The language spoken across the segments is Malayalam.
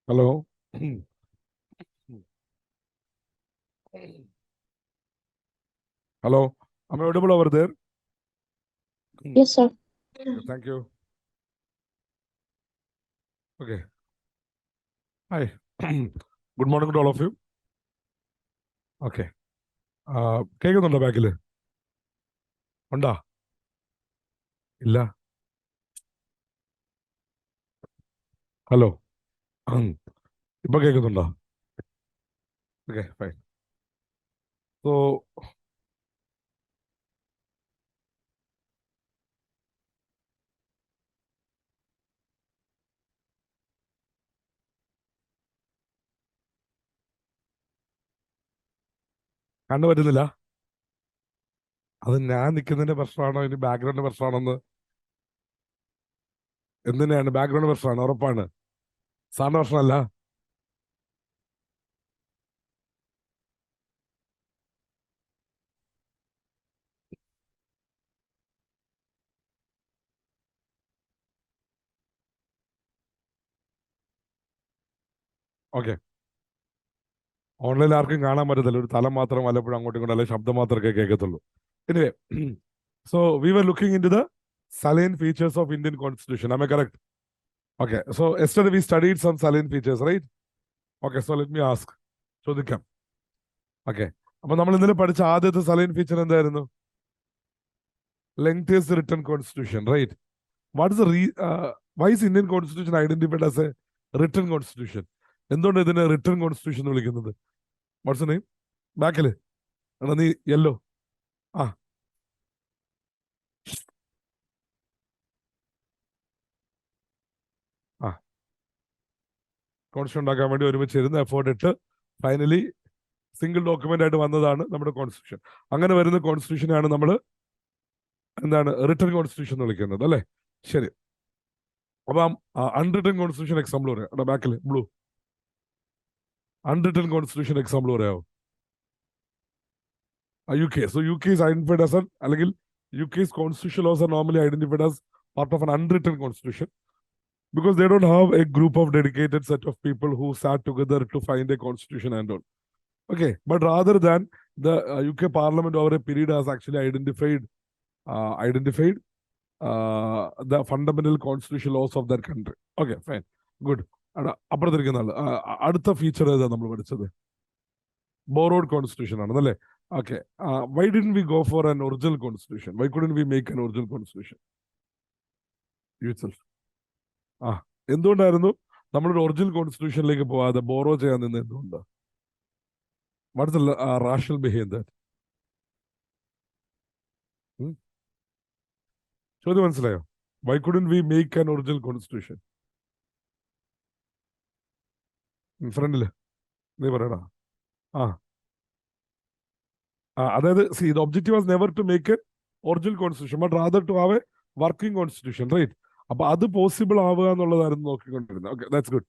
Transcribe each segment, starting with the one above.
Hello. Hello. Am I audible over there? Yes, sir. Thank you. Okay. Hi. Good morning to all of you. Okay. കേൾക്കുന്നുണ്ടോ ബാക്കിൽ? ഉണ്ടോ? ഇല്ല. ഹലോ. ഇപ്പൊ കേൾക്കുന്നുണ്ടോ? Okay fine. സോ കണ്ണു പറ്റുന്നില്ല? അത് ഞാൻ നിൽക്കുന്നതിന്റെ പ്രശ്നമാണോ ഇനി ബാക്ക്ഗ്രൗണ്ട് പ്രശ്നമാണോന്ന്? എന്തിനാണ് ബാക്ക്ഗ്രൗണ്ട് പ്രശ്നമാണ്? ഉറപ്പാണ്. സാറിന്റെ പ്രശ്നമല്ല. ഓക്കെ. ഓൺലൈനിൽ ആർക്കും കാണാൻ പറ്റത്തില്ല. ഒരു തലം മാത്രം വല്ലപ്പോഴും അങ്ങോട്ടും ഇങ്ങോട്ടും അല്ലെങ്കിൽ ശബ്ദം മാത്രമേ കേൾക്കത്തുള്ളൂ. Anyway, so we were looking into the salient features of Indian Constitution. Am I correct? Okay. So yesterday we studied some salient features, right? Okay. So let me ask. ചോദിക്കാം. Okay. അപ്പൊ നമ്മൾ ഇന്നലെ പഠിച്ച ആദ്യത്തെ salient feature എന്തായിരുന്നു? Lengthiest written constitution, right? What is the why is Indian Constitution identified as a written constitution? എന്തുകൊണ്ട് ഇതിനെ written constitution എന്ന് വിളിക്കുന്നത്? What's the name? ബാക്കില് എടാ നീ യെല്ലോ. ആ ആ കോൺസ്റ്റിറ്റ്യൂഷൻ ഉണ്ടാക്കാൻ വേണ്ടി ഒരുമിച്ച് ഇരുന്ന് എഫേർട്ട് ഇട്ട് ഫൈനലി സിംഗിൾ ഡോക്യുമെന്റ് ആയിട്ട് വന്നതാണ് നമ്മുടെ കോൺസ്റ്റിറ്റ്യൂഷൻ. അങ്ങനെ വരുന്ന കോൺസ്റ്റിറ്റ്യൂഷനാണ് നമ്മൾ എന്താണ് റിട്ടൺ കോൺസ്റ്റിറ്റ്യൂഷൻ എന്ന് വിളിക്കുന്നത്, അല്ലേ? ശരി. അപ്പം അൺറിട്ടൺ കോൺസ്റ്റിറ്റ്യൂഷൻ എക്സാമ്പിൾ പറയാം. അവിടെ ബാക്കിൽ ബ്ലൂ അൺറിട്ടൺ കോൺസ്റ്റിറ്റ്യൂഷൻ എക്സാമ്പിൾ പറയാമോ? U K. So U K is identified as an അല്ലെങ്കിൽ U K's constitutional laws are normally identified as part of an unwritten constitution because they don't have a group of dedicated set of people who sat together to find a constitution and all. Okay, but rather than the UK Parliament over a period has actually identified the fundamental constitutional laws of their country. Okay, fine, good. അപ്പുറത്തിരിക്കുന്ന ആള് അടുത്ത ഫീച്ചർ ഏതാ നമ്മൾ പഠിച്ചത്? ബോറോഡ് കോൺസ്റ്റിറ്റ്യൂഷൻ ആണെന്നല്ലേ? Okay. Why didn't we go for an original constitution? Why couldn't we make an original constitution? Yourself. എന്തുകൊണ്ടായിരുന്നു നമ്മളൊരു ഒറിജിനൽ കോൺസ്റ്റിറ്റ്യൂഷനിലേക്ക് പോവാതെ ബോറോ ചെയ്യാൻ നിന്ന്? എന്തുകൊണ്ട്? What is the rational behave that? ചോദ്യം മനസ്സിലായോ? Why couldn't we make an original constitution? ഫ്രണ്ടില് നീ പറയടാ. ആ അതായത് see the objective was never to make an original constitution but rather to have a working constitution, right? അപ്പൊ അത് പോസിബിൾ ആവുക എന്നുള്ളതായിരുന്നു നോക്കിക്കൊണ്ടിരുന്നത്. Okay, that's good,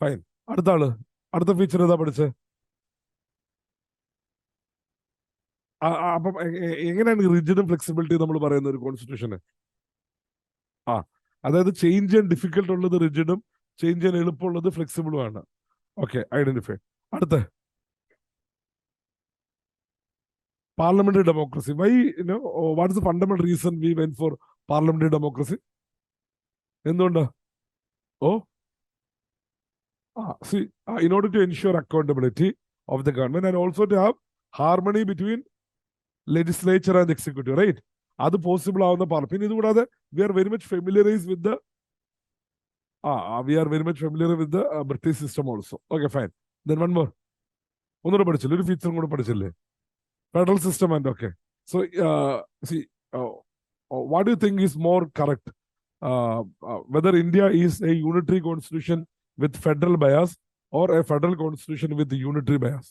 fine. അടുത്ത ആള് അടുത്ത ഫീച്ചർ ഏതാ പഠിച്ചത്? അപ്പം എങ്ങനെയാണ് റിജിഡും ഫ്ലെക്സിബിലിറ്റി നമ്മൾ പറയുന്ന ഒരു കോൺസ്റ്റിറ്റ്യൂഷന്? ആ അതായത് ചേഞ്ച് ചെയ്യാൻ ഡിഫിക്കൽട്ട് ഉള്ളത് റിജിഡും ചേഞ്ച് ചെയ്യാൻ എളുപ്പമുള്ളത് ഫ്ലെക്സിബിളും ആണ്. Okay, identify. അടുത്ത parliamentary democracy. Why, what is the fundamental reason we went for parliamentary democracy? എന്തുകൊണ്ട്? ഓ see, in order to ensure accountability of the government and also to have harmony between legislature and executive, right? അത് പോസിബിൾ ആവുന്ന പാർട്ട്. പിന്നെ ഇതുകൂടാതെ we are very much familiarise with the we are very much familiar with the British system also. Okay, fine. Then one more. ഒന്നുകൂടെ പഠിച്ചില്ലേ? ഒരു ഫീച്ചറും കൂടെ പഠിച്ചില്ലേ? Federal system and okay. So, see, what do you think is more correct? Whether India is a unitary constitution with federal bias or a federal constitution with the unitary bias?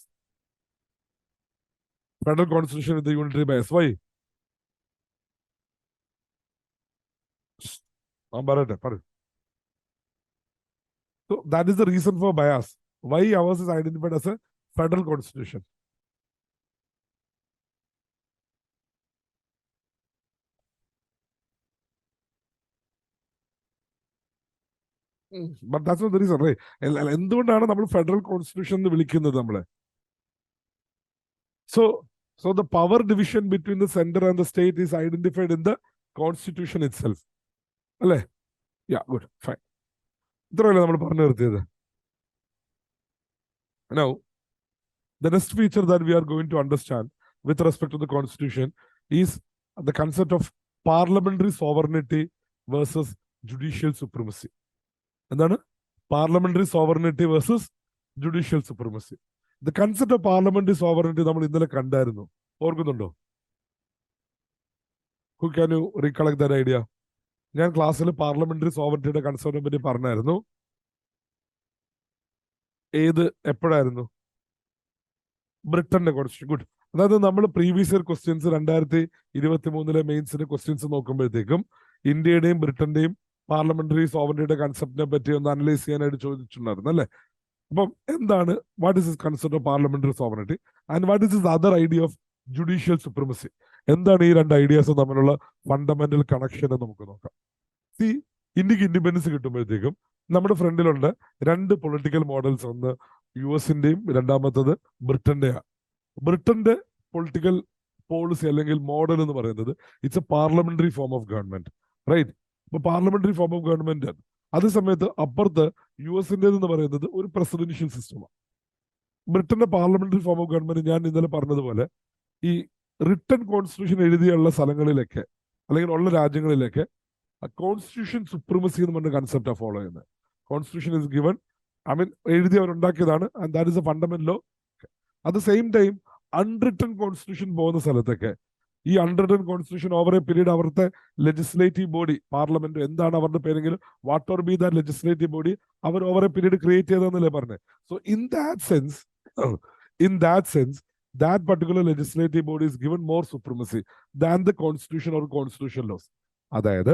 Federal constitution with the unitary bias. Why? പറയട്ടെ. So that is the reason for bias. Why ours is identified as a federal constitution? But that's not the reason right. എന്തുകൊണ്ടാണ് നമ്മൾ ഫെഡറൽ കോൺസ്റ്റിറ്റ്യൂഷൻ എന്ന് വിളിക്കുന്നത് നമ്മളെ? So so the power division between the centre and the state is identified in the constitution itself. അല്ലേ? Yeah, good, fine. ഇത്രയല്ലേ നമ്മൾ പറഞ്ഞു നിർത്തിയത്. Now, the next feature that we are going to understand with respect to the constitution is the concept of parliamentary sovereignty versus judicial supremacy. എന്താണ്? Parliamentary sovereignty versus judicial supremacy. The concept of parliamentary sovereignty നമ്മൾ ഇന്നലെ കണ്ടായിരുന്നു. ഓർക്കുന്നുണ്ടോ? Who can you recollect that idea? ഞാൻ ക്ലാസ്സിൽ പാർലമെന്ററി സോവറിറ്റിയുടെ കൺസെപ്റ്റിനെ പറ്റി പറഞ്ഞായിരുന്നു. എപ്പോഴായിരുന്നു? ബ്രിട്ടന്റെ കോൺസ്റ്റിറ്റ്യൂഷൻ. ഗുഡ്. അതായത് നമ്മൾ പ്രീവിയസ് ഇയർ ക്വസ്റ്റ്യൻസ് 2023 മെയിൻസിന്റെ ക്വസ്റ്റ്യൻസ് നോക്കുമ്പോഴത്തേക്കും ഇന്ത്യയുടെയും ബ്രിട്ടന്റെയും പാർലമെന്ററി സോവറിറ്റിയുടെ കൺസെപ്റ്റിനെ പറ്റി ഒന്ന് അനലൈസ് ചെയ്യാനായിട്ട് ചോദിച്ചിട്ടുണ്ടായിരുന്നു അല്ലേ? അപ്പം എന്താണ് what is this concept of parliamentary sovereignty and what is this other idea of judicial supremacy? എന്താണ് ഈ രണ്ട് ഐഡിയാസ് തമ്മിലുള്ള ഫണ്ടമെന്റൽ കണക്ഷൻ എന്ന് നമുക്ക് നോക്കാം. സി, ഇന്ത്യക്ക് ഇൻഡിപെൻഡൻസ് കിട്ടുമ്പോഴത്തേക്കും നമ്മുടെ ഫ്രണ്ടിലുണ്ട് രണ്ട് പൊളിറ്റിക്കൽ മോഡൽസ്. ഒന്ന് US-ന്റെയും രണ്ടാമത്തത് ബ്രിട്ടന്റെയാണ്. ബ്രിട്ടന്റെ പൊളിറ്റിക്കൽ പോളിസി അല്ലെങ്കിൽ മോഡൽ എന്ന് പറയുന്നത് it's a parliamentary form of government, right? ഇപ്പൊ പാർലമെന്ററി ഫോം ഓഫ് ഗവൺമെന്റ് ആണ്. അതേ സമയത്ത് അപ്പുറത്ത് US-ന്റേത് എന്ന് പറയുന്നത് ഒരു പ്രസിഡൻഷ്യൽ സിസ്റ്റമാണ്. ബ്രിട്ടന്റെ പാർലമെന്ററി ഫോം ഓഫ് ഗവൺമെന്റ് ഞാൻ ഇന്നലെ പറഞ്ഞതുപോലെ ഈ റിട്ടൺ കോൺസ്റ്റിറ്റ്യൂഷൻ എഴുതിയുള്ള സ്ഥലങ്ങളിലൊക്കെ അല്ലെങ്കിൽ ഉള്ള രാജ്യങ്ങളിലൊക്കെ കോൺസ്റ്റിറ്റ്യൂഷൻ സുപ്രീമസി എന്ന് പറഞ്ഞ കൺസെപ്റ്റാണ് ഫോളോ ചെയ്യുന്നത്. കോൺസ്റ്റിറ്റ്യൂഷൻ ഇസ് ഗിവൺ, എഴുതി അവരുണ്ടാക്കിയതാണ്, and that is a fundamental law. At the same time unwritten constitution പോകുന്ന സ്ഥലത്തൊക്കെ ഈ unwritten constitution over a period അവിടുത്തെ ലെജിസ്ലേറ്റീവ് ബോഡി, പാർലമെന്റ് എന്താണ് അവരുടെ പേരെങ്കിലും, what or be that legislative body, അവർ ഓവർ എ പീരീഡ് ക്രിയേറ്റ് ചെയ്തതെന്നല്ലേ പറഞ്ഞത്. So in that sense that particular legislative body is given more supremacy than the constitution or constitutional laws. അതായത്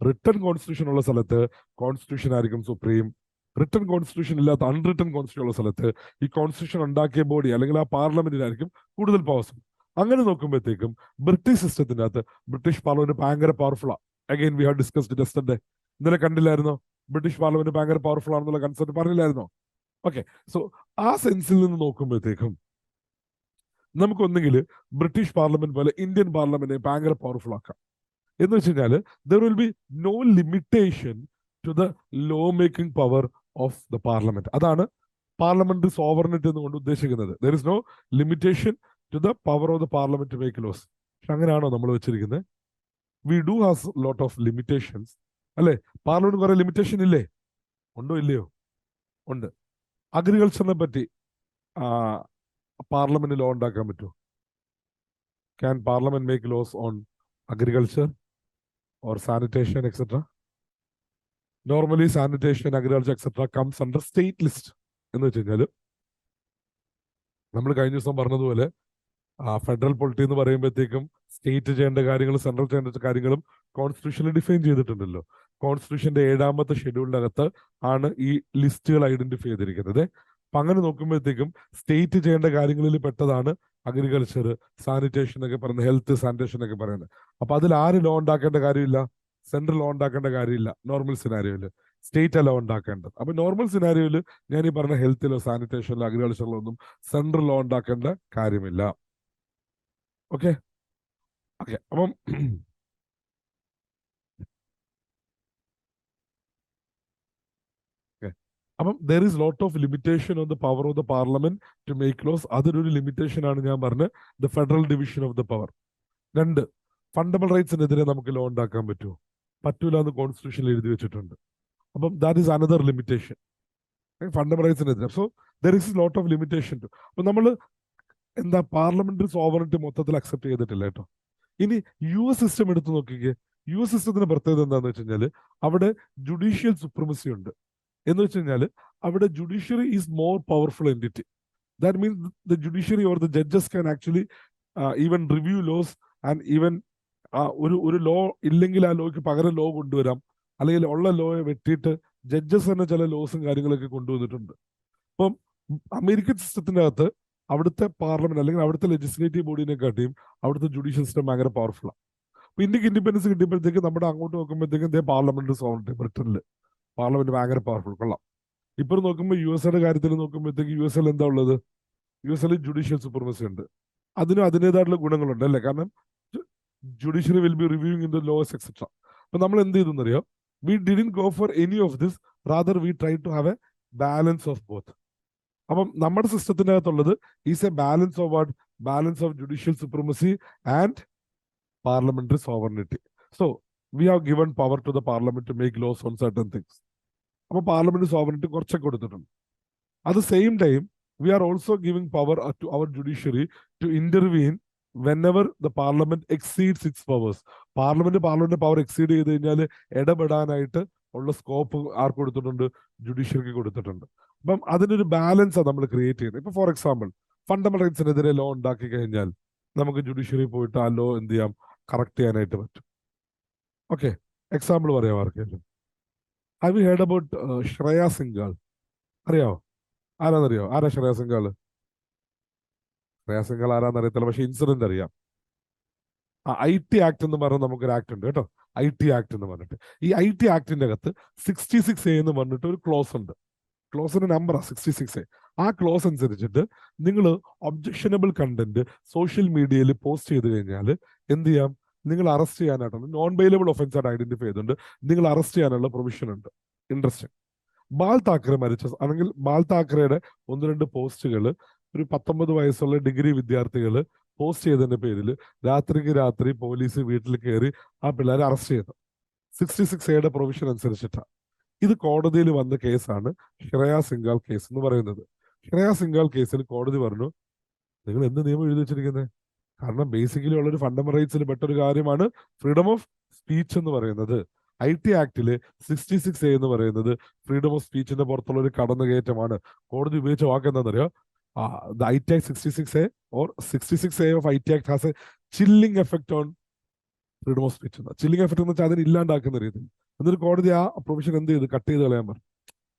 റിട്ടൺ കോൺസ്റ്റിറ്റ്യൂഷൻ ഉള്ള സ്ഥലത്ത് കോൺസ്റ്റിറ്റ്യൂഷൻ ആയിരിക്കും സുപ്രീം. റിട്ടൺ കോൺസ്റ്റിറ്റ്യൂഷൻ ഇല്ലാത്ത അൺറിട്ടൺ കോൺസ്റ്റിറ്റ്യൂഷൻ ഉള്ള സ്ഥലത്ത് ഈ കോൺസ്റ്റിറ്റ്യൂഷൻ ഉണ്ടാക്കിയ ബോഡി അല്ലെങ്കിൽ ആ പാർലമെന്റിനായിരിക്കും കൂടുതൽ പവേഴ്സ്. അങ്ങനെ നോക്കുമ്പോഴത്തേക്കും ബ്രിട്ടീഷ് സിസ്റ്റത്തിന്റെ അകത്ത് ബ്രിട്ടീഷ് പാർലമെന്റ് ഭയങ്കര പവർഫുള്ളാണ്. Again we have discussed yesterday. ഇന്നലെ കണ്ടില്ലായിരുന്നോ? ബ്രിട്ടീഷ് പാർലമെന്റ് ഭയങ്കര പവർഫുൾ ആണെന്നുള്ള കൺസെപ്റ്റ് പറഞ്ഞില്ലായിരുന്നോ? ഓക്കെ, സോ ആ സെൻസിൽ നിന്ന് നോക്കുമ്പോഴത്തേക്കും നമുക്കൊന്നെങ്കിൽ ബ്രിട്ടീഷ് പാർലമെന്റ് പോലെ ഇന്ത്യൻ പാർലമെന്റിനെ ഭയങ്കര പവർഫുൾ ആക്കാം. എന്ന് വെച്ച് കഴിഞ്ഞാൽ there will be no limitation to the law making power of the parliament. അതാണ് പാർലമെന്ററി സോവറിനിറ്റി എന്നുകൊണ്ട് ഉദ്ദേശിക്കുന്നത്. There is no limitation to the power of the parliament to make laws. പക്ഷെ അങ്ങനെയാണോ നമ്മൾ വെച്ചിരിക്കുന്നത്? We do has lot of limitations അല്ലെ? പാർലമെന്റ് കുറെ ലിമിറ്റേഷൻ ഇല്ലേ? ഉണ്ടോ ഇല്ലയോ? ഉണ്ട്. അഗ്രികൾച്ചറിനെ പറ്റി പാർലമെന്റ് ലോ ഉണ്ടാക്കാൻ പറ്റുമോ? Can parliament make laws on agriculture or sanitation etcetera? Normally sanitation, agriculture etcetera comes under state list. എന്ന് വെച്ച് കഴിഞ്ഞാൽ നമ്മൾ കഴിഞ്ഞ ദിവസം പറഞ്ഞതുപോലെ ഫെഡറൽ പൊളിറ്റി എന്ന് പറയുമ്പോഴത്തേക്കും സ്റ്റേറ്റ് ചെയ്യേണ്ട കാര്യങ്ങളും സെൻട്രൽ ചെയ്യേണ്ട കാര്യങ്ങളും കോൺസ്റ്റിറ്റ്യൂഷനിൽ ഡിഫൈൻ ചെയ്തിട്ടുണ്ടല്ലോ. കോൺസ്റ്റിറ്റ്യൂഷന്റെ 7ാമത്തെ ഷെഡ്യൂളിന്റെ അകത്ത് ആണ് ഈ ലിസ്റ്റുകൾ ഐഡന്റിഫൈ ചെയ്തിരിക്കുന്നത്. അപ്പൊ അങ്ങനെ നോക്കുമ്പോഴത്തേക്കും സ്റ്റേറ്റ് ചെയ്യേണ്ട കാര്യങ്ങളിൽ പെട്ടതാണ് അഗ്രികൾച്ചർ, സാനിറ്റേഷൻ ഒക്കെ പറയുന്നത്, ഹെൽത്ത്, സാനിറ്റേഷൻ ഒക്കെ പറയുന്നത്. അപ്പൊ അതിൽ ആര് ലോ ഉണ്ടാക്കേണ്ട കാര്യമില്ല? സെൻട്രൽ ലോ ഉണ്ടാക്കേണ്ട കാര്യമില്ല. നോർമൽ സിനാരിയോയില് സ്റ്റേറ്റ് ലോ ഉണ്ടാക്കേണ്ടത്. അപ്പൊ നോർമൽ സിനാരിയോയില് ഞാൻ ഈ പറഞ്ഞ ഹെൽത്തിലോ സാനിറ്റേഷനിലോ അഗ്രികൾച്ചറിലോ ഒന്നും സെൻട്രൽ ലോ ഉണ്ടാക്കേണ്ട കാര്യമില്ല. ഓക്കെ ഓക്കെ അപ്പം അപ്പം there is lot of limitation on the power of the parliament to make laws. അതൊരു ലിമിറ്റേഷൻ ആണ് ഞാൻ പറഞ്ഞത്, the federal division of the power. 2, fundamental റൈറ്റ്സിനെതിരെ നമുക്ക് ലോ ഉണ്ടാക്കാൻ പറ്റുമോ? പറ്റൂല എന്ന് കോൺസ്റ്റിറ്റ്യൂഷനിൽ എഴുതി വെച്ചിട്ടുണ്ട്. അപ്പം that is another limitation, fundamental റൈറ്റ്സിനെതിരെ. So there is lot of limitation too. അപ്പൊ നമ്മൾ എന്താ പാർലമെന്ററി സോവറിറ്റി മൊത്തത്തിൽ അക്സെപ്റ്റ് ചെയ്തിട്ടില്ല കേട്ടോ. ഇനി US സിസ്റ്റം എടുത്തു നോക്കിക്കേ. US സിസ്റ്റത്തിന്റെ പ്രത്യേകത എന്താണെന്ന് വെച്ച് കഴിഞ്ഞാൽ അവിടെ ജുഡീഷ്യൽ സുപ്രീമസി ഉണ്ട്. എന്ന് വെച്ച് കഴിഞ്ഞാൽ അവിടെ judiciary is more powerful entity. That means the judiciary or the judges can actually even review laws and even ഒരു ലോ ഇല്ലെങ്കിൽ ആ ലോയ്ക്ക് പകരം ലോ കൊണ്ടുവരാം, അല്ലെങ്കിൽ ഉള്ള ലോയെ വെട്ടിയിട്ട് ജഡ്ജസ് തന്നെ ചില ലോസും കാര്യങ്ങളൊക്കെ കൊണ്ടുവന്നിട്ടുണ്ട്. അപ്പം അമേരിക്കൻ സിസ്റ്റത്തിന്റെ അകത്ത് അവിടുത്തെ പാർലമെന്റ് അല്ലെങ്കിൽ അവിടുത്തെ ലെജിസ്ലേറ്റീവ് ബോഡിനെ കാട്ടിയും അവിടുത്തെ ജുഡീഷ്യൽ സിസ്റ്റം ഭയങ്കര പവർഫുള്ളാണ്. അപ്പൊ ഇന്ത്യക്ക് ഇൻഡിപെൻഡൻസ് കിട്ടിയപ്പോഴത്തേക്ക് നമ്മുടെ അങ്ങോട്ട് നോക്കുമ്പോഴത്തേക്കും പാർലമെന്ററി സോവറിറ്റി ബ്രിട്ടനിൽ പാർലമെന്റ് ഭയങ്കര പവർഫുൾ, കൊള്ളാം. ഇപ്പോൾ നോക്കുമ്പോൾ യു എസ് എയുടെ കാര്യത്തിൽ നോക്കുമ്പോഴത്തേക്ക് യു എസ് എൽ എന്താ ഉള്ളത്? U S L judicial supremacy ഉണ്ട്. അതിനും അതിൻ്റെതായിട്ടുള്ള ഗുണങ്ങളുണ്ട് അല്ലേ? കാരണം judiciary will be reviewing in the laws etcetera. അപ്പൊ നമ്മൾ എന്ത് ചെയ്തെന്നറിയോ? We didn't go for any of this, rather we try to have a balance of both. അപ്പം നമ്മുടെ സിസ്റ്റത്തിന്റെ അകത്തുള്ളത് is a balance of what? Balance of judicial supremacy and parliamentary sovereignty. So we have given power to the parliament to make loss on certain things. അപ്പൊ പാർലമെന്റ് സോവർണിറ്റി കുറച്ചൊക്കെ കൊടുത്തിട്ടുണ്ട്. At the same time, we are also giving power to our judiciary to intervene whenever the parliament exceeds its powers. Parliament power exceed ചെയ്ത് കഴിഞ്ഞാൽ ഇടപെടാനായിട്ട് ഉള്ള സ്കോപ്പ് ആർക്ക് കൊടുത്തിട്ടുണ്ട്? ജുഡീഷ്യറിക്ക് കൊടുത്തിട്ടുണ്ട്. അപ്പം അതിനൊരു ബാലൻസാണ് നമ്മൾ ക്രിയേറ്റ് ചെയ്യുന്നത്. ഇപ്പൊ ഫോർ എക്സാമ്പിൾ, ഫണ്ടമെന്റൽ റൈറ്റ്സിനെതിരെ ലോ ഉണ്ടാക്കി കഴിഞ്ഞാൽ നമുക്ക് ജുഡീഷ്യറി പോയിട്ട് ആ ലോ എന്ത് ചെയ്യാം? കറക്റ്റ് ചെയ്യാനായിട്ട് പറ്റും. ഓക്കെ, എക്സാമ്പിൾ പറയാം ആർക്കെങ്കിലും. Have you heard about Shreya Singhal? അറിയാവോ? ആരാന്നറിയോ? ആരാ ശ്രേയ സിംഗാൾ? ശ്രേയ സിംഗാൾ ആരാന്നറിയത്തില്ല, പക്ഷെ ഇൻസിഡന്റ് അറിയാം. IT ആക്ട് എന്ന് പറഞ്ഞ നമുക്കൊരു ആക്ട് ഉണ്ട് കേട്ടോ, IT ആക്ട് എന്ന് പറഞ്ഞിട്ട്. ഈ IT ആക്ടിന്റെ അകത്ത് 66A എന്ന് പറഞ്ഞിട്ട് ഒരു ക്ലോസ് ഉണ്ട്. ക്ലോസിന്റെ നമ്പറാ 66A. ആ ക്ലോസ് അനുസരിച്ചിട്ട് നിങ്ങൾ ഒബ്ജക്ഷനബിൾ കണ്ടന്റ് സോഷ്യൽ മീഡിയയിൽ പോസ്റ്റ് ചെയ്ത് കഴിഞ്ഞാൽ എന്ത് ചെയ്യാം? നിങ്ങൾ അറസ്റ്റ് ചെയ്യാനായിട്ടുണ്ട്. നോൺ ബെയിലബിൾ ഒഫൻസ് ആയിട്ട് ഐഡന്റിഫൈ ചെയ്തിട്ടുണ്ട്. നിങ്ങൾ അറസ്റ്റ് ചെയ്യാനുള്ള പ്രൊവിഷൻ ഉണ്ട്. ഇൻട്രസ്റ്റിംഗ്. ബാൽ താക്കറെ മരിച്ച അല്ലെങ്കിൽ ബാൽ താക്കറയുടെ 1-2 പോസ്റ്റുകൾ ഒരു 19 വയസ്സുള്ള ഡിഗ്രി വിദ്യാർത്ഥികൾ പോസ്റ്റ് ചെയ്തതിന്റെ പേരിൽ രാത്രിക്ക് രാത്രി പോലീസ് വീട്ടിൽ കയറി ആ പിള്ളേരെ അറസ്റ്റ് ചെയ്തു. 66A പ്രൊവിഷൻ അനുസരിച്ചിട്ടാണ്. ഇത് കോടതിയിൽ വന്ന കേസാണ് ശ്രേയ സിംഗാൾ കേസ് എന്ന് പറയുന്നത്. ശ്രേയ സിംഗാൾ കേസിൽ കോടതി പറഞ്ഞു, നിങ്ങൾ എന്ത് നിയമം എഴുതി വെച്ചിരിക്കുന്നത്? കാരണം ബേസിക്കലി ഉള്ളൊരു ഫണ്ടമെന്റൽ റൈറ്റ്സിൽ പെട്ടൊരു കാര്യമാണ് ഫ്രീഡം ഓഫ് സ്പീച്ച് എന്ന് പറയുന്നത്. IT ആക്ടില് 66A എന്ന് പറയുന്നത് ഫ്രീഡം ഓഫ് സ്പീച്ചിന്റെ പുറത്തുള്ള ഒരു കടന്നുകയറ്റമാണ്. കോടതി ഉപയോഗിച്ച വാക്ക് എന്താണെന്നറിയോ? The IT Act 66A or 66A of IT Act has a chilling effect on freedom of speech. Chilling effect എന്ന് വെച്ചാൽ അതിന് ഇല്ലാണ്ടാക്കുന്ന രീതിയിൽ. എന്നിട്ട് കോടതി ആ പ്രൊവിഷൻ എന്ത് ചെയ്ത്? കട്ട് ചെയ്ത് കളയാൻ പറഞ്ഞു.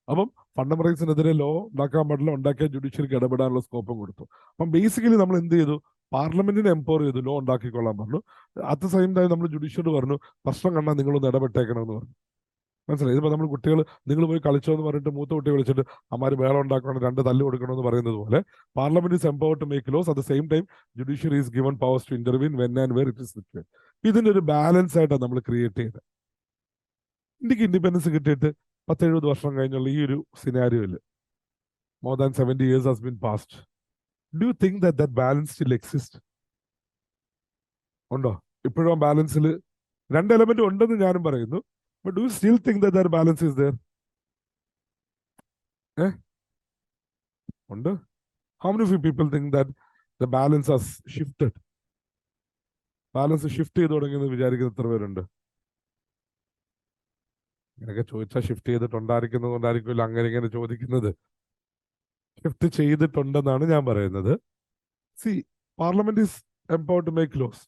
അപ്പം ഫണ്ടമെന്റൽ റൈറ്റ്സിനെതിരെ ലോ ഉണ്ടാക്കാൻ പാടില്ല, ഉണ്ടാക്കിയ ജുഡീഷ്യറിക്ക് ഇടപെടാനുള്ള സ്കോപ്പും കൊടുത്തു. അപ്പം ബേസിക്കലി നമ്മൾ എന്ത് ചെയ്തു? പാർലമെന്റിനെ എംപവർ ചെയ്തു, ലോ ഉണ്ടാക്കിക്കൊള്ളാൻ പറഞ്ഞു. അറ്റ് ദ സെയിം ടൈം നമ്മൾ ജുഡീഷ്യറി പറഞ്ഞു, പ്രശ്നം കണ്ടാൽ നിങ്ങളൊന്ന് ഇടപെട്ടേക്കണമെന്ന് പറഞ്ഞു. മനസ്സിലായി? ഇതിപ്പോ നമ്മൾ കുട്ടികൾ നിങ്ങൾ പോയി കളിച്ചോ എന്ന് പറഞ്ഞിട്ട് മൂത്ത കുട്ടിയെ വിളിച്ചിട്ട് അമ്മാര് വേളം ഉണ്ടാക്കണം, 2 തല്ല് കൊടുക്കണമെന്ന് പറയുന്നത് പോലെ parliament is empowered to make laws. At the same time judiciary is given powers to intervene when and where it is required. ഇതിന്റെ ഒരു ബാലൻസ് ആയിട്ടാണ് നമ്മൾ ക്രിയേറ്റ് ചെയ്തത്. ഇന്ത്യക്ക് ഇൻഡിപെൻഡൻസ് കിട്ടിയിട്ട് 10-70 വർഷം കഴിഞ്ഞുള്ള ഈ ഒരു സിനാരിയോയിൽ, more than 70 years has been passed. Do you think that balance still exists? ഉണ്ടോ? ഇപ്പോഴും ബാലൻസിൽ 2 എലമെന്റ് ഉണ്ടെന്ന് ഞാനും പറയുന്നു. But do you still think that balance is there? ഉണ്ട്? How many of you people think that the balance has shifted? Balance shift ചെയ്ത് തുടങ്ങിയെന്ന് വിചാരിക്കുന്ന എത്ര പേരുണ്ട്? ഇങ്ങനെയൊക്കെ ചോദിച്ചാൽ ഷിഫ്റ്റ് ചെയ്തിട്ടുണ്ടായിരിക്കുന്നതുകൊണ്ടായിരിക്കില്ല അങ്ങനെ ഇങ്ങനെ ചോദിക്കുന്നത്. ഷിഫ്റ്റ് ചെയ്തിട്ടുണ്ടെന്നാണ് ഞാൻ പറയുന്നത്. See, parliament is empowered to make laws.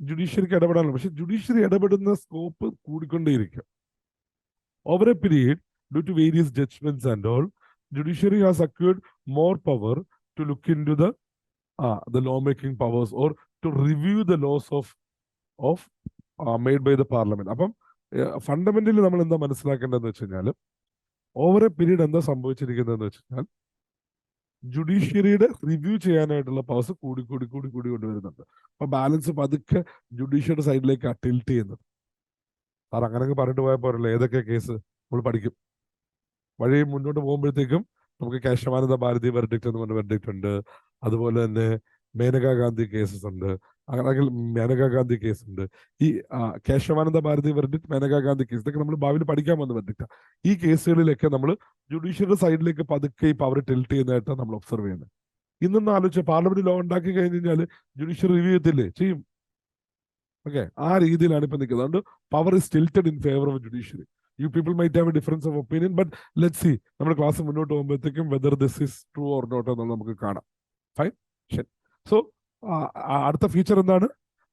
ജുഡീഷ്യറിക്ക് ഇടപെടാനുള്ള, പക്ഷെ ജുഡീഷ്യറി ഇടപെടുന്ന സ്കോപ്പ് കൂടിക്കൊണ്ടേയിരിക്കും. Over a period, due to various judgments and all, judiciary has acquired more power to look into the law-making powers or to review the laws of made by the parliament. അപ്പം ഫണ്ടമെന്റലി നമ്മൾ എന്താ മനസ്സിലാക്കേണ്ടതെന്ന് വെച്ച് കഴിഞ്ഞാൽ, ഓവർ എ പീരീഡ് എന്താ സംഭവിച്ചിരിക്കുന്നതെന്ന് വെച്ച് കഴിഞ്ഞാൽ ജുഡീഷ്യറിയുടെ റിവ്യൂ ചെയ്യാനായിട്ടുള്ള പവേഴ്സ് കൂടി കൊണ്ടുവരുന്നുണ്ട്. അപ്പൊ ബാലൻസ് പതുക്കെ ജുഡീഷ്യറിയുടെ സൈഡിലേക്ക് ടിൽറ്റ് ചെയ്യുന്നത്. സാർ അങ്ങനെ പറഞ്ഞിട്ട് പോയാൽ പോരല്ലോ, ഏതൊക്കെ കേസ് നമ്മൾ പഠിക്കും. വഴി മുന്നോട്ട് പോകുമ്പോഴത്തേക്കും നമുക്ക് കേശവാനന്ദ ഭാരതി വെർഡിക്റ്റ് എന്ന് പറഞ്ഞ വെർഡിക്റ്റ് ഉണ്ട്. അതുപോലെ തന്നെ മേനകാ ഗാന്ധി കേസസ് ഉണ്ട്. അല്ലെങ്കിൽ മേനകാ ഗാന്ധി കേസ് ഉണ്ട്. ഈ കേശവാനന്ദ ഭാരതി വെർഡിക്റ്റ്, മേനകാ ഗാന്ധി കേസ്, ഇതൊക്കെ നമ്മൾ ഭാവിയിൽ പഠിക്കാൻ വന്ന വെർഡിക്റ്റ്. ഈ കേസുകളിലൊക്കെ നമ്മൾ ജുഡീഷ്യറിയുടെ സൈഡിലേക്ക് പതുക്കെ ഈ പവർ ടിൽറ്റ് ചെയ്യുന്നതായിട്ടാണ് നമ്മൾ ഒബ്സർവ് ചെയ്യുന്നത്. ഇന്നൊന്ന് ആലോചിച്ച്, പാർലമെന്റ് ലോ ഉണ്ടാക്കി കഴിഞ്ഞ് കഴിഞ്ഞാൽ ജുഡീഷ്യറി റിവ്യൂ ചെയ്യത്തില്ലേ? ചെയ്യും. ഓക്കെ, ആ രീതിയിലാണ് ഇപ്പൊ നിൽക്കുന്നത്. അതുകൊണ്ട് power is tilted in favour of judiciary. You people might have a difference of opinion, but let's see. നമ്മുടെ ക്ലാസ് മുന്നോട്ട് പോകുമ്പോഴത്തേക്കും whether this is true or not എന്നുള്ളത് നമുക്ക് കാണാം. ഫൈൻ, ശരി. സോ അടുത്ത ഫീച്ചർ എന്താണ്?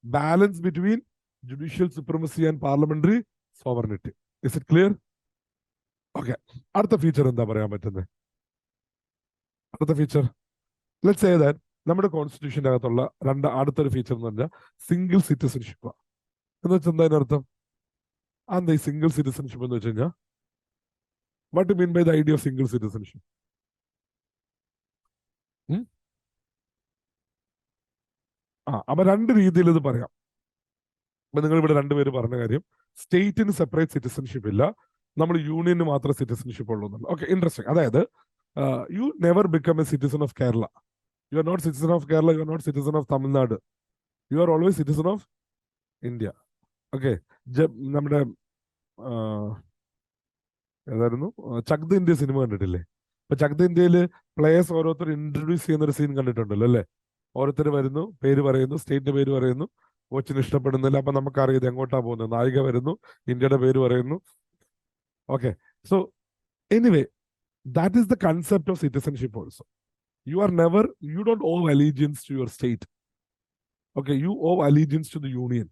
Balance between judicial supremacy and parliamentary sovereignty. Is it clear? Okay, അടുത്ത ഫീച്ചർ എന്താ പറയാൻ പറ്റുന്നത്? അടുത്ത ഫീച്ചർ, ലെറ്റ്സ് സേ ദാറ്റ് നമ്മുടെ കോൺസ്റ്റിറ്റ്യൂഷന്റെ അകത്തുള്ള അടുത്തൊരു ഫീച്ചർ എന്ന് പറഞ്ഞാൽ സിംഗിൾ സിറ്റിസൺഷിപ്പ്. എന്ന് വെച്ചാൽ എന്താ അതിനർത്ഥം? എന്താ ഈ സിംഗിൾ സിറ്റിസൺഷിപ്പ് എന്ന് വെച്ച് കഴിഞ്ഞാൽ, What do you mean by the idea of single citizenship? അപ്പൊ രണ്ട് രീതിയിൽ ഇത് പറയാം. അപ്പൊ നിങ്ങൾ ഇവിടെ രണ്ടുപേര് പറഞ്ഞ കാര്യം, സ്റ്റേറ്റിന് സെപ്പറേറ്റ് സിറ്റിസൺഷിപ്പ് ഇല്ല, നമ്മൾ യൂണിയന് മാത്രമേ സിറ്റിസൺഷിപ്പ് ഉള്ളൂ എന്നുള്ളത്. Okay, interesting. അതായത് you never become a citizen of Kerala, you are not citizen of Kerala, you are not citizen of Tamil Nadu, you are always citizen of India. Okay, നമ്മുടെ ഏതായിരുന്നു, ചക് ദ ഇന്ത്യ സിനിമ കണ്ടിട്ടില്ലേ? അപ്പൊ ചക് ദ ഇന്ത്യയില് പ്ലേയേഴ്സ് ഓരോരുത്തർ ഇൻട്രൊഡ്യൂസ് ചെയ്യുന്ന ഒരു സീൻ കണ്ടിട്ടുണ്ടല്ലോ അല്ലേ? ഓരോരുത്തർ വരുന്നു, പേര് പറയുന്നു, സ്റ്റേറ്റിന്റെ പേര് പറയുന്നു, കോച്ചിന് ഇഷ്ടപ്പെടുന്നില്ല, അപ്പൊ നമുക്കറിയാം ഇത് എങ്ങോട്ടാ പോകുന്നത്. നായിക വരുന്നു, ഇന്ത്യയുടെ പേര് പറയുന്നു. Okay, so anyway, that is the concept of citizenship also. You are never, you don't owe allegiance to your state. Okay, you owe allegiance to the union.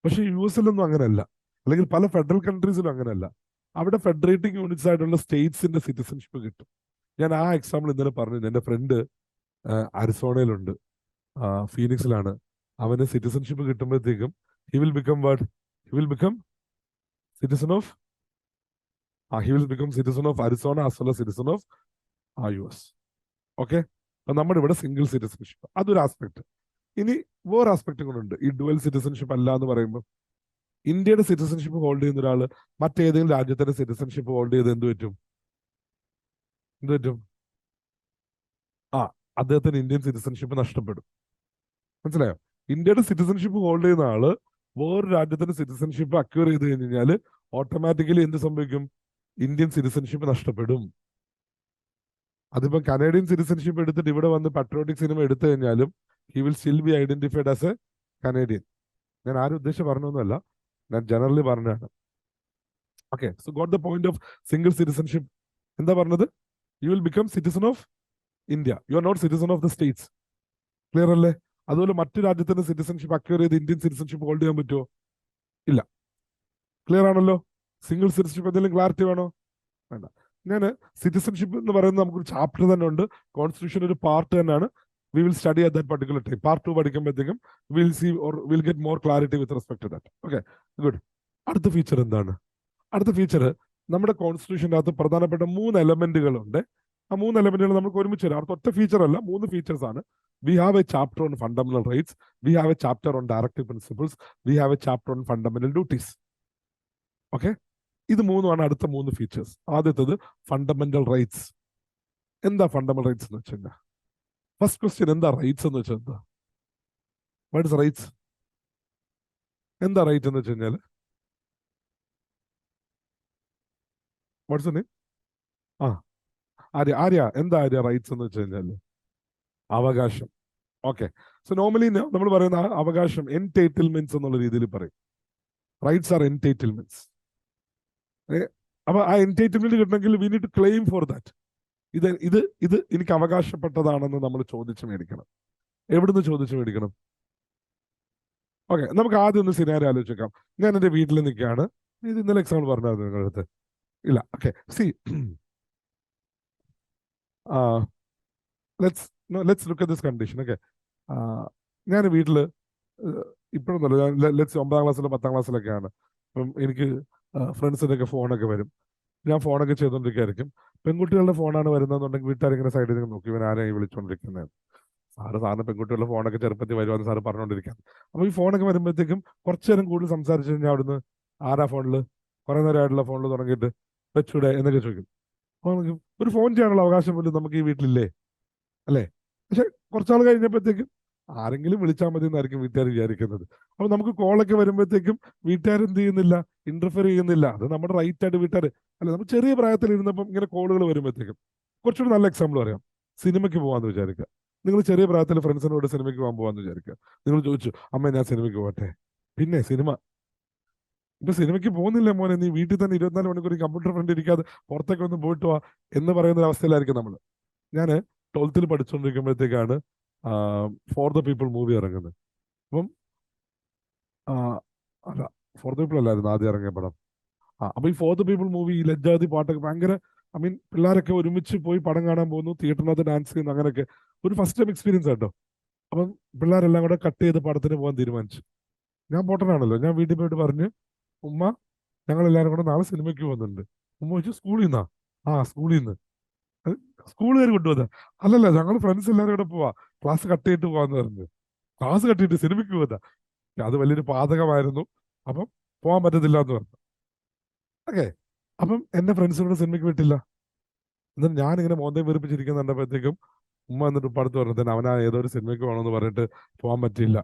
പക്ഷെ യു എസിലൊന്നും അങ്ങനെയല്ല, അല്ലെങ്കിൽ പല ഫെഡറൽ കൺട്രീസിലും അങ്ങനെയല്ല. അവിടെ ഫെഡറേറ്റിംഗ് യൂണിറ്റ്സ് ആയിട്ടുള്ള സ്റ്റേറ്റ്സിന്റെ സിറ്റിസൺഷിപ്പ് കിട്ടും. ഞാൻ ആ എക്സാമ്പിൾ ഇന്നലെ പറഞ്ഞു. എൻ്റെ ഫ്രണ്ട് അരിസോണയിലുണ്ട്, ഫീനിക്സിലാണ്. അവന് സിറ്റിസൺഷിപ്പ് കിട്ടുമ്പോഴത്തേക്കും he will become what? He will become citizen of Arizona as well as citizen of US. Okay, അപ്പൊ നമ്മുടെ ഇവിടെ സിംഗിൾ സിറ്റിസൺഷിപ്പ്, അതൊരു ആസ്പെക്ട്. ഇനി വേറെ ആസ്പെക്ട് കൊണ്ടുണ്ട്. ഈ ഡുവൽ സിറ്റിസൺഷിപ്പ് അല്ല എന്ന് പറയുമ്പോൾ, ഇന്ത്യയുടെ സിറ്റിസൺഷിപ്പ് ഹോൾഡ് ചെയ്യുന്ന ഒരാൾ മറ്റേതെങ്കിലും രാജ്യത്തിന്റെ സിറ്റിസൺഷിപ്പ് ഹോൾഡ് ചെയ്ത് എന്ത് പറ്റും? അദ്ദേഹത്തിന് ഇന്ത്യൻ സിറ്റിസൺഷിപ്പ് നഷ്ടപ്പെടും. മനസ്സിലായോ? ഇന്ത്യയുടെ സിറ്റിസൺഷിപ്പ് ഹോൾഡ് ചെയ്യുന്ന ആള് വേറൊരു രാജ്യത്തിന്റെ സിറ്റിസൺഷിപ്പ് അക്വയർ ചെയ്ത് കഴിഞ്ഞാൽ ഓട്ടോമാറ്റിക്കലി എന്ത് സംഭവിക്കും? ഇന്ത്യൻ സിറ്റിസൺഷിപ്പ് നഷ്ടപ്പെടും. അതിപ്പോ കനേഡിയൻ സിറ്റിസൺഷിപ്പ് എടുത്തിട്ട് ഇവിടെ വന്ന് പട്രോട്ടിക് സിനിമ എടുത്തു കഴിഞ്ഞാലും he will still be identified as a Canadian. ഞാൻ ആരും ഉദ്ദേശിച്ച് പറഞ്ഞൊന്നുമല്ല, ഞാൻ ജനറലി പറഞ്ഞാണ്. Okay, so got the point of single citizenship. എന്താ പറഞ്ഞത്? You will become citizen of India, you are not citizen of the states. Clear അല്ലേ? അതുപോലെ മറ്റു രാജ്യത്തിന്റെ സിറ്റിസൺഷിപ്പ് അക്വയർ ചെയ്ത് ഇന്ത്യൻ സിറ്റിസൺഷിപ്പ് ഹോൾഡ് ചെയ്യാൻ പറ്റുമോ? ഇല്ല. ക്ലിയർ ആണല്ലോ? സിംഗിൾ സിറ്റിസൺഷിപ്പ് എന്തെങ്കിലും ക്ലാരിറ്റി വേണോ? വേണ്ട. ഞാൻ സിറ്റിസൺഷിപ്പ് എന്ന് പറയുന്നത് നമുക്കൊരു ചാപ്റ്റർ തന്നെ ഉണ്ട്, കോൺസ്റ്റിറ്റ്യൂഷൻ ഒരു പാർട്ട് തന്നെയാണ്. We will study at that particular time. Part 2 പഠിക്കുമ്പോഴത്തേക്കും will see or will get more clarity with respect to that. Okay, good. അടുത്ത ഫീച്ചർ എന്താണ്? അടുത്ത ഫീച്ചർ, നമ്മുടെ കോൺസ്റ്റിറ്റ്യൂഷൻ്റെ അകത്ത് പ്രധാനപ്പെട്ട 3 എലമെന്റുകളുണ്ട്. ആ 3 എലമെന്റുകൾ നമുക്ക് ഒരുമിച്ച് വരാം. അടുത്ത ഒറ്റ ഫീച്ചർ അല്ല, 3 ഫീച്ചേഴ്സ് ആണ്. We have a chapter on fundamental rights. We have a chapter on directive principles. We have a chapter on fundamental duties. Okay? ഇത് 3 അടുത്ത 3 ഫീച്ചേഴ്സ്. ആദ്യത്തത് ഫണ്ടമെന്റൽ റൈറ്റ്സ്. എന്താ ഫണ്ടമെന്റൽ റൈറ്റ്സ് എന്ന് വെച്ചാൽ? ഫസ്റ്റ് ക്വസ്റ്റ്യൻ, എന്താ റൈറ്റ്സ് എന്ന് വെച്ചാൽ എന്താ? What is rights? എന്താ റൈറ്റ് എന്ന് വെച്ച് കഴിഞ്ഞാൽ? Watts name? ആര്യ എന്താ റൈറ്റ്സ് എന്ന് വെച്ച് കഴിഞ്ഞാൽ? അവകാശം. ഓക്കെ, സോ നോർമലി നമ്മൾ പറയുന്ന അവകാശം എൻടൈറ്റിൽമെന്റ്സ് എന്നുള്ള രീതിയിൽ പറയും. Rights are entitlements. അപ്പൊ ആ എൻടൈറ്റിൽമെന്റ് കിട്ടണമെങ്കിൽ we need to claim for that. ഇത് എനിക്ക് അവകാശപ്പെട്ടതാണെന്ന് നമ്മൾ ചോദിച്ചു മേടിക്കണം. എവിടുന്ന് ചോദിച്ചു മേടിക്കണം? ഓക്കെ, നമുക്ക് ആദ്യം ഒന്ന് സിനാരിയോ ആലോചിക്കാം. ഞാൻ എൻ്റെ വീട്ടിൽ നിൽക്കുകയാണ്. ഇത് ഇന്നലെ എക്സാമ്പിൾ പറഞ്ഞായിരുന്നു നിങ്ങളുടെ അടുത്ത്? ഇല്ല. Okay, C, let's look at this condition. Okay, ഞാൻ വീട്ടില് ഇപ്പോഴൊന്നുമല്ല, ലെറ്റ്സ് 9ാം ക്ലാസ്സിലോ 10ാം ക്ലാസ്സിലൊക്കെയാണ്. അപ്പം എനിക്ക് ഫ്രണ്ട്സിൻ്റെ ഒക്കെ ഫോണൊക്കെ വരും. ഞാൻ ഫോണൊക്കെ ചെയ്തുകൊണ്ടിരിക്കുകയായിരിക്കും. പെൺകുട്ടികളുടെ ഫോണാണ് വരുന്നതെന്നുണ്ടെങ്കിൽ വീട്ടുകാരിങ്ങനെ സൈഡിൽ നിന്ന് നോക്കി, ഇവൻ ആരെയും വിളിച്ചുകൊണ്ടിരിക്കുന്നത്. സാറിന് പെൺകുട്ടികളുടെ ഫോണൊക്കെ ചെറുപ്പത്തിൽ വരുവാന്ന് സാറ് പറഞ്ഞുകൊണ്ടിരിക്കാൻ. അപ്പൊ ഈ ഫോണൊക്കെ വരുമ്പോഴത്തേക്കും കുറച്ചു നേരം കൂടുതൽ സംസാരിച്ചു കഴിഞ്ഞാൽ അവിടുന്ന് ആരാ ഫോണിൽ കുറെ നേരമായിട്ടുള്ള ഫോണിൽ തുടങ്ങിയിട്ട് വെച്ചൂടെ എന്നൊക്കെ ചോദിക്കും. അപ്പൊ ഒരു ഫോൺ ചെയ്യാനുള്ള അവകാശം പോലും നമുക്ക് ഈ വീട്ടിലില്ലേ? അല്ലേ? പക്ഷെ കുറച്ചാൾ കഴിഞ്ഞപ്പോഴത്തേക്കും ആരെങ്കിലും വിളിച്ചാൽ മതി എന്നായിരിക്കും വീട്ടുകാർ വിചാരിക്കുന്നത്. അപ്പൊ നമുക്ക് കോളൊക്കെ വരുമ്പോഴത്തേക്കും വീട്ടുകാർ എന്ത് ചെയ്യുന്നില്ല? ഇന്റർഫിയർ ചെയ്യുന്നില്ല. അത് നമ്മുടെ റൈറ്റ് ആയിട്ട് വീട്ടുകാർ അല്ലെ. നമ്മൾ ചെറിയ പ്രായത്തിൽ ഇരുന്നപ്പം ഇങ്ങനെ കോളുകൾ വരുമ്പോഴത്തേക്കും, കുറച്ചുകൂടി നല്ല എക്സാമ്പിൾ പറയാം. സിനിമയ്ക്ക് പോകാന്ന് വിചാരിക്കുക. നിങ്ങൾ ചെറിയ പ്രായത്തിൽ ഫ്രണ്ട്സിനോട് സിനിമയ്ക്ക് പോകാൻ പോകാന്ന് വിചാരിക്കുക. നിങ്ങൾ ചോദിച്ചു, അമ്മ ഞാൻ സിനിമയ്ക്ക് പോകട്ടെ. പിന്നെ ഇപ്പൊ സിനിമയ്ക്ക് പോകുന്നില്ല മോനെ, നീ വീട്ടിൽ തന്നെ 24 മണിക്കൂർ കമ്പ്യൂട്ടർ ഫ്രണ്ട് ഇരിക്കാതെ പുറത്തേക്ക് ഒന്ന് പോയിട്ട് വാ എന്ന് പറയുന്ന ഒരു അവസ്ഥയിലായിരിക്കും നമ്മൾ. ഞാൻ 12th പഠിച്ചുകൊണ്ടിരിക്കുമ്പോഴത്തേക്കാണ് ഫോർ ദ പീപ്പിൾ മൂവി ഇറങ്ങുന്നത്. അപ്പം അല്ല, ഫോർ ദ പീപ്പിൾ അല്ലായിരുന്നു ആദ്യം ഇറങ്ങിയ പടം. അപ്പൊ ഈ ഫോർ ദ പീപ്പിൾ മൂവി, ലജ്ജാതി പാട്ടൊക്കെ ഭയങ്കര, ഐ മീൻ പിള്ളേരൊക്കെ ഒരുമിച്ച് പോയി പടം കാണാൻ പോകുന്നു, തിയേറ്ററിനകത്ത് ഡാൻസ് ചെയ്യുന്നു, അങ്ങനെയൊക്കെ ഒരു ഫസ്റ്റ് ടൈം എക്സ്പീരിയൻസ് ആട്ടോ. അപ്പം പിള്ളേരെല്ലാം കൂടെ കട്ട് ചെയ്ത് പടത്തിന് പോകാൻ തീരുമാനിച്ചു. ഞാൻ പൊട്ടനാണല്ലോ, ഞാൻ വീട്ടിൽ പോയിട്ട് പറഞ്ഞു, ഉമ്മ ഞങ്ങൾ എല്ലാവരും കൂടെ നാളെ സിനിമയ്ക്ക് പോകുന്നുണ്ട്. ഉമ്മ ചോദിച്ചു, സ്കൂളിൽ നിന്നാ? ആ സ്കൂളിൽ നിന്ന്. സ്കൂളുകാർ കൊണ്ടുവന്ന. അല്ലല്ല, ഞങ്ങൾ ഫ്രണ്ട്സ് എല്ലാവരും കൂടെ പോവാ, ക്ലാസ് കട്ട് ചെയ്തിട്ട് പോവാന്ന് പറഞ്ഞു. ക്ലാസ് കട്ട് ചെയ്തിട്ട് സിനിമയ്ക്ക് പോകാ. അത് വലിയൊരു പാതകമായിരുന്നു. അപ്പം പോകാൻ പറ്റത്തില്ല എന്ന് പറഞ്ഞു. ഓക്കെ. അപ്പം എന്റെ ഫ്രണ്ട്സിനോട് സിനിമയ്ക്ക് വിട്ടില്ല. എന്നിട്ട് ഞാനിങ്ങനെ മോന്തയും വെറുപ്പിച്ചിരിക്കുന്ന കണ്ടപ്പോഴത്തേക്കും ഉമ്മ എന്നിട്ട് ഉപ്പ അടുത്ത് പറഞ്ഞത് അവനാ ഏതോ ഒരു സിനിമയ്ക്ക് പോകണമെന്ന് പറഞ്ഞിട്ട് പോകാൻ പറ്റിയില്ല.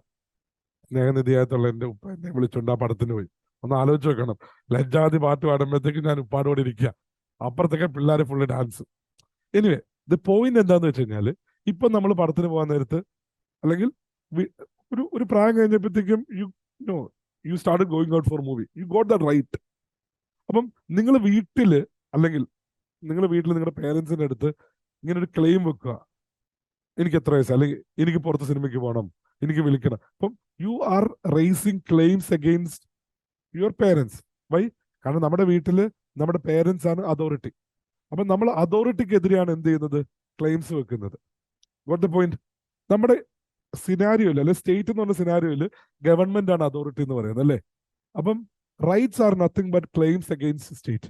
സ്നേഹനിധിയായിട്ടുള്ള എന്റെ ഉപ്പ എന്നെ വിളിച്ചുകൊണ്ട് ആ പടത്തിന് പോയി. ഒന്ന് ആലോചിച്ച് വെക്കണം, ലജ്ജാതി പാട്ട് പാടുമ്പോഴത്തേക്കും ഞാൻ ഉപ്പാടോടെ ഇരിക്കുക, അപ്പുറത്തേക്ക് പിള്ളേർ full dance. Anyway, the point എന്താന്ന് വെച്ച് കഴിഞ്ഞാൽ, ഇപ്പൊ നമ്മൾ പടത്തിന് പോകാൻ നേരത്ത്, അല്ലെങ്കിൽ ഒരു ഒരു പ്രായം കഴിഞ്ഞപ്പോഴത്തേക്കും no you start going out for movie, you got the right. അപ്പം നിങ്ങൾ വീട്ടില്, അല്ലെങ്കിൽ നിങ്ങളുടെ വീട്ടിൽ നിങ്ങളുടെ പേരൻസിന്റെ അടുത്ത് ഇങ്ങനെ ഒരു ക്ലെയിം വെക്കുക, എനിക്ക് എത്ര വയസ്സ്, അല്ലെങ്കിൽ എനിക്ക് പുറത്ത് സിനിമയ്ക്ക് പോകണം, എനിക്ക് വിളിക്കണം. അപ്പം you are raising claims against your parents. Why? കാരണം നമ്മുടെ വീട്ടില് നമ്മുടെ പേരൻസ് ആണ് അതോറിറ്റി. അപ്പൊ നമ്മൾ അതോറിറ്റിക്കെതിരെയാണ് എന്ത് ചെയ്യുന്നത്? ക്ലെയിംസ് വെക്കുന്നത്. Got the point? നമ്മുടെ സിനാരിയോയിൽ, അല്ലെ സ്റ്റേറ്റ് എന്ന് പറഞ്ഞ സിനാരിയോയിൽ ഗവൺമെന്റ് ആണ് അതോറിറ്റി എന്ന് പറയുന്നത്, അല്ലേ? അപ്പം rights are nothing but claims against state.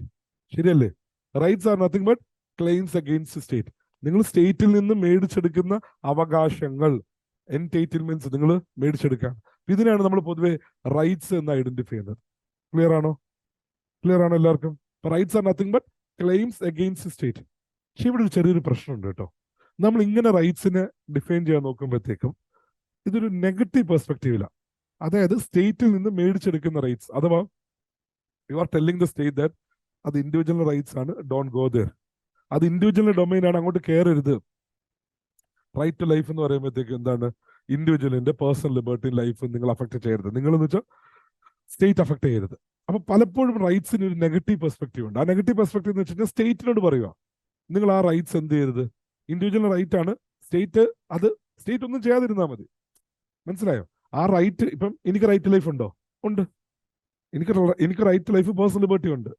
ശരിയല്ലേ? Rights are nothing but claims against state. നിങ്ങൾ സ്റ്റേറ്റിൽ നിന്ന് മേടിച്ചെടുക്കുന്ന അവകാശങ്ങൾ, എൻടൈറ്റിൽമെന്റ്സ് നിങ്ങൾ മേടിച്ചെടുക്കുകയാണ്. ഇതിനെയാണ് നമ്മൾ പൊതുവെ റൈറ്റ്സ് എന്ന് ഐഡന്റിഫൈ ചെയ്യുന്നത്. ക്ലിയർ ആണോ? ക്ലിയർ ആണോ എല്ലാവർക്കും? Rights are nothing but claims against state. പക്ഷെ ഇവിടെ ഒരു ചെറിയൊരു പ്രശ്നമുണ്ട് കേട്ടോ. നമ്മൾ ഇങ്ങനെ റൈറ്റ്സിനെ ഡിഫൈൻ ചെയ്യാൻ നോക്കുമ്പോഴത്തേക്കും ഇതൊരു നെഗറ്റീവ് പെർസ്പെക്റ്റീവിലാണ്. അതായത് സ്റ്റേറ്റിൽ നിന്ന് മേടിച്ചെടുക്കുന്ന റൈറ്റ്സ്, അഥവാ you are telling the state that അത് ഇൻഡിവിജ്വൽ റൈറ്റ്സ് ആണ്, ഡോണ്ട് ഗോ ദർ. അത് ഇൻഡിവിജ്വൽ ഡൊമൈൻ ആണ്, അങ്ങോട്ട് കയറരുത്. റൈറ്റ് ടു ലൈഫ് എന്ന് പറയുമ്പോഴത്തേക്ക് എന്താണ്? ഇൻഡിവിജ്വലിന്റെ പേഴ്സണൽ ലിബർട്ടി ലൈഫ് നിങ്ങൾ അഫക്ട് ചെയ്യരുത്. നിങ്ങൾ എന്ന് വെച്ചാൽ സ്റ്റേറ്റ് അഫക്ട് ചെയ്യരുത്. അപ്പൊ പലപ്പോഴും റൈറ്റ്സിന് ഒരു നെഗറ്റീവ് പെർസ്പെക്റ്റീവ് ഉണ്ട്. ആ നെഗറ്റീവ് പെർസ്പെക്റ്റീവ് എന്ന് വെച്ച് കഴിഞ്ഞാൽ സ്റ്റേറ്റിനോട് പറയുക, നിങ്ങൾ ആ റൈറ്റ്സ് എന്ത് ചെയ്യരുത്. ഇൻഡിവിജ്വൽ റൈറ്റ് ആണ്, സ്റ്റേറ്റ് ഒന്നും ചെയ്യാതിരുന്നാൽ മതി. മനസ്സിലായോ? ആ റൈറ്റ്, ഇപ്പം എനിക്ക് റൈറ്റ് ലൈഫ് ഉണ്ടോ? ഉണ്ട്. എനിക്ക് റൈറ്റ് ലൈഫ്, പേഴ്സണൽ ലിബർട്ടി ഉണ്ട്.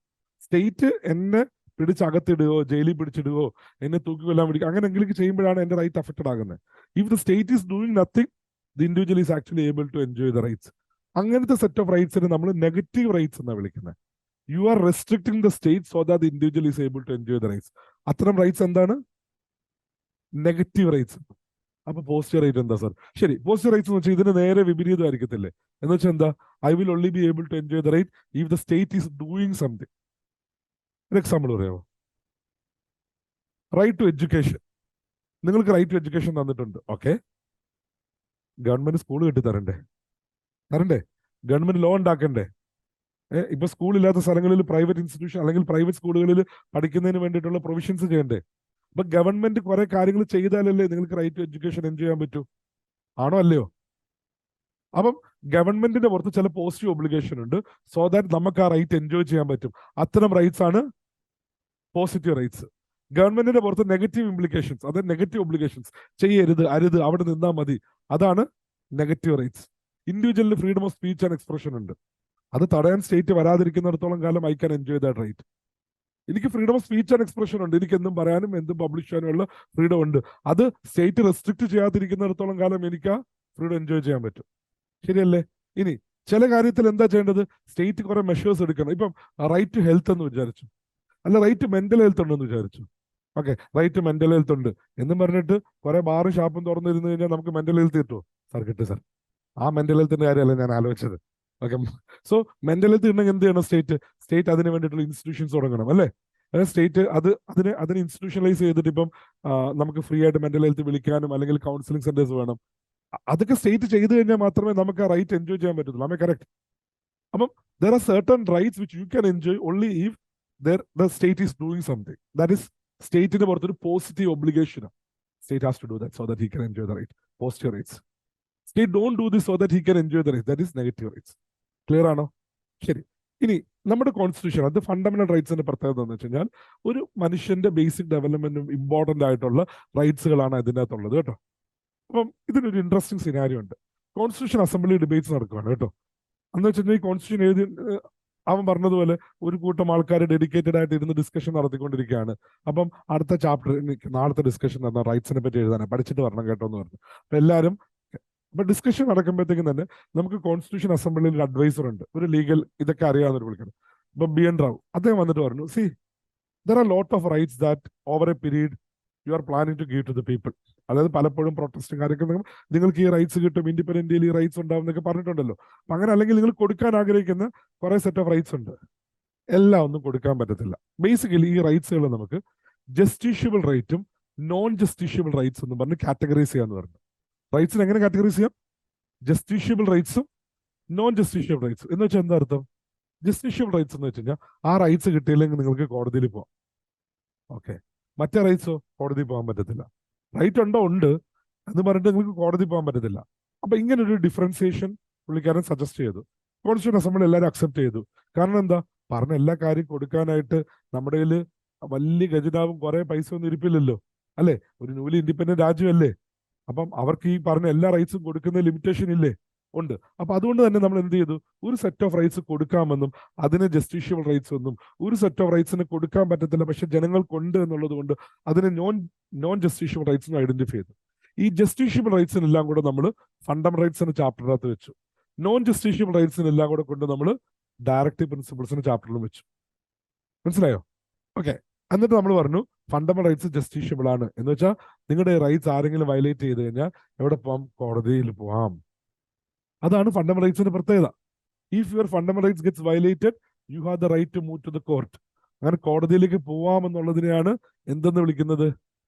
സ്റ്റേറ്റ് എന്നെ പിടിച്ചകത്തിടുകയോ ജയിലിൽ പിടിച്ചിടുകയോ എന്നെ തൂക്കിക്കൊല്ലാൻ വേണ്ടി അങ്ങനെ എന്തെങ്കിലും ചെയ്യുമ്പോഴാണ് എന്റെ റൈറ്റ് അഫക്റ്റഡ് ആകുന്നത്. If the state is doing nothing, the individual is actually able to enjoy the rights. അങ്ങനത്തെ സെറ്റ് ഓഫ് റൈറ്റ്സിന് നമ്മൾ നെഗറ്റീവ് റൈറ്റ്സ് എന്നാണ് വിളിക്കുന്നത്. You are restricting the state so that the individual is able to enjoy the rights. അത്തരം റൈറ്റ്സ് എന്താണ്? Negative rights. അപ്പൊ പോസിറ്റീവ് റൈറ്റ് എന്താ സാർ? ശരി, പോസിറ്റീവ് റൈറ്റ്സ് എന്ന് വെച്ചാൽ ഇതിന് നേരെ വിപരീതമായിരിക്കത്തില്ലേ? എന്ന് വെച്ചാൽ എന്താ? I will only B able to enjoy the right if the state is doing something. ഒരു എക്സാമ്പിൾ പറയാമോ? Right to education. നിങ്ങൾക്ക് റൈറ്റ് ടു എഡ്യൂക്കേഷൻ തന്നിട്ടുണ്ട്, ഓക്കെ. ഗവൺമെന്റ് സ്കൂൾ കെട്ടി തരണ്ടേ? ഗവൺമെന്റ് ലോ ഉണ്ടാക്കണ്ടേ? ഇപ്പൊ സ്കൂളില്ലാത്ത സ്ഥലങ്ങളിൽ പ്രൈവറ്റ് ഇൻസ്റ്റിറ്റ്യൂഷൻ അല്ലെങ്കിൽ പ്രൈവറ്റ് സ്കൂളുകളിൽ പഠിക്കുന്നതിന് വേണ്ടിയിട്ടുള്ള പ്രൊവിഷൻസ് ചെയ്യണ്ടേ? അപ്പൊ ഗവൺമെന്റ് കുറെ കാര്യങ്ങൾ ചെയ്താലല്ലേ നിങ്ങൾക്ക് റൈറ്റ് ടു എഡ്യൂക്കേഷൻ എൻജോയ് ചെയ്യാൻ പറ്റൂ. ആണോ അല്ലയോ? അപ്പം ഗവൺമെന്റിന്റെ പുറത്ത് ചില പോസിറ്റീവ് ഒബ്ലിഗേഷൻ ഉണ്ട്, സോ ദാറ്റ് നമുക്ക് ആ റൈറ്റ് എൻജോയ് ചെയ്യാൻ പറ്റും. അത്തരം റൈറ്റ്സ് ആണ് പോസിറ്റീവ് റൈറ്റ്സ്. ഗവൺമെന്റിന്റെ പുറത്ത് നെഗറ്റീവ് ഇംപ്ലിക്കേഷൻസ്, അതായത് നെഗറ്റീവ് ഒബ്ലിഗേഷൻസ്, ചെയ്യരുത്, അരുത്, അവിടെ നിന്നാൽ മതി, അതാണ് നെഗറ്റീവ് റൈറ്റ്സ്. ഇൻഡിവിജ്വലിന് freedom of speech and expression ഉണ്ട്. അത് തടയാൻ സ്റ്റേറ്റ് വരാതിരിക്കുന്നിടത്തോളം കാലം I can enjoy that right. എനിക്ക് freedom of speech and expression ഉണ്ട്, എനിക്ക് എന്തും പറയാനും എന്തും പബ്ലിഷ് ചെയ്യാനുള്ള ഫ്രീഡം ഉണ്ട്. അത് സ്റ്റേറ്റ് റെസ്ട്രിക്ട് ചെയ്യാതിരിക്കുന്നിടത്തോളം കാലം എനിക്ക് ആ ഫ്രീഡം എൻജോയ് ചെയ്യാൻ പറ്റും. ശരിയല്ലേ? ഇനി ചില കാര്യത്തിൽ എന്താ ചെയ്യേണ്ടത്? സ്റ്റേറ്റ് കുറെ മെഷേഴ്സ് എടുക്കണം. ഇപ്പം റൈറ്റ് ടു ഹെൽത്ത് എന്ന് വിചാരിച്ചു, അല്ല റൈറ്റ് ടു മെന്റൽ ഹെൽത്ത് ഉണ്ടെന്ന് വിചാരിച്ചു. Okay, right to mental health ഉണ്ട് എന്നും പറഞ്ഞിട്ട് കുറെ ബാറും ഷാപ്പും തുറന്നിരുന്നു കഴിഞ്ഞാൽ നമുക്ക് മെന്റൽ ഹെൽത്ത് കിട്ടുമോ? സാർ കിട്ടും സാർ. ആ മെന്റൽ ഹെൽത്തിന്റെ കാര്യമല്ല ഞാൻ ആലോചിച്ചത്. ഓക്കെ, സോ മെന്റൽ ഹെൽത്ത് ഉണ്ടെങ്കിൽ എന്ത് ചെയ്യണം? സ്റ്റേറ്റ് അതിന് വേണ്ടിയിട്ടുള്ള ഇൻസ്റ്റിറ്റ്യൂഷൻസ് തുടങ്ങണം, അല്ലേ? സ്റ്റേറ്റ് അതിനെ ഇൻസ്റ്റിറ്റ്യൂഷണലൈസ് ചെയ്തിട്ട് ഇപ്പം നമുക്ക് ഫ്രീ ആയിട്ട് മെന്റൽ ഹെൽത്ത് വിളിക്കാനും അല്ലെങ്കിൽ കൗൺസിലിംഗ് സെന്റേഴ്സ് വേണം. അതൊക്കെ സ്റ്റേറ്റ് ചെയ്തു കഴിഞ്ഞാൽ മാത്രമേ നമുക്ക് ആ റൈറ്റ് എൻജോയ് ചെയ്യാൻ പറ്റത്തുള്ളൂ. ആമേ കറക്റ്റ്? അപ്പം there are certain rights which you can enjoy only if the state is doing something. That is സ്റ്റേറ്റിന്റെ പുറത്തൊരു positive obligation. State has to do that so that he can enjoy the right. Positive rights. State don't do this so that he can enjoy the right. That is negative rights. Clear ആണോ? ശരി. ഇനി നമ്മുടെ കോൺസ്റ്റിറ്റ്യൂഷൻ, അത് ഫണ്ടമെന്റൽ റൈറ്റ്സിന്റെ പ്രത്യേകത എന്ന് വെച്ച് കഴിഞ്ഞാൽ ഒരു മനുഷ്യന്റെ ബേസിക് ഡെവലപ്മെന്റും ഇമ്പോർട്ടന്റ് ആയിട്ടുള്ള റൈറ്റ്സുകളാണ് ഇതിനകത്തുള്ളത് കേട്ടോ. അപ്പം ഇതിനൊരു ഇൻട്രസ്റ്റിംഗ് സിനാരിയോ ഉണ്ട്. കോൺസ്റ്റിറ്റ്യൂഷൻ അസംബ്ലി ഡിബേറ്റ്സ് നടക്കുകയാണ് കേട്ടോ. എന്ന് വെച്ചിട്ടുണ്ടെങ്കിൽ ഈ കോൺസ്റ്റിറ്റ്യൂഷൻ എഴുതി അവൻ പറഞ്ഞതുപോലെ ഒരു കൂട്ടം ആൾക്കാർ ഡെഡിക്കേറ്റഡ് ആയിട്ട് ഇരുന്ന് ഡിസ്കഷൻ നടത്തിക്കൊണ്ടിരിക്കുകയാണ്. അപ്പം അടുത്ത ചാപ്റ്റർ നാളത്തെ ഡിസ്കഷൻ നടന്ന റൈറ്റ്സിനെ പറ്റി എഴുതാനാണ്, പഠിച്ചിട്ട് വരണം കേട്ടോ എന്ന് പറഞ്ഞു. അപ്പൊ എല്ലാവരും അപ്പൊ ഡിസ്കഷൻ നടക്കുമ്പോഴത്തേക്കും തന്നെ നമുക്ക് കോൺസ്റ്റിറ്റ്യൂഷൻ അസംബ്ലിയിൽ ഒരു അഡ്വൈസർ ഉണ്ട്, ഒരു ലീഗൽ ഇതൊക്കെ അറിയാവുന്ന ഒരു വിളിക്കണം. ഇപ്പൊ ബി എൻ റാവു അദ്ദേഹം വന്നിട്ട് പറഞ്ഞു, C there are a lot of rights that over a period you are planning to give to the people. അതായത് പലപ്പോഴും പ്രൊട്ടസ്റ്റും കാര്യമൊക്കെ നിങ്ങൾക്ക് ഈ റൈറ്റ്സ് കിട്ടും, ഇൻഡിപെൻഡന്റിൽ ഈ റൈറ്റ്സ് ഉണ്ടാവും എന്നൊക്കെ പറഞ്ഞിട്ടുണ്ടല്ലോ. അപ്പൊ അങ്ങനെ അല്ലെങ്കിൽ നിങ്ങൾ കൊടുക്കാൻ ആഗ്രഹിക്കുന്ന കുറെ സെറ്റ് ഓഫ് റൈറ്റ്സ് ഉണ്ട്. എല്ലാം ഒന്നും കൊടുക്കാൻ പറ്റത്തില്ല. ബേസിക്കലി ഈ റൈറ്റ്സുകൾ നമുക്ക് ജസ്റ്റിഷ്യബിൾ റൈറ്റും നോൺ ജസ്റ്റിഷ്യബിൾ റൈറ്റ്സ് എന്ന് പറഞ്ഞ് കാറ്റഗറൈസ് ചെയ്യാന്ന് പറഞ്ഞു. റൈറ്റ്സിന് എങ്ങനെ കാറ്റഗറൈസ് ചെയ്യാം? ജസ്റ്റിഷ്യബിൾ റൈറ്റ്സും നോൺ ജസ്റ്റിഷ്യബിൾ റൈറ്റ്സും. എന്ന് വെച്ചാൽ എന്താ അർത്ഥം? ജസ്റ്റിഷ്യബിൾ റൈറ്റ്സ് എന്ന് വെച്ച് കഴിഞ്ഞാൽ ആ റൈറ്റ്സ് കിട്ടിയില്ലെങ്കിൽ നിങ്ങൾക്ക് കോടതിയിൽ പോവാം. ഓക്കെ. മറ്റേ റൈറ്റ്സോ കോടതിയിൽ പോകാൻ പറ്റത്തില്ല. റൈറ്റ് ഉണ്ടോ? ഉണ്ട് എന്ന് പറഞ്ഞിട്ട് നിങ്ങൾക്ക് കോടതി പോകാൻ പറ്റത്തില്ല. അപ്പൊ ഇങ്ങനെ ഒരു ഡിഫറൻസിയേഷൻ പുള്ളിക്കാരൻ സജസ്റ്റ് ചെയ്തു. കോൺസ്റ്റിറ്റ്യൂഷൻ അസംബ്ലി എല്ലാവരും അക്സെപ്റ്റ് ചെയ്തു. കാരണം എന്താ? പറഞ്ഞ എല്ലാ കാര്യം കൊടുക്കാനായിട്ട് നമ്മുടെ കയ്യിൽ വലിയ ഖജനാവും കുറെ പൈസ ഒന്നും ഇരിപ്പില്ലല്ലോ, അല്ലെ? ഒരു ന്യൂലി ഇൻഡിപെൻഡന്റ് രാജ്യമല്ലേ. അപ്പം അവർക്ക് ഈ പറഞ്ഞ എല്ലാ റൈറ്റ്സും കൊടുക്കുന്ന ലിമിറ്റേഷൻ ഇല്ലേ? ഉണ്ട്. അപ്പൊ അതുകൊണ്ട് തന്നെ നമ്മൾ എന്ത് ചെയ്തു? ഒരു സെറ്റ് ഓഫ് റൈറ്റ്സ് കൊടുക്കാമെന്നും അതിന് ജസ്റ്റിഷ്യബിൾ റൈറ്റ്സ് ഒന്നും ഒരു സെറ്റ് ഓഫ് റൈറ്റ്സിന് കൊടുക്കാൻ പറ്റത്തില്ല, പക്ഷെ ജനങ്ങൾക്കുണ്ട് എന്നുള്ളത് കൊണ്ട് അതിന് നോൺ ജസ്റ്റിഷ്യബിൾ റൈറ്റ്സ് ഐഡന്റിഫൈ ചെയ്തു. ഈ ജസ്റ്റിഷ്യബിൾ റൈറ്റ്സിനെല്ലാം കൂടെ നമ്മൾ ഫണ്ടമെന്റൽ റൈറ്റ്സ് എന്ന ചാപ്റ്ററിനകത്ത് വെച്ചു. നോൺ ജസ്റ്റിഷ്യബിൾ റൈറ്റ്സിനെല്ലാം കൂടെ കൊണ്ട് നമ്മൾ ഡയറക്റ്റീവ് പ്രിൻസിപ്പിൾസിന് ചാപ്റ്ററിലും വെച്ചു. മനസ്സിലായോ? ഓക്കെ. എന്നിട്ട് നമ്മൾ പറഞ്ഞു ഫണ്ടമെന്റൽ റൈറ്റ്സ് ജസ്റ്റിഷ്യബിൾ ആണ് എന്ന് വെച്ചാൽ നിങ്ങളുടെ റൈറ്റ്സ് ആരെങ്കിലും വയലേറ്റ് ചെയ്ത് കഴിഞ്ഞാൽ എവിടെ പോവാം? കോടതിയിൽ പോവാം. അതാണ് ഫണ്ടമെന്റൽ റൈറ്റ്സിന്റെ പ്രത്യേകത. If your fundamental rights gets violated you have the right to move to the court. അങ്ങനെ കോടതിയിലേക്ക് പോവാമെന്നുള്ളതിനെയാണ് എന്തെന്ന് വിളിക്കുന്നത്?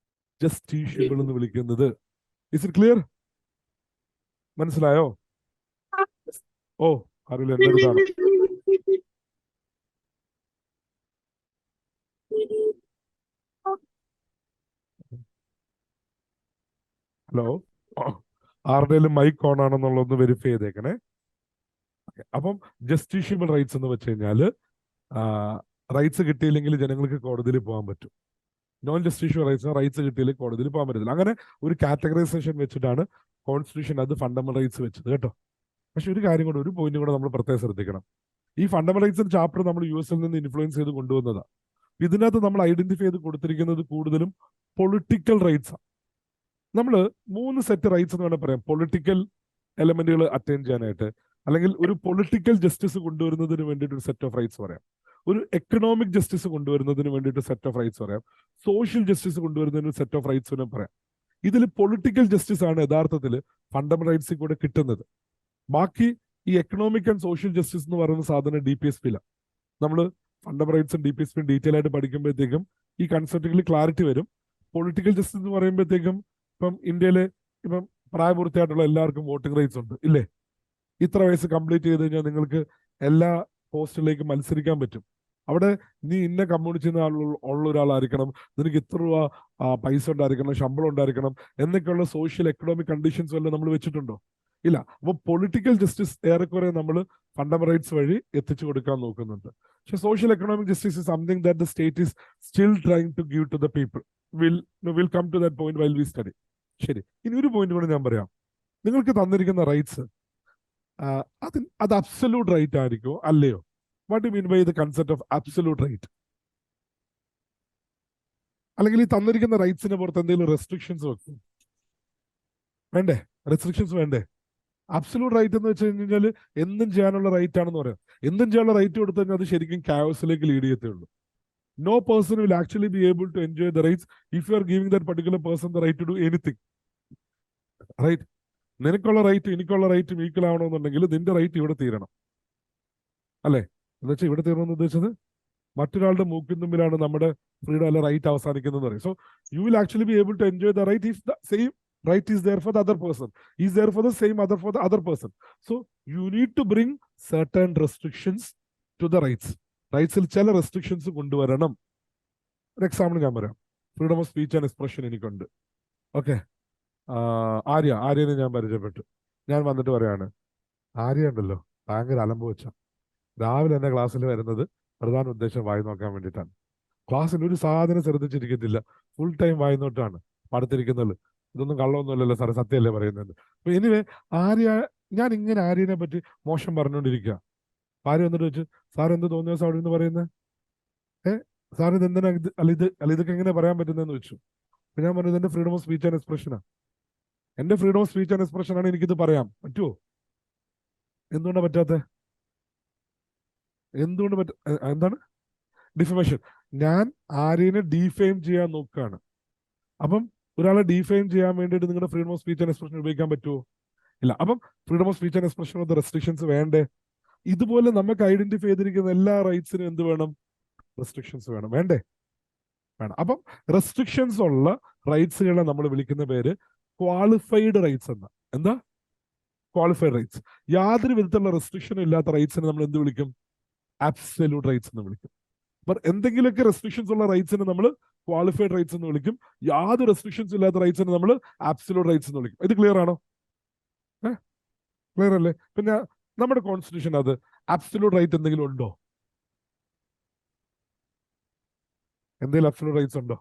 ജസ്റ്റിഷ്യബിൾ എന്ന് വിളിക്കുന്നത്. Is it clear? മനസ്സിലായോ? ഓ, അറിയില്ല, എന്റെ അടുത്താണ്. ഹലോ, ആരുടെയും മൈക്ക് ഓൺ ആണെന്നുള്ളതൊന്ന് വെരിഫൈ ചെയ്തേക്കണേ. അപ്പം ജസ്റ്റിഷ്യബിൾ റൈറ്റ്സ് എന്ന് വെച്ച് കഴിഞ്ഞാൽ റൈറ്റ്സ് കിട്ടിയില്ലെങ്കിൽ ജനങ്ങൾക്ക് കോടതിയിൽ പോകാൻ പറ്റും. നോൺ ജസ്റ്റിഷ്യബിൾ റൈറ്റ്സ് കിട്ടിയില്ലെങ്കിൽ കോടതിയിൽ പോകാൻ പറ്റത്തില്ല. അങ്ങനെ ഒരു കാറ്റഗറൈസേഷൻ വെച്ചിട്ടാണ് കോൺസ്റ്റിറ്റ്യൂഷൻ അത് ഫണ്ടമെന്റൽ റൈറ്റ്സ് വെച്ചത് കേട്ടോ. പക്ഷെ ഒരു കാര്യം കൂടെ, ഒരു പോയിന്റ് കൂടെ നമ്മൾ പ്രത്യേകം ശ്രദ്ധിക്കണം. ഈ ഫണ്ടമെന്റൽ റൈറ്റ്സിന്റെ ചാപ്റ്റർ നമ്മൾ US-ൽ നിന്ന് ഇൻഫ്ലുവൻസ് ചെയ്ത് കൊണ്ടുവന്നതാണ്. ഇതിനകത്ത് നമ്മൾ ഐഡന്റിഫൈ ചെയ്ത് കൊടുത്തിരിക്കുന്നത് കൂടുതലും പൊളിറ്റിക്കൽ റൈറ്റ്സ് ആണ്. നമ്മൾ 3 സെറ്റ് റൈറ്റ്സ് എന്ന് വേണമെങ്കിൽ പറയാം. പൊളിറ്റിക്കൽ എലമെന്റുകൾ അറ്റൈൻ ചെയ്യാനായിട്ട്, അല്ലെങ്കിൽ ഒരു പൊളിറ്റിക്കൽ ജസ്റ്റിസ് കൊണ്ടുവരുന്നതിന് വേണ്ടിയിട്ട് ഒരു സെറ്റ് ഓഫ് റൈറ്റ്സ് പറയാം. ഒരു എക്കണോമിക് ജസ്റ്റിസ് കൊണ്ടുവരുന്നതിന് വേണ്ടിയിട്ട് സെറ്റ് ഓഫ് റൈറ്റ്സ് പറയാം. സോഷ്യൽ ജസ്റ്റിസ് കൊണ്ടുവരുന്നതിന് സെറ്റ് ഓഫ് റൈറ്റ്സ് പറയാം. ഇതിൽ പൊളിറ്റിക്കൽ ജസ്റ്റിസ് ആണ് യഥാർത്ഥത്തിൽ ഫണ്ടമെന്റൽ റൈറ്റ്സിൽ കൂടെ കിട്ടുന്നത്. ബാക്കി ഈ എക്കണോമിക് ആൻഡ് സോഷ്യൽ ജസ്റ്റിസ് എന്ന് പറയുന്ന സാധനം DPSP-ലാണ്. നമ്മൾ ഫണ്ടമെന്റൽ റൈറ്റ്സും DPSP ഡീറ്റെയിൽ ആയിട്ട് പഠിക്കുമ്പോഴത്തേക്കും ഈ കൺസെപ്റ്റുകളിൽ ക്ലാരിറ്റി വരും. പൊളിറ്റിക്കൽ ജസ്റ്റിസ് എന്ന് പറയുമ്പോഴത്തേക്കും ഇപ്പം ഇന്ത്യയിലെ ഇപ്പം പ്രായപൂർത്തിയായിട്ടുള്ള എല്ലാവർക്കും വോട്ടിംഗ് റൈറ്റ്സ് ഉണ്ട്, ഇല്ലേ? ഇത്ര വയസ്സ് കംപ്ലീറ്റ് ചെയ്ത് കഴിഞ്ഞാൽ നിങ്ങൾക്ക് എല്ലാ പോസ്റ്റിലേക്ക് മത്സരിക്കാൻ പറ്റും. അവിടെ നീ ഇന്ന കമ്മ്യൂണിറ്റിയിൽ നിന്ന് ഉള്ള ഒരാളായിരിക്കണം, നിനക്ക് ഇത്ര രൂപ പൈസ ഉണ്ടായിരിക്കണം, ശമ്പളം ഉണ്ടായിരിക്കണം എന്നൊക്കെയുള്ള സോഷ്യൽ എക്കണോമിക് കണ്ടീഷൻസ് വല്ലതും നമ്മൾ വെച്ചിട്ടുണ്ടോ? ഇല്ല. അപ്പോൾ പൊളിറ്റിക്കൽ ജസ്റ്റിസ് ഏറെക്കുറെ നമ്മൾ ഫണ്ടമെന്റൽ റൈറ്റ്സ് വഴി എത്തിച്ചു കൊടുക്കാൻ നോക്കുന്നുണ്ട്. പക്ഷെ social economic justice is something that the state is still trying to give to the people. Will come to that point while we study. ശരി, ഇനി ഒരു പോയിന്റ് കൂടെ ഞാൻ പറയാം. നിങ്ങൾക്ക് തന്നിരിക്കുന്ന റൈറ്റ്സ് അത് അബ്സല്യൂട്ട് റൈറ്റ് ആയിരിക്കോ അല്ലയോ? What you mean by the concept of absolute right? അല്ലെങ്കിൽ ഈ തന്നിരിക്കുന്ന റൈറ്റ്സിന് പുറത്ത് എന്തെങ്കിലും റെസ്ട്രിക്ഷൻസ് വെക്കും? വേണ്ടേ? റെസ്ട്രിക്ഷൻസ് വേണ്ടേ? അബ്സല്യൂട്ട് റൈറ്റ് എന്ന് വെച്ച് കഴിഞ്ഞാൽ എന്തും ചെയ്യാനുള്ള റൈറ്റ് ആണെന്ന് പറയാം. എന്തും ചെയ്യാനുള്ള റൈറ്റ് കൊടുത്തു കഴിഞ്ഞാൽ അത് ശരിക്കും കായോസിലേക്ക് ലീഡ് ചെയ്യത്തുള്ളൂ. No person will actually be able to enjoy the rights if you are giving that particular person the right to do anything. Right? നിനക്കുള്ള റൈറ്റ് എനിക്കുള്ള റൈറ്റും ഈക്വൽ ആവണമെന്നുണ്ടെങ്കിൽ നിന്റെ റൈറ്റ് ഇവിടെ തീരണം, അല്ലേ? എന്ന് വെച്ചാൽ ഇവിടെ തീരണമെന്ന് ഉദ്ദേശിച്ചത് മറ്റൊരാളുടെ മൂക്കിൻ തുമ്പിലാണ് നമ്മുടെ ഫ്രീഡം അല്ല റൈറ്റ് അവസാനിക്കുന്നത് പറയും. So you will actually be able to enjoy the right if the same right is there for the other person, is there for the same other for the other person. So you need to bring certain restrictions to the rights. റൈറ്റ്സിൽ ചില റെസ്ട്രിക്ഷൻസ് കൊണ്ടുവരണം. ഒരു എക്സാമ്പിൾ ഞാൻ പറയാം. Freedom of speech and expression എനിക്കുണ്ട്. ഓക്കെ, ആര്യനെ ഞാൻ പരിചയപ്പെട്ടു. ഞാൻ വന്നിട്ട് പറയാണ്, ആര്യ ഉണ്ടല്ലോ ഭയങ്കര അലമ്പ് വെച്ച രാവിലെ എന്നെ ക്ലാസ്സിൽ വരുന്നത് പ്രധാന ഉദ്ദേശം വായി നോക്കാൻ വേണ്ടിയിട്ടാണ്. ക്ലാസ്സിൽ ഒരു സാധനം ശ്രദ്ധിച്ചിരിക്കത്തില്ല, ഫുൾ ടൈം വായി നോട്ടാണ് പടുത്തിരിക്കുന്നത്. ഇതൊന്നും കള്ളമൊന്നുമല്ലല്ലോ സാറേ, സത്യമല്ലേ പറയുന്നത്. അപ്പൊ എനിവേ ഞാൻ ഇങ്ങനെ ആര്യനെ പറ്റി മോശം പറഞ്ഞുകൊണ്ടിരിക്കുക. ആര്യ വന്നിട്ട് വെച്ച്, സാർ എന്ത് തോന്നിയ ദിവസം അവിടെ നിന്ന് പറയുന്നത്? സാർ ഇത് എന്തിനാ ഇതൊക്കെ എങ്ങനെ പറയാൻ പറ്റുന്നതെന്ന് വെച്ചു. അപ്പൊ ഞാൻ പറഞ്ഞത് എന്റെ ഫ്രീഡം ഓഫ് സ്പീച്ച് ആൻഡ് എക്സ്പ്രഷനാണ്. എന്റെ freedom of speech and expression ആണ്, എനിക്കിത് പറയാം. പറ്റുമോ? എന്തുകൊണ്ടാണ് പറ്റാത്ത? എന്താണ് ഡിഫമേഷൻ? ഞാൻ ആര്യനെ ഡീഫെയിം ചെയ്യാൻ നോക്കുകയാണ്. അപ്പം ഒരാളെ ഡീഫെയിം ചെയ്യാൻ വേണ്ടിയിട്ട് നിങ്ങളുടെ freedom of speech and expression ഉപയോഗിക്കാൻ പറ്റുമോ? ഇല്ല. അപ്പം freedom of speech and expression of restrictions വേണ്ടേ? ഇതുപോലെ നമുക്ക് ഐഡന്റിഫൈ ചെയ്തിരിക്കുന്ന എല്ലാ റൈറ്റ്സിനും എന്ത് വേണം? റെസ്ട്രിക്ഷൻസ് വേണം. വേണ്ടേ? വേണം. അപ്പം റെസ്ട്രിക്ഷൻസ് ഉള്ള റൈറ്റ്സുകളെ നമ്മൾ വിളിക്കുന്ന പേര് ക്വാളിഫൈഡ് റൈറ്റ്സ് എന്ന. എന്താ? Qualified rights. യാതൊരു വിധത്തിലുള്ള റെസ്ട്രിക്ഷനും ഇല്ലാത്ത റൈറ്റ്സിനെ നമ്മൾ എന്ത് വിളിക്കും? അബ്സല്യൂട്ട് റൈറ്റ്സ് എന്ന് വിളിക്കും. അപ്പൊ എന്തെങ്കിലുമൊക്കെ റെസ്ട്രിക്ഷൻസ് ഉള്ള റൈറ്റ്സിനെ നമ്മൾ ക്വാളിഫൈഡ് റൈറ്റ്സ് എന്ന് വിളിക്കും. യാതൊരു റെസ്ട്രിക്ഷൻസ് ഇല്ലാത്ത റൈറ്റ്സിനെ നമ്മൾ അബ്സല്യൂട്ട് റൈറ്റ്സ് എന്ന് വിളിക്കും. ഇത് ക്ലിയർ ആണോ? ക്ലിയർ അല്ലേ? പിന്നെ നമ്മുടെ കോൺസ്റ്റിറ്റ്യൂഷൻ അത് അബ്സല്യൂട്ട് റൈറ്റ് എന്തെങ്കിലും ഉണ്ടോ? എന്തെങ്കിലും അബ്സല്യൂട്ട് റൈറ്റ്സ് ഉണ്ടോ?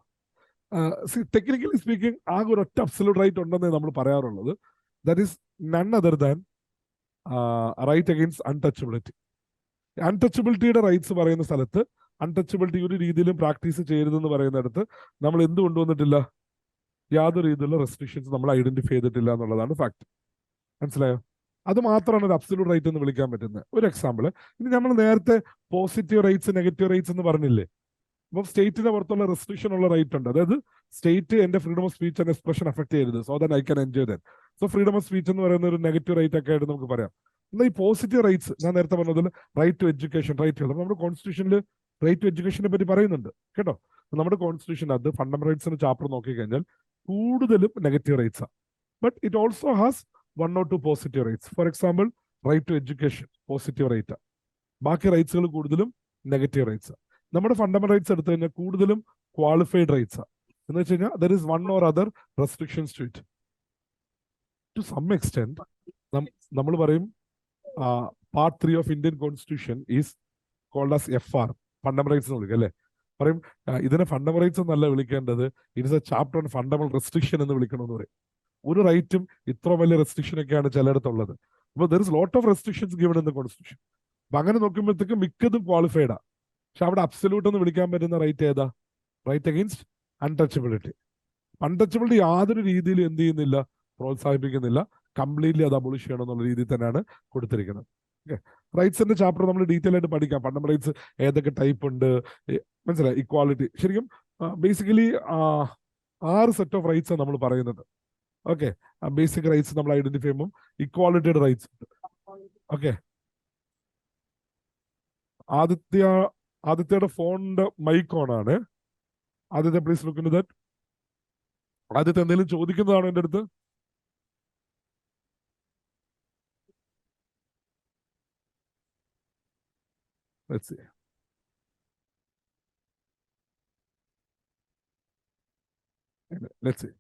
ടെക്നിക്കലി സ്പീക്കിംഗ് ആകെ ഒരു ഒറ്റ അബ്സല്യൂട്ട് റൈറ്റ് ഉണ്ടെന്നേ നമ്മൾ പറയാറുള്ളത്. That is none other than right against untouchability. അൺടച്ചബിലിറ്റിയുടെ റൈറ്റ്സ് പറയുന്ന സ്ഥലത്ത് അൺടച്ചബിലിറ്റി ഒരു രീതിയിലും പ്രാക്ടീസ് ചെയ്യരുതെന്ന് പറയുന്നിടത്ത് നമ്മൾ എന്ത് കൊണ്ടുവന്നിട്ടില്ല? യാതൊരു രീതിയിലുള്ള റെസ്ട്രിക്ഷൻസ് നമ്മൾ ഐഡന്റിഫൈ ചെയ്തിട്ടില്ല എന്നുള്ളതാണ് ഫാക്ട്. മനസ്സിലായോ? അത് മാത്രമാണ് ഒരു അബ്സല്യൂട്ട് റൈറ്റ് എന്ന് വിളിക്കാൻ പറ്റുന്നത്. ഒരു എക്സാമ്പിൾ, ഇനി നമ്മൾ നേരത്തെ പോസിറ്റീവ് റൈറ്റ്സ് നെഗറ്റീവ് റൈറ്റ്സ് എന്ന് പറഞ്ഞില്ലേ? അപ്പം സ്റ്റേറ്റിന്റെ പുറത്തുള്ള റെസ്ട്രിക്ഷൻ ഉള്ള റൈറ്റ് ഉണ്ട്. അതായത് സ്റ്റേറ്റ് എന്റെ freedom of speech and expression affect ചെയ്യരുത്, so that I can enjoy that. So freedom of speech എന്ന് പറയുന്ന ഒരു നെഗറ്റീവ് റൈറ്റ് ഒക്കെ ആയിട്ട് നമുക്ക് പറയാം. എന്നാൽ ഈ പോസിറ്റീവ് റൈറ്റ്സ് ഞാൻ നേരത്തെ പറഞ്ഞതിൽ റൈറ്റ് ടു എഡ്യൂക്കേഷൻ, റൈറ്റ് നമ്മുടെ കോൺസ്റ്റിറ്റ്യൂഷനിൽ റൈറ്റ് ടു എഡ്യൂക്കേഷനെ പറ്റി പറയുന്നുണ്ട് കേട്ടോ. നമ്മുടെ കോൺസ്റ്റിറ്റ്യൂഷനകത്ത് ഫണ്ടമെന്റൽ റൈറ്റ്സിന്റെ ചാപ്റ്റർ നോക്കിക്കഴിഞ്ഞാൽ കൂടുതലും നെഗറ്റീവ് റൈറ്റ്സ് ആണ്. But it also has 1 or 2 positive rights. For example right to education positive right. ബാക്കി റൈറ്റ്സുകൾ കൂടുതലും നെഗറ്റീവ് റൈറ്റ്സ്. നമ്മുടെ ഫണ്ടമെന്റൽ റൈറ്റ്സ് എടുത്തു കഴിഞ്ഞാൽ കൂടുതലും ക്വാളിഫൈഡ് റൈറ്റ്സ് എന്ന് വെച്ച് കഴിഞ്ഞാൽ there is one or other restrictions to it. To some extent നമ്മൾ പറയും part 3 of Indian constitution is called as FR, fundamental rights എന്ന് വിളിക്കും അല്ലേ? പറയും ഇതിനെ ഫണ്ടമെന്റൽ റൈറ്റ്സ് എന്നല്ല വിളിക്കേണ്ടത്, it is A chapter on fundamental restriction എന്ന് വിളിക്കണമെന്ന് പറയും. ഒരു റൈറ്റും ഇത്ര വലിയ റെസ്ട്രിക്ഷൻ ഒക്കെയാണ് ചിലയിടത്തുള്ളത്. അപ്പൊ there is lot of restrictions given in the constitution. അപ്പൊ അങ്ങനെ നോക്കുമ്പോഴത്തേക്ക് മിക്കതും ക്വാളിഫൈഡാ. പക്ഷെ അവിടെ അബ്സല്യൂട്ട് എന്ന് വിളിക്കാൻ പറ്റുന്ന റൈറ്റ് ഏതാ? Right against untouchability. അൺടച്ചബിലിറ്റി യാതൊരു രീതിയിലും എന്ത് ചെയ്യുന്നില്ല? പ്രോത്സാഹിപ്പിക്കുന്നില്ല. കംപ്ലീറ്റ്ലി അത് അബോളിഷ് ചെയ്യണം എന്നുള്ള രീതിയിൽ തന്നെയാണ് കൊടുത്തിരിക്കുന്നത്. ഓക്കെ, റൈറ്റ്സിന്റെ ചാപ്റ്റർ നമ്മൾ ഡീറ്റെയിൽ ആയിട്ട് പഠിക്കാം. ഫണ്ടമെന്റൽ റൈറ്റ്സ് ഏതൊക്കെ ടൈപ്പ് ഉണ്ട്, മനസ്സിലായി? ഇക്വാലിറ്റി, ശരിക്കും ബേസിക്കലി 6 സെറ്റ് ഓഫ് റൈറ്റ്സ് നമ്മൾ പറയുന്നത്. ഓക്കെ, ബേസിക് റൈറ്റ്സ് നമ്മൾ ഐഡന്റിഫൈ ചെയ്യുമ്പോൾ ഇക്വാലിറ്റിയുടെ റൈറ്റ്സ് ഉണ്ട്. ഓക്കെ, ആദിത്യയുടെ ഫോണിന്റെ മൈക്ക് ഓൺ ആണ്. Aditya please look in that. Aditya എന്തെങ്കിലും ചോദിക്കുന്നതാണോ എൻ്റെ അടുത്ത്? Let's see. Let's see.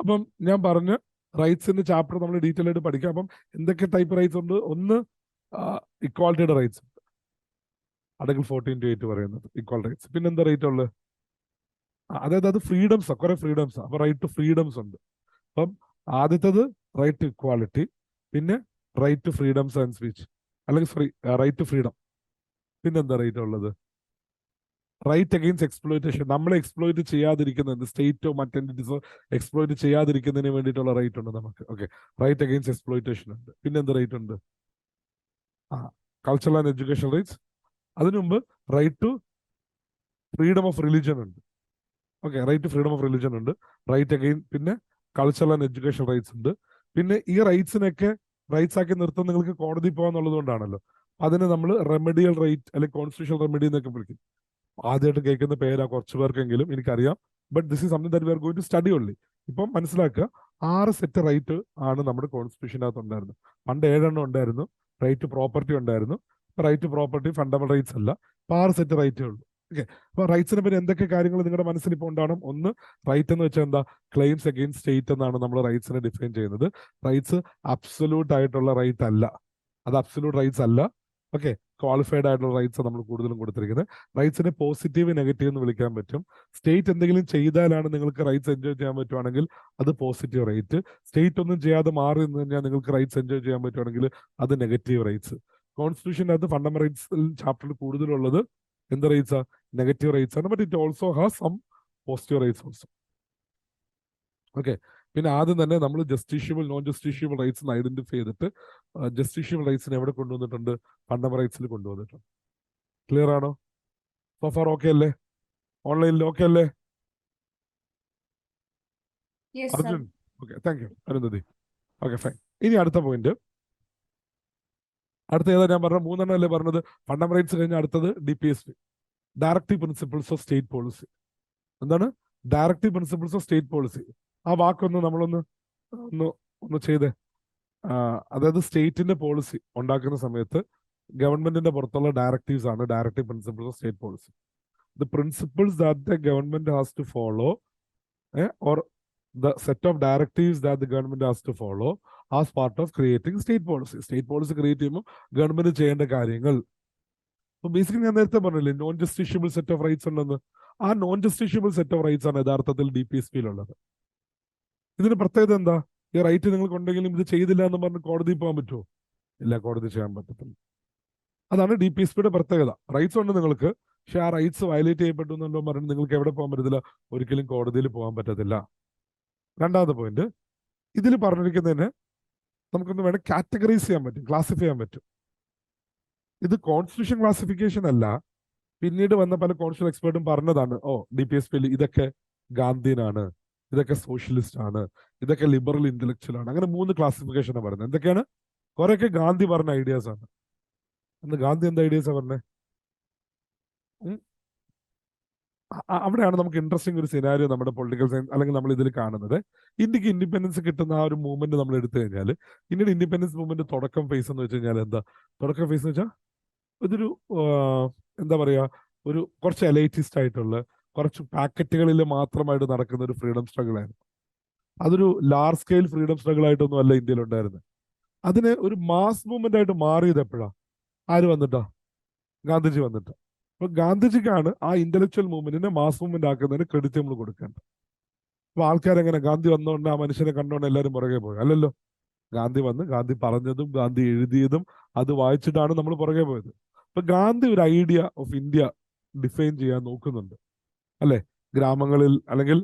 അപ്പം ഞാൻ പറഞ്ഞ റൈറ്റ്സിന്റെ ചാപ്റ്റർ നമ്മൾ ഡീറ്റെയിൽ ആയിട്ട് പഠിക്കാം. അപ്പം എന്തൊക്കെ ടൈപ്പ് റൈറ്റ്സ് ഉണ്ട്? ഒന്ന് ഇക്വാലിറ്റിയുടെ റൈറ്റ്സ് ഉണ്ട്, ആർട്ടിക്കിൾ 14-8 പറയുന്നത് ഇക്വൽ റൈറ്റ്സ്. പിന്നെ എന്താ റൈറ്റ് ഉള്ളത്? അതായത് അത് ഫ്രീഡംസ്, കുറെ ഫ്രീഡംസ്. അപ്പൊ റൈറ്റ് ടു ഫ്രീഡംസ് ഉണ്ട്. അപ്പം ആദ്യത്തത് റൈറ്റ് ടു ഇക്വാലിറ്റി, പിന്നെ right to freedoms and speech, അല്ലെങ്കിൽ സോറി റൈറ്റ് ടു ഫ്രീഡം. പിന്നെന്താ റൈറ്റ് ഉള്ളത്? റൈറ്റ് അഗെയിൻസ്റ്റ് എക്സ്പ്ലോയിറ്റേഷൻ, നമ്മളെ എക്സ്പ്ലോയിറ്റ് ചെയ്യാതിരിക്കുന്നത്, സ്റ്റേറ്റോ മറ്റെന്റിറ്റീസോ എക്സ്പ്ലോയിറ്റ് ചെയ്യാതിരിക്കുന്നതിന് വേണ്ടിയിട്ടുള്ള റൈറ്റ് ഉണ്ട് നമുക്ക്. ഓക്കെ, റൈറ്റ് അഗെയിൻസ്റ്റ് എക്സ്പ്ലോയിറ്റേഷൻ ഉണ്ട്. പിന്നെ എന്ത് റൈറ്റ് ഉണ്ട്? Cultural and education rights. അതിനു മുമ്പ് right to freedom of religion ഉണ്ട്. Okay, right to freedom of religion ഉണ്ട്. റൈറ്റ് അഗെയിൻ, പിന്നെ കൾച്ചറൽ ആൻഡ് എഡ്യൂക്കേഷൻ റൈറ്റ്സ് ഉണ്ട്. പിന്നെ ഈ റൈറ്റ്സിനൊക്കെ റൈറ്റ്സ് ആക്കി നിർത്താൻ നിങ്ങൾക്ക് കോടതി പോകാന്നുള്ളത് കൊണ്ടാണല്ലോ. അതിന് നമ്മൾ റെമഡിയൽ റൈറ്റ് അല്ലെങ്കിൽ കോൺസ്റ്റിറ്റ്യൂഷണൽ റെമഡി എന്നൊക്കെ വിളിക്കും. ആദ്യമായിട്ട് കേൾക്കുന്ന പേരാ കുറച്ചു പേർക്കെങ്കിലും, എനിക്കറിയാം. But this is something that we are going to study only. ഇപ്പം മനസ്സിലാക്കുക, 6 സെറ്റ് റൈറ്റ് ആണ് നമ്മുടെ കോൺസ്റ്റിറ്റ്യൂഷനകത്ത് ഉണ്ടായിരുന്നത്. പണ്ട് 7 എണ്ണം ഉണ്ടായിരുന്നു. റൈറ്റ് ടു പ്രോപ്പർട്ടി ഉണ്ടായിരുന്നു. Right to property fundamental rights അല്ല. 6 സെറ്റ് റൈറ്റേ ഉള്ളൂ. ഓക്കെ, അപ്പൊ റൈറ്റ്സിനെ പറ്റി എന്തൊക്കെ കാര്യങ്ങൾ നിങ്ങളുടെ മനസ്സിൽ ഇപ്പോൾ ഉണ്ടാവണം? ഒന്ന്, റൈറ്റ് എന്ന് വെച്ചാൽ എന്താ? ക്ലെയിംസ് അഗെയിൻസ്റ്റ് സ്റ്റേറ്റ് എന്നാണ് നമ്മൾ റൈറ്റ്സിനെ ഡിഫൈൻ ചെയ്യുന്നത്. റൈറ്റ്സ് അബ്സൊല്യൂട്ട് ആയിട്ടുള്ള റൈറ്റ് അല്ല, അത് അബ്സൊല്യൂട്ട് റൈറ്റ്സ് അല്ല. ഓക്കെ, ക്വാളിഫൈഡ് ആയിട്ടുള്ള റൈറ്റ്സ് നമ്മൾ കൂടുതലും കൊടുത്തിരിക്കുന്നത്. റൈറ്റ്സിനെ പോസിറ്റീവ് നെഗറ്റീവ് എന്ന് വിളിക്കാൻ പറ്റും. സ്റ്റേറ്റ് എന്തെങ്കിലും ചെയ്താലാണ് നിങ്ങൾക്ക് റൈറ്റ്സ് എൻജോയ് ചെയ്യാൻ പറ്റുവാണെങ്കിൽ അത് പോസിറ്റീവ് റൈറ്റ്. സ്റ്റേറ്റ് ഒന്നും ചെയ്യാതെ മാറി നിന്ന് കഴിഞ്ഞാൽ നിങ്ങൾക്ക് റൈറ്റ്സ് എൻജോയ് ചെയ്യാൻ പറ്റുവാണെങ്കിൽ അത് നെഗറ്റീവ് റൈറ്റ്സ്. കോൺസ്റ്റിറ്റ്യൂഷനകത്ത് ഫണ്ടമെന്റൽ റൈറ്റ്സ് ചാപ്റ്ററിൽ കൂടുതലുള്ളത് എന്ത് റൈറ്റ്സാ? നെഗറ്റീവ് റൈറ്റ്സ് ആണ്. But it also has some positive rights also. Okay, പിന്നെ ആദ്യം തന്നെ നമ്മൾ justiciable non justiciable rights identify ചെയ്തിട്ട് ജസ്റ്റിഷ്യബിൾ റൈറ്റ്സിനെ എവിടെ കൊണ്ടുവന്നിട്ടുണ്ട്? ഫണ്ടമെന്റൽ റൈറ്റ്സിൽ കൊണ്ടുവന്നിട്ടുണ്ട്. ക്ലിയർ ആണോ? സോ ഫാർ ഓക്കെ അല്ലേ? ഓൺലൈനിൽ ഓക്കെ അല്ലേ? Yes, sir. Arjun okay, thank U. Arundhati okay, fine. ഇനി അടുത്ത പോയിന്റ്, അടുത്ത ഏതാ ഞാൻ പറഞ്ഞ മൂന്നെണ്ണം അല്ലേ പറഞ്ഞത്? ഫണ്ടമെന്റൽ റൈറ്റ്സ് കഴിഞ്ഞ അടുത്തത് DPSP, directive principles of state policy. എന്താണ് directive principles of state policy? ആ വാക്കൊന്ന് നമ്മളൊന്ന് ഒന്ന് ഒന്ന് ചെയ്തേ. അതായത് സ്റ്റേറ്റിന്റെ പോളിസി ഉണ്ടാക്കുന്ന സമയത്ത് ഗവൺമെന്റിന്റെ പുറത്തുള്ള ഡയറക്റ്റീവ്സ് ആണ് directive principles of state policy. The principles that the government has to follow or the set of directives that the government has to follow as part of creating state policy. State policy create ചെയ്യുമ്പോൾ ഗവൺമെന്റ് ചെയ്യേണ്ട കാര്യങ്ങൾ. അപ്പൊ ബേസിക്കലി ഞാൻ നേരത്തെ പറഞ്ഞില്ലേ non justiciable set of rights ഉണ്ടെന്ന്. ആ non justiciable set of rights ആണ് യഥാർത്ഥത്തിൽ DPSP-യിലുള്ളത്. ഇതിന് പ്രത്യേകത എന്താ? ഈ റൈറ്റ് നിങ്ങൾക്ക് ഉണ്ടെങ്കിലും ഇത് ചെയ്തില്ല എന്ന് പറഞ്ഞ് കോടതിയിൽ പോകാൻ പറ്റുമോ? ഇല്ല, കോടതി ചെയ്യാൻ പറ്റത്തില്ല. അതാണ് DPSP-യുടെ പ്രത്യേകത. റൈറ്റ്സ് ഉണ്ട് നിങ്ങൾക്ക്, പക്ഷെ ആ റൈറ്റ്സ് വയലേറ്റ് ചെയ്യപ്പെട്ടു എന്നുണ്ടോ പറഞ്ഞ് നിങ്ങൾക്ക് എവിടെ പോകാൻ പറ്റത്തില്ല? ഒരിക്കലും കോടതിയിൽ പോകാൻ പറ്റത്തില്ല. രണ്ടാമത്തെ പോയിന്റ്, ഇതിൽ പറഞ്ഞിരിക്കുന്നതിന് നമുക്കൊന്ന് വേണം കാറ്റഗറൈസ് ചെയ്യാൻ പറ്റും, ക്ലാസിഫൈ ചെയ്യാൻ പറ്റും. ഇത് കോൺസ്റ്റിറ്റ്യൂഷൻ ക്ലാസിഫിക്കേഷൻ അല്ല, പിന്നീട് വന്ന പല കോൺസ്റ്റിറ്റ്യൂഷൻ എക്സ്പേർട്ടും പറഞ്ഞതാണ്, DPSP-യിൽ ഇതൊക്കെ ഗാന്ധിയനാണ്, ഇതൊക്കെ സോഷ്യലിസ്റ്റ് ആണ്, ഇതൊക്കെ ലിബറൽ ഇന്റലക്ച്വൽ ആണ്. അങ്ങനെ 3 ക്ലാസിഫിക്കേഷനാണ് പറയുന്നത്. എന്തൊക്കെയാണ്? കുറെയൊക്കെ ഗാന്ധി പറഞ്ഞ ഐഡിയാസ് ആണ്. അന്ന് ഗാന്ധി എന്ത് ഐഡിയാസാണ് പറഞ്ഞത്? അവിടെയാണ് നമുക്ക് ഇൻട്രസ്റ്റിംഗ് ഒരു സിനാരിയോ നമ്മുടെ പൊളിറ്റിക്കൽ സയൻസ് അല്ലെങ്കിൽ നമ്മൾ ഇതിൽ കാണുന്നത്. ഇന്ത്യക്ക് ഇൻഡിപെൻഡൻസ് കിട്ടുന്ന ആ ഒരു മൂവ്മെന്റ് നമ്മൾ എടുത്തു കഴിഞ്ഞാൽ, ഇന്ത്യൻ ഇൻഡിപെൻഡൻസ് മൂവ്മെന്റ് തുടക്കം ഫേസ് എന്ന് വെച്ച് കഴിഞ്ഞാൽ എന്താ? തുടക്കം ഫേസ് എന്ന് വെച്ചാൽ ഇതൊരു എന്താ പറയാ, ഒരു കുറച്ച് എലൈറ്റിസ്റ്റ് ആയിട്ടുള്ള കുറച്ച് പാക്കറ്റുകളിൽ മാത്രമായിട്ട് നടക്കുന്ന ഒരു ഫ്രീഡം സ്ട്രഗിൾ ആയിരുന്നു. അതൊരു ലാർജ് സ്കെയിൽ ഫ്രീഡം സ്ട്രഗിൾ ആയിട്ടൊന്നും അല്ല ഇന്ത്യയിൽ ഉണ്ടായിരുന്നത്. അതിനെ ഒരു മാസ് മൂവ്മെന്റ് ആയിട്ട് മാറിയത് എപ്പോഴാ? ആര് വന്നിട്ടാ? ഗാന്ധിജി വന്നിട്ട്. അപ്പൊ ഗാന്ധിജിക്കാണ് ആ ഇന്റലക്ച്വൽ മൂവ്മെന്റിനെ മാസ് മൂവ്മെന്റ് ആക്കുന്നതിന് ക്രെഡിറ്റ് നമ്മൾ കൊടുക്കേണ്ടത്. അപ്പൊ ആൾക്കാരെങ്ങനെ ഗാന്ധി വന്നോണ്ട് ആ മനുഷ്യനെ കണ്ടോണ്ട് എല്ലാവരും പുറകെ പോയി? അല്ലല്ലോ. ഗാന്ധി വന്ന് ഗാന്ധി പറഞ്ഞതും ഗാന്ധി എഴുതിയതും അത് വായിച്ചിട്ടാണ് നമ്മൾ പുറകെ പോയത്. അപ്പൊ ഗാന്ധി ഒരു ഐഡിയ ഓഫ് ഇന്ത്യ ഡിഫൈൻ ചെയ്യാൻ നോക്കുന്നുണ്ട്, അല്ലെ? ഗ്രാമങ്ങളിൽ അല്ലെങ്കിൽ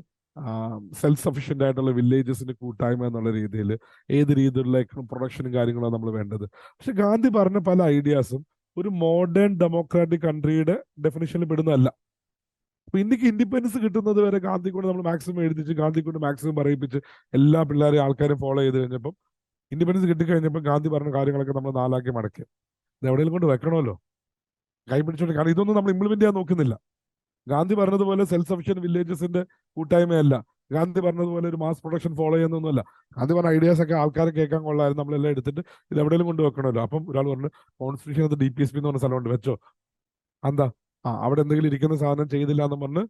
സെൽഫ് സഫീഷ്യന്റ് ആയിട്ടുള്ള വില്ലേജസിന്റെ കൂട്ടായ്മ എന്നുള്ള രീതിയിൽ ഏത് രീതിയിലുള്ള പ്രൊഡക്ഷനും കാര്യങ്ങളാണ് നമ്മൾ വേണ്ടത്. പക്ഷെ ഗാന്ധി പറഞ്ഞ പല ഐഡിയാസും ഒരു മോഡേൺ ഡെമോക്രാറ്റിക് കൺട്രിയുടെ ഡെഫിനിഷനിൽ പെടുന്നതല്ല. അപ്പൊ ഇന്ത്യക്ക് ഇൻഡിപെൻഡൻസ് കിട്ടുന്നത് വരെ ഗാന്ധി കൊണ്ട് നമ്മൾ മാക്സിമം എഴുതിച്ച് ഗാന്ധി കൊണ്ട് മാക്സിമം പറയിപ്പിച്ച് എല്ലാ പിള്ളേരെയും ആൾക്കാരും ഫോളോ ചെയ്ത് കഴിഞ്ഞപ്പം ഇൻഡിപെൻഡൻസ് കിട്ടിക്കഴിഞ്ഞപ്പോൾ ഗാന്ധി പറഞ്ഞ കാര്യങ്ങളൊക്കെ നമ്മൾ 4 ആക്കി മടക്കി. ഇത് എവിടെയെങ്കിലും കൊണ്ട് വെക്കണമല്ലോ, കൈ പിടിച്ചോണ്ട്. കാരണം ഇതൊന്നും നമ്മൾ ഇംപ്ലിമെന്റ് ചെയ്യാൻ നോക്കുന്നില്ല. ഗാന്ധി പറഞ്ഞതുപോലെ സെൽഫ് സഫീഷ്യന്റ് വില്ലേജസിന്റെ കൂട്ടായ്മയല്ല, ഗാന്ധി പറഞ്ഞതുപോലെ ഒരു മാസ് പ്രൊഡക്ഷൻ ഫോളോ ചെയ്യുന്നൊന്നുമല്ല. ഗാന്ധി പറഞ്ഞ ഐഡിയാസ് ഒക്കെ ആൾക്കാരെ കേൾക്കാൻ കൊള്ളായിരുന്നു, നമ്മളെല്ലാം എടുത്തിട്ട് ഇത് എവിടെയെങ്കിലും കൊണ്ട് വെക്കണമല്ലോ. അപ്പം ഒരാൾ പറഞ്ഞു കോൺസ്റ്റിറ്റ്യൂഷൻ അത് DPSP എന്ന് പറഞ്ഞ സ്ഥലമുണ്ട്, വെച്ചോ. എന്താ? അവിടെ എന്തെങ്കിലും ഇരിക്കുന്ന സാധനം ചെയ്തില്ല എന്ന് പറഞ്ഞ്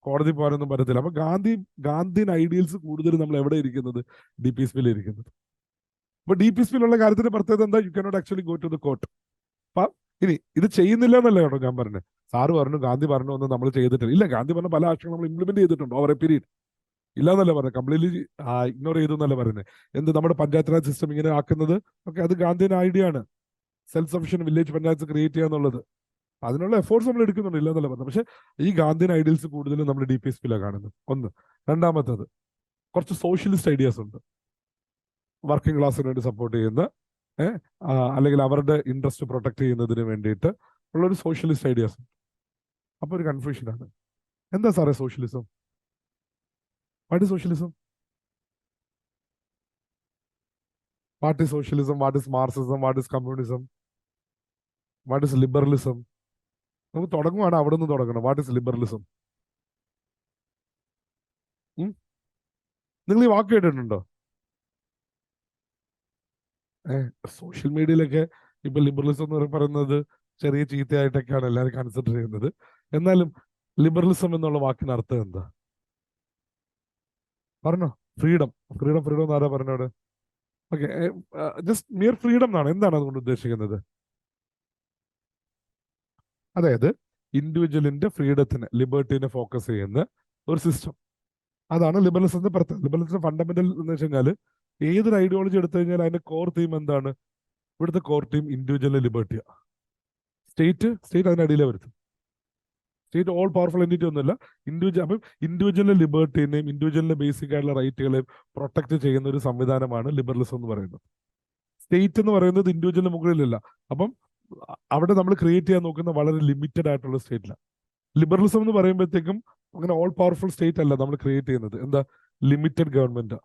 കോടതി പോകാനൊന്നും പറ്റത്തില്ല. അപ്പൊ ഗാന്ധിയൻ ഐഡിയൽസ് കൂടുതൽ നമ്മൾ എവിടെ ഇരിക്കുന്നത്? DPSP-യിൽ ഇരിക്കുന്നത്. അപ്പൊ DPSP-യിലുള്ള കാര്യത്തിന്റെ പ്രത്യേകത എന്താ? You cannot actually go to the court. അപ്പൊ ഇനി ഇത് ചെയ്യുന്നില്ല എന്നല്ല കേട്ടോ ഞാൻ പറഞ്ഞത്. സാറ് പറഞ്ഞു ഗാന്ധി പറഞ്ഞു ഒന്നും നമ്മൾ ചെയ്തിട്ടില്ല. ഇല്ല, ഗാന്ധി പറഞ്ഞ പല ആക്ഷനും നമ്മൾ ഇംപ്ലിമെന്റ് ചെയ്തിട്ടുണ്ട് ഓവർ എ പീരീഡ്. ഇല്ലാന്നല്ല പറഞ്ഞത്, കംപ്ലീറ്റ്ലി ഇഗ്നോർ ചെയ്തു എന്നല്ല പറയുന്നത്. എന്ത് നമ്മുടെ പഞ്ചായത്ത് രാജ് സിസ്റ്റം ഇങ്ങനെ ആക്കുന്നത് ഒക്കെ അത് ഗാന്ധിയൻ ഐഡിയ ആണ്, self sufficient village panchayat create ചെയ്യാന്നുള്ളത്. അതിനുള്ള എഫോർട്സ് നമ്മൾ എടുക്കുന്നുണ്ട്, ഇല്ലെന്നല്ല പറഞ്ഞത്. പക്ഷെ ഈ ഗാന്ധിയൻ ഐഡിയൽസ് കൂടുതലും നമ്മൾ DPSP-യിലാണ് കാണുന്നത്. ഒന്ന്. രണ്ടാമത്തത്, കുറച്ച് സോഷ്യലിസ്റ്റ് ഐഡിയാസ് ഉണ്ട്, വർക്കിംഗ് ക്ലാസ്സിന് വേണ്ടി സപ്പോർട്ട് ചെയ്യുന്ന അല്ലെങ്കിൽ അവരുടെ ഇൻട്രസ്റ്റ് പ്രൊട്ടക്ട് ചെയ്യുന്നതിന് വേണ്ടിയിട്ട് ഉള്ളൊരു സോഷ്യലിസ്റ്റ് ഐഡിയാസ്. അപ്പൊ ഒരു കൺഫ്യൂഷനാണ്, എന്താ സാറേ socialism? What is socialism? What is socialism? What is Marxism? What is communism? What is liberalism? നമുക്ക് തുടങ്ങുവാണ് അവിടെ നിന്ന് തുടങ്ങണം. What is liberalism? നിങ്ങൾ ഈ വാക്ക് കേട്ടിട്ടുണ്ടോ? സോഷ്യൽ മീഡിയയിലൊക്കെ ഇപ്പൊ ലിബറലിസം എന്ന് പറയുന്നത് ചെറിയ ചീത്തയായിട്ടൊക്കെയാണ് എല്ലാവരും കൺസിഡർ ചെയ്യുന്നത്. എന്നാലും ലിബറലിസം എന്നുള്ള വാക്കിന് അർത്ഥം എന്താ? പറഞ്ഞോ. ഫ്രീഡം. ഫ്രീഡം ഫ്രീഡം എന്ന് ആരാ പറഞ്ഞോട്? ഓക്കെ, ജസ്റ്റ് മിയർ ഫ്രീഡം എന്നാണ്. എന്താണ് അതുകൊണ്ട് ഉദ്ദേശിക്കുന്നത്? അതായത് ഇൻഡിവിജ്വലിന്റെ ഫ്രീഡത്തിന്, ലിബർട്ടിനെ ഫോക്കസ് ചെയ്യുന്ന ഒരു സിസ്റ്റം. അതാണ് ലിബറലിസത്തിന്റെ പ്രത്യേകത. ലിബറലിസം ഫണ്ടമെന്റൽ എന്ന് വെച്ച് കഴിഞ്ഞാൽ ഏതൊരു ഐഡിയോളജി എടുത്തു കഴിഞ്ഞാൽ അതിന്റെ കോർ തീം എന്താണ്? ഇവിടുത്തെ കോർ തീം ഇൻഡിവിജ്വലിന്റെ ലിബർട്ടിയാ. സ്റ്റേറ്റ് അതിനടിയിലേ വരുത്തും. സ്റ്റേറ്റ് ഓൾ പവർഫുൾ എൻറ്റിറ്റി ഒന്നുമില്ല. അപ്പം ഇൻഡിവിജ്വലിന്റെ ലിബർട്ടിനെയും ഇൻഡിവിജ്വലിന്റെ ബേസിക് ആയിട്ടുള്ള റൈറ്റുകളെയും പ്രൊട്ടക്ട് ചെയ്യുന്ന ഒരു സംവിധാനമാണ് ലിബറലിസം എന്ന് പറയുന്നത്. സ്റ്റേറ്റ് എന്ന് പറയുന്നത് ഇൻഡിവിജ്വലിന് മുകളിലല്ല. അപ്പം അവിടെ നമ്മൾ ക്രിയേറ്റ് ചെയ്യാൻ നോക്കുന്ന വളരെ ലിമിറ്റഡ് ആയിട്ടുള്ള സ്റ്റേറ്റിലാണ്. ലിബറലിസം എന്ന് പറയുമ്പോഴത്തേക്കും അങ്ങനെ ഓൾ പവർഫുൾ സ്റ്റേറ്റ് അല്ല നമ്മൾ ക്രിയേറ്റ് ചെയ്യുന്നത്. എന്താ? Limited government.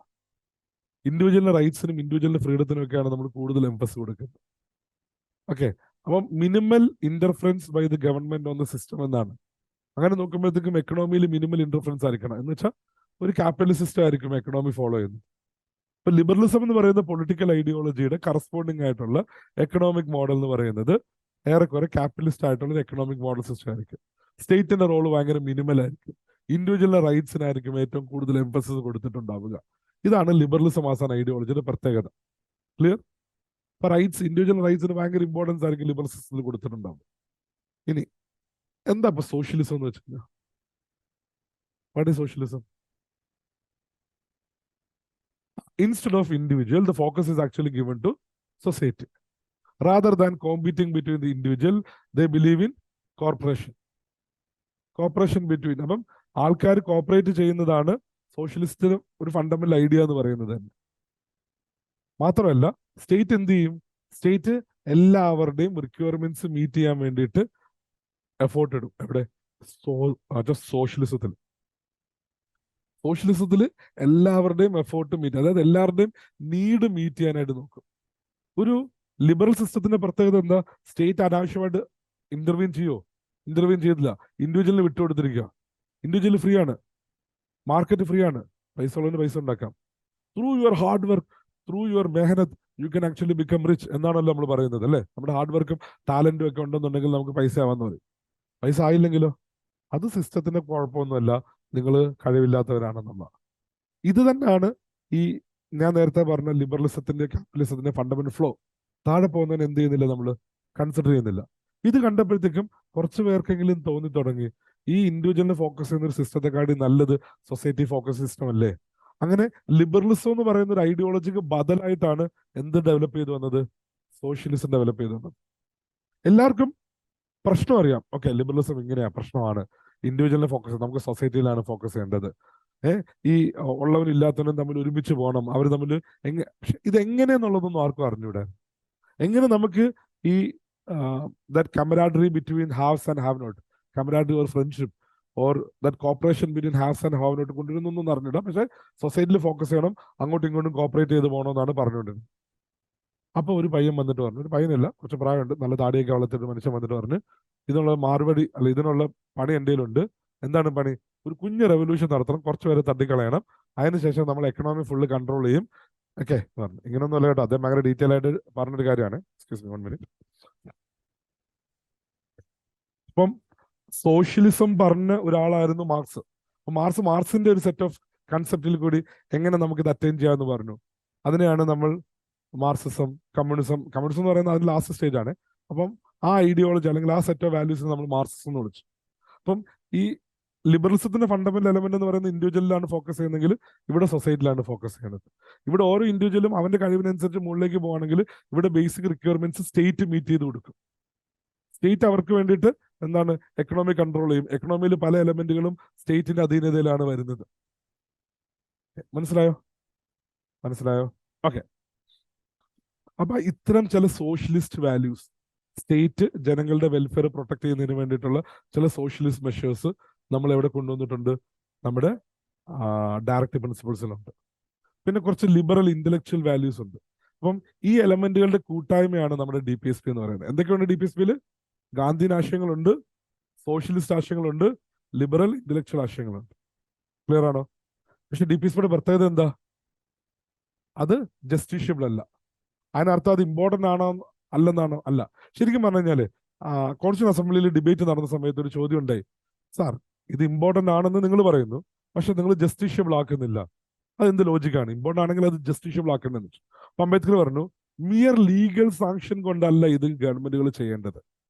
ഇൻഡിവിജ്വലിന്റെ റൈറ്റ്സിനും ഇൻഡിവിജ്വലിന്റെ ഫ്രീഡത്തിനും ഒക്കെയാണ് നമ്മൾ കൂടുതൽ എംഫസ് കൊടുക്കുന്നത്. ഓക്കെ, അപ്പം minimal interference by the government on the system എന്നാണ്. അങ്ങനെ നോക്കുമ്പോഴത്തേക്കും എക്കണോമിയിൽ മിനിമൽ ഇന്റർഫറൻസ് ആയിരിക്കണം. എന്ന് വെച്ചാൽ ഒരു ക്യാപിറ്റലിസ്റ്റ് സിസ്റ്റം ആയിരിക്കും എക്കണോമി ഫോളോ ചെയ്യുന്നത്. ഇപ്പൊ ലിബറലിസം എന്ന് പറയുന്ന പൊളിറ്റിക്കൽ ഐഡിയോളജിയുടെ കറസ്പോണ്ടിങ് ആയിട്ടുള്ള എക്കണോമിക് മോഡൽ എന്ന് പറയുന്നത് ഏറെക്കുറെ ക്യാപിറ്റലിസ്റ്റ് ആയിട്ടുള്ള ഒരു എക്കണോമിക് മോഡൽ സിസ്റ്റം ആയിരിക്കും. സ്റ്റേറ്റിന്റെ റോള് ഭയങ്കര മിനിമൽ ആയിരിക്കും. ഇൻഡിവിജ്വലിന്റെ റൈറ്റ്സിനായിരിക്കും ഏറ്റവും കൂടുതൽ എംഫസിസ് കൊടുത്തിട്ടുണ്ടാവുക. ഇതാണ് ലിബറലിസം ആസ് ആൻ ഐഡിയോളജിയുടെ പ്രത്യേകത. ക്ലിയർ? ഇപ്പൊ റൈറ്റ്സ്, ഇൻഡിവിജ്വൽ റൈറ്റ്സിന് ഭയങ്കര ഇമ്പോർട്ടൻസ് ആയിരിക്കും ലിബറലിസത്തിൽ കൊടുത്തിട്ടുണ്ടാവും. ഇനി എന്താ ഇപ്പൊ സോഷ്യലിസം എന്ന് വെച്ചാൽ? What is socialism? Instead of individual, the focus is actually given to society. Rather than competing between the individual, they believe in corporation. Cooperation between. അപ്പം ആൾക്കാർ കോപ്പറേറ്റ് ചെയ്യുന്നതാണ് സോഷ്യലിസ്റ്റിന് ഒരു ഫണ്ടമെന്റൽ ഐഡിയ എന്ന് പറയുന്നത് തന്നെ. മാത്രമല്ല സ്റ്റേറ്റ് എന്ത് ചെയ്യും? സ്റ്റേറ്റ് എല്ലാവരുടെയും റിക്വയർമെന്റ്സ് മീറ്റ് ചെയ്യാൻ വേണ്ടിയിട്ട് എഫോർട്ട് ഇടും. എവിടെ? സോഷ്യലിസത്തിൽ. സോഷ്യലിസത്തിൽ എല്ലാവരുടെയും എഫോർട്ട് മീറ്റ്, അതായത് എല്ലാവരുടെയും നീഡ് മീറ്റ് ചെയ്യാനായിട്ട് നോക്കും. ഒരു ലിബറൽ സിസ്റ്റത്തിന്റെ പ്രത്യേകത എന്താ? സ്റ്റേറ്റ് അനാവശ്യമായിട്ട് ഇന്റർവ്യൂൻ ചെയ്തില്ല. ഇൻഡിവിജ്വലിന് വിട്ടുകൊടുത്തിരിക്കുക. ഇൻഡിവിജ്വൽ ഫ്രീ ആണ്, മാർക്കറ്റ് ഫ്രീ ആണ്, പൈസ ഉള്ളതിന് പൈസ ഉണ്ടാക്കാം. Through your hard work, through your മെഹനത്ത് you can actually become rich എന്നാണല്ലോ നമ്മൾ പറയുന്നത്, അല്ലേ? നമ്മുടെ ഹാർഡ് വർക്കും ടാലന്റും ഒക്കെ ഉണ്ടെന്നുണ്ടെങ്കിൽ നമുക്ക് പൈസ ആവാന്ന് പറയും. പൈസ ആയില്ലെങ്കിലോ? അത് സിസ്റ്റത്തിന്റെ കുഴപ്പമൊന്നുമല്ല, നിങ്ങൾ കഴിവില്ലാത്തവരാണെന്നുള്ള. ഇത് തന്നെയാണ് ഈ ഞാൻ നേരത്തെ പറഞ്ഞ ലിബറലിസത്തിന്റെ ക്യാപിറ്റലിസത്തിന്റെ ഫണ്ടമെന്റൽ ഫ്ലോ. താഴെ പോകുന്നതിന് എന്ത് ചെയ്യുന്നില്ല, നമ്മൾ കൺസിഡർ ചെയ്യുന്നില്ല. ഇത് കണ്ടപ്പോഴത്തേക്കും കുറച്ച് പേർക്കെങ്കിലും തോന്നി തുടങ്ങി, ഈ ഇൻഡിവിജ്വലിനെ ഫോക്കസ് ചെയ്യുന്ന ഒരു സിസ്റ്റത്തെക്കാട്ടി നല്ലത് സൊസൈറ്റി ഫോക്കസ് സിസ്റ്റം അല്ലേ? അങ്ങനെ ലിബറലിസം എന്ന് പറയുന്ന ഒരു ഐഡിയോളജിക്ക് ബദലായിട്ടാണ് എന്ത് ഡെവലപ്പ് ചെയ്തു വന്നത്? സോഷ്യലിസം ഡെവലപ്പ് ചെയ്തു വന്നത്. എല്ലാവർക്കും പ്രശ്നം അറിയാം. ഓക്കെ, ലിബറലിസം ഇങ്ങനെയാ, പ്രശ്നമാണ്. ഇൻഡിവിജ്വലിനെ ഫോക്കസ്, നമുക്ക് സൊസൈറ്റിയിലാണ് ഫോക്കസ് ചെയ്യേണ്ടത്. ഈ ഉള്ളവനും ഇല്ലാത്തവനും തമ്മിൽ ഒരുമിച്ച് പോകണം, അവർ തമ്മിൽ പക്ഷെ ഇതെങ്ങനെയെന്നുള്ളതൊന്നും ആർക്കും അറിഞ്ഞൂടെ. എങ്ങനെ നമുക്ക് ഈ that camaraderie between haves and have not, camaraderie or friendship or that cooperation between haves and have not കൊണ്ടുവരുന്നൊന്നും അറിഞ്ഞിടാം. പക്ഷെ സൊസൈറ്റിയിൽ ഫോക്കസ് ചെയ്യണം, അങ്ങോട്ടും ഇങ്ങോട്ടും കോപ്പറേറ്റ് ചെയ്ത് പോകണമെന്നാണ് പറഞ്ഞുകൊണ്ടിരുന്നത്. അപ്പൊ ഒരു പയ്യൻ വന്നിട്ട് പറഞ്ഞു, ഒരു പയ്യനല്ല, കുറച്ച് പ്രായമുണ്ട്, നല്ല താടിയൊക്കെ വളർത്തിട്ട് മനുഷ്യൻ വന്നിട്ട് പറഞ്ഞു, ഇതിനുള്ള മറുപടി അല്ല, ഇതിനുള്ള പണി എൻ്റെ കയ്യിലുണ്ട്. എന്താണ് പണി? ഒരു കുഞ്ഞ് റെവല്യൂഷൻ നടത്തണം, കുറച്ച് പേരെ തട്ടിക്കളയണം, അതിനുശേഷം നമ്മൾ എക്കണോമി ഫുള്ള് കൺട്രോൾ ചെയ്യും. ഓക്കെ പറഞ്ഞു. ഇങ്ങനൊന്നും അല്ല കേട്ടോ, അദ്ദേഹം ഭയങ്കര ഡീറ്റെയിൽ ആയിട്ട് പറഞ്ഞൊരു കാര്യമാണ്. Excuse me 1 minute. ഇപ്പം സോഷ്യലിസം പറഞ്ഞ ഒരാളായിരുന്നു മാർക്സ്. അപ്പൊ മാർക്സിന്റെ ഒരു സെറ്റ് ഓഫ് കൺസെപ്റ്റിൽ കൂടി എങ്ങനെ നമുക്ക് ഇത് അറ്റൈൻ ചെയ്യാമെന്ന് പറഞ്ഞു. അതിനെയാണ് നമ്മൾ മാർക്സിസം, കമ്മ്യൂണിസം എന്ന് പറയുന്നത് അതിന്റെ ലാസ്റ്റ് സ്റ്റേജ് ആണ്. അപ്പം ആ ഐഡിയോളജി അല്ലെങ്കിൽ ആ സെറ്റ് ഓഫ് വാല്യൂസ് നമ്മൾ മാർക്സിസം എന്ന് വിളിച്ചു. അപ്പം ഈ ലിബറലിസത്തിന്റെ ഫണ്ടമെന്റൽ എലമെന്റ് എന്ന് പറയുന്നത് ഇൻഡിവിജ്വലിലാണ് ഫോക്കസ് ചെയ്യുന്നതെങ്കിൽ ഇവിടെ സൊസൈറ്റിയിലാണ് ഫോക്കസ് ചെയ്യുന്നത്. ഇവിടെ ഓരോ ഇൻഡിവിജ്വലും അവന്റെ കഴിവിനനുസരിച്ച് മുകളിലേക്ക് പോകുകയാണെങ്കിൽ ഇവിടെ ബേസിക് റിക്വയർമെന്റ്സ് സ്റ്റേറ്റ് മീറ്റ് ചെയ്ത് കൊടുക്കും. സ്റ്റേറ്റ് അവർക്ക് വേണ്ടിയിട്ട് എന്താണ് എക്കണോമി കൺട്രോൾ ചെയ്യും. എക്കണോമിയിൽ പല എലമെന്റുകളും സ്റ്റേറ്റിന്റെ അധീനതയിലാണ് വരുന്നത്. മനസ്സിലായോ? ഓക്കെ. അപ്പൊ ഇത്തരം ചില സോഷ്യലിസ്റ്റ് വാല്യൂസ്, സ്റ്റേറ്റ് ജനങ്ങളുടെ വെൽഫെയർ പ്രൊട്ടക്ട് ചെയ്യുന്നതിന് വേണ്ടിയിട്ടുള്ള ചില സോഷ്യലിസ്റ്റ് മെഷേഴ്സ് നമ്മൾ എവിടെ കൊണ്ടുവന്നിട്ടുണ്ട്? നമ്മുടെ ഡയറക്റ്റീവ് പ്രിൻസിപ്പിൾസിലുണ്ട്. പിന്നെ കുറച്ച് ലിബറൽ ഇന്റലക്ച്വൽ വാല്യൂസ് ഉണ്ട്. അപ്പം ഈ എലമെന്റുകളുടെ കൂട്ടായ്മയാണ് നമ്മുടെ DPSP എന്ന് പറയുന്നത്. എന്തൊക്കെയുണ്ട് DPSPയിൽ? ഗാന്ധിയൻ ആശയങ്ങളുണ്ട്, സോഷ്യലിസ്റ്റ് ആശയങ്ങളുണ്ട്, ലിബറൽ ഇന്റലക്ച്വൽ ആശയങ്ങളുണ്ട്. ക്ലിയർ ആണോ? പക്ഷെ DPSPയുടെ പ്രത്യേകത എന്താ? അത് ജസ്റ്റിഷ്യബിൾ അല്ല. അതിനർത്ഥം അത് ഇമ്പോർട്ടന്റ് ആണോ അല്ലെന്നാണോ? അല്ല. ശരിക്കും പറഞ്ഞു കഴിഞ്ഞാല് കോൺസ്റ്റിറ്റ്യൂഷൻ അസംബ്ലിയിൽ ഡിബേറ്റ് നടന്ന സമയത്ത് ഒരു ചോദ്യം ഉണ്ടായി, സാർ ഇത് ഇമ്പോർട്ടന്റ് ആണെന്ന് നിങ്ങൾ പറയുന്നു, പക്ഷെ നിങ്ങൾ ജസ്റ്റിഷ്യബിൾ ആക്കുന്നില്ല, അതെന്ത് ലോജിക്കാണ്? ഇമ്പോർട്ടന്റ് ആണെങ്കിൽ അത് ജസ്റ്റിഷ്യബിൾ ആക്കണമെന്ന് വെച്ചു. അപ്പൊ അംബേദ്കർ പറഞ്ഞു, മിയർ ലീഗൽ സാങ്ഷൻ കൊണ്ടല്ല ഇത് ഗവൺമെന്റുകൾ ചെയ്യേണ്ടത്,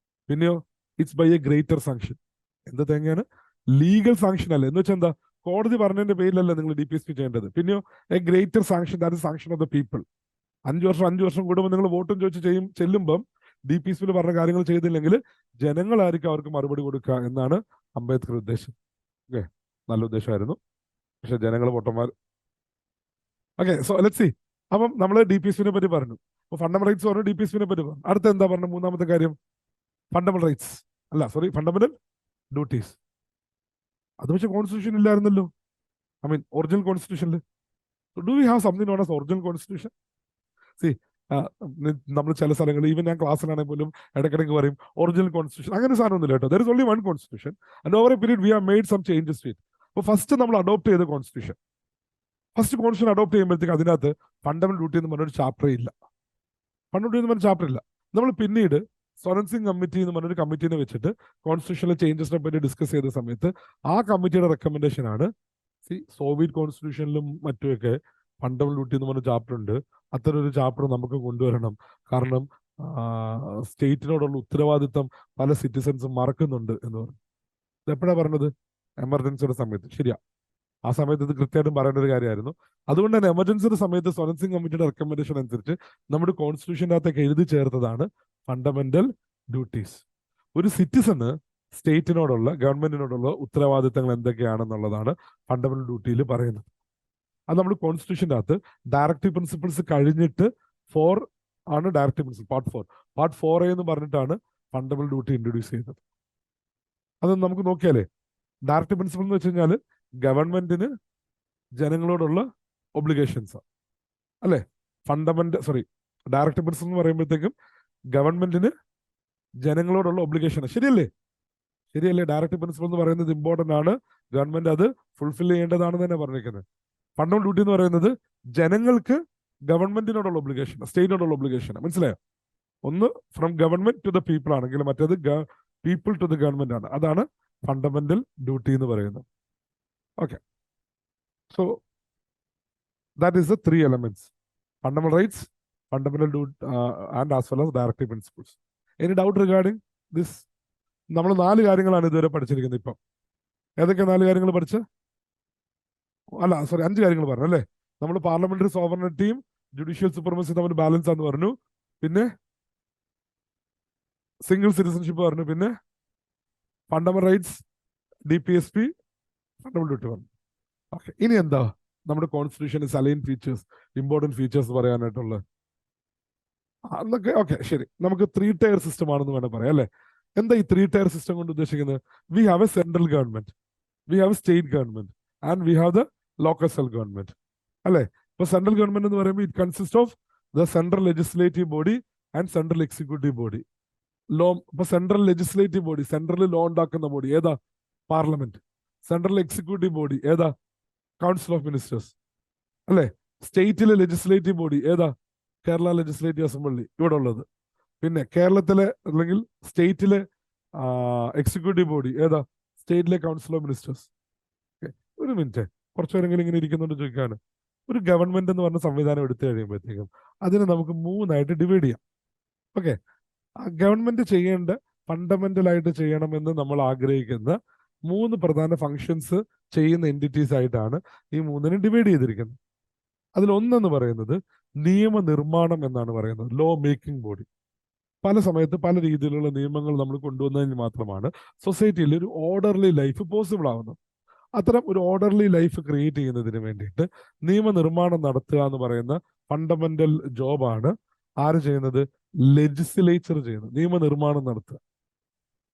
പിന്നെയോ it's by a greater sanction. എന്ത് തേങ്ങയാണ്? ലീഗൽ സാങ്ഷൻ അല്ല. എന്ന് വെച്ചാൽ എന്താ? കോടതി പറഞ്ഞതിന്റെ പേരിലല്ല നിങ്ങൾ DPSP ചെയ്യേണ്ടത്, പിന്നെയോ A greater sanction, that is sanction of the people. 5 വർഷം കൂടുമ്പോൾ നിങ്ങൾ വോട്ടും ചോദിച്ച് ചെല്ലുമ്പം DPSPയിൽ പറഞ്ഞ കാര്യങ്ങൾ ചെയ്തില്ലെങ്കിൽ ജനങ്ങളായിരിക്കും അവർക്ക് മറുപടി കൊടുക്കുക എന്നാണ് അംബേദ്കർ ഉദ്ദേശം. ഓക്കെ, നല്ല ഉദ്ദേശമായിരുന്നു, പക്ഷെ ജനങ്ങൾ പൊട്ടന്മാർ. Okay, so let's see. അപ്പം നമ്മൾ DPSPനെ പറ്റി പറഞ്ഞു, അപ്പൊ ഫണ്ടമെന്റൽ റൈറ്റ്സ് പറഞ്ഞു, DPSPനെ പറ്റി പറഞ്ഞു. അടുത്ത എന്താ പറഞ്ഞു? മൂന്നാമത്തെ കാര്യം ഫണ്ടമെന്റൽ റൈറ്റ്സ് അല്ല, സോറി, ഫണ്ടമെന്റൽ ഡ്യൂട്ടീസ്. അത് പക്ഷെ കോൺസ്റ്റിറ്റ്യൂഷൻ ഇല്ലായിരുന്നല്ലോ. ഐ മീൻ ഒറിജിനൽ കോൺസ്റ്റിറ്റ്യൂഷനിൽ. Do we have something known as original constitution? See, നമ്മൾ ചില സ്ഥലങ്ങളിൽ, ഈവൻ ഞാൻ ക്ലാസ്സിലാണെങ്കിൽ പോലും ഇടയ്ക്കിടയ്ക്ക് പറയും ഒറിജിനൽ കോൺസ്റ്റിറ്റ്യൂഷൻ. അങ്ങനെ സാധനമൊന്നുമില്ല കേട്ടോ. There is only one constitution and over a period we have made some changes to it. അപ്പോൾ ഫസ്റ്റ് നമ്മൾ അഡോപ്റ്റ് ചെയ്ത കോൺസ്റ്റിറ്റ്യൂഷൻ, ഫസ്റ്റ് കോൺസ്റ്റിറ്റ്യൂഷൻ അഡോപ്റ്റ് ചെയ്യുമ്പോഴത്തേക്ക് അതിനകത്ത് ഫണ്ടമെന്റൽ ഡ്യൂട്ടി എന്ന് പറഞ്ഞൊരു ചാപ്റ്റർ ഇല്ല. ഫണ്ടമെന്റൽ എന്ന് പറഞ്ഞ ചാപ്റ്റർ ഇല്ല. നമ്മൾ പിന്നീട് സ്വരൺ സിംഗ് കമ്മിറ്റി എന്ന് പറഞ്ഞൊരു കമ്മിറ്റീനെ വെച്ചിട്ട് കോൺസ്റ്റിറ്റ്യൂഷനിലെ ചേഞ്ചസിനെ പറ്റി ഡിസ്കസ് ചെയ്ത സമയത്ത് ആ കമ്മിറ്റിയുടെ റെക്കമെൻഡേഷൻ ആണ്, സോവിയറ്റ് കോൺസ്റ്റിറ്റ്യൂഷനിലും മറ്റുമൊക്കെ ഫണ്ടമെന്റൽ ഡ്യൂട്ടി എന്ന് പറഞ്ഞ ചാപ്റ്റർ ഉണ്ട്, അത്തരം ഒരു ചാപ്റ്റർ നമുക്ക് കൊണ്ടുവരണം. കാരണം സ്റ്റേറ്റിനോടുള്ള ഉത്തരവാദിത്തം പല സിറ്റിസൺസും മറക്കുന്നുണ്ട് എന്ന് പറഞ്ഞു. ഇത് എപ്പോഴാണ് പറഞ്ഞത്? എമർജൻസിയുടെ സമയത്ത്. ശരിയാ, ആ സമയത്ത് ഇത് കൃത്യമായിട്ടും പറയേണ്ട ഒരു കാര്യമായിരുന്നു. അതുകൊണ്ട് തന്നെ എമർജൻസിയുടെ സമയത്ത് സ്വരൺ സിംഗ് കമ്മിറ്റിയുടെ റെക്കമെൻഡേഷൻ അനുസരിച്ച് നമ്മുടെ കോൺസ്റ്റിറ്റ്യൂഷൻ്റെ അകത്തേക്ക് എഴുതി ചേർത്തതാണ് ഫണ്ടമെന്റൽ ഡ്യൂട്ടീസ്. ഒരു സിറ്റിസണ് സ്റ്റേറ്റിനോടുള്ള, ഗവൺമെന്റിനോടുള്ള ഉത്തരവാദിത്തങ്ങൾ എന്തൊക്കെയാണെന്നുള്ളതാണ് ഫണ്ടമെന്റൽ ഡ്യൂട്ടിയിൽ പറയുന്നത്. അത് നമ്മൾ കോൺസ്റ്റിറ്റ്യൂഷൻ്റെ അകത്ത് ഡയറക്റ്റീവ് പ്രിൻസിപ്പിൾസ് കഴിഞ്ഞിട്ട് 4 ആണ് ഡയറക്റ്റീവ് പ്രിൻസിപ്പിൾ, പാർട്ട് 4A എന്ന് പറഞ്ഞിട്ടാണ് ഫണ്ടമെന്റൽ ഡ്യൂട്ടി ഇൻട്രൊഡ്യൂസ് ചെയ്യുന്നത്. അത് നമുക്ക് നോക്കിയാലേ, ഡയറക്റ്റീവ് പ്രിൻസിപ്പിൾ എന്ന് വെച്ച് കഴിഞ്ഞാൽ ഗവൺമെന്റിന് ജനങ്ങളോടുള്ള ഒബ്ലിഗേഷൻസ് അല്ലെ. ഡയറക്റ്റീവ് പ്രിൻസിപ്പിൾ എന്ന് പറയുമ്പോഴത്തേക്കും ഗവൺമെന്റിന് ജനങ്ങളോടുള്ള ഒബ്ലിഗേഷൻ. ശരിയല്ലേ? ഡയറക്റ്റീവ് പ്രിൻസിപ്പിൾ എന്ന് പറയുന്നത് ഇമ്പോർട്ടന്റ് ആണ്, ഗവൺമെന്റ് അത് ഫുൾഫിൽ ചെയ്യേണ്ടതാണെന്ന് തന്നെ പറഞ്ഞിരിക്കുന്നത്. ഫണ്ടമെന്റൽ ഡ്യൂട്ടി എന്ന് പറയുന്നത് ജനങ്ങൾക്ക് ഗവൺമെന്റിനോടുള്ള ഒബ്ലിഗേഷൻ, സ്റ്റേറ്റിനോടുള്ള ഒബ്ലിഗേഷൻ. മനസ്സിലായോ? ഒന്ന് from government to the people ആണെങ്കിൽ മറ്റേത് പീപ്പിൾ ടു ദ ഗവൺമെന്റ് ആണ്. അതാണ് ഫണ്ടമെന്റൽ ഡ്യൂട്ടി എന്ന് പറയുന്നത്. Okay, so that is the 3 elements: fundamental rights, fundamental duty, and as well as directive principles. Any doubt regarding this? നമ്മൾ 4 കാര്യങ്ങളാണ് ഇതുവരെ പഠിച്ചിരിക്കുന്നത്. ഇപ്പം ഏതൊക്കെ 4 കാര്യങ്ങൾ പഠിച്ച്? 5 കാര്യങ്ങൾ പറഞ്ഞു അല്ലേ. നമ്മൾ പാർലമെന്ററി സോവറിനിറ്റിയും ജുഡീഷ്യൽ സുപ്രമസി തമ്മിൽ ബാലൻസ് ആണെന്ന് പറഞ്ഞു, പിന്നെ സിംഗിൾ സിറ്റിസൺഷിപ്പ് പറഞ്ഞു, പിന്നെ fundamental rights, DPSP, fundamental duty പറഞ്ഞു. ഓക്കെ, ഇനി എന്താ നമ്മുടെ കോൺസ്റ്റിറ്റ്യൂഷന് സലൈൻ ഫീച്ചേഴ്സ്, ഇമ്പോർട്ടന്റ് ഫീച്ചേഴ്സ് പറയാനായിട്ടുള്ളത് എന്നൊക്കെ? ഓക്കെ, ശരി. നമുക്ക് 3 tier സിസ്റ്റം ആണെന്ന് വേണം പറയാം അല്ലെ. എന്താ ഈ 3 tier സിസ്റ്റം കൊണ്ട് ഉദ്ദേശിക്കുന്നത്? We have a central government, we have state government and we have the local self government അല്ലെ. ഇപ്പൊ സെൻട്രൽ ഗവൺമെന്റ് എന്ന് പറയുമ്പോൾ it consist of the central legislative body and central executive body. ഇപ്പൊ central legislative body, central law ഉണ്ടാക്കുന്ന ബോഡി ഏതാ? പാർലമെന്റ്. സെൻട്രൽ എക്സിക്യൂട്ടീവ് ബോഡി ഏതാ? കൗൺസിൽ ഓഫ് മിനിസ്റ്റേഴ്സ് അല്ലെ. സ്റ്റേറ്റിലെ ലെജിസ്ലേറ്റീവ് ബോഡി ഏതാ? കേരള ലെജിസ്ലേറ്റീവ് അസംബ്ലി ഇവിടെ ഉള്ളത്. പിന്നെ കേരളത്തിലെ അല്ലെങ്കിൽ സ്റ്റേറ്റിലെ എക്സിക്യൂട്ടീവ് ബോഡി ഏതാ? സ്റ്റേറ്റിലെ കൗൺസിൽ ഓഫ് മിനിസ്റ്റേഴ്സ്. ഒരു മിനിറ്റ്, കുറച്ചുപേരെങ്കിലും ഇങ്ങനെ ഇരിക്കുന്നുണ്ട് ചോദിക്കാണ്. ഒരു ഗവൺമെന്റ് എന്ന് പറഞ്ഞ സംവിധാനം എടുത്തു കഴിയുമ്പോഴത്തേക്കും അതിനെ നമുക്ക് 3 ആയിട്ട് ഡിവൈഡ് ചെയ്യാം. ഓക്കെ, ഗവൺമെന്റ് ചെയ്യേണ്ട ഫണ്ടമെന്റൽ ആയിട്ട് ചെയ്യണമെന്ന് നമ്മൾ ആഗ്രഹിക്കുന്ന 3 പ്രധാന ഫങ്ഷൻസ് ചെയ്യുന്ന എൻറ്റിറ്റീസ് ആയിട്ടാണ് ഈ 3നെ ഡിവൈഡ് ചെയ്തിരിക്കുന്നത്. അതിൽ ഒന്നെന്ന് പറയുന്നത് നിയമനിർമ്മാണം എന്നാണ് പറയുന്നത്, ലോ മേക്കിംഗ് ബോഡി. പല സമയത്ത് പല രീതിയിലുള്ള നിയമങ്ങൾ നമ്മൾ കൊണ്ടുവന്നതിന് മാത്രമാണ് സൊസൈറ്റിയിൽ ഒരു ഓർഡർലി ലൈഫ് പോസിബിൾ ആവുന്നത്. അത്തരം ഒരു ഓർഡർലി ലൈഫ് ക്രിയേറ്റ് ചെയ്യുന്നതിന് വേണ്ടിയിട്ട് നിയമനിർമ്മാണം നടത്തുക എന്ന് പറയുന്ന ഫണ്ടമെന്റൽ ജോബാണ് ആര് ചെയ്യുന്നത്? ലെജിസ്ലേച്ചർ ചെയ്യുന്നത്, നിയമനിർമ്മാണം നടത്തുക.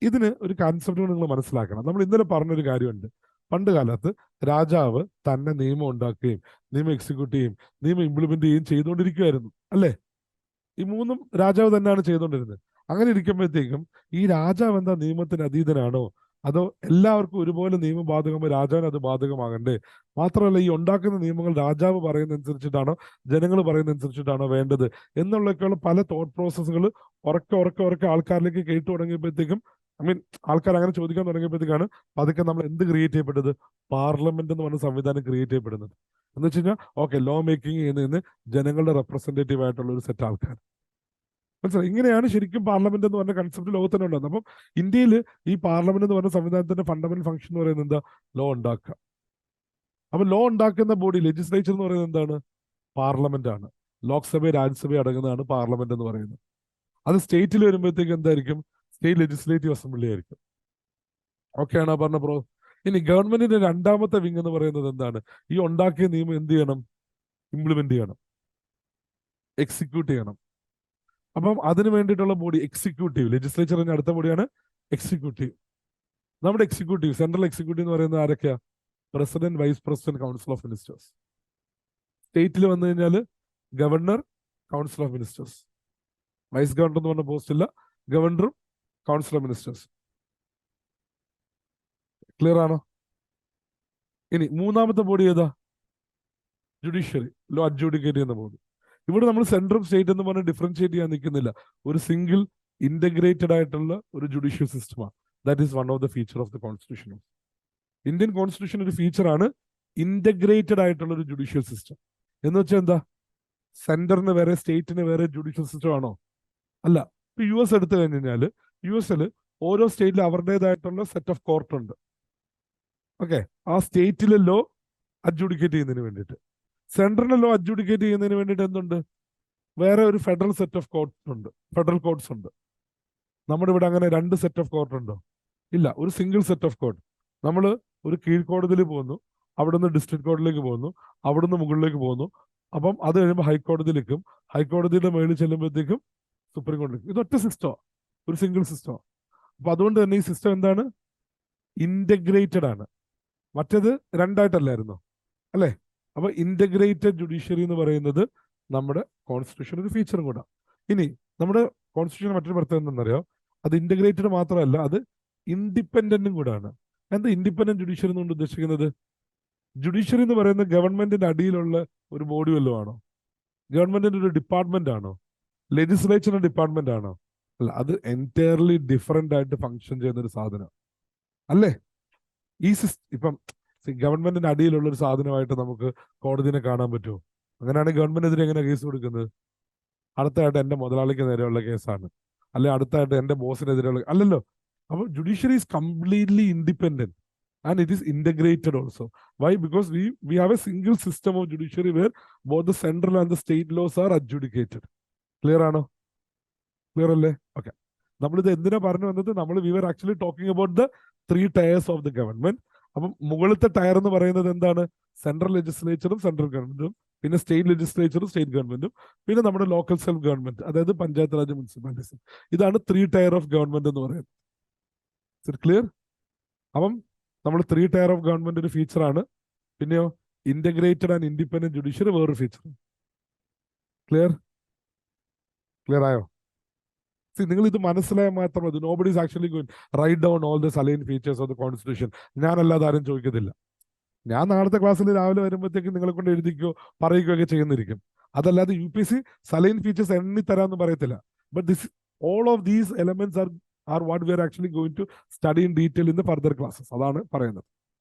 ഇതിന് ഒരു കൺസെപ്റ്റ് നിങ്ങൾ മനസ്സിലാക്കണം. നമ്മൾ ഇന്നലെ പറഞ്ഞൊരു കാര്യമുണ്ട്. പണ്ട് കാലത്ത് രാജാവ് തന്നെ നിയമം ഉണ്ടാക്കുകയും നിയമം എക്സിക്യൂട്ട് ചെയ്യും നിയമം ഇംപ്ലിമെന്റ് ചെയ്യുകയും ചെയ്തുകൊണ്ടിരിക്കുമായിരുന്നു അല്ലേ. ഈ 3ഉം രാജാവ് തന്നെയാണ് ചെയ്തുകൊണ്ടിരുന്നത്. അങ്ങനെ ഇരിക്കുമ്പോഴത്തേക്കും ഈ രാജാവ് എന്താ നിയമത്തിന് അതീതനാണോ, അതോ എല്ലാവർക്കും ഒരുപോലെ നിയമം ബാധകമോ രാജാവിന് അത് ബാധകമാകണ്ടേ? മാത്രമല്ല, ഈ ഉണ്ടാക്കുന്ന നിയമങ്ങൾ രാജാവ് പറയുന്നതനുസരിച്ചിട്ടാണോ ജനങ്ങൾ പറയുന്നതനുസരിച്ചിട്ടാണോ വേണ്ടത് എന്നുള്ളൊക്കെയുള്ള പല തോട്ട് പ്രോസസ്സുകൾ ഉറക്കെ ആൾക്കാരിലേക്ക് കേട്ടു തുടങ്ങിയപ്പോഴത്തേക്കും, ആൾക്കാർ അങ്ങനെ ചോദിക്കാൻ തുടങ്ങിയപ്പോഴത്തേക്കാണ് പതുക്കെ നമ്മൾ എന്ത് ക്രിയേറ്റ് ചെയ്യപ്പെട്ടത്? പാർലമെന്റ് എന്ന് പറഞ്ഞ സംവിധാനം ക്രിയേറ്റ് ചെയ്യപ്പെടുന്നത്. എന്ന് വെച്ച് കഴിഞ്ഞാൽ ഓക്കെ, ലോ മേക്കിംഗ് ചെയ്യുന്നതിന് ജനങ്ങളുടെ റെപ്രസെന്റേറ്റീവ് ആയിട്ടുള്ള ഒരു സെറ്റ് ആൾക്കാർ. മനസ്സിലായി? ഇങ്ങനെയാണ് ശരിക്കും പാർലമെന്റ് എന്ന് പറഞ്ഞ കൺസെപ്റ്റ് ലോകത്ത് തന്നെ ഉണ്ടാകുന്നത്. അപ്പം ഇന്ത്യയിൽ ഈ പാർലമെന്റ് എന്ന് പറഞ്ഞ സംവിധാനത്തിന്റെ ഫണ്ടമെന്റൽ ഫംഗ്ഷൻ എന്ന് പറയുന്നത് എന്താ? ലോ ഉണ്ടാക്കുക. അപ്പൊ ലോ ഉണ്ടാക്കുന്ന ബോഡി ലെജിസ്ലേച്ചർ എന്ന് പറയുന്നത് എന്താണ്? പാർലമെന്റ് ആണ്. ലോക്സഭ രാജ്യസഭ അടങ്ങുന്നതാണ് പാർലമെന്റ് എന്ന് പറയുന്നത്. അത് സ്റ്റേറ്റിൽ വരുമ്പോഴത്തേക്ക് എന്തായിരിക്കും? സ്റ്റേറ്റ് ലെജിസ്ലേറ്റീവ് അസംബ്ലി ആയിരിക്കും. ഓക്കെ ആണോ പറഞ്ഞ ബ്രോ? ഇനി ഗവൺമെന്റിന്റെ 2ാമത്തെ വിങ് എന്ന് പറയുന്നത് എന്താണ്? ഈ ഉണ്ടാക്കിയ നിയമം എന്ത് ചെയ്യണം? ഇംപ്ലിമെന്റ് ചെയ്യണം, എക്സിക്യൂട്ട് ചെയ്യണം. അപ്പം അതിന് വേണ്ടിയിട്ടുള്ള ബോഡി എക്സിക്യൂട്ടീവ്. ലെജിസ്ലേച്ചറിന്റെ അടുത്ത ബോഡിയാണ് എക്സിക്യൂട്ടീവ്. നമ്മുടെ എക്സിക്യൂട്ടീവ്, സെൻട്രൽ എക്സിക്യൂട്ടീവ് എന്ന് പറയുന്നത് ആരൊക്കെയാ? President, vice president, council of ministers. സ്റ്റേറ്റിൽ വന്നു കഴിഞ്ഞാൽ governor, council of ministers. Vice governor എന്ന് പറഞ്ഞ പോസ്റ്റ് ഇല്ല, ഗവർണറും കൗൺസിൽ ഓഫ് മിനിസ്റ്റേഴ്സ്. ക്ലിയർ ആണോ? ഇനി മൂന്നാമത്തെ ബോഡി ഏതാ? ജുഡീഷ്യറി, ലോ അഡ്ജുഡിക്കേറ്റ് ചെയ്യുന്ന ബോഡി. ഇവിടെ നമ്മൾ സെൻട്രൽ സ്റ്റേറ്റ് എന്ന് പറഞ്ഞ് ഡിഫറൻഷിയേറ്റ് ചെയ്യാൻ നിൽക്കുന്നില്ല. ഒരു സിംഗിൾ ഇന്റഗ്രേറ്റഡ് ആയിട്ടുള്ള ഒരു ജുഡീഷ്യൽ സിസ്റ്റമാണ്. That is one of the feature of the constitution. Indian constitution ഒരു ഫീച്ചറാണ് ഇന്റഗ്രേറ്റഡ് ആയിട്ടുള്ള ഒരു ജുഡീഷ്യൽ സിസ്റ്റം. എന്ന് വെച്ചാൽ എന്താ? സെന്ററിന് വേറെ സ്റ്റേറ്റിന് വേറെ ജുഡീഷ്യൽ സിസ്റ്റം ആണോ? അല്ല. ഇപ്പൊ യു എസ് എടുത്തു കഴിഞ്ഞാൽ യു എസിൽ ഓരോ സ്റ്റേറ്റിലും അവരുടേതായിട്ടുള്ള സെറ്റ് ഓഫ് കോർട്ട് ഉണ്ട്. ഓക്കെ, ആ സ്റ്റേറ്റിലെ ലോ അഡ്ജുഡിക്കേറ്റ് ചെയ്യുന്നതിന് വേണ്ടിയിട്ട്. സെൻട്രൽ ലോ അഡ്ജുഡിക്കേറ്റ് ചെയ്യുന്നതിന് വേണ്ടിയിട്ട് എന്തുണ്ട്? വേറെ ഒരു ഫെഡറൽ സെറ്റ് ഓഫ് കോർട്ട്സ് ഉണ്ട്, ഫെഡറൽ കോർട്ട്സ് ഉണ്ട്. നമ്മുടെ ഇവിടെ അങ്ങനെ രണ്ട് സെറ്റ് ഓഫ് കോർട്ട് ഉണ്ടോ? ഇല്ല, ഒരു സിംഗിൾ സെറ്റ് ഓഫ് കോർട്ട്. നമ്മൾ ഒരു കീഴ്ക്കോടതിയിൽ പോകുന്നു, അവിടുന്ന് ഡിസ്ട്രിക്ട് കോടതിയിലേക്ക് പോകുന്നു, അവിടുന്ന് മുകളിലേക്ക് പോകുന്നു. അപ്പം അത് കഴിയുമ്പോൾ ഹൈക്കോടതിയിലേക്കും, ഹൈക്കോടതിയുടെ മേളിൽ ചെല്ലുമ്പോഴത്തേക്കും സുപ്രീം കോടതിയിലേക്കും. ഇതൊറ്റ സിസ്റ്റമാണ്, ഒരു സിംഗിൾ സിസ്റ്റമാണ്. അപ്പൊ അതുകൊണ്ട് തന്നെ ഈ സിസ്റ്റം എന്താണ്? ഇന്റഗ്രേറ്റഡ് ആണ്. മറ്റേത് രണ്ടായിട്ടല്ലായിരുന്നോ? അല്ലേ? അപ്പൊ ഇന്റഗ്രേറ്റഡ് ജുഡീഷ്യറി എന്ന് പറയുന്നത് നമ്മുടെ കോൺസ്റ്റിറ്റ്യൂഷൻ ഒരു ഫീച്ചറും കൂടെ. ഇനി നമ്മുടെ കോൺസ്റ്റിറ്റ്യൂഷൻ മറ്റൊരു പ്രത്യേകത എന്താണെന്നറിയോ? അത് ഇന്റഗ്രേറ്റഡ് മാത്രമല്ല, അത് ഇൻഡിപെൻഡന്റും കൂടാണ്. എന്താ ഇൻഡിപെൻഡന്റ് ജുഡീഷ്യറി എന്നുകൊണ്ട് ഉദ്ദേശിക്കുന്നത്? ജുഡീഷ്യറി എന്ന് പറയുന്നത് ഗവൺമെന്റിന്റെ അടിയിലുള്ള ഒരു ബോഡി വല്ലതും ആണോ? ഗവൺമെന്റിന്റെ ഒരു ഡിപ്പാർട്ട്മെന്റ് ആണോ? ലെജിസ്ലേച്ചറിന്റെ ഡിപ്പാർട്ട്മെന്റ് ആണോ? അല്ല, അത് എൻറ്റയർലി ഡിഫറെന്റ് ആയിട്ട് ഫങ്ഷൻ ചെയ്യുന്ന ഒരു സാധനം അല്ലേ? ഈ ഇപ്പം ഗവൺമെന്റിന്റെ അടിയിലുള്ള ഒരു സാധനമായിട്ട് നമുക്ക് കോടതിനെ കാണാൻ പറ്റുമോ? അങ്ങനെയാണെങ്കിൽ ഗവൺമെന്റിനെതിരെ എങ്ങനെ കേസ് കൊടുക്കുന്നത്? അടുത്തായിട്ട് എന്റെ മുതലാളിക്ക് നേരെയുള്ള കേസാണ്, അല്ലെ അടുത്തായിട്ട് എന്റെ ബോസിനെതിരെയുള്ള, അല്ലല്ലോ. അപ്പോൾ judiciary is completely independent and it is integrated also. Why? Because we have a single system of judiciary where both the central and the state laws are adjudicated. Clear ആണോ? ക്ലിയർ അല്ലേ? ഓക്കെ. നമ്മളിത് എന്തിനാ പറഞ്ഞു വന്നത്? We were actually talking about the 3 tiers of the government. അപ്പം മുകളിലത്തെ ടയർ എന്ന് പറയുന്നത് എന്താണ്? സെൻട്രൽ ലെജിസ്ലേച്ചറും സെൻട്രൽ ഗവൺമെന്റും, പിന്നെ സ്റ്റേറ്റ് ലെജിസ്ലേച്ചറും സ്റ്റേറ്റ് ഗവൺമെന്റും, പിന്നെ നമ്മുടെ ലോക്കൽ സെൽഫ് ഗവൺമെന്റ്, അതായത് പഞ്ചായത്ത് രാജ്, മുനിസിപ്പാലിറ്റീസ്. ഇതാണ് 3 ടയർ ഓഫ് ഗവൺമെന്റ് എന്ന് പറയുന്നത്. ക്ലിയർ? അപ്പം നമ്മൾ 3 ടയർ ഓഫ് ഗവൺമെന്റ് ഒരു ഫീച്ചറാണ്. പിന്നെയോ ഇന്റഗ്രേറ്റഡ് ആൻഡ് ഇൻഡിപെൻഡന്റ് ജുഡീഷ്യറി വേറൊരു ഫീച്ചർ. ക്ലിയർ? ക്ലിയർ ആയോ? നിങ്ങൾ ഇത് മനസ്സിലായാൽ മാത്രം മതി. Nobody is actually going right down all the salient features of the constitution. ഞാനല്ലാതെ ആരും ചോദിക്കത്തില്ല. ഞാൻ നാളത്തെ ക്ലാസ്സിൽ രാവിലെ വരുമ്പോഴത്തേക്ക് നിങ്ങളെ കൊണ്ട് എഴുതിക്കോ പറയുകയൊക്കെ ചെയ്യുന്നിരിക്കും. അതല്ലാതെ UPSC സലൈൻ ഫീച്ചേഴ്സ് എണ്ണി തരാമെന്ന് പറയത്തില്ല. But this all of these elements are what we are actually going to study in detail in the further classes. അതാണ് പറയുന്നത്.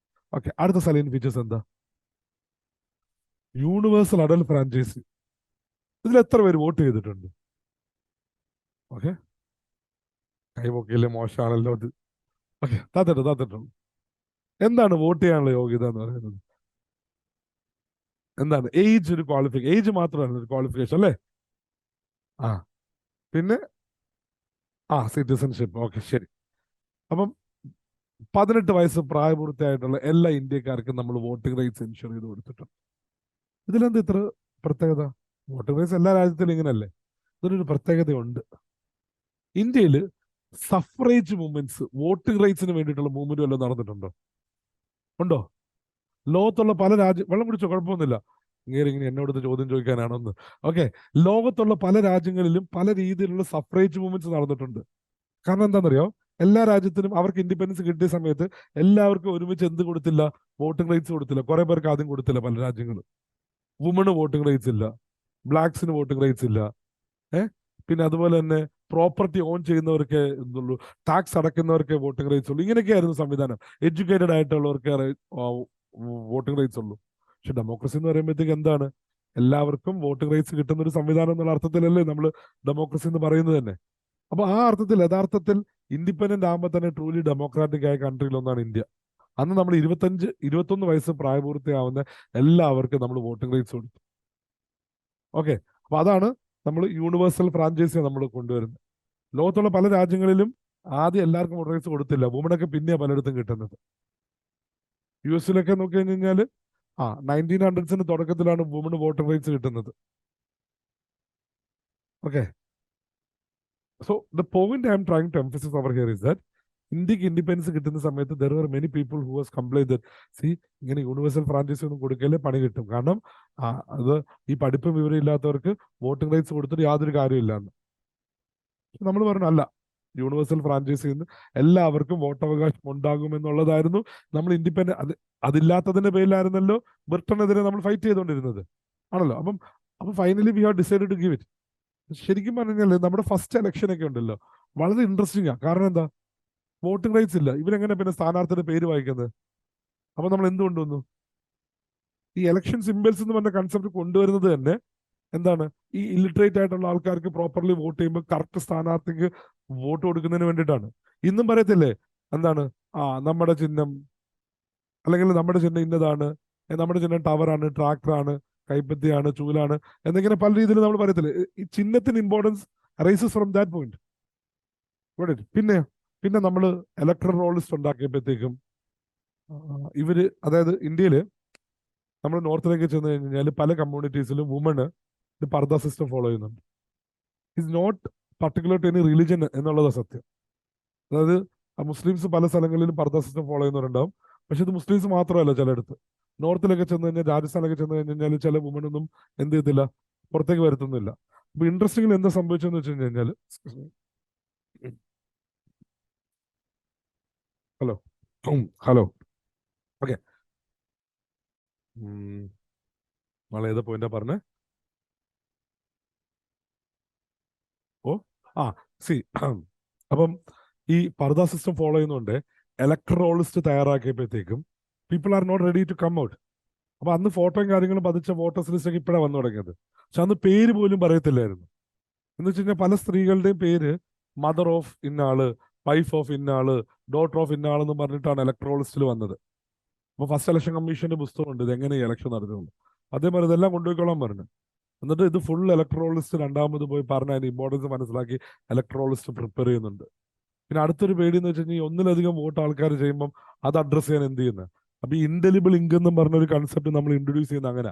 ഓക്കെ, അടുത്ത സലൈൻ ഫീച്ചേഴ്സ് എന്താ? Universal adult franchise. ഇതിൽ എത്ര പേര് വോട്ട് ചെയ്തിട്ടുണ്ട്? ഓക്കെ, കൈപോക്കിയില്ലേ? മോശമാണല്ലോ അത്. ഓക്കെ, താത്തിട്ടുണ്ട്. എന്താണ് വോട്ട് ചെയ്യാനുള്ള യോഗ്യത എന്ന് പറയുന്നത്? എന്താണ്? ഏജ് ഒരു ക്വാളിഫിക്കേഷൻ. ഏജ് മാത്രമാണ് ഒരു ക്വാളിഫിക്കേഷൻ അല്ലേ? ആ, പിന്നെ സിറ്റിസൺഷിപ്പ്. ഓക്കെ, ശരി. അപ്പം 18 വയസ്സ് പ്രായപൂർത്തിയായിട്ടുള്ള എല്ലാ ഇന്ത്യക്കാർക്കും നമ്മൾ വോട്ടിംഗ് റൈറ്റ്സ് എൻഷുർ ചെയ്ത് കൊടുത്തിട്ടുണ്ട്. ഇതിലെന്ത് ഇത്ര പ്രത്യേകത? വോട്ടിംഗ് റൈറ്റ്സ് എല്ലാ രാജ്യത്തിലും ഇങ്ങനല്ലേ? ഇതിനൊരു പ്രത്യേകതയുണ്ട്. ഇന്ത്യയിൽ സഫറേജ് മൂവ്മെന്റ്സ്, വോട്ടിംഗ് റൈറ്റ്സിന് വേണ്ടിയിട്ടുള്ള മൂവ്മെന്റ് വല്ലതും നടന്നിട്ടുണ്ടോ? ഉണ്ടോ? ലോകത്തുള്ള പല വെള്ളം കുടിച്ചോ? കുഴപ്പമൊന്നുമില്ല. ഇങ്ങനെ എന്നോട് ചോദ്യം ചോദിക്കാനാണോന്ന്. ഓക്കെ, ലോകത്തുള്ള പല രാജ്യങ്ങളിലും പല രീതിയിലുള്ള സഫറേജ് മൂവ്മെന്റ്സ് നടന്നിട്ടുണ്ട്. കാരണം എന്താണെന്നറിയോ? എല്ലാ രാജ്യത്തിനും അവർക്ക് ഇൻഡിപെൻഡൻസ് കിട്ടിയ സമയത്ത് എല്ലാവർക്കും ഒരുമിച്ച് എന്ത് കൊടുത്തില്ല? വോട്ടിംഗ് റൈറ്റ്സ് കൊടുത്തില്ല. കുറെ പേർക്ക് ആദ്യം കൊടുത്തില്ല. പല രാജ്യങ്ങളും വുമണ് വോട്ടിംഗ് റൈറ്റ്സ് ഇല്ല, ബ്ലാക്സിന് വോട്ടിംഗ് റൈറ്റ്സ് ഇല്ല. പിന്നെ അതുപോലെ തന്നെ പ്രോപ്പർട്ടി ഓൺ ചെയ്യുന്നവർക്ക് എന്തുള്ളൂ, ടാക്സ് അടയ്ക്കുന്നവർക്ക് വോട്ടിംഗ് റൈറ്റ്സ് ഉള്ളൂ. ഇങ്ങനെയൊക്കെയായിരുന്നു സംവിധാനം. എഡ്യൂക്കേറ്റഡ് ആയിട്ടുള്ളവർക്ക് വോട്ടിംഗ് റൈറ്റ്സ് ഉള്ളൂ. പക്ഷെ ഡെമോക്രസി എന്ന് പറയുമ്പോഴത്തേക്ക് എന്താണ്? എല്ലാവർക്കും വോട്ടിംഗ് റൈറ്റ്സ് കിട്ടുന്ന ഒരു സംവിധാനം എന്നുള്ള അർത്ഥത്തിലല്ലേ നമ്മൾ ഡെമോക്രസി എന്ന് പറയുന്നത് തന്നെ. അപ്പൊ ആ അർത്ഥത്തിൽ യഥാർത്ഥത്തിൽ ഇൻഡിപെൻഡന്റ് ആകുമ്പോൾ തന്നെ ട്രൂലി ഡെമോക്രാറ്റിക് ആയ കൺട്രിയിൽ ഒന്നാണ് ഇന്ത്യ. അന്ന് നമ്മൾ 21 വയസ്സ് പ്രായപൂർത്തിയാവുന്ന എല്ലാവർക്കും നമ്മൾ വോട്ടിംഗ് റൈറ്റ്സ് കൊടുത്തു. ഓക്കെ, അപ്പൊ അതാണ് നമ്മൾ യൂണിവേഴ്സൽ ഫ്രാഞ്ചൈസി നമ്മൾ കൊണ്ടുവരുന്നത്. ലോകത്തുള്ള പല രാജ്യങ്ങളിലും ആദ്യം എല്ലാവർക്കും വോട്ട് റൈറ്റ്സ് കൊടുത്തില്ല. വുമണൊക്കെ പിന്നെയാണ് പലയിടത്തും കിട്ടുന്നത്. US നോക്കി കഴിഞ്ഞാൽ 1900s തുടക്കത്തിലാണ് വുമണ് വോട്ടർ റൈറ്റ്സ് കിട്ടുന്നത്. Okay, so the point I am trying to emphasize over here is that ഇന്ത്യക്ക് ഇൻഡിപെൻഡൻസ് കിട്ടുന്ന സമയത്ത് there are many people who was complaint that C ഇങ്ങനെ യൂണിവേഴ്സൽ ഫ്രാഞ്ചൈസി ഒന്നും കൊടുക്കല്ലേ പണി കിട്ടും. കാരണം അത് ഈ പഠിപ്പും വിവരം ഇല്ലാത്തവർക്ക് വോട്ടിംഗ് റൈറ്റ്സ് കൊടുത്തിട്ട് യാതൊരു കാര്യമില്ല എന്ന്. നമ്മൾ പറഞ്ഞു അല്ല, യൂണിവേഴ്സൽ ഫ്രാഞ്ചൈസിയിൽ നിന്ന് എല്ലാവർക്കും വോട്ടവകാശം ഉണ്ടാകും എന്നുള്ളതായിരുന്നു നമ്മൾ അതില്ലാത്തതിന്റെ പേരിലായിരുന്നല്ലോ ബ്രിട്ടനെതിരെ നമ്മൾ ഫൈറ്റ് ചെയ്തുകൊണ്ടിരുന്നത് ആണല്ലോ. അപ്പം finally we have decided to give it. ശരിക്കും പറഞ്ഞാൽ നമ്മുടെ ഫസ്റ്റ് ഇലക്ഷൻ ഒക്കെ ഉണ്ടല്ലോ വളരെ ഇൻട്രസ്റ്റിംഗ് ആണ്. കാരണം എന്താ, വോട്ടിംഗ് റൈറ്റ്സ് ഇല്ല, ഇവരെങ്ങനെ പിന്നെ സ്ഥാനാർത്ഥിയുടെ പേര് വായിക്കുന്നത്? അപ്പൊ നമ്മൾ എന്ത് കൊണ്ടുവന്നു? ഈ ഇലക്ഷൻ സിംബൽസ് എന്ന് പറഞ്ഞ കൺസെപ്റ്റ് കൊണ്ടുവരുന്നത് തന്നെ എന്താണ്, ഈ ഇല്ലിറ്ററേറ്റ് ആയിട്ടുള്ള ആൾക്കാർക്ക് പ്രോപ്പർലി വോട്ട് ചെയ്യുമ്പോൾ കറക്റ്റ് സ്ഥാനാർത്ഥിക്ക് വോട്ട് കൊടുക്കുന്നതിന് വേണ്ടിയിട്ടാണ്. ഇന്നും പറയത്തില്ലേ എന്താണ്, നമ്മുടെ ചിഹ്നം അല്ലെങ്കിൽ നമ്മുടെ ചിഹ്നം ഇന്നതാണ്, നമ്മുടെ ചിഹ്നം ടവറാണ്, ട്രാക്ടറാണ്, കൈപ്പത്തിയാണ്, ചൂലാണ് എന്നിങ്ങനെ പല രീതിയിൽ നമ്മൾ പറയത്തില്ലേ. ഈ ചിഹ്നത്തിന് importance rises from that point. പിന്നെ നമ്മൾ ഇലക്ട്രൽ റോളിസ്റ്റ് ഉണ്ടാക്കിയപ്പോഴത്തേക്കും ഇവര്, അതായത് ഇന്ത്യയില് നമ്മൾ നോർത്തിലേക്ക് ചെന്ന് കഴിഞ്ഞാൽ പല കമ്മ്യൂണിറ്റീസിലും വുമണ് പർദ സിസ്റ്റം ഫോളോ ചെയ്യുന്നുണ്ട്. Is not particular to any religion എന്നുള്ളത് സത്യം. അതായത് മുസ്ലിംസ് പല സ്ഥലങ്ങളിലും പർദ സിസ്റ്റം ഫോളോ ചെയ്യുന്നവരുണ്ടാവും. പക്ഷെ ഇത് മുസ്ലിംസ് മാത്രമല്ല, ചിലയിടത്ത് നോർത്തിലൊക്കെ ചെന്ന് കഴിഞ്ഞാൽ, രാജസ്ഥാനിലൊക്കെ ചെന്ന് കഴിഞ്ഞാൽ ചില വുമനൊന്നും എന്ത് ചെയ്യത്തില്ല, പുറത്തേക്ക് വരുത്തുന്നില്ല. അപ്പൊ ഇൻട്രസ്റ്റിംഗിൽ എന്താ സംഭവിച്ചെന്ന് വെച്ച് കഴിഞ്ഞാൽ, ഹലോ ഹലോ ഓക്കെ, നാളെ ഏതാ പോയിന്റാ പറഞ്ഞേ? സി അപ്പം ഈ പർദ സിസ്റ്റം ഫോളോ ചെയ്യുന്നുണ്ട്. ഇലക്ട്രോളിസ്റ്റ് തയ്യാറാക്കിയപ്പോഴത്തേക്കും people are not ready to come out. അപ്പൊ അന്ന് ഫോട്ടോയും കാര്യങ്ങളും പതിച്ച വോട്ടേഴ്സ് ലിസ്റ്റ് ഒക്കെ ഇപ്പോഴാണ് വന്നു തുടങ്ങിയത്. പക്ഷെ അന്ന് പേര് പോലും പറയത്തില്ലായിരുന്നു. എന്ന് വെച്ച് കഴിഞ്ഞാൽ പല സ്ത്രീകളുടെയും പേര് മദർ ഓഫ് ഇന്നാള്, വൈഫ് ഓഫ് ഇന്നാള്, ഡോട്ടർ ഓഫ് ഇന്നാളെന്ന് പറഞ്ഞിട്ടാണ് ഇലക്ട്രോളിസ്റ്റിൽ വന്നത്. അപ്പൊ ഫസ്റ്റ് ഇലക്ഷൻ കമ്മീഷന്റെ പുസ്തകമുണ്ട് ഇത് എങ്ങനെ ഇലക്ഷൻ നടത്തുന്നത്. അതേപോലെ ഇതെല്ലാം കൊണ്ടുപോയിക്കോളാൻ പറഞ്ഞു. എന്നിട്ട് ഇത് ഫുൾ ഇലക്ട്രോളിസ്റ്റ് രണ്ടാമത് പോയി പറഞ്ഞ അതിന്റെ ഇമ്പോർട്ടൻസ് മനസ്സിലാക്കി ഇലക്ട്രോളിസ്റ്റ് പ്രിപ്പയർ ചെയ്യുന്നുണ്ട്. പിന്നെ അടുത്തൊരു പേടി എന്ന് വെച്ച് കഴിഞ്ഞാൽ ഒന്നിലധികം വോട്ട് ആൾക്കാർ ചെയ്യുമ്പോൾ അത് അഡ്രസ് ചെയ്യാൻ എന്ത് ചെയ്യുന്നത്. അപ്പൊ ഈ ഇൻഡെലിബിൾ ഇങ്ക് എന്നും പറഞ്ഞ ഒരു കൺസെപ്റ്റ് നമ്മൾ ഇൻട്രൊഡ്യൂസ് ചെയ്യുന്ന അങ്ങനെ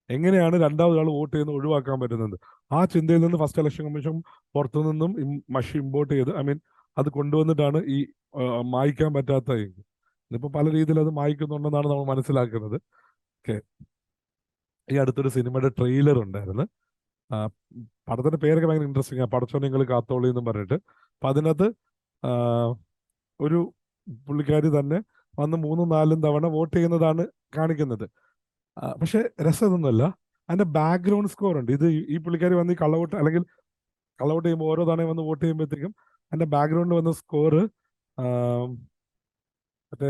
എങ്ങനെയാണ് രണ്ടാമത് ആൾ വോട്ട് ചെയ്യുന്നത് ഒഴിവാക്കാൻ പറ്റുന്നത്. ആ ചിന്തയിൽ നിന്ന് ഫസ്റ്റ് ഇലക്ഷൻ കമ്മീഷൻ പുറത്തു നിന്നും മഷി ഇമ്പോർട്ട് ചെയ്ത്, അത് കൊണ്ടുവന്നിട്ടാണ് ഈ മായ്ക്കാൻ പറ്റാത്ത ഇങ്ക്. ഇതിപ്പോ പല രീതിയിൽ അത് മായ്ക്കുന്നുണ്ടെന്നാണ് നമ്മൾ മനസ്സിലാക്കുന്നത്. ഓക്കെ, ഈ അടുത്തൊരു സിനിമയുടെ ട്രെയിലർ ഉണ്ടായിരുന്നു. പടത്തിന്റെ പേരൊക്കെ ഭയങ്കര ഇൻട്രസ്റ്റിംഗ് ആണ്, പടച്ചോ നിങ്ങൾ കാത്തോളി എന്നും പറഞ്ഞിട്ട്. അപ്പൊ അതിനകത്ത് ഒരു പുള്ളിക്കാരി തന്നെ വന്ന് 3-4 തവണ വോട്ട് ചെയ്യുന്നതാണ് കാണിക്കുന്നത്. പക്ഷെ രസം ഇതൊന്നുമല്ല, അതിന്റെ ബാക്ക്ഗ്രൗണ്ട് സ്കോർ ഉണ്ട്. ഇത് ഈ പുള്ളിക്കാരി വന്ന് ഈ കള്ളവോട്ട് അല്ലെങ്കിൽ കള്ളവോട്ട് ചെയ്യുമ്പോൾ ഓരോ തവണ വന്ന് വോട്ട് ചെയ്യുമ്പോഴത്തേക്കും അതിന്റെ ബാക്ക്ഗ്രൗണ്ടിൽ വന്ന സ്കോർ മറ്റേ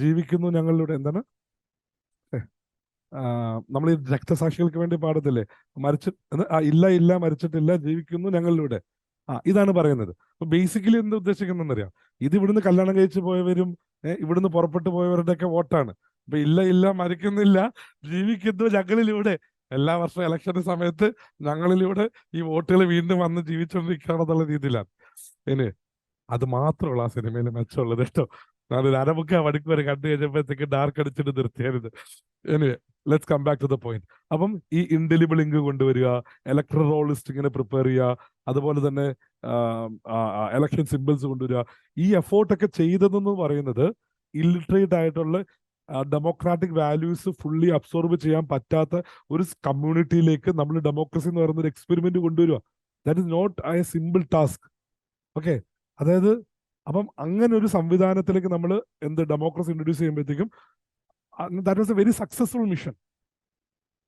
ജീവിക്കുന്നു ഞങ്ങളിലൂടെ എന്താണ്, നമ്മൾ ഈ രക്തസാക്ഷികൾക്ക് വേണ്ടി പാടത്തില്ലേ, ഇല്ല ഇല്ല മരിച്ചിട്ടില്ല ജീവിക്കുന്നു ഞങ്ങളിലൂടെ, ഇതാണ് പറയുന്നത്. അപ്പൊ ബേസിക്കലി എന്ത് ഉദ്ദേശിക്കുന്നറിയാം, ഇത് ഇവിടുന്ന് കല്യാണം കഴിച്ചു പോയവരും ഇവിടുന്ന് പുറപ്പെട്ടു പോയവരുടെ ഒക്കെ വോട്ടാണ്. അപ്പൊ ഇല്ല ഇല്ല മരിക്കുന്നില്ല ജീവിക്കുന്നു ഞങ്ങളിലൂടെ, എല്ലാ വർഷവും ഇലക്ഷന്റെ സമയത്ത് ഞങ്ങളിലൂടെ ഈ വോട്ടുകൾ വീണ്ടും വന്ന് ജീവിച്ചുകൊണ്ടിരിക്കുകയാണെന്നുള്ള രീതിയിലാണ്. ഇനി അത് മാത്രമുള്ള ആ സിനിമയിൽ മെച്ചമുള്ളത് കേട്ടോ. ഞാനൊരു അരമുക്കാ മണിക്കൂർ കണ്ടു കഴിഞ്ഞപ്പോഴത്തേക്ക് ഡാർക്ക് അടിച്ചിട്ട് നിർത്തിയായിരുന്നു. Anyway let's come back to the point. അപ്പം ഈ ഇൻഡെലിബിൾ ഇങ്ക് കൊണ്ടുവരിക, ഇലക്ട്രൽ റോളിസ്റ്റ് ഇങ്ങനെ പ്രിപ്പയർ ചെയ്യുക, അതുപോലെ തന്നെ ഇലക്ഷൻ സിമ്പിൾസ് കൊണ്ടുവരിക, ഈ എഫോർട്ടൊക്കെ ചെയ്തതെന്ന് പറയുന്നത് ഇല്ലിറ്ററേറ്റ് ആയിട്ടുള്ള ഡെമോക്രാറ്റിക് വാല്യൂസ് ഫുള്ളി അബ്സോർബ് ചെയ്യാൻ പറ്റാത്ത ഒരു കമ്മ്യൂണിറ്റിയിലേക്ക് നമ്മൾ ഡെമോക്രസി എന്ന് പറയുന്ന ഒരു എക്സ്പെരിമെന്റ് കൊണ്ടുവരിക. That is not a simple task. Okay, അതായത് അപ്പം അങ്ങനെ ഒരു സംവിധാനത്തിലേക്ക് നമ്മൾ ഡെമോക്രസി ഇൻട്രൊഡ്യൂസ് ചെയ്യുമ്പോഴത്തേക്കും that was a very successful mission.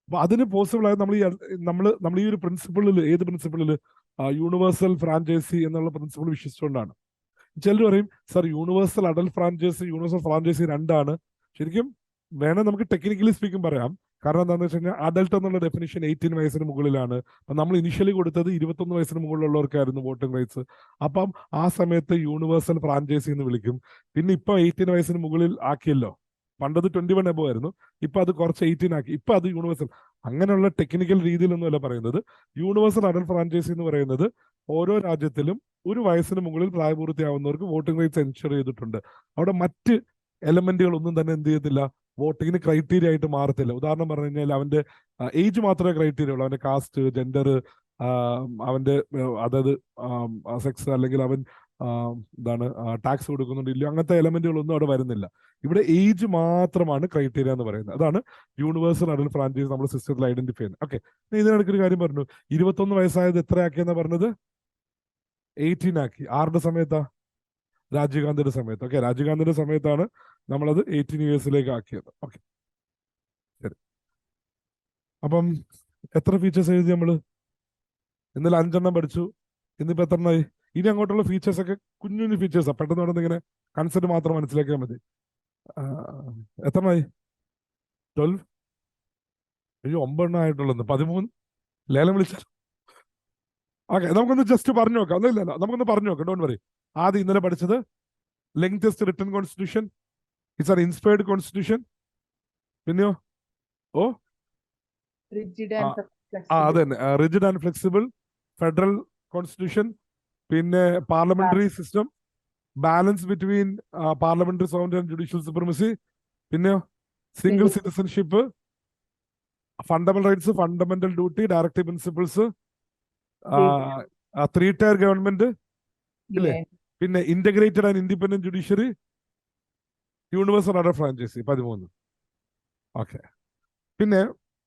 അപ്പൊ അതിന് പോസിബിൾ ആയത് നമ്മൾ ഈ ഒരു പ്രിൻസിപ്പിളിൽ, ഏത് പ്രിൻസിപ്പിളിൽ, യൂണിവേഴ്സൽ ഫ്രാഞ്ചൈസി എന്നുള്ള പ്രിൻസിപ്പിൾ വിശ്വസിച്ചുകൊണ്ടാണ്. ചിലർ പറയും sir universal adult franchise, universal franchise രണ്ടാണ്. ശരിക്കും വേണം നമുക്ക് ടെക്നിക്കലി സ്പീക്കിംഗ് പറയാം. കാരണം എന്താണെന്ന് വെച്ച് കഴിഞ്ഞാൽ അഡൽട്ട് എന്നുള്ള ഡെഫിനിഷൻ 18 വയസ്സിന് മുകളിലാണ്. അപ്പം നമ്മൾ ഇനിഷ്യലി കൊടുത്തത് 21 വയസ്സിന് മുകളിലുള്ളവർക്കായിരുന്നു വോട്ടിംഗ് റൈറ്റ്സ്. അപ്പം ആ സമയത്ത് യൂണിവേഴ്സൽ ഫ്രാഞ്ചൈസി എന്ന് വിളിക്കും. പിന്നെ ഇപ്പൊ 18 വയസ്സിന് മുകളിൽ ആക്കിയല്ലോ, പണ്ടത് 21 എബോ ആയിരുന്നു, ഇപ്പൊ അത് കുറച്ച് 18 ആക്കി, ഇപ്പൊ അത് യൂണിവേഴ്സൽ. അങ്ങനെയുള്ള ടെക്നിക്കൽ രീതിയിലൊന്നുമല്ല പറയുന്നത്. യൂണിവേഴ്സൽ അഡൽട്ട് ഫ്രാഞ്ചൈസി എന്ന് പറയുന്നത് ഓരോ രാജ്യത്തിലും ഒരു വയസ്സിന് മുകളിൽ പ്രായപൂർത്തിയാവുന്നവർക്ക് വോട്ടിംഗ് റൈറ്റ്സ് എൻഷുർ ചെയ്തിട്ടുണ്ട്. അവിടെ മറ്റ് എലമെന്റുകൾ ഒന്നും തന്നെ എന്ത് ചെയ്യത്തില്ല, വോട്ടിങ്ങിന് ക്രൈറ്റീരിയ ആയിട്ട് മാറത്തില്ല. ഉദാഹരണം പറഞ്ഞു കഴിഞ്ഞാൽ അവന്റെ ഏജ് മാത്രമേ ക്രൈറ്റീരിയ ഉള്ളൂ. അവന്റെ കാസ്റ്റ്, ജെൻഡർ, അവന്റെ അതായത് സെക്സ്, അല്ലെങ്കിൽ അവൻ എന്താണ് ടാക്സ് കൊടുക്കുന്നുണ്ട് ഇല്ലയോ, അങ്ങനത്തെ എലമെന്റുകളൊന്നും അവിടെ വരുന്നില്ല. ഇവിടെ ഏജ് മാത്രമാണ് ക്രൈറ്റീരിയ എന്ന് പറയുന്നത്. അതാണ് യൂണിവേഴ്സൽ അഡൽട്ട് ഫ്രാഞ്ചൈസ് നമ്മുടെ സിസ്റ്റത്തിൽ ഐഡന്റിഫൈ ചെയ്യുന്നത്. ഓക്കെ, ഇതിനിടയ്ക്ക് ഒരു കാര്യം പറഞ്ഞു, 21 വയസ്സായത് എത്രയാക്കിയെന്നാ പറഞ്ഞത്? 18 ആക്കി. ആരുടെ സമയത്താ? രാജീവ് ഗാന്ധിയുടെ സമയത്ത്. ഓക്കെ, രാജീവ് ഗാന്ധിയുടെ സമയത്താണ് നമ്മളത് 18 ഇയേഴ്സിലേക്ക് ആക്കിയത്. ഓക്കെ, ശരി. അപ്പം എത്ര ഫീച്ചേഴ്സ് എഴുതി നമ്മള്? ഇന്നലെ 5 പഠിച്ചു, ഇന്നിപ്പോ എത്രണ്ണായി? ഇനി അങ്ങോട്ടുള്ള ഫീച്ചേഴ്സ് ഒക്കെ കുഞ്ഞു കുഞ്ഞു ഫീച്ചേഴ്സാണ്. പെട്ടെന്ന് പെട്ടെന്ന് ഇങ്ങനെ കൺസെപ്റ്റ് മാത്രം മനസ്സിലാക്കിയാൽ മതി. എത്രണ്ണായി? 12? അയ്യോ, 9 ആയിട്ടുള്ളത്. 13 ലേലം വിളിച്ചാൽ. ഓക്കെ, നമുക്കൊന്ന് ജസ്റ്റ് പറഞ്ഞു നോക്കാം. ഒന്നുമില്ലല്ലോ, നമുക്കൊന്ന് പറഞ്ഞു നോക്കാം. Don't worry. ആദ്യം ഇന്നലെ പഠിച്ചത് lengthiest written constitution, it's an inspired constitution. പിന്നെയോ? ഓ അത് തന്നെ, rigid and flexible federal constitution. പിന്നെ parliamentary system, balance between parliamentary sovereignty and judicial supremacy. പിന്നെയോ? Single citizenship, fundamental rights, fundamental duty, directive principles, 3-tier government ഇല്ലേ? പിന്നെ integrated and independent judiciary, universal adult franchise 13. Okay, പിന്നെ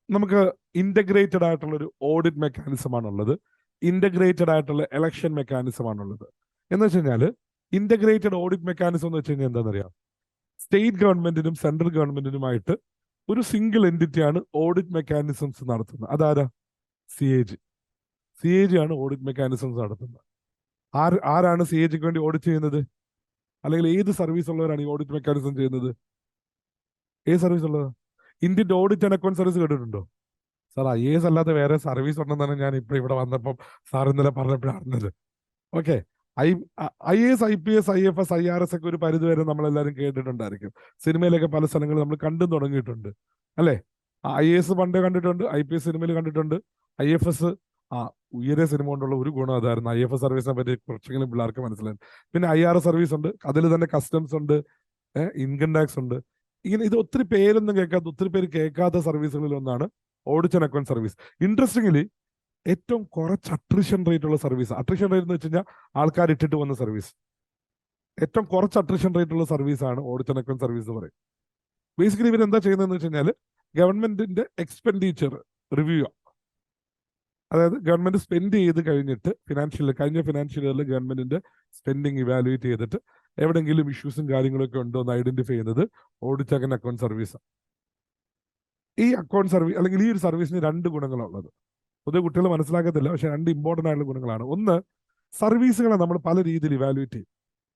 നമുക്ക് ഇന്റഗ്രേറ്റഡ് ആയിട്ടുള്ള ഒരു ഓഡിറ്റ് മെക്കാനിസം ആണുള്ളത്, ഇന്റഗ്രേറ്റഡ് ആയിട്ടുള്ള ഇലക്ഷൻ മെക്കാനിസം ആണുള്ളത്. എന്ന് വെച്ച് കഴിഞ്ഞാൽ ഇന്റഗ്രേറ്റഡ് ഓഡിറ്റ് മെക്കാനിസം എന്ന് വെച്ച് കഴിഞ്ഞാൽ എന്താണെന്നറിയാം? സ്റ്റേറ്റ് ഗവൺമെന്റിനും സെൻട്രൽ ഗവൺമെന്റിനുമായിട്ട് ഒരു സിംഗിൾ എൻറ്റിറ്റിയാണ് ഓഡിറ്റ് മെക്കാനിസംസ് നടത്തുന്നത്. അതാരാ? CAG. CAG ആണ് ഓഡിറ്റ് മെക്കാനിസംസ് നടത്തുന്നത്. ആരാണ് CAGക്ക് വേണ്ടി ഓഡിറ്റ് ചെയ്യുന്നത്? അല്ലെങ്കിൽ ഏത് സർവീസ് ഉള്ളവരാണ് ഈ ഓഡിറ്റ് മെക്കാനിസം ചെയ്യുന്നത്? ഏത് സർവീസ് ഉള്ളത്? Indian audit and account service കേട്ടിട്ടുണ്ടോ? സാർ, IAS അല്ലാതെ വേറെ സർവീസ് ഉണ്ടെന്നാണ് ഞാൻ ഇപ്പൊ ഇവിടെ വന്നപ്പം സാർ ഇന്നലെ പറഞ്ഞപ്പോഴാണ് അറിഞ്ഞത്. Okay, IAS, IPS, IFS, IRS ഒക്കെ ഒരു പരിധി വരെ നമ്മളെല്ലാവരും കേട്ടിട്ടുണ്ടായിരിക്കും. സിനിമയിലൊക്കെ പല സ്ഥലങ്ങളിൽ നമ്മൾ കണ്ടും തുടങ്ങിയിട്ടുണ്ട് അല്ലേ? IAS പണ്ടേ കണ്ടിട്ടുണ്ട്, IPS സിനിമയിൽ കണ്ടിട്ടുണ്ട്, IFS ഉയരെ സിനിമ കൊണ്ടുള്ള ഒരു ഗുണം അതായിരുന്നു. IFS സർവീസിനെ പറ്റി കുറച്ചെങ്കിലും പിള്ളേർക്ക് മനസ്സിലായി. പിന്നെ IR സർവീസ് ഉണ്ട്, അതിൽ തന്നെ കസ്റ്റംസ് ഉണ്ട്, ഇൻകം ടാക്സ് ഉണ്ട്. ഇങ്ങനെ ഇത് ഒത്തിരി പേരൊന്നും കേൾക്കാത്ത, ഒത്തിരി പേര് കേൾക്കാത്ത സർവീസുകളിൽ ഒന്നാണ് audit and account service. Interestingly ഏറ്റവും കുറച്ച് അട്രിഷൻ റേറ്റ് ഉള്ള സർവീസ്. അട്രിഷൻ റേറ്റ് എന്ന് വെച്ച് കഴിഞ്ഞാൽ ആൾക്കാർ ഇട്ടിട്ട് വന്ന സർവീസ്. ഏറ്റവും കുറച്ച് അട്രിഷൻ റേറ്റ് ഉള്ള സർവീസാണ് ഓഡിറ്റ് ആൻഡ് അക്കൗണ്ട് സർവീസ് എന്ന് പറയും. ബേസിക്കലി ഇവർ എന്താ ചെയ്യുന്നതെന്ന് വെച്ച് കഴിഞ്ഞാൽ ഗവൺമെന്റിന്റെ എക്സ്പെൻഡിച്ചർ റിവ്യൂ ചെയ്യാം. അതായത് ഗവൺമെന്റ് സ്പെൻഡ് ചെയ്ത് കഴിഞ്ഞിട്ട് കഴിഞ്ഞ ഫിനാൻഷ്യൽ ഇയറിൽ ഗവൺമെന്റിന്റെ സ്പെൻഡിങ് ഇവാലുവേറ്റ് ചെയ്തിട്ട് എവിടെയെങ്കിലും ഇഷ്യൂസും കാര്യങ്ങളൊക്കെ ഉണ്ടോ എന്ന് ഐഡന്റിഫൈ ചെയ്യുന്നത് ഓഡിറ്റ് ആൻഡ് അക്കൗണ്ട് സർവീസ്. ഈ അക്കൗണ്ട് സർവീസ് അല്ലെങ്കിൽ ഈ ഒരു സർവീസിന് 2 ഗുണങ്ങളുള്ളത്. പൊതുവെ കുട്ടികൾ മനസ്സിലാക്കത്തില്ല, പക്ഷെ 2 ഇമ്പോർട്ടൻ്റ് ആയിട്ടുള്ള ഗുണങ്ങളാണ്. ഒന്ന്, സർവീസുകളെ നമ്മൾ പല രീതിയിൽ ഇവാലുവേറ്റ് ചെയ്യും.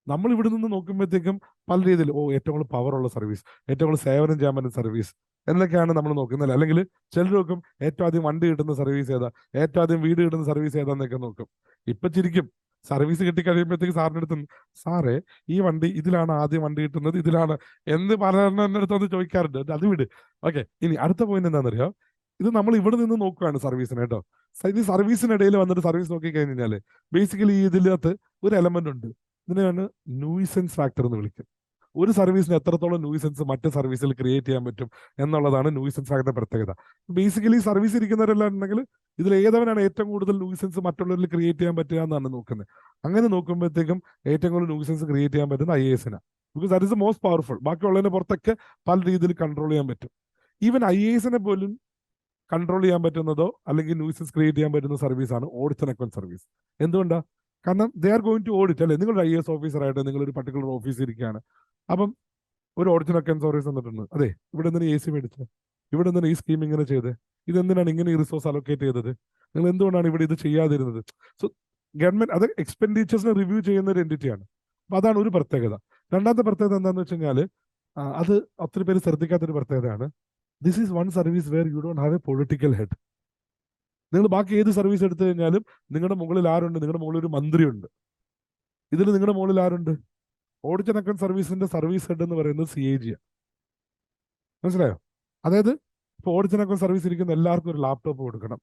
നമ്മൾ ഇവിടെ നിന്ന് നോക്കുമ്പോഴത്തേക്കും പല രീതിയിൽ ഏറ്റവും കൂടുതൽ പവർ ഉള്ള സർവീസ്, ഏറ്റവും കൂടുതൽ സേവനം ചെയ്യാൻ പറ്റുന്ന സർവീസ് എന്നൊക്കെയാണ് നമ്മൾ നോക്കുന്നത്. അല്ലെങ്കിൽ ചിലർ നോക്കും ഏറ്റവും ആദ്യം വണ്ടി കിട്ടുന്ന സർവീസ് ഏതാ, ഏറ്റവും ആദ്യം വീട് കിട്ടുന്ന സർവീസ് ഏതാന്നൊക്കെ നോക്കും. ഇപ്പൊ ചിരിക്കും, സർവീസ് കിട്ടിക്കഴിയുമ്പോഴത്തേക്ക് സാറിന്റെ അടുത്ത് സാറേ ഈ വണ്ടി ഇതിലാണ് ആദ്യം വണ്ടി കിട്ടുന്നത്, ഇതിലാണ് എന്ന് പറഞ്ഞ അടുത്ത് ചോദിക്കാറുണ്ട്. അത് വിട്. ഓക്കെ, ഇനി അടുത്ത പോയിന്റ് എന്താണെന്നറിയോ? ഇത് നമ്മൾ ഇവിടെ നിന്ന് നോക്കുകയാണ് സർവീസിന് കേട്ടോ. ഈ സർവീസിനിടയിൽ വന്നിട്ട് സർവീസ് നോക്കി കഴിഞ്ഞാല് ബേസിക്കലി ഇതിനകത്ത് ഒരു എലമെന്റ് ഉണ്ട്. ഇതിനെയാണ് ന്യൂയിസൻസ് ഫാക്ടർ എന്ന് വിളിക്കും. ഒരു സർവീസിന് എത്രത്തോളം ന്യൂയിസൻസ് മറ്റു സർവീസിൽ ക്രിയേറ്റ് ചെയ്യാൻ പറ്റും എന്നുള്ളതാണ് ന്യൂയിസൻസ് ഫാക്ടറിന്റെ പ്രത്യേകത. ബേസിക്കലി സർവീസ് ഇരിക്കുന്നവരെല്ലാം ഉണ്ടെങ്കിൽ ഇതിൽ ഏതവനാണ് ഏറ്റവും കൂടുതൽ ന്യൂയിസൻസ് മറ്റുള്ളവരിൽ ക്രിയേറ്റ് ചെയ്യാൻ പറ്റുക എന്നാണ് നോക്കുന്നത്. അങ്ങനെ നോക്കുമ്പോഴത്തേക്കും ഏറ്റവും കൂടുതൽ ന്യൂയിസൻസ് ക്രിയേറ്റ് ചെയ്യാൻ പറ്റുന്ന IASനാണ്. Because that is the most powerful. ബാക്കിയുള്ളതിന്റെ പുറത്തൊക്കെ പല രീതിയിൽ കൺട്രോൾ ചെയ്യാൻ പറ്റും. ഈവൻ IASനെ പോലും കൺട്രോൾ ചെയ്യാൻ പറ്റുന്നതോ അല്ലെങ്കിൽ ന്യൂയിസൻസ് ക്രിയേറ്റ് ചെയ്യാൻ പറ്റുന്ന സർവീസാണ് ഓഡിറ്റ് ആൻഡ് അക്കൗണ്ട് സർവീസ്. എന്തുകൊണ്ടാണ്? കാരണം they are going to audit അല്ലേ. നിങ്ങളൊരു IAS ഓഫീസറായിട്ട് നിങ്ങളൊരു പർട്ടിക്കുലർ ഓഫീസിൽ ഇരിക്കുകയാണ്. അപ്പം ഒരു ഓഡിറ്റ് ആൻഡ് അക്കൗണ്ട് സർവീസ് തന്നിട്ടുണ്ട്. അതെ, ഇവിടെ എന്തിനാണ് AC മേടിച്ചത്, ഇവിടെ എന്തിനാണ് ഈ സ്കീം ഇങ്ങനെ ചെയ്തത്, ഇതെന്തിനാണ് ഇങ്ങനെ ഈ റിസോഴ്സ് അലോക്കേറ്റ് ചെയ്തത്, നിങ്ങൾ എന്തുകൊണ്ടാണ് ഇവിടെ ഇത് ചെയ്യാതിരുന്നത്? സോ ഗവൺമെന്റ് അത് എക്സ്പെൻഡിച്ചേഴ്സിനെ റിവ്യൂ ചെയ്യുന്ന ഒരു എൻറ്റിറ്റിയാണ്. അപ്പൊ അതാണ് ഒരു പ്രത്യേകത. രണ്ടാമത്തെ പ്രത്യേകത എന്താണെന്ന് വെച്ച് കഴിഞ്ഞാൽ അത് ഒത്തിരി പേര് ശ്രദ്ധിക്കാത്തൊരു പ്രത്യേകതയാണ്. This is one service where you don't have a political head. നിങ്ങൾ ബാക്കി ഏത് സർവീസ് എടുത്തു കഴിഞ്ഞാലും നിങ്ങളുടെ മുകളിൽ ആരുണ്ട്? നിങ്ങളുടെ മുകളിൽ ഒരു മന്ത്രിയുണ്ട്. ഇതിൽ നിങ്ങളുടെ മുകളിൽ ആരുണ്ട്? ഓഡിറ്റ് ആൻഡ് അക്കൗണ്ട് സർവീസിന്റെ സർവീസ് ഹെഡ് എന്ന് പറയുന്നത് CAG ആണ്. മനസ്സിലായോ? അതായത് ഇപ്പോൾ ഓഡിറ്റ് ആൻഡ് അക്കൗണ്ട് സർവീസ് ഇരിക്കുന്ന എല്ലാവർക്കും ഒരു ലാപ്ടോപ്പ് കൊടുക്കണം.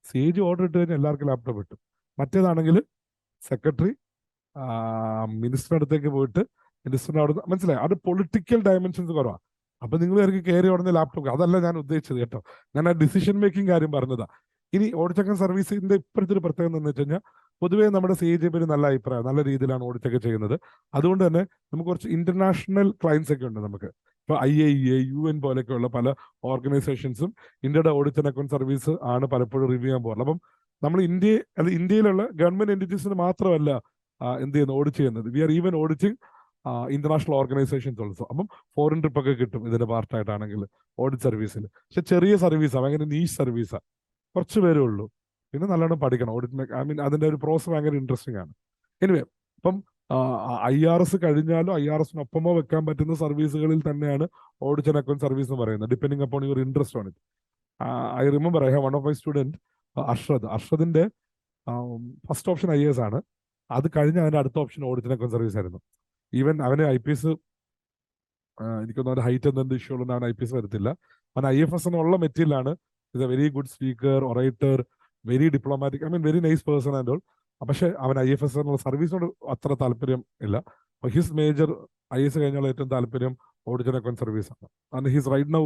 CAG ഓർഡർ ഇട്ട് കഴിഞ്ഞാൽ എല്ലാവർക്കും ലാപ്ടോപ്പ് കിട്ടും. മറ്റേതാണെങ്കിൽ സെക്രട്ടറി മിനിസ്റ്ററുടെ അടുത്തേക്ക് പോയിട്ട് മിനിസ്റ്ററിന്റെ അവിടെ മനസ്സിലായോ? അത് പൊളിറ്റിക്കൽ ഡയമെൻഷൻസ് കുറവാണ്. അപ്പൊ നിങ്ങൾ കയറി ഉടനെ ലാപ്ടോപ്പ്, അതല്ല ഞാൻ ഉദ്ദേശിച്ചത് കേട്ടോ. ഞാൻ ആ ഡിസിഷൻ മേക്കിംഗ് കാര്യം പറഞ്ഞതാ. ഇനി ഓഡിറ്റ് ആൻഡ് സർവീസിന്റെ ഇപ്പോഴത്തെ ഒരു പ്രത്യേകത എന്ന് വെച്ച് കഴിഞ്ഞാൽ പൊതുവേ നമ്മുടെ സി എ ജി പറ്റി നല്ല അഭിപ്രായം, നല്ല രീതിയിലാണ് ഓഡിറ്റ് ഒക്കെ ചെയ്യുന്നത്. അതുകൊണ്ട് തന്നെ നമുക്ക് കുറച്ച് ഇന്റർനാഷണൽ ക്ലയൻസ് ഒക്കെ ഉണ്ട് നമുക്ക്. ഇപ്പോൾ IAEA, UN പോലെയൊക്കെയുള്ള പല ഓർഗനൈസേഷൻസും ഇന്ത്യയുടെ ഓഡിറ്റ് ആൻഡ് അക്കൗണ്ട് സർവീസ് ആണ് പലപ്പോഴും റിവ്യൂ ചെയ്യാൻ പോകുന്നത്. അപ്പം നമ്മൾ ഇന്ത്യയിലുള്ള ഗവൺമെന്റ് എന്റിറ്റീസിന് മാത്രമല്ല എന്ത് ചെയ്യുന്നത്, ഓഡിറ്റ് ചെയ്യുന്നത്. We are even auditing international organisations also. അപ്പം ഫോറിൻ ട്രിപ്പ് ഒക്കെ കിട്ടും ഇതിന്റെ പാർട്ടായിട്ടാണെങ്കിൽ ഓഡിറ്റ് സർവീസിൽ. പക്ഷെ ചെറിയ സർവീസാണ്, ഭയങ്കര നീഷ് സർവീസാണ്, കുറച്ച് പേരേ ഉള്ളൂ. പിന്നെ നല്ലോണം പഠിക്കണം ഓഡിറ്റ്. ഐ മീൻ അതിന്റെ ഒരു പ്രോസസ് ഭയങ്കര ഇൻട്രസ്റ്റിംഗ് ആണ്. എനിവേ, ഇപ്പം IRS കഴിഞ്ഞാലോ IRSനൊപ്പമോ വെക്കാൻ പറ്റുന്ന സർവീസുകളിൽ തന്നെയാണ് ഓഡിറ്റ് ആൻഡ് അക്കൗണ്ട് സർവീസ് എന്ന് പറയുന്നത്, depending upon your interest on it. I remember I have one of my student അർഷദിന്റെ ഫസ്റ്റ് ഓപ്ഷൻ IAS ആണ്. അത് കഴിഞ്ഞ് അതിന്റെ അടുത്ത option audit and account service ആയിരുന്നു. ഈവൻ അവന് IPS എനിക്കൊന്നും അവന്റെ ഹൈറ്റ് എന്തെങ്കിലും ഇഷ്യൂ ഉള്ള അവൻ IPS വരത്തില്ല. അവൻ IFS ഉള്ള മെറ്റീരിയലാണ്. Is A very good speaker, orator, very diplomatic, I mean very nice person and all. പക്ഷെ അവൻ IFS എന്നുള്ള സർവീസിനോട് അത്ര താല്പര്യം ഇല്ല. ഹിസ് മേജർ IAS കഴിഞ്ഞാൽ ഏറ്റവും താല്പര്യം ഓഡിറ്റ് ആൻഡ് അക്കൗണ്ട് സർവീസ് ആണ്. And his right now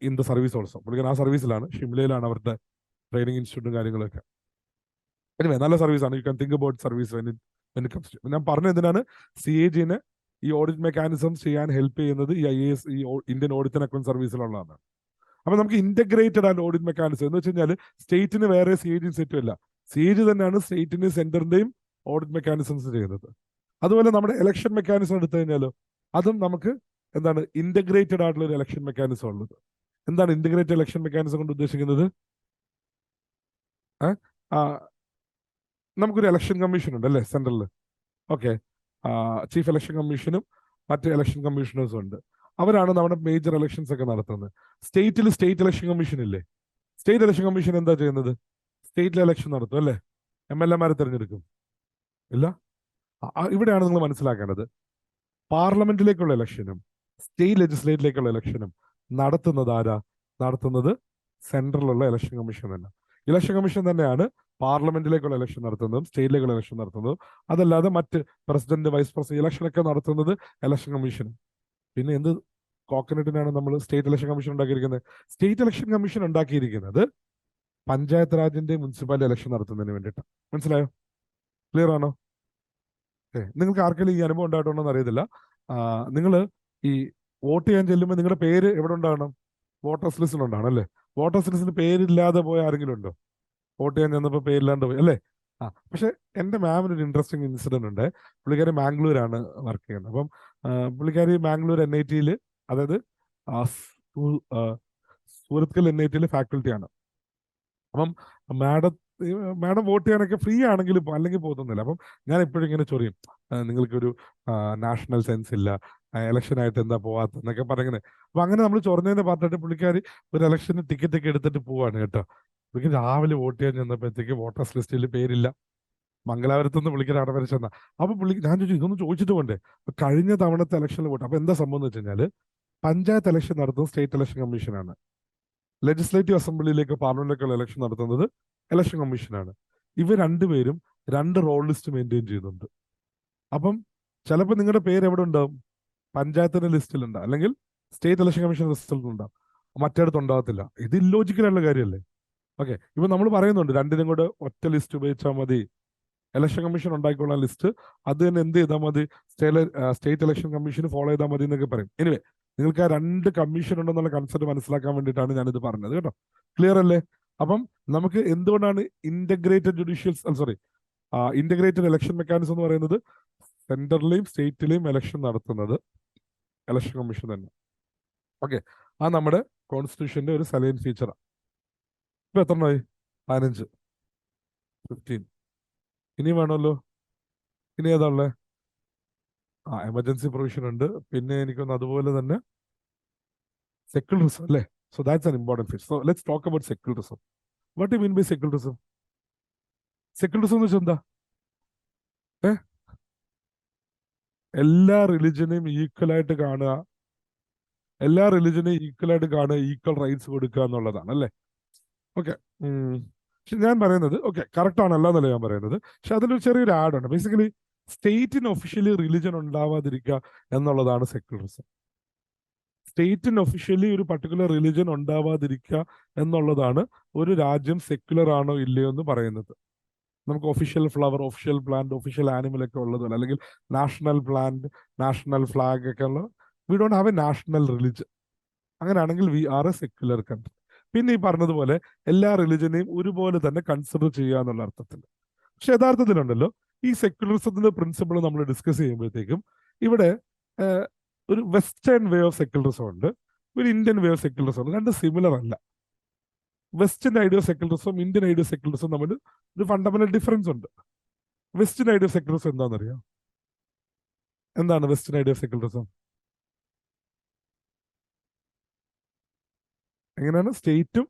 in the service also. പുള്ളിക്കാൻ ആ സർവീസിലാണ്, ഷിംലയിലാണ് അവരുടെ ട്രെയിനിങ് ഇൻസ്റ്റിറ്റ്യൂട്ടും കാര്യങ്ങളൊക്കെ. എനിവേ, നല്ല സർവീസാണ്. You can think about service when it comes to. ഞാൻ പറഞ്ഞ എന്തിനാണ്, CAG ഈ ഓഡിറ്റ് മെക്കാനിസംസ് ചെയ്യാൻ ഹെൽപ്പ് ചെയ്യുന്നത് ഈ IAS, ഈ ഇന്ത്യൻ ഓഡിറ്റ് ആൻഡ് അക്കൗണ്ട് സർവീസിലുള്ളതാണ്. അപ്പൊ നമുക്ക് ഇന്റഗ്രേറ്റഡ് ആൻഡ് ഓഡിറ്റ് മെക്കാനിസം എന്ന് വെച്ച് കഴിഞ്ഞാൽ സ്റ്റേറ്റിന് വേറെ CAG സെറ്റും ഇല്ല. CAG തന്നെയാണ് സ്റ്റേറ്റിന്റെയും സെന്ററിന്റെയും ഓഡിറ്റ് മെക്കാനിസംസ് ചെയ്യുന്നത്. അതുപോലെ നമ്മുടെ ഇലക്ഷൻ മെക്കാനിസം എടുത്തു കഴിഞ്ഞാലോ, അതും നമുക്ക് എന്താണ് ഇന്റഗ്രേറ്റഡ് ആയിട്ടുള്ള ഒരു ഇലക്ഷൻ മെക്കാനിസം ഉള്ളത്. എന്താണ് ഇന്റഗ്രേറ്റഡ് ഇലക്ഷൻ മെക്കാനിസം കൊണ്ട് ഉദ്ദേശിക്കുന്നത്? നമുക്കൊരു ഇലക്ഷൻ കമ്മീഷൻ ഉണ്ട് അല്ലേ സെൻട്രലിൽ. ഓക്കെ, ചീഫ് ഇലക്ഷൻ കമ്മീഷനും മറ്റ് ഇലക്ഷൻ കമ്മീഷണേഴ്സും ഉണ്ട്. അവരാണ് നമ്മുടെ മേജർ ഇലക്ഷൻസ് ഒക്കെ നടത്തുന്നത്. സ്റ്റേറ്റിൽ സ്റ്റേറ്റ് ഇലക്ഷൻ കമ്മീഷൻ ഇല്ലേ? സ്റ്റേറ്റ് ഇലക്ഷൻ കമ്മീഷൻ എന്താ ചെയ്യുന്നത്? സ്റ്റേറ്റിലെ ഇലക്ഷൻ നടത്തും അല്ലേ? MLA-മാരെ തിരഞ്ഞെടുക്കും ഇല്ല? ഇവിടെയാണ് നിങ്ങൾ മനസ്സിലാക്കേണ്ടത്, പാർലമെന്റിലേക്കുള്ള ഇലക്ഷനും സ്റ്റേറ്റ് ലെജിസ്ലേറ്റിലേക്കുള്ള ഇലക്ഷനും നടത്തുന്നത് ആരാ? നടത്തുന്നത് സെൻട്രലിലുള്ള ഇലക്ഷൻ കമ്മീഷൻ തന്നെ. ഇലക്ഷൻ കമ്മീഷൻ തന്നെയാണ് പാർലമെന്റിലേക്കുള്ള ഇലക്ഷൻ നടത്തുന്നതും സ്റ്റേറ്റിലേക്കുള്ള ഇലക്ഷൻ നടത്തുന്നതും. അതല്ലാതെ മറ്റ് പ്രസിഡന്റ്, വൈസ് പ്രസിഡന്റ് ഇലക്ഷനൊക്കെ നടത്തുന്നത് ഇലക്ഷൻ കമ്മീഷൻ. പിന്നെ എന്ത് കോക്കനട്ടിനാണ് നമ്മൾ സ്റ്റേറ്റ് ഇലക്ഷൻ കമ്മീഷൻ ഉണ്ടാക്കിയിരിക്കുന്നത്? സ്റ്റേറ്റ് ഇലക്ഷൻ കമ്മീഷൻ ഉണ്ടാക്കിയിരിക്കുന്നത് പഞ്ചായത്ത് രാജിന്റെ മുനിസിപ്പാലിറ്റി ഇലക്ഷൻ നടത്തുന്നതിന് വേണ്ടിയിട്ടാണ്. മനസ്സിലായോ? ക്ലിയർ ആണോ? നിങ്ങൾക്ക് ആർക്കെങ്കിലും ഈ അനുഭവം ഉണ്ടായിട്ടുണ്ടോ എന്ന് അറിയത്തില്ല. നിങ്ങൾ ഈ വോട്ട് ചെയ്യാൻ ചെല്ലുമ്പോൾ നിങ്ങളുടെ പേര് എവിടെ ഉണ്ടാകണം? വോട്ടേഴ്സ് ലിസ്റ്റിൽ ഉണ്ടാകണം അല്ലേ? വോട്ടേഴ്സ് ലിസ്റ്റിൽ പേരില്ലാതെ പോയ ആരെങ്കിലും ഉണ്ടോ? വോട്ട് ചെയ്യാൻ ചെന്നപ്പോൾ പേരില്ലാണ്ട് പോയി അല്ലേ? പക്ഷെ എൻ്റെ മാമിന് ഒരു ഇൻട്രസ്റ്റിംഗ് ഇൻസിഡന്റ് ഉണ്ട്. പുള്ളിക്കാരി മാംഗ്ലൂരാണ് വർക്ക് ചെയ്യുന്നത്. അപ്പം പുള്ളിക്കാരി മാംഗ്ലൂർ NIT-യിൽ, അതായത് സൂറത്കൽ NIT-യിൽ ഫാക്കൽറ്റിയാണ്. അപ്പം മാഡം വോട്ട് ചെയ്യാനൊക്കെ ഫ്രീ ആണെങ്കിൽ അല്ലെങ്കിൽ പോകുന്നില്ല. അപ്പം ഞാൻ എപ്പോഴും ഇങ്ങനെ ചൊറിയും, നിങ്ങൾക്കൊരു നാഷണൽ സെൻസ് ഇല്ല, ഇലക്ഷനായിട്ട് എന്താ പോവാത്തെന്നൊക്കെ പറയുന്നത്. അപ്പൊ അങ്ങനെ നമ്മൾ ചൊറഞ്ഞതിന്റെ പാർട്ടായിട്ട് പുള്ളിക്കാരി ഒരു ഇലക്ഷന് ടിക്കറ്റ് ഒക്കെ എടുത്തിട്ട് പോവാണ് കേട്ടോ. പുള്ളിക്ക് രാവിലെ വോട്ട് ചെയ്യാൻ ചെന്നപ്പോഴത്തേക്ക് വോട്ടേഴ്സ് ലിസ്റ്റിൽ പേരില്ല. മംഗലാപുരത്തുനിന്ന് പുള്ളിക്കാരി അവിടെ വരെ ചെന്ന. അപ്പൊ ഞാൻ ചോദിച്ചു, ഇതൊന്ന് ചോദിച്ചിട്ട് പോണ്ടേ? കഴിഞ്ഞ തവണത്തെ ഇലക്ഷനിൽ വോട്ട്. അപ്പൊ എന്താ സംഭവം എന്ന് വെച്ച് കഴിഞ്ഞാൽ, പഞ്ചായത്ത് ഇലക്ഷൻ നടത്തുന്നത് സ്റ്റേറ്റ് ഇലക്ഷൻ കമ്മീഷനാണ്. ലെജിസ്ലേറ്റീവ് അസംബ്ലിയിലേക്ക്, പാർലമെന്റിലേക്കുള്ള ഇലക്ഷൻ നടത്തുന്നത് ഇലക്ഷൻ കമ്മീഷനാണ്. ഇവർ രണ്ടുപേരും 2 റോൾ ലിസ്റ്റ് മെയിൻറ്റെയിൻ ചെയ്യുന്നുണ്ട്. അപ്പം ചിലപ്പോൾ നിങ്ങളുടെ പേര് എവിടെ ഉണ്ടാവും? പഞ്ചായത്തിന്റെ ലിസ്റ്റിലുണ്ടാവും, അല്ലെങ്കിൽ സ്റ്റേറ്റ് ഇലക്ഷൻ കമ്മീഷൻ റിസൾട്ടിലുണ്ടാവും, മറ്റേടത്ത് ഉണ്ടാകത്തില്ല. ഇത് ഇല്ലോജിക്കലുള്ള കാര്യമല്ലേ? ഓക്കെ, ഇപ്പൊ നമ്മൾ പറയുന്നുണ്ട് രണ്ടിനും കൂടെ ഒറ്റ ലിസ്റ്റ് ഉപയോഗിച്ചാൽ മതി, ഇലക്ഷൻ കമ്മീഷൻ ഉണ്ടാക്കിക്കൊള്ളാൻ ലിസ്റ്റ്, അത് തന്നെ എന്ത് ചെയ്താൽ മതി, സ്റ്റേറ്റ് ഇലക്ഷൻ കമ്മീഷൻ ഫോളോ ചെയ്താൽ മതി എന്നൊക്കെ പറയും. എനിവേ, നിങ്ങൾക്ക് ആ 2 കമ്മീഷൻ ഉണ്ടെന്നുള്ള കൺസെപ്റ്റ് മനസ്സിലാക്കാൻ വേണ്ടിയിട്ടാണ് ഞാനിത് പറഞ്ഞത് കേട്ടോ. ക്ലിയർ അല്ലേ? അപ്പം നമുക്ക് എന്തുകൊണ്ടാണ് ഇന്റഗ്രേറ്റഡ് ഇലക്ഷൻ മെക്കാനിസം എന്ന് പറയുന്നത്? സെൻട്രലിലെയും സ്റ്റേറ്റിലെയും ഇലക്ഷൻ നടത്തുന്നത് ഇലക്ഷൻ കമ്മീഷൻ തന്നെ. ഓക്കെ, ആ നമ്മുടെ കോൺസ്റ്റിറ്റ്യൂഷന്റെ ഒരു സലൈൻ ഫീച്ചറാണ്. ഇപ്പൊ എത്രണ്ണമായി? 15, 15. ഇനി വേണമല്ലോ. ഇനി ഏതാ ഉള്ളത്? എമർജൻസി പ്രൊവിഷൻ ഉണ്ട്. പിന്നെ എനിക്കൊന്ന് അതുപോലെ തന്നെ സെക്യുലറിസം അല്ലേ? So that's an important feature. So let's talk about secularism. What you mean by secularism? Secularism എന്ന് വെച്ചാൽ എന്താ? എല്ലാ റിലിജനെയും ഈക്വലായിട്ട് കാണുക, ഈക്വൽ റൈറ്റ്സ് കൊടുക്കുക എന്നുള്ളതാണ് അല്ലേ? ഓക്കെ, പക്ഷെ ഞാൻ പറയുന്നത് കറക്റ്റ് ആണല്ലോ എന്നല്ല ഞാൻ പറയുന്നത്. പക്ഷെ അതിലൊരു ചെറിയൊരു ആഡ് ഉണ്ട്. ബേസിക്കലി സ്റ്റേറ്റിന് ഒഫീഷ്യലി റിലിജൻ ഉണ്ടാവാതിരിക്കുക എന്നുള്ളതാണ് സെക്യുലറിസം. സ്റ്റേറ്റിന് ഒഫീഷ്യലി ഒരു പർട്ടിക്കുലർ റിലിജൻ ഉണ്ടാവാതിരിക്കുക എന്നുള്ളതാണ് ഒരു രാജ്യം സെക്യുലർ ആണോ ഇല്ലയോ എന്ന് പറയുന്നത്. നമുക്ക് official flower, official plant, official animal ഒക്കെ ഉള്ളതല്ല, അല്ലെങ്കിൽ നാഷണൽ പ്ലാന്റ്, നാഷണൽ ഫ്ലാഗ് ഒക്കെ ഉള്ള. We don't have a national religion. അങ്ങനെയാണെങ്കിൽ we are a secular country. പിന്നെ ഈ പറഞ്ഞതുപോലെ എല്ലാ റിലിജനെയും ഒരുപോലെ തന്നെ കൺസിഡർ ചെയ്യുക എന്നുള്ള അർത്ഥത്തിൽ. പക്ഷെ യഥാർത്ഥത്തിലുണ്ടല്ലോ, ഈ സെക്യുലറിസത്തിന്റെ പ്രിൻസിപ്പിൾ നമ്മൾ ഡിസ്കസ് ചെയ്യുമ്പോഴത്തേക്കും ഇവിടെ ഒരു വെസ്റ്റേൺ വേ ഓഫ് സെക്യുലറിസം ഉണ്ട്, ഒരു ഇന്ത്യൻ വേ ഓഫ് സെക്യുലറിസം ഉണ്ട്. രണ്ട് സിമിലർ അല്ല. Western idea of secularism, Indian idea of secularism തമ്മിൽ ഒരു ഫണ്ടമെന്റൽ ഡിഫറൻസ് ഉണ്ട്. വെസ്റ്റേൺ ഐഡിയ ഓഫ് സെക്യുലറിസം എന്താണെന്നറിയാം? എന്താണ് വെസ്റ്റേൺ ഐഡിയ ഓഫ് സെക്യുലറിസം? എങ്ങനെയാണ്? സ്റ്റേറ്റും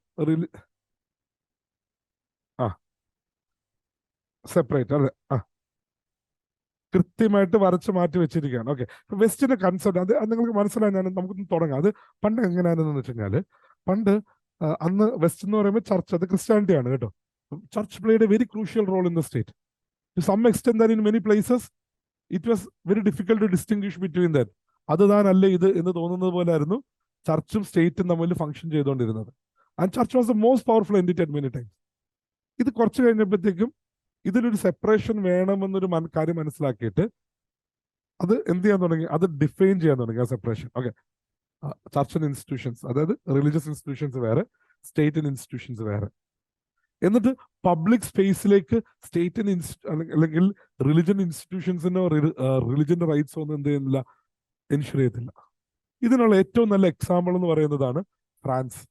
സെപ്പറേറ്റ്, അതെ, കൃത്യമായിട്ട് വരച്ച് മാറ്റി വെച്ചിരിക്കുകയാണ്. ഓക്കെ, വെസ്റ്റിന്റെ കൺസെപ്റ്റ് അത് നിങ്ങൾക്ക് മനസ്സിലായി. നമുക്കൊന്ന് തുടങ്ങാം. അത് പണ്ട് എങ്ങനെയാണെന്ന് വെച്ച് കഴിഞ്ഞാൽ, പണ്ട് അന്ന് വെസ്റ്റ് എന്ന് പറയുമ്പോൾ ചർച്ച്, അത് ക്രിസ്ത്യാനിറ്റി ആണ് കേട്ടോ. Church played a very crucial role in the state. To some extent that in many places it was very difficult to distinguish between that. അത് താനല്ല ഇത് എന്ന് തോന്നുന്നത് പോലെ ആയിരുന്നു ചർച്ചും സ്റ്റേറ്റും തമ്മിൽ ഫംഗ്ഷൻ ചെയ്തുകൊണ്ടിരുന്നത്. And church was the most powerful entity at many times. ഇത് കുറച്ച് കഴിഞ്ഞപ്പോഴത്തേക്കും ഇതിലൊരു സെപ്പറേഷൻ വേണമെന്നൊരു കാര്യം മനസ്സിലാക്കിയിട്ട് അത് എന്ത് ചെയ്യാൻ തുടങ്ങി, അത് ഡിഫൈൻ ചെയ്യാൻ തുടങ്ങി ആ separation. Okay, church and institutions, അതായത് റിലീജിയസ് ഇൻസ്റ്റിറ്റ്യൂഷൻസ് വേറെ, സ്റ്റേറ്റ് ആൻഡ് ഇൻസ്റ്റിറ്റ്യൂഷൻസ് വേറെ. എന്നിട്ട് പബ്ലിക് സ്പേസിലേക്ക് സ്റ്റേറ്റ് അല്ലെങ്കിൽ റിലിജൻ ഇൻസ്റ്റിറ്റ്യൂഷൻസിനോ റിലിജന്റെ റൈറ്റ്സോ ഒന്നും എന്ത് ചെയ്യുന്നില്ല, എൻഷുർ ചെയ്യത്തില്ല. ഇതിനുള്ള ഏറ്റവും നല്ല എക്സാമ്പിൾ എന്ന് പറയുന്നതാണ് ഫ്രാൻസ്.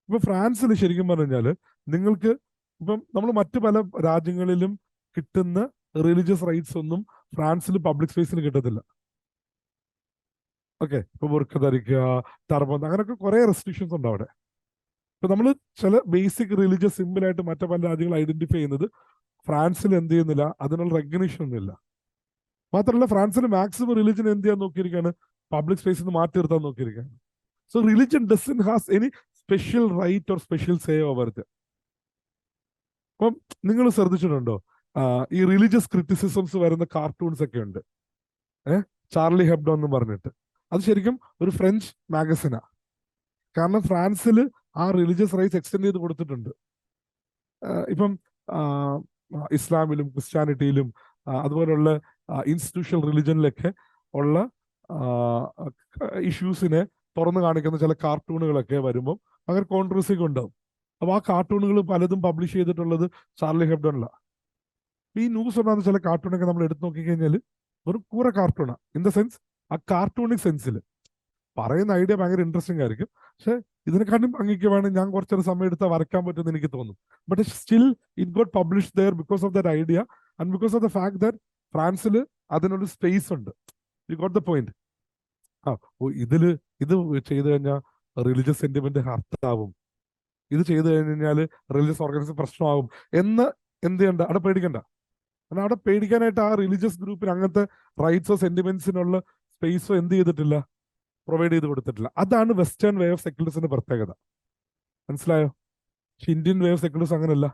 ഇപ്പൊ ഫ്രാൻസിൽ ശരിക്കും പറഞ്ഞാൽ നിങ്ങൾക്ക് ഇപ്പം നമ്മൾ മറ്റു പല രാജ്യങ്ങളിലും കിട്ടുന്ന റിലീജിയസ് റൈറ്റ്സ് ഒന്നും ഫ്രാൻസിൽ പബ്ലിക് സ്പേസിൽ കിട്ടത്തില്ല. ഓക്കെ, ഇപ്പൊ ബുർക്ക ധരിക്കുക, ടർബൻ, അങ്ങനെയൊക്കെ കുറെ റെസ്ട്രിക്ഷൻസ് ഉണ്ട് അവിടെ. ഇപ്പൊ നമ്മൾ ചില ബേസിക് റിലീജിയസ് സിമ്പിൾ ആയിട്ട് മറ്റു പല രാജ്യങ്ങൾ ഐഡന്റിഫൈ ചെയ്യുന്നത്, ഫ്രാൻസിൽ എന്ത് ചെയ്യുന്നില്ല, അതിനുള്ള റെക്കഗ്നീഷൻ ഒന്നുമില്ല. മാത്രമല്ല ഫ്രാൻസിൽ മാക്സിമം റിലീജിയൻ എന്ത് ചെയ്യാൻ നോക്കിയിരിക്കുകയാണ്, പബ്ലിക് സ്പേസിൽ നിന്ന് മാറ്റി നിർത്താൻ നോക്കിയിരിക്കുകയാണ്. So religion doesn't has any special right or special say over it. അപ്പം നിങ്ങൾ ശ്രദ്ധിച്ചിട്ടുണ്ടോ, ഈ റിലീജിയസ് ക്രിറ്റിസിസംസ് വരുന്ന കാർട്ടൂൺസ് ഒക്കെ ഉണ്ട്, ചാർലി ഹെബ്ഡോ എന്ന് പറഞ്ഞിട്ട്. അത് ശരിക്കും ഒരു ഫ്രഞ്ച് മാഗസിനാ. കാരണം ഫ്രാൻസിൽ ആ റിലീജിയസ് റൈറ്റ്സ് എക്സ്റ്റെൻഡ് ചെയ്ത് കൊടുത്തിട്ടുണ്ട്. ഇപ്പം ഇസ്ലാമിലും ക്രിസ്ത്യാനിറ്റിയിലും അതുപോലുള്ള ഇൻസ്റ്റിറ്റ്യൂഷണൽ റിലിജനിലൊക്കെ ഉള്ള ഇഷ്യൂസിനെ തുറന്നു കാണിക്കുന്ന ചില കാർട്ടൂണുകളൊക്കെ വരുമ്പം അങ്ങനെ കോൺട്രവേഴ്സി ഒക്കെ ഉണ്ടാവും. അപ്പൊ ആ കാർട്ടൂണുകൾ പലതും പബ്ലിഷ് ചെയ്തിട്ടുള്ളത് ചാർലി ഹെബ്ഡോണിലാണ്. ഈ ന്യൂസ് ഉണ്ടാകുന്ന ചില കാർട്ടൂണൊക്കെ നമ്മൾ എടുത്തു നോക്കിക്കഴിഞ്ഞാൽ ഒരു കൂറ കാർട്ടൂണാണ്. ഇൻ ദ സെൻസ്, ആ കാർട്ടൂണിക് സെൻസിൽ പറയുന്ന ഐഡിയ ഭയങ്കര ഇൻട്രസ്റ്റിംഗ് ആയിരിക്കും. പക്ഷെ ഇതിനെക്കാട്ടും അങ്ങേക്ക് വേണം ഞാൻ കുറച്ചൊരു സമയം എടുത്താൽ വരയ്ക്കാൻ പറ്റുമെന്ന് എനിക്ക് തോന്നും. But still it got publish there because of that idea and because of the fact that ഫ്രാൻസിൽ അതിനൊരു സ്പേസ് ഉണ്ട്. You got the point. ഇത് ചെയ്തു കഴിഞ്ഞാൽ റിലീജിയസ് സെന്റിമെന്റ് ഹർട്ടാവും, ഇത് ചെയ്തു കഴിഞ്ഞാൽ റിലീജിയസ് ഓർഗനൈസേഷൻ പ്രശ്നമാകും എന്ന് എന്ത് ചെയ്യണ്ട, അവിടെ പേടിക്കണ്ട. കാരണം അവിടെ പേടിക്കാനായിട്ട് ആ റിലീജിയസ് ഗ്രൂപ്പിന് അങ്ങനത്തെ റൈറ്റ്സോ സെന്റിമെന്റ്സിനുള്ള സ്പേസോ എന്ത് ചെയ്തിട്ടില്ല, പ്രൊവൈഡ് ചെയ്ത് കൊടുത്തിട്ടില്ല. അതാണ് വെസ്റ്റേൺ വേ ഓഫ് സെക്യുലറിസത്തിന്റെ പ്രത്യേകത. മനസ്സിലായോ? പക്ഷെ ഇന്ത്യൻ വേ ഓഫ് സെക്യുലറിസം അങ്ങനെയല്ല.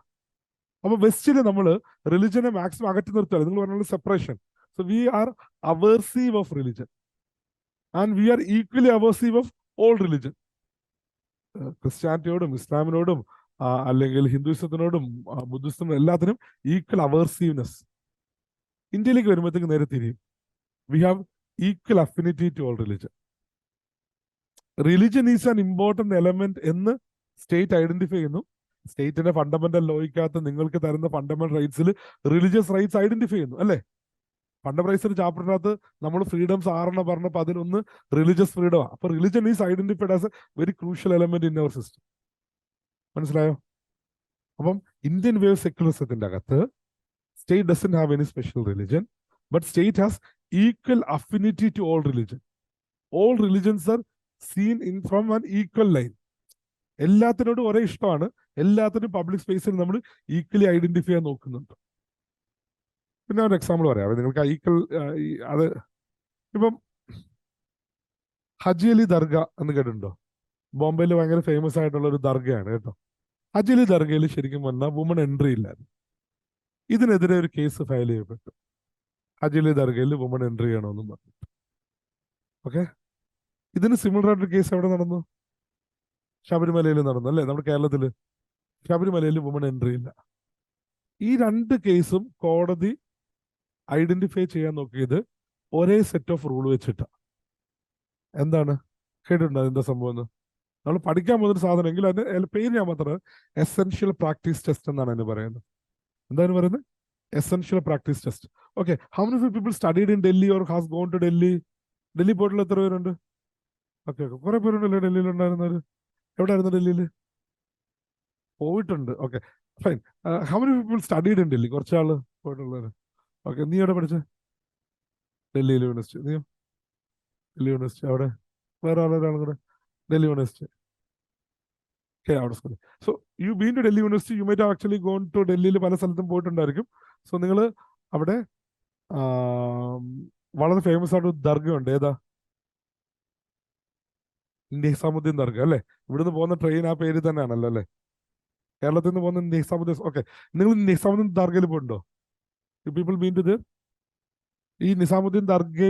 അപ്പൊ വെസ്റ്റില് നമ്മൾ റിലിജനെ മാക്സിമം അകറ്റി നിർത്തുകയാണ്. നിങ്ങൾ പറഞ്ഞ separation. So we are aversive of religion and we are equally aversive of all religion. ക്രിസ്ത്യാനിറ്റിയോടും ഇസ്ലാമിനോടും അല്ലെങ്കിൽ ഹിന്ദുയിസത്തിനോടും ബുദ്ധിസത്തിനോടും എല്ലാത്തിനും ഈക്വൽ അവേഴ്സീവ്നെസ്. ഇന്ത്യയിലേക്ക് വരുമ്പോഴത്തേക്ക് നേരെ തിരിയും. We have equal affinity to all religion. Religion is an important element എന്ന് സ്റ്റേറ്റ് ഐഡന്റിഫൈ ചെയ്യുന്നു. സ്റ്റേറ്റിന്റെ ഫണ്ടമെന്റൽ ലോയ്ക്കകത്ത് നിങ്ങൾക്ക് തരുന്ന ഫണ്ടമെന്റൽ റൈറ്റ്സിൽ റിലീജിയസ് റൈറ്റ്സ് ഐഡന്റിഫൈ ചെയ്യുന്നു, അല്ലേ? ഫണ്ടമെന്റൽ റൈറ്റ്സിന്റെ ചാപ്റ്ററിനകത്ത് നമ്മൾ ഫ്രീഡംസ് 6 പറഞ്ഞപ്പോൾ അതിലൊന്ന് റിലീജിയസ് ഫ്രീഡമാണ്. അപ്പൊ religion is identified as a very crucial element in our system. മനസ്സിലായോ? അപ്പം ഇന്ത്യൻ വേ ഓഫ് സെക്യുലറിസത്തിന്റെ അകത്ത് state doesn't have any special religion, but state has equal affinity to all religion. All religions are seen in from an equal line. എല്ലാത്തിനോടും ഒരേ ഇഷ്ടമാണ്, എല്ലാത്തിനും പബ്ലിക് സ്പേസിൽ നമ്മൾ ഈക്വലി ഐഡന്റിഫൈ ചെയ്യാൻ നോക്കുന്നുണ്ട്. പിന്നെ ഒരു എക്സാമ്പിൾ പറയാം നിങ്ങൾക്ക്. ഈക്വൽ അത് ഇപ്പം ഹജി അലി ദർഗ എന്ന് കേട്ടിട്ടുണ്ടോ? ബോംബെയിൽ ഭയങ്കര ഫേമസ് ആയിട്ടുള്ള ഒരു ദർഗയാണ് കേട്ടോ. ഹജി അലി ദർഗയിൽ ശരിക്കും പറഞ്ഞാൽ വുമൺ എൻട്രി ഇല്ലായിരുന്നു. ഇതിനെതിരെ ഒരു കേസ് ഫയൽ ചെയ്യപ്പെട്ടു. ഹജി അലി ദർഗയിൽ വുമൺ എൻട്രി ചെയ്യണമെന്നും പറഞ്ഞിട്ട്. ഓക്കെ, ഇതിന് സിമിലർ ആയിട്ടൊരു കേസ് എവിടെ നടന്നു? ശബരിമലയിൽ നടന്നു, അല്ലേ? നമ്മുടെ കേരളത്തിൽ ശബരിമലയിൽ വുമൺ എൻട്രി ഇല്ല. ഈ രണ്ട് കേസും കോടതി ഐഡന്റിഫൈ ചെയ്യാൻ നോക്കിയത് ഒരേ സെറ്റ് ഓഫ് റൂൾ വെച്ചിട്ട്. എന്താണ് കേട്ടിട്ടുണ്ടോ എന്താ സംഭവം എന്ന്? നമ്മൾ പഠിക്കാൻ പോകുന്നൊരു സാധനമെങ്കിൽ അതിന്റെ പേര് ഞാൻ മാത്രം എസെൻഷ്യൽ പ്രാക്ടീസ് ടെസ്റ്റ് എന്നാണ് അതിന് പറയുന്നത്. എന്താണ് പറയുന്നത്? Essential practice test. Okay, how many people studied in Delhi or has gone to Delhi? Delhi പോയിട്ടുള്ള എത്ര പേരുണ്ട്? ഓക്കെ ഓക്കെ, കുറെ പേരുണ്ടല്ലോ ഡൽഹിയിൽ ഉണ്ടായിരുന്നവര്. എവിടെയായിരുന്നു ഡൽഹിയിൽ? പോയിട്ടുണ്ട്. Okay fine. How many people studied in Delhi? കുറച്ചാള് പോയിട്ടുള്ളവര്. ഓക്കെ, നീ എവിടെ പഠിച്ചത്? ഡൽഹി യൂണിവേഴ്സിറ്റി. നീ ഡൽഹി യൂണിവേഴ്സിറ്റി. അവിടെ വേറെ ആളൊരാളും കൂടെ ഡൽഹി യൂണിവേഴ്സിറ്റി. ഓക്കെ, അവിടെ സ്കൂളിൽ. So you been to Delhi university, you might actually gone to ഡൽഹിയിൽ പല സ്ഥലത്തും പോയിട്ടുണ്ടായിരിക്കും. സോ നിങ്ങൾ അവിടെ വളരെ ഫേമസ് ആയിട്ട് ദർഗയുണ്ട്. ഏതാ? നിസാമുദ്ദീൻ ദർഗ അല്ലേ? ഇവിടുന്ന് പോകുന്ന ട്രെയിൻ ആ പേര് തന്നെയാണല്ലോ അല്ലേ? കേരളത്തിൽ നിന്ന് പോകുന്ന നിസാമുദ്ദീൻ. ഓക്കെ, നിങ്ങൾ നിസാമുദ്ദീൻ ദർഗയിൽ പോയിട്ടുണ്ടോ? യു പീപ്പിൾ ബീൻ ടു ഈ നിസാമുദ്ദീൻ ദർഗ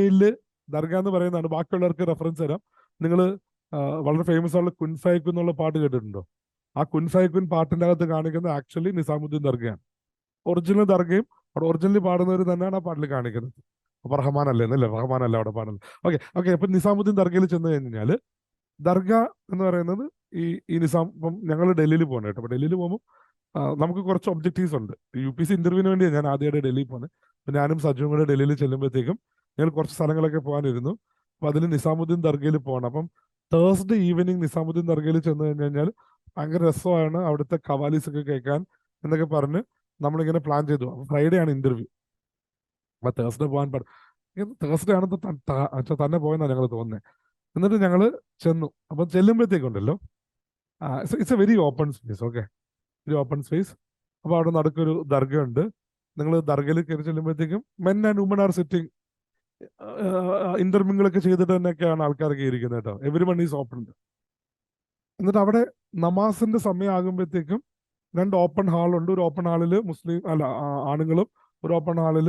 എന്ന് പറയുന്നതാണ്. ബാക്കിയുള്ളവർക്ക് റെഫറൻസ് തരാം. നിങ്ങൾ വളരെ ഫേമസ് ആയിട്ടുള്ള കുൻ ഫൈക്കുൻ എന്നുള്ള പാട്ട് കേട്ടിട്ടുണ്ടോ? ആ കുൻ ഫൈക്കുൻ പാട്ടിൻ്റെ അകത്ത് കാണിക്കുന്നത് ആക്ച്വലി നിസാമുദ്ദീൻ ദർഗയാണ്. ഒറിജിനൽ ദർഗയും അവിടെ ഒറിജിനലി പാടുന്നവർ തന്നെയാണ് ആ പാട്ടിൽ കാണിക്കുന്നത്. അപ്പൊ റഹ്മാൻ അല്ലേ എന്നല്ലേ? റഹ്മാൻ അല്ല അവിടെ പാടുന്നത്. ഓക്കെ ഓക്കെ, അപ്പൊ നിസാമുദ്ദീൻ ദർഗയിൽ ചെന്ന് കഴിഞ്ഞാൽ ദർഗ എന്ന് പറയുന്നത് ഈ നിസാം, ഇപ്പം ഞങ്ങൾ ഡൽഹിയിൽ പോകണം കേട്ടോ. അപ്പൊ ഡൽഹിയിൽ പോകുമ്പോൾ നമുക്ക് കുറച്ച് ഒബ്ജക്റ്റീവ്സ് ഉണ്ട്. UPSC ഇന്റർവ്യൂവിന് വേണ്ടിയാണ് ഞാൻ ആദ്യമായിട്ട് ഡൽഹിയിൽ പോകുന്നത്. അപ്പൊ ഞാനും സജുവും കൂടെ ഡൽഹിയിൽ ചെല്ലുമ്പോഴത്തേക്കും ഞങ്ങൾ കുറച്ച് സ്ഥലങ്ങളൊക്കെ പോകാനിരുന്നു. അപ്പൊ അതിൽ നിസാമുദ്ദീൻ ദർഗയിൽ പോകണം. അപ്പം തേഴ്സ്ഡേ ഈവനിങ് നിസാമുദ്ദീൻ ദർഗയിൽ ചെന്ന് കഴിഞ്ഞ് കഴിഞ്ഞാൽ ഭയങ്കര രസമാണ് അവിടുത്തെ കവാലീസ് ഒക്കെ കേൾക്കാൻ എന്നൊക്കെ പറഞ്ഞ് നമ്മളിങ്ങനെ പ്ലാൻ ചെയ്തു. അപ്പൊ ഫ്രൈഡേ ആണ് ഇന്റർവ്യൂ. അപ്പൊ തേഴ്സ്ഡേ പോകാൻ തേഴ്സ്ഡേ ആണെന്ന് തന്നെ പോയെന്നാണ് ഞങ്ങൾ തോന്നുന്നത്. എന്നിട്ട് ഞങ്ങൾ ചെന്നു. അപ്പം ചെല്ലുമ്പോഴത്തേക്കുണ്ടല്ലോ it's a very open space. Okay, ഒരു ഓപ്പൺ സ്പേസ്. അപ്പോൾ അവിടെ നടുക്കൊരു ദർഗയുണ്ട്. നിങ്ങൾ ദർഗയിൽ കയറി ചെല്ലുമ്പോഴത്തേക്കും men and women are sitting. ഇന്റർമിങ്കിളൊക്കെ ചെയ്തിട്ട് തന്നെയൊക്കെയാണ് ആൾക്കാരൊക്കെ ഇരിക്കുന്നത് കേട്ടോ. Everyone is open. എന്നിട്ട് അവിടെ നമാസിന്റെ സമയമാകുമ്പോഴത്തേക്കും 2 ഓപ്പൺ ഹാളുണ്ട്. ഒരു ഓപ്പൺ ഹാളിൽ മുസ്ലിം അല്ല ആണുങ്ങളും, ഒരു ഓപ്പൺ ഹാളിൽ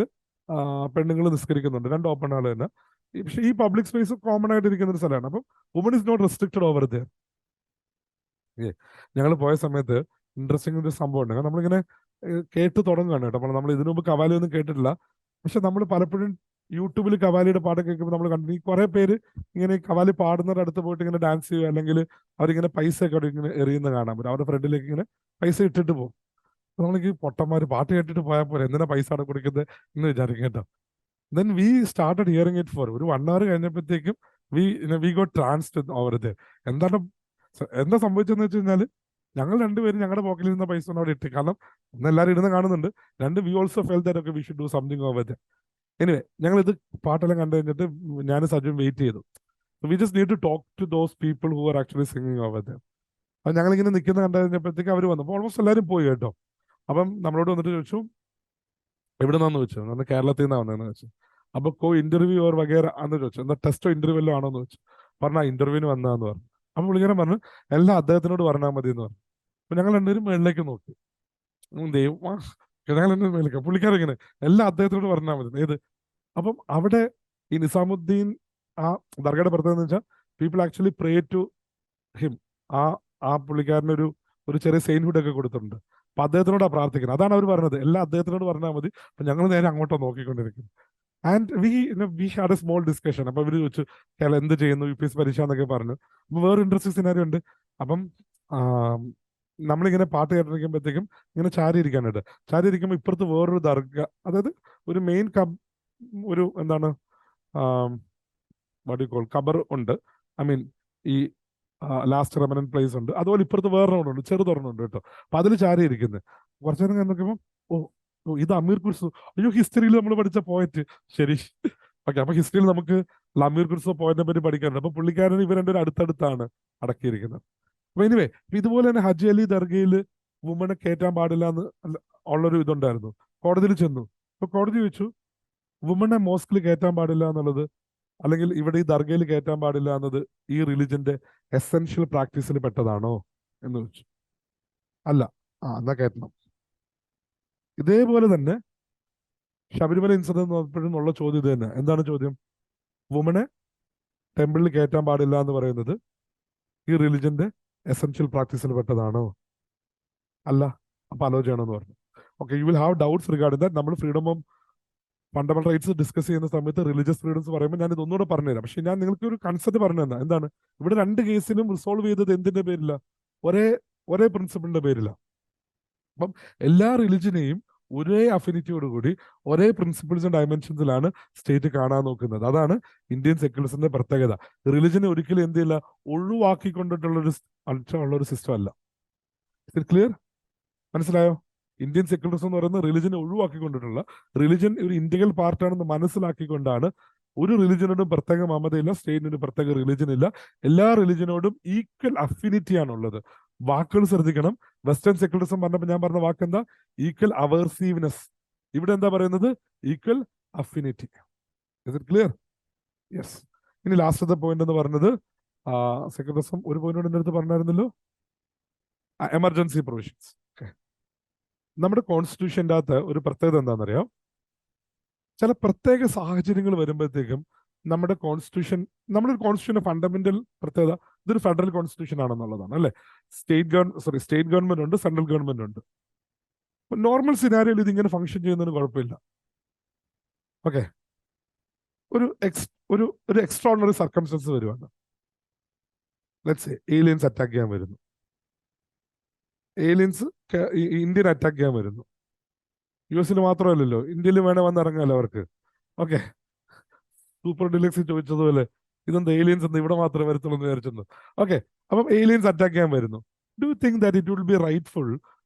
പെണ്ണുങ്ങൾ നിസ്കരിക്കുന്നുണ്ട്. 2 ഓപ്പൺ ഹാൾ തന്നെ. പക്ഷേ ഈ പബ്ലിക് സ്പേസ് കോമൺ ആയിട്ട് ഇരിക്കുന്ന ഒരു സ്ഥലമാണ്. അപ്പം woman is not restricted over there. ഞങ്ങൾ പോയ സമയത്ത് ഇൻട്രസ്റ്റിംഗ് ഒരു സംഭവം ഉണ്ട്. നമ്മളിങ്ങനെ കേട്ട് തുടങ്ങുകയാണ് കേട്ടോ. അപ്പോൾ നമ്മൾ ഇതിനു മുമ്പ് കവാലി ഒന്നും കേട്ടിട്ടില്ല. പക്ഷെ നമ്മൾ പലപ്പോഴും യൂട്യൂബിൽ കവാലിയുടെ പാട്ടൊക്കെ കേൾക്കുമ്പോൾ നമ്മൾ കണ്ടു ഈ കുറെ പേര് ഇങ്ങനെ കവാലി പാടുന്നവരുടെ അടുത്ത് പോയിട്ട് ഇങ്ങനെ ഡാൻസ് ചെയ്യുക, അല്ലെങ്കിൽ അവരിങ്ങനെ പൈസ ഒക്കെ അവിടെ ഇങ്ങനെ എറിയുന്ന കാണാൻ പറ്റും. അവരുടെ ഫ്രണ്ടിലേക്ക് ഇങ്ങനെ പൈസ ഇട്ടിട്ട് പോകും. നമ്മൾക്ക് പൊട്ടന്മാർ പാട്ട് കേട്ടിട്ട് പോയാൽ പോലെ എന്തിനാ പൈസ അവിടെ കൊടുക്കുന്നത് എന്ന് വിചാരിക്കും കേട്ടോ. Then we started hearing it for ഒരു 1 hour കഴിഞ്ഞപ്പോഴത്തേക്കും വി ഗോട്ട് ട്രാൻസ്ഡ് ഓവർ ദർ. എന്താ സംഭവിച്ചതെന്ന് വെച്ച് കഴിഞ്ഞാൽ ഞങ്ങൾ രണ്ടുപേരും ഞങ്ങളുടെ പോക്കറ്റിൽ ഇരുന്ന പൈസ അവിടെ ഇട്ട്. കാരണം ഒന്ന് എല്ലാവരും ഇടുന്ന കാണുന്നുണ്ട്, രണ്ട് we also felt that okay we should do something over there. Anyway ഞങ്ങൾ ഇത് പാട്ടെല്ലാം കണ്ടു കഴിഞ്ഞിട്ട് ഞാൻ സജുവും വെയിറ്റ് ചെയ്തു. We just need to talk to those people who are actually singing over there. അപ്പം ഞങ്ങളിങ്ങനെ നിൽക്കുന്ന കണ്ടു കഴിഞ്ഞപ്പോഴത്തേക്ക് അവർ വന്നു. അപ്പോൾ ഓൾമോസ്റ്റ് എല്ലാവരും പോയി കേട്ടോ. അപ്പം നമ്മളോട് വന്നിട്ട് ചോദിച്ചു എവിടെ നിന്നാന്ന് ചോദിച്ചു. നമ്മൾ കേരളത്തിൽ നിന്നാണ് വന്നതെന്ന് ചോദിച്ചു. അപ്പൊ ഇന്റർവ്യൂ ഓർ വഗേറ അന്ന് ചോദിച്ചു. എന്താ ടെസ്റ്റോ ഇന്റർവ്യൂ ആണോ എന്ന് ചോദിച്ചു. പറഞ്ഞാൽ ഇന്റർവ്യൂവിന് വന്നതെന്ന് പറഞ്ഞു. അപ്പൊ പുള്ളിക്കാരൻ പറഞ്ഞു എല്ലാം അദ്ദേഹത്തിനോട് പറഞ്ഞാൽ മതി എന്ന് പറഞ്ഞു. അപ്പൊ ഞങ്ങൾ രണ്ടുപേരും മേളിലേക്ക് നോക്കി. ദൈവം ഞങ്ങൾ രണ്ടുപേരും മേളിലേക്ക്. പുള്ളിക്കാരൻ ഇങ്ങനെ എല്ലാം അദ്ദേഹത്തിനോട് പറഞ്ഞാൽ മതി. ഏത്? അപ്പം അവിടെ ഈ നിസാമുദ്ദീൻ ആ ദർഗയുടെ പ്രത്യേകത എന്ന് വെച്ചാൽ people actually pray to him. ആ പുള്ളിക്കാരനൊരു ചെറിയ സെയിൻഹുഡ് ഒക്കെ കൊടുത്തിട്ടുണ്ട്. അപ്പൊ അദ്ദേഹത്തിനോടാ പ്രാർത്ഥിക്കുന്നത്. അതാണ് അവർ പറഞ്ഞത്, എല്ലാം അദ്ദേഹത്തിനോട് പറഞ്ഞാൽ മതി. അപ്പൊ ഞങ്ങൾ നേരെ അങ്ങോട്ടോ നോക്കിക്കൊണ്ടിരിക്കുന്നു. And we had a small discussion. അപ്പൊ ഇവര് ചോദിച്ചു കേരളം എന്ത് ചെയ്യുന്നു, UPSC പരീക്ഷ എന്നൊക്കെ പറഞ്ഞു. അപ്പൊ വേറെ ഇൻട്രസ്റ്റിംഗ് സിനാരിയോ ഉണ്ട്. അപ്പം നമ്മളിങ്ങനെ പാട്ട് കേട്ടിരിക്കുമ്പോഴത്തേക്കും ഇങ്ങനെ ചാരി ഇരിക്കാനുണ്ട്. ചാരി ഇരിക്കുമ്പോൾ ഇപ്പുറത്ത് വേറൊരു ദർഗ, അതായത് ഒരു മെയിൻ ഒരു എന്താണ് ഖബർ ഉണ്ട്. ഐ മീൻ ഈ ലാസ്റ്റ് റെമനന്റ് പ്ലേസ് ഉണ്ട്. അതുപോലെ ഇപ്പുറത്ത് വേറെ ഉണ്ട്, ചെറുതൊരെണ്ണമുണ്ട് കേട്ടോ. അപ്പൊ അതിൽ ചാരി ഇരിക്കുന്നത്. കുറച്ചു നേരം നോക്കുമ്പോൾ ഓ ഇത് അമീർ ഖുർസു. അയ്യോ, ഹിസ്റ്ററിയിൽ നമ്മൾ പഠിച്ച പോയറ്റ്. ശരി, ഓക്കെ. അപ്പൊ ഹിസ്റ്ററിയിൽ നമുക്ക് അമീർ ഖുർസു പോയറ്റിനെ പറ്റി പഠിക്കാനുണ്ട്. അപ്പൊ പുള്ളിക്കാരൻ ഇവർ രണ്ടുപേരും അടുത്തടുത്താണ് അടക്കിയിരിക്കുന്നത്. അപ്പൊ എനിവേ ഇതുപോലെ തന്നെ ഹജ് അലി ദർഗയിൽ വുമനെ കയറ്റാൻ പാടില്ല എന്ന് ഉള്ളൊരു ഇതുണ്ടായിരുന്നു. കോടതിയിൽ ചെന്നു. അപ്പൊ കോടതി ചോദിച്ചു വുമനെ മോസ്കിൽ കയറ്റാൻ പാടില്ല എന്നുള്ളത്, അല്ലെങ്കിൽ ഇവിടെ ഈ ദർഗയിൽ കയറ്റാൻ പാടില്ല എന്നത് ഈ റിലിജന്റെ എസെൻഷ്യൽ പ്രാക്ടീസിൽ പെട്ടതാണോ എന്ന് ചോദിച്ചു. അല്ല. എന്നാ കയറ്റണം. ഇതേപോലെ തന്നെ ശബരിമല ഇൻസിഡന്റ് നോക്കുമ്പോഴും ഉള്ള ചോദ്യം ഇത് തന്നെ. എന്താണ് ചോദ്യം? വുമനെ ടെമ്പിളിൽ കയറ്റാൻ പാടില്ല എന്ന് പറയുന്നത് ഈ റിലിജന്റെ എസെൻഷ്യൽ പ്രാക്ടീസിൽ പെട്ടതാണോ? അല്ല. അപ്പൊ അലോ ചെയ്യണമെന്ന് പറഞ്ഞു. Okay, you will have doubts regarding that. നമ്മൾ freedom of fundamental rights discuss ചെയ്യുന്ന സമയത്ത് റിലീജിയസ് ഫ്രീഡംസ് പറയുമ്പോൾ ഞാൻ ഇതൊന്നുകൂടെ പറഞ്ഞുതരാം. പക്ഷെ ഞാൻ നിങ്ങൾക്ക് ഒരു കൺസെപ്റ്റ് പറഞ്ഞു തന്നെ. എന്താണ് ഇവിടെ രണ്ട് കേസിലും റിസോൾവ് ചെയ്തത് എന്തിന്റെ പേരില്ല? ഒരേ ഒരേ പ്രിൻസിപ്പിളിന്റെ പേരില്ല. അപ്പം എല്ലാ റിലിജനെയും ഒരേ അഫിനിറ്റിയോടുകൂടി ഒരേ പ്രിൻസിപ്പിൾസും ഡയമെൻഷൻസിലാണ് സ്റ്റേറ്റ് കാണാൻ നോക്കുന്നത്. അതാണ് ഇന്ത്യൻ സെക്യുലറിസത്തിന്റെ പ്രത്യേകത. റിലിജനെ ഒരിക്കലും എന്ത് ചെയ്യില്ല, ഒഴിവാക്കിക്കൊണ്ടിട്ടുള്ളൊരു സിസ്റ്റം അല്ല. ക്ലിയർ? മനസ്സിലായോ? ഇന്ത്യൻ സെക്യുലറിസം എന്ന് പറയുന്നത് റിലിജനെ ഒഴിവാക്കിക്കൊണ്ടിട്ടുള്ള, റിലിജൻ ഒരു ഇന്റഗ്രൽ പാർട്ടാണെന്ന് മനസ്സിലാക്കിക്കൊണ്ടാണ്. ഒരു റിലിജനോടും പ്രത്യേക മമതയില്ല, സ്റ്റേറ്റിനൊരു പ്രത്യേക റിലിജൻ ഇല്ല. എല്ലാ റിലിജനോടും ഈക്വൽ അഫിനിറ്റി ആണുള്ളത്. വാക്കുകൾ ശ്രദ്ധിക്കണം. വെസ്റ്റേൺ സെക്യുലറിസം പറഞ്ഞപ്പോൾ ഞാൻ പറഞ്ഞ വാക്ക് എന്താ? ഈക്വൽ അവേഴ്സീവ്നെസ്. ഇവിടെ എന്താ പറയുന്നത്? Equal affinity. Is it clear? Yes. ഇനി ലാസ്റ്റത്തെ പോയിന്റ് എന്ന് പറഞ്ഞത് സെക്യുലറിസം ഒരു പോയിന്റ് എൻ്റെ അടുത്ത് പറഞ്ഞായിരുന്നല്ലോ, എമർജൻസി പ്രൊവിഷൻസ്. നമ്മുടെ കോൺസ്റ്റിറ്റ്യൂഷൻ്റെ അകത്ത് ഒരു പ്രത്യേകത എന്താണെന്നറിയാം? ചില പ്രത്യേക സാഹചര്യങ്ങൾ വരുമ്പോഴത്തേക്കും നമ്മുടെ കോൺസ്റ്റിറ്റ്യൂഷന്റെ ഫണ്ടമെന്റൽ പ്രത്യേകത ഇതൊരു ഫെഡറൽ കോൺസ്റ്റിറ്റ്യൂഷൻ ആണെന്നുള്ളതാണ്, അല്ലെ? സ്റ്റേറ്റ് ഗവൺമെന്റ് ഉണ്ട്, സെൻട്രൽ ഗവൺമെന്റ് ഉണ്ട്. നോർമൽ സിനാരിയോയിൽ ഇതിങ്ങനെ ഫംഗ്ഷൻ ചെയ്യുന്നതിന് കുഴപ്പമില്ല. ഓക്കെ, ഒരു എക്സ്ട്രോണറി സർക്കംസ്റ്റൻസ് വരുവാണ്. ലെറ്റ്സ് സേ ഏലിയൻസ് അറ്റാക്ക് ചെയ്യാൻ വരുന്നു. ഏലിയൻസ് ഇന്ത്യൻ അറ്റാക്ക് ചെയ്യാൻ വരുന്നു. US മാത്രമല്ലല്ലോ, ഇന്ത്യയിൽ വേണേ വന്ന് ഇറങ്ങാമല്ലോ അവർക്ക്. ഓക്കെ, സൂപ്പർ ഡിലക്സ് ചോദിച്ചതുപോലെ ഇതെന്താ ഏലിയൻസ് എന്താ ഇവിടെ മാത്രമേ വരത്തുള്ളൂ എന്ന് വിചാരിച്ചെന്ന്. ഓക്കെ, അപ്പം ഏലിയൻസ് അറ്റാക്ക് ചെയ്യാൻ വരുന്നു. Do you think that it will be rightful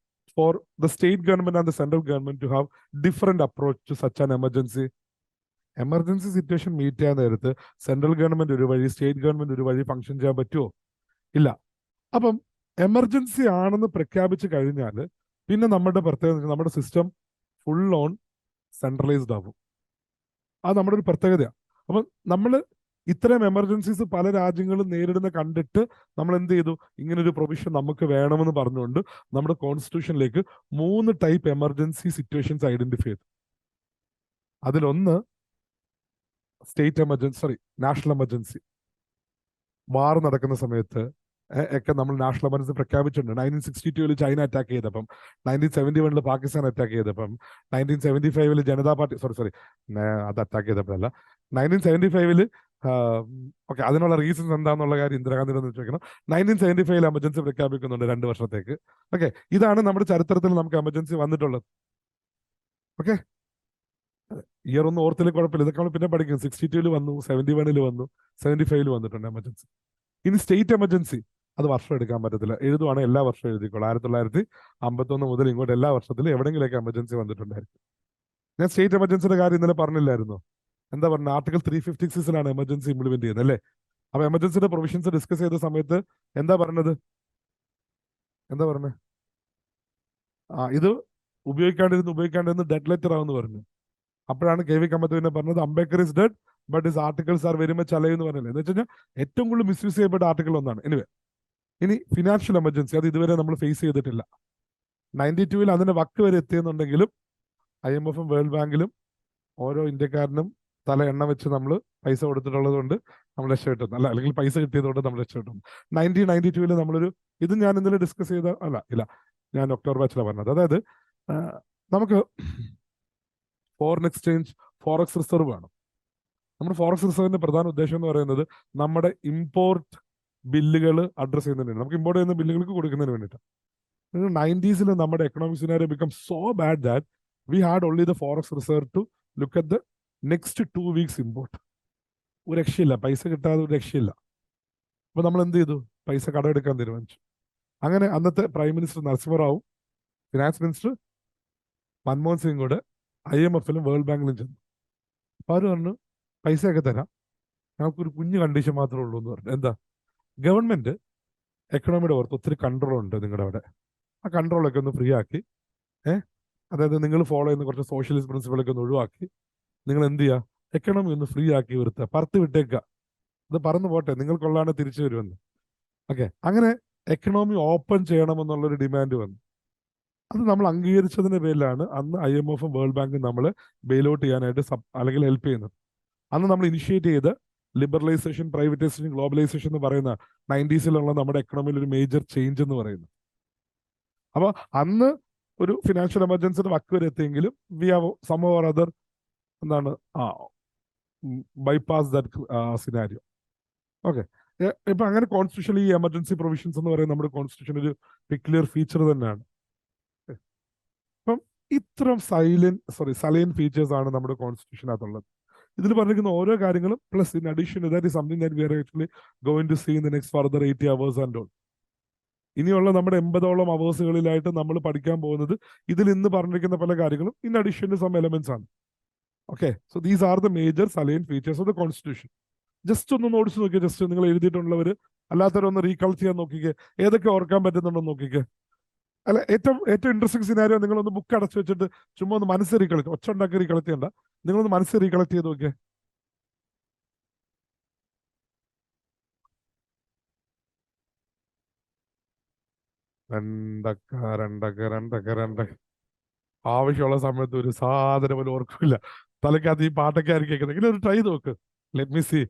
for the state government and the central government to have different approach to such an emergency situation meet ചെയ്യാൻ നേരത്ത് സെൻട്രൽ ഗവൺമെന്റ് ഒരു വഴി, സ്റ്റേറ്റ് ഗവൺമെന്റ് ഒരു വഴി ഫംഗ്ഷൻ ചെയ്യാൻ പറ്റുമോ? ഇല്ല. അപ്പം എമർജൻസി ആണെന്ന് പ്രഖ്യാപിച്ചു കഴിഞ്ഞാൽ പിന്നെ നമ്മുടെ പ്രത്യേകത, നമ്മുടെ സിസ്റ്റം ഫുൾ ഓൺ സെൻട്രലൈസ്ഡ് ആവും. അത് നമ്മുടെ ഒരു പ്രത്യേകതയാണ്. അപ്പം നമ്മൾ ഇത്തരം എമർജൻസീസ് പല രാജ്യങ്ങളും നേരിടുന്ന കണ്ടിട്ട് നമ്മൾ എന്ത് ചെയ്തു? ഇങ്ങനൊരു പ്രൊവിഷൻ നമുക്ക് വേണമെന്ന് പറഞ്ഞുകൊണ്ട് നമ്മുടെ കോൺസ്റ്റിറ്റ്യൂഷനിലേക്ക് 3 ടൈപ്പ് എമർജൻസി സിറ്റുവേഷൻസ് ഐഡന്റിഫൈ ചെയ്തു. അതിലൊന്ന് നാഷണൽ എമർജൻസി. വാർ നടക്കുന്ന സമയത്ത് ഒക്കെ നമ്മൾ നാഷണൽ എമർജൻസി പ്രഖ്യാപിച്ചിട്ടുണ്ട്. 1962 ചൈന അറ്റാക്ക് ചെയ്തപ്പം, 1971 പാകിസ്ഥാൻ അറ്റാക്ക് ചെയ്തപ്പം, 1975 ജനതാ പാർട്ടി അത് അറ്റാക്ക് ചെയ്തപ്പോഴല്ല, 1975 ഓക്കെ, അതിനുള്ള റീസൺസ് എന്താണെന്നുള്ള കാര്യം ഇന്ദിരാഗാന്ധിയുടെ ചോദിക്കണം. 1975 എമർജൻസി പ്രഖ്യാപിക്കുന്നുണ്ട് 2 വർഷത്തേക്ക്. ഓക്കെ, ഇതാണ് നമ്മുടെ ചരിത്രത്തിൽ നമുക്ക് എമർജൻസി വന്നിട്ടുള്ളത്. ഓക്കെ, ഇയർ ഒന്നും ഓർത്തില്ല, കുഴപ്പമില്ല, ഇതൊക്കെ നമ്മൾ പിന്നെ പഠിക്കും. 62 വന്നു, 71 വന്നു, 75 വന്നിട്ടുണ്ട് എമർജൻസി. ഇനി സ്റ്റേറ്റ് എമർജൻസി, അത് വർഷം എടുക്കാൻ പറ്റത്തില്ല, എഴുതുവാണെങ്കിൽ എല്ലാ വർഷവും എഴുതിക്കോളൂ. 1951 മുതൽ ഇങ്ങോട്ട് എല്ലാ വർഷത്തിലും എവിടെയെങ്കിലൊക്കെ എമർജൻസി വന്നിട്ടുണ്ടായിരിക്കും. ഞാൻ സ്റ്റേറ്റ് എമർജൻസിയുടെ കാര്യം ഇന്നലെ പറഞ്ഞില്ലായിരുന്നു? എന്താ പറഞ്ഞത്? ആർട്ടിക്കിൾ 356 എമർജൻസി ഇംപ്ലിമെന്റ് ചെയ്യുന്നത്, അല്ലേ? അപ്പൊ എമർജൻസിയുടെ പ്രൊവിഷൻസ് ഡിസ്കസ് ചെയ്ത സമയത്ത് എന്താ പറഞ്ഞത്? ഇത് ഉപയോഗിക്കാണ്ടിരുന്ന് ഡെഡ് ലെറ്റർ ആവെന്ന് പറഞ്ഞു. അപ്പോഴാണ് KV കമ്മത്തുവിനെ പറഞ്ഞത് Ambedkar is dead but his articles are very much alive എന്ന് പറഞ്ഞില്ലേ. എന്ന് വെച്ച് കഴിഞ്ഞാൽ ഏറ്റവും കൂടുതൽ മിസ്യൂസ് ചെയ്യപ്പെട്ട ആർട്ടിക്കിൾ ഒന്നാണ്. ഇനി ഫിനാൻഷ്യൽ എമർജൻസി, അത് ഇതുവരെ നമ്മൾ ഫേസ് ചെയ്തിട്ടില്ല. 92 അതിന്റെ വക്ക് വരെ എത്തിയെന്നുണ്ടെങ്കിലും IMF വേൾഡ് ബാങ്കിലും ഓരോ ഇന്ത്യക്കാരനും തല എണ്ണ വെച്ച് നമ്മൾ പൈസ കൊടുത്തിട്ടുള്ളത് കൊണ്ട് നമ്മൾ രക്ഷപ്പെട്ടു, അല്ലെങ്കിൽ പൈസ കിട്ടിയതുകൊണ്ട് നമ്മൾ രക്ഷപ്പെട്ടു. 1992 നമ്മളൊരു, ഇത് ഞാൻ ഇന്നലെ ഡിസ്കസ് ചെയ്ത ഞാൻ ഒക്ടോബർ ബാച്ചിലാണ് പറഞ്ഞത്. അതായത് നമുക്ക് ഫോറിൻ എക്സ്ചേഞ്ച്, ഫോറക്സ് റിസർവ് വേണം. നമ്മുടെ ഫോറക്സ് റിസർവിന്റെ പ്രധാന ഉദ്ദേശം എന്ന് പറയുന്നത് നമ്മുടെ ഇമ്പോർട്ട് ബില്ലുകൾ അഡ്രസ് ചെയ്യുന്നതിന് വേണ്ടി, നമുക്ക് ഇമ്പോർട്ട് ചെയ്യുന്ന ബില്ലുകൾക്ക് കൊടുക്കുന്നതിന് വേണ്ടിയിട്ട്. 90s നമ്മുടെ economic scenario become so bad that we had only the forex reserve to look at the next 2 weeks import. ഒരു രക്ഷയില്ല, പൈസ കിട്ടാതെ ഒരു രക്ഷയില്ല. അപ്പൊ നമ്മൾ എന്ത് ചെയ്തു? പൈസ കടമെടുക്കാൻ തീരുമാനിച്ചു. അങ്ങനെ അന്നത്തെ പ്രൈം മിനിസ്റ്റർ നരസിംഹറാവും ഫിനാൻസ് മിനിസ്റ്റർ മൻമോഹൻ സിംഗ് കൂടെ IMFലും വേൾഡ് ബാങ്കിലും ചെന്നു. അപ്പൊ അവർ പറഞ്ഞു പൈസയൊക്കെ തരാം, നമുക്കൊരു കുഞ്ഞു കണ്ടീഷൻ മാത്രമേ ഉള്ളൂ എന്ന് പറഞ്ഞു. എന്താ? ഗവൺമെന്റ് എക്കണോമിയുടെ പുറത്ത് ഒത്തിരി കൺട്രോൾ ഉണ്ട് നിങ്ങളുടെ അവിടെ. ആ കൺട്രോളൊക്കെ ഒന്ന് ഫ്രീ ആക്കി, അതായത് നിങ്ങൾ ഫോളോ ചെയ്യുന്ന കുറച്ച് സോഷ്യലിസ്റ്റ് പ്രിൻസിപ്പിളൊക്കെ ഒന്ന് ഒഴിവാക്കി നിങ്ങൾ എന്ത് ചെയ്യുക? എക്കണോമി ഒന്ന് ഫ്രീ ആക്കി വരുത്തുക, പറത്ത് വിട്ടേക്കുക. അത് പറന്നു പോട്ടെ, നിങ്ങൾക്കുള്ളതാണ് തിരിച്ചു വരുമെന്ന്. ഓക്കെ, അങ്ങനെ എക്കണോമി ഓപ്പൺ ചെയ്യണമെന്നുള്ളൊരു ഡിമാൻഡ് വന്നു. അത് നമ്മൾ അംഗീകരിച്ചതിന്റെ പേരിലാണ് അന്ന് IMFും വേൾഡ് ബാങ്കും നമ്മൾ ബെയിൽ ഔട്ട് ചെയ്യാനായിട്ട് അല്ലെങ്കിൽ ഹെൽപ്പ് ചെയ്യുന്നത്. അന്ന് നമ്മൾ ഇനിഷ്യേറ്റ് ചെയ്ത് ലിബറലൈസേഷൻ, പ്രൈവറ്റൈസേഷൻ, ഗ്ലോബലൈസേഷൻ എന്ന് പറയുന്ന 90s നമ്മുടെ എക്കണോമിയിൽ ഒരു മേജർ ചേഞ്ച് എന്ന് പറയുന്നത്. അപ്പൊ അന്ന് ഒരു ഫിനാൻഷ്യൽ എമർജൻസിയുടെ വക്ക് വരെ എത്തിയെങ്കിലും we have some or other എന്താണ് ബൈപാസ് ദാറ്റ് സിനാരിയോ. ഓക്കെ, ഇപ്പൊ അങ്ങനെ കോൺസ്റ്റിറ്റ്യൂഷൻ ഈ എമർജൻസി പ്രൊവിഷൻസ് എന്ന് പറയുന്നത് നമ്മുടെ കോൺസ്റ്റിറ്റ്യൂഷൻ ഒരു പെക്യുലർ ഫീച്ചർ തന്നെയാണ്. അപ്പം ഇത്തരം സലൈൻ ഫീച്ചേഴ്സ് ആണ് നമ്മുടെ കോൺസ്റ്റിറ്റ്യൂഷനകത്തുള്ളത്. ഇതിൽ പറഞ്ഞിരിക്കുന്ന ഓരോ കാര്യങ്ങളും plus in addition that is something that we are actually going to see in the next further 80 hours and all. ഇനിയുള്ള നമ്മുടെ 80ഓളം അവേഴ്സുകളിലായിട്ട് നമ്മൾ പഠിക്കാൻ പോകുന്നത് ഇതിൽ ഇന്ന് പറഞ്ഞിരിക്കുന്ന പല കാര്യങ്ങളും in addition to some elements ആണ്. Okay, so these are the major salient features of the constitution. Just ഒന്ന് നോട്ട്സ് നോക്കിയേ, ജസ്റ്റ് നിങ്ങൾ എഴുതിയിട്ടുള്ളവർ അല്ലാത്തവരൊന്ന് റീകോൾ ചെയ്യാൻ നോക്കിക്കേ, ഏതൊക്കെ ഓർക്കാൻ പറ്റുന്നുണ്ടോ നോക്കിക്കേ. അല്ല, ഏറ്റവും ഇൻട്രസ്റ്റിംഗ് സിനാരിയോ നിങ്ങളൊന്ന് ബുക്ക് അടച്ചു വെച്ചിട്ട് ചുമ്മാ ഒന്ന് മനസ്സ് റീകളക്ട്, ഒച്ച ഉണ്ടാക്കി റീകളക്ട് ചെയ്യണ്ട, നിങ്ങളൊന്ന് മനസ്സ് റീകളക്ട് ചെയ്ത് നോക്കിയേ. രണ്ടക്ക ആവശ്യമുള്ള സമയത്ത് ഒരു സാധനം പോലും ഓർക്കില്ല. തലക്കകത്ത് ഈ പാട്ടൊക്കെ ആയിരിക്കും കേൾക്കുന്നത്. ഇങ്ങനെ ഒരു ട്രൈ നോക്ക്. Let me see.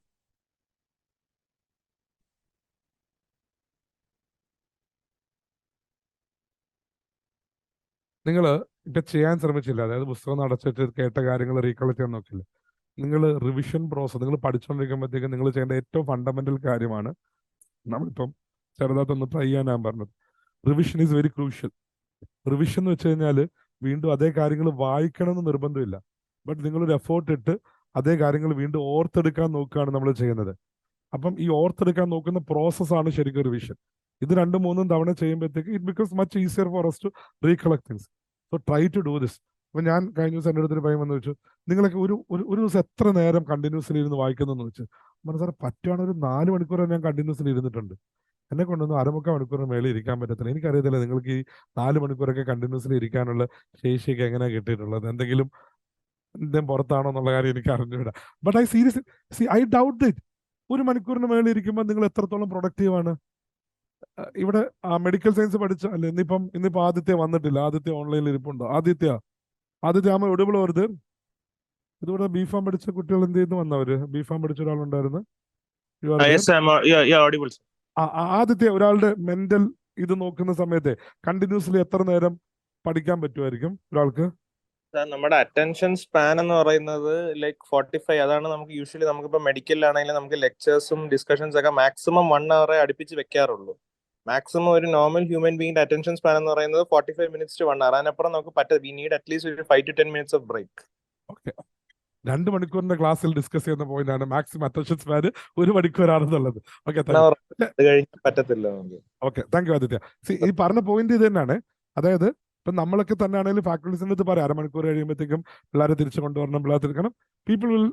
നിങ്ങൾ ഇപ്പൊ ചെയ്യാൻ ശ്രമിച്ചില്ല, അതായത് പുസ്തകം അടച്ചിട്ട് കേട്ട കാര്യങ്ങൾ റീകളക്ട് ചെയ്യാൻ നോക്കില്ല. നിങ്ങൾ റിവിഷൻ പ്രോസസ് നിങ്ങൾ പഠിച്ചുകൊണ്ടിരിക്കുമ്പോഴത്തേക്ക് നിങ്ങൾ ചെയ്യേണ്ട ഏറ്റവും ഫണ്ടമെന്റൽ കാര്യമാണ്, നമ്മളിപ്പം ചെറുതായിട്ടൊന്ന് ട്രൈ ചെയ്യാൻ ഞാൻ പറഞ്ഞത്, revision is very crucial. Revision എന്ന് വെച്ച് കഴിഞ്ഞാൽ വീണ്ടും അതേ കാര്യങ്ങൾ വായിക്കണം എന്ന് നിർബന്ധമില്ല, ബട്ട് നിങ്ങളൊരു എഫേർട്ട് ഇട്ട് അതേ കാര്യങ്ങൾ വീണ്ടും ഓർത്തെടുക്കാൻ നോക്കുകയാണ് നമ്മൾ ചെയ്യുന്നത്. അപ്പം ഈ ഓർത്തെടുക്കാൻ നോക്കുന്ന പ്രോസസ്സാണ് ശരിക്കും റിവിഷൻ. ഇത് 2-3 തവണ ചെയ്യുമ്പോഴത്തേക്ക് it becomes much easier for us to recollect things. So try to do this. അപ്പൊ ഞാൻ കഴിഞ്ഞ ദിവസം എൻ്റെ അടുത്തൊരു പയ്യൻ വന്ന് വെച്ചു, നിങ്ങളൊക്കെ ഒരു ദിവസം എത്ര നേരം കണ്ടിന്യൂസ്ലി ഇരുന്ന് വായിക്കുന്നു വെച്ച്. സാർ പറ്റുവാണെങ്കിൽ ഒരു 4 മണിക്കൂർ ഞാൻ കണ്ടിന്യൂസ്ലി ഇരുന്നിട്ടുണ്ട്. എന്നെ കൊണ്ടൊന്നും 1/4 മണിക്കൂറിന് മേലെ ഇരിക്കാൻ പറ്റത്തില്ല. എനിക്കറിയത്തില്ല നിങ്ങൾക്ക് ഈ 4 മണിക്കൂറൊക്കെ കണ്ടിന്യൂസ്ലി ഇരിക്കാനുള്ള ശേഷിയൊക്കെ എങ്ങനെയാണ് കിട്ടിയിട്ടുള്ളത്, എന്തെങ്കിലും പുറത്താണോ എന്നുള്ള കാര്യം എനിക്ക് അറിഞ്ഞുകൂടാ. But I doubt it. 1 മണിക്കൂറിന് മേളിൽ ഇരിക്കുമ്പോൾ നിങ്ങൾ എത്രത്തോളം പ്രൊഡക്റ്റീവ് ആണ്. ഇവിടെ മെഡിക്കൽ സയൻസ് പഠിച്ച അല്ലെ, ഇന്നിപ്പം ആദിത്യ വന്നിട്ടില്ല, ആദിത്യ ഓൺലൈനിൽ ഇരിപ്പുണ്ടോ? ആദിത്യ ആമ എവിടെയുള്ള വരുത്. ഇതിവിടെ ബിഫാം പഠിച്ച കുട്ടികൾ എന്ത് ചെയ്യുന്നു വന്നവര്, ബിഫാം പഠിച്ച ഒരാളുണ്ടായിരുന്നു. ആദിത്യ, ഒരാളുടെ മെന്റൽ ഇത് നോക്കുന്ന സമയത്ത് കണ്ടിന്യൂസ്ലി എത്ര നേരം പഠിക്കാൻ പറ്റുമായിരിക്കും ഒരാൾക്ക്? നമ്മുടെ അറ്റൻഷൻ സ്പാൻ എന്ന് പറയുന്നത് ലൈക്ക് 45. അതാണ് നമുക്ക് യൂഷ്വലി നമുക്കിപ്പോ മെഡിക്കലിലാണെങ്കിലും നമുക്ക് ലെക്ചേഴ്സും ഡിസ്കഷൻസ് ഒക്കെ മാക്സിമം 1 hour അടുപ്പിച്ച് വെക്കാറുള്ളൂ. മാക്സിമം ഒരു നോർമൽ ഹ്യൂമൻ ബീങ്ങിന്റെ അറ്റൻഷൻ സ്പാൻ എന്ന് പറയുന്നത് 45 minutes to 1 hour. അതിനപ്പുറം നമുക്ക് പറ്റില്ല. വി നീഡ് അറ്റ്ലീസ്റ്റ് ഒരു 5 to 10 minutes of break. Okay, 2 മണിക്കൂറിന്റെ ക്ലാസ്സിൽ ഡിസ്കസ് ചെയ്യുന്ന പോയിന്റ് ആണ് മാക്സിമം അറ്റൻഷൻ സ്പാൻ 1 മണിക്കൂറാണെന്നുള്ളത്. ഓക്കെ, പറ്റത്തില്ല. Okay, thank you Aditya. ഈ പറഞ്ഞ പോയിന്റ് ഇത് തന്നെയാണ്. അതായത് ഇപ്പൊ നമ്മളൊക്കെ തന്നെ ആണെങ്കിലും ഫാക്കൽറ്റീസിന്റെ അടുത്ത് പറയാം, 1/2 മണിക്കൂർ കഴിയുമ്പോഴത്തേക്കും പിള്ളേരെ തിരിച്ചു കൊണ്ടുവരണം, പിള്ളേരെ തിരിക്കണം. People will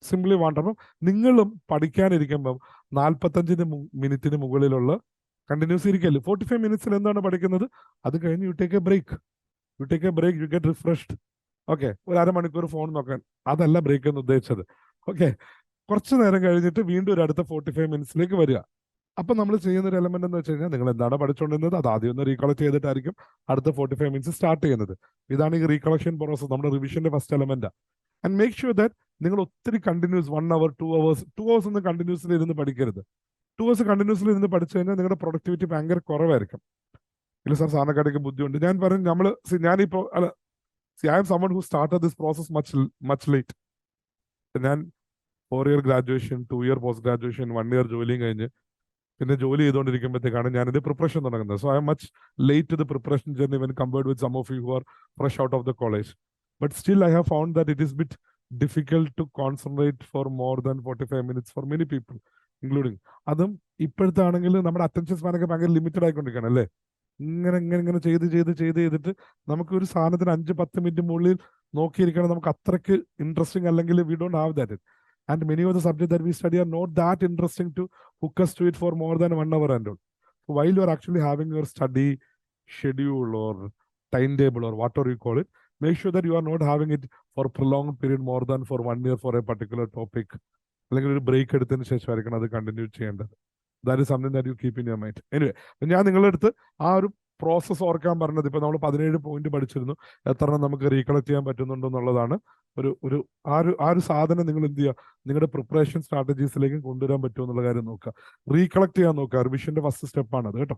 simply want. അപ്പം നിങ്ങളും പഠിക്കാനിരിക്കുമ്പം 45 മിനിറ്റിന് മുകളിലുള്ള കണ്ടിന്യൂസ് ഇരിക്കല്ലേ. 45 മിനിറ്റ്സിൽ എന്താണ് പഠിക്കുന്നത്, അത് കഴിഞ്ഞ് you take a break, you get refreshed. Okay, ഒരു 1/2 മണിക്കൂർ ഫോൺ നോക്കാൻ, അതല്ല ബ്രേക്ക് എന്ന് ഉദ്ദേശിച്ചത്. ഓക്കെ, കുറച്ച് നേരം കഴിഞ്ഞിട്ട് വീണ്ടും ഒരു അടുത്ത 45 മിനിറ്റ്സിലേക്ക് വരിക. അപ്പൊ നമ്മൾ ചെയ്യുന്ന ഒരു എലമെന്റ് എന്ന് വെച്ച് കഴിഞ്ഞാൽ, നിങ്ങൾ എന്താണ് പഠിച്ചുകൊണ്ടിരുന്നത് അത് ആദ്യം ഒന്ന് റീകളക്ട് ചെയ്തിട്ടായിരിക്കും അടുത്ത 45 മിനിറ്റ്സ് സ്റ്റാർട്ട് ചെയ്യുന്നത്. ഇതാണ് ഈ റീകളക്ഷൻ പ്രോസസ്, നമ്മുടെ റിവിഷന്റെ first element. And make sure that നിങ്ങൾ ഒത്തിരി കണ്ടിന്യൂസ് 1 hour 2 hours ഒന്നും കണ്ടിന്യൂസ്ലി ഇരുന്ന് പഠിക്കരുത്. 2 hours കണ്ടിന്യൂസ്ലി ഇരുന്ന് പഠിച്ചു കഴിഞ്ഞാൽ നിങ്ങളുടെ പ്രൊഡക്ടിവിറ്റി ഭയങ്കര കുറവായിരിക്കും. ഇല്ല സാർ, സാറിനെക്കാട്ടൊക്കെ ബുദ്ധിമുണ്ട്. ഞാൻ പറഞ്ഞു, ഞാനിപ്പോ I am someone who started this process much late. ഞാൻ 4 year graduation, 2 year post graduation, 1 year ജോലിയും കഴിഞ്ഞ് പിന്നെ ജോലി ചെയ്തുകൊണ്ടിരിക്കുമ്പോഴത്തേക്കാണ് ഞാനിത് പ്രിപ്പറേഷൻ തുടങ്ങുന്നത്. So I am much late to the preparation journey when compared with some of you who are fresh out of the college. But still I have found that it is bit difficult to concentrate for more than 45 minutes for many people including. അതും ഇപ്പോഴത്തെ ആണെങ്കിൽ നമ്മുടെ അറ്റൻഷൻ സ്പാനൊക്കെ ഭയങ്കര ലിമിറ്റഡ് ആയിക്കൊണ്ടിരിക്കുകയാണ് അല്ലേ. ഇങ്ങനെ ചെയ്തിട്ട് നമുക്ക് ഒരു സാധനത്തിന് 5-10 മിനിറ്റ് മുകളിൽ നോക്കിയിരിക്കണം. നമുക്ക് അത്രയ്ക്ക് ഇൻട്രസ്റ്റിംഗ് അല്ലെങ്കിൽ V don't have that. And many of the subjects that we study are not that interesting to hook us to it for more than 1 hour and all. So while you are actually having your study schedule or timetable or whatever you call it, make sure that you are not having it for prolonged period more than for 1 year for a particular topic. അല്ലെങ്കിൽ ഒരു ബ്രേക്ക് എടുത്തതിന് ശേഷമായിരിക്കണം അത് കണ്ടിന്യൂ ചെയ്യേണ്ടത്. That is something that you keep in your mind. Anyway, ഞാൻ നിങ്ങളുടെ അടുത്ത് ആ ഒരു പ്രോസസ്സ് ഓർക്കാൻ പറഞ്ഞത്, ഇപ്പൊ നമ്മൾ 17 പോയിന്റ് പഠിച്ചിരുന്നു, എത്ര നമുക്ക് റീകളക്ട് ചെയ്യാൻ പറ്റുന്നുണ്ടോ എന്നുള്ളതാണ്. ഒരു സാധനം നിങ്ങൾ എന്ത് ചെയ്യുക, നിങ്ങളുടെ പ്രിപ്പറേഷൻ സ്ട്രാറ്റജീസിലേക്ക് കൊണ്ടുവരാൻ പറ്റുമോ എന്നുള്ള കാര്യം നോക്കുക. റീകളക്ട് ചെയ്യാൻ നോക്കുക. റിവിഷന്റെ ഫസ്റ്റ് സ്റ്റെപ്പാണ് അത് കേട്ടോ.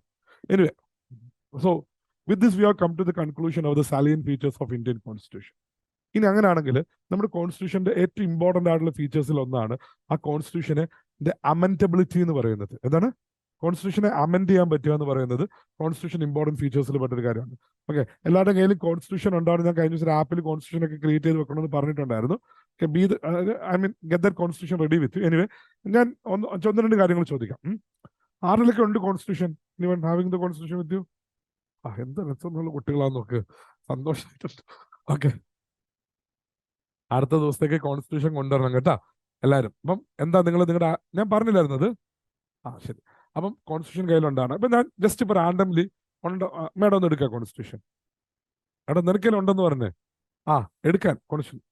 Anyway, so With this, we have come to the conclusion of the salient features of Indian Constitution. ഇനി അങ്ങനെയാണെങ്കിൽ നമ്മുടെ കോൺസ്റ്റിറ്റ്യൂഷന്റെ ഏറ്റവും ഇമ്പോർട്ടന്റ് ആയിട്ടുള്ള ഫീച്ചേഴ്സിൽ ഒന്നാണ് ആ കോൺസ്റ്റിറ്റ്യൂഷനെ അമെൻഡബിലിറ്റി എന്ന് പറയുന്നത്. എന്താണ്? കോൺസ്റ്റിറ്റ്യൂഷനെ അമെൻഡ് ചെയ്യാൻ പറ്റുക എന്ന് പറയുന്നത് കോൺസ്റ്റിറ്റ്യൂഷൻ ഇമ്പോർട്ടന്റ് ഫീച്ചേഴ്സിൽ പെട്ടൊരു കാര്യമാണ്. ഓക്കെ, എല്ലാവരുടെ കയ്യിലും കോൺസ്റ്റിറ്റ്യൂഷൻ ഉണ്ടാവും. ഞാൻ കഴിഞ്ഞ ദിവസം ആപ്പിൽ കോൺസ്റ്റിറ്റ്യൂഷൻ ഒക്കെ ക്രിയേറ്റ് ചെയ്ത് വെക്കണമെന്ന് പറഞ്ഞിട്ടുണ്ടായിരുന്നു. I mean get that constitution ready with you. Anyway, ഞാൻ ഒന്ന് രണ്ട് കാര്യങ്ങൾ ചോദിക്കാം. ആരിലൊക്കെ ഉണ്ട് കോൺസ്റ്റിറ്റ്യൂഷൻ? ഇവൻ having the constitution with you? എന്ത് രസമുള്ള കുട്ടികളാന്ന് നോക്ക്, സന്തോഷമായിട്ടുണ്ട്. ഓക്കെ, അടുത്ത ദിവസത്തേക്ക് കോൺസ്റ്റിറ്റ്യൂഷൻ കൊണ്ടുവരണം കേട്ടാ എല്ലാവരും. അപ്പം എന്താ നിങ്ങളുടെ ഞാൻ പറഞ്ഞില്ലായിരുന്നത്? ശരി. അപ്പം കോൺസ്റ്റിറ്റ്യൂഷൻ കയ്യിലുണ്ടാണ്. അപ്പൊ ഞാൻ ജസ്റ്റ് ഇപ്പൊ റാൻഡംലി മേഡം ഒന്ന് എടുക്കാം കോൺസ്റ്റിറ്റ്യൂഷൻ. മേഡം നിനക്കലുണ്ടെന്ന് പറഞ്ഞേ. എടുക്കാൻ കോൺസ്റ്റിറ്റ്യൂഷൻ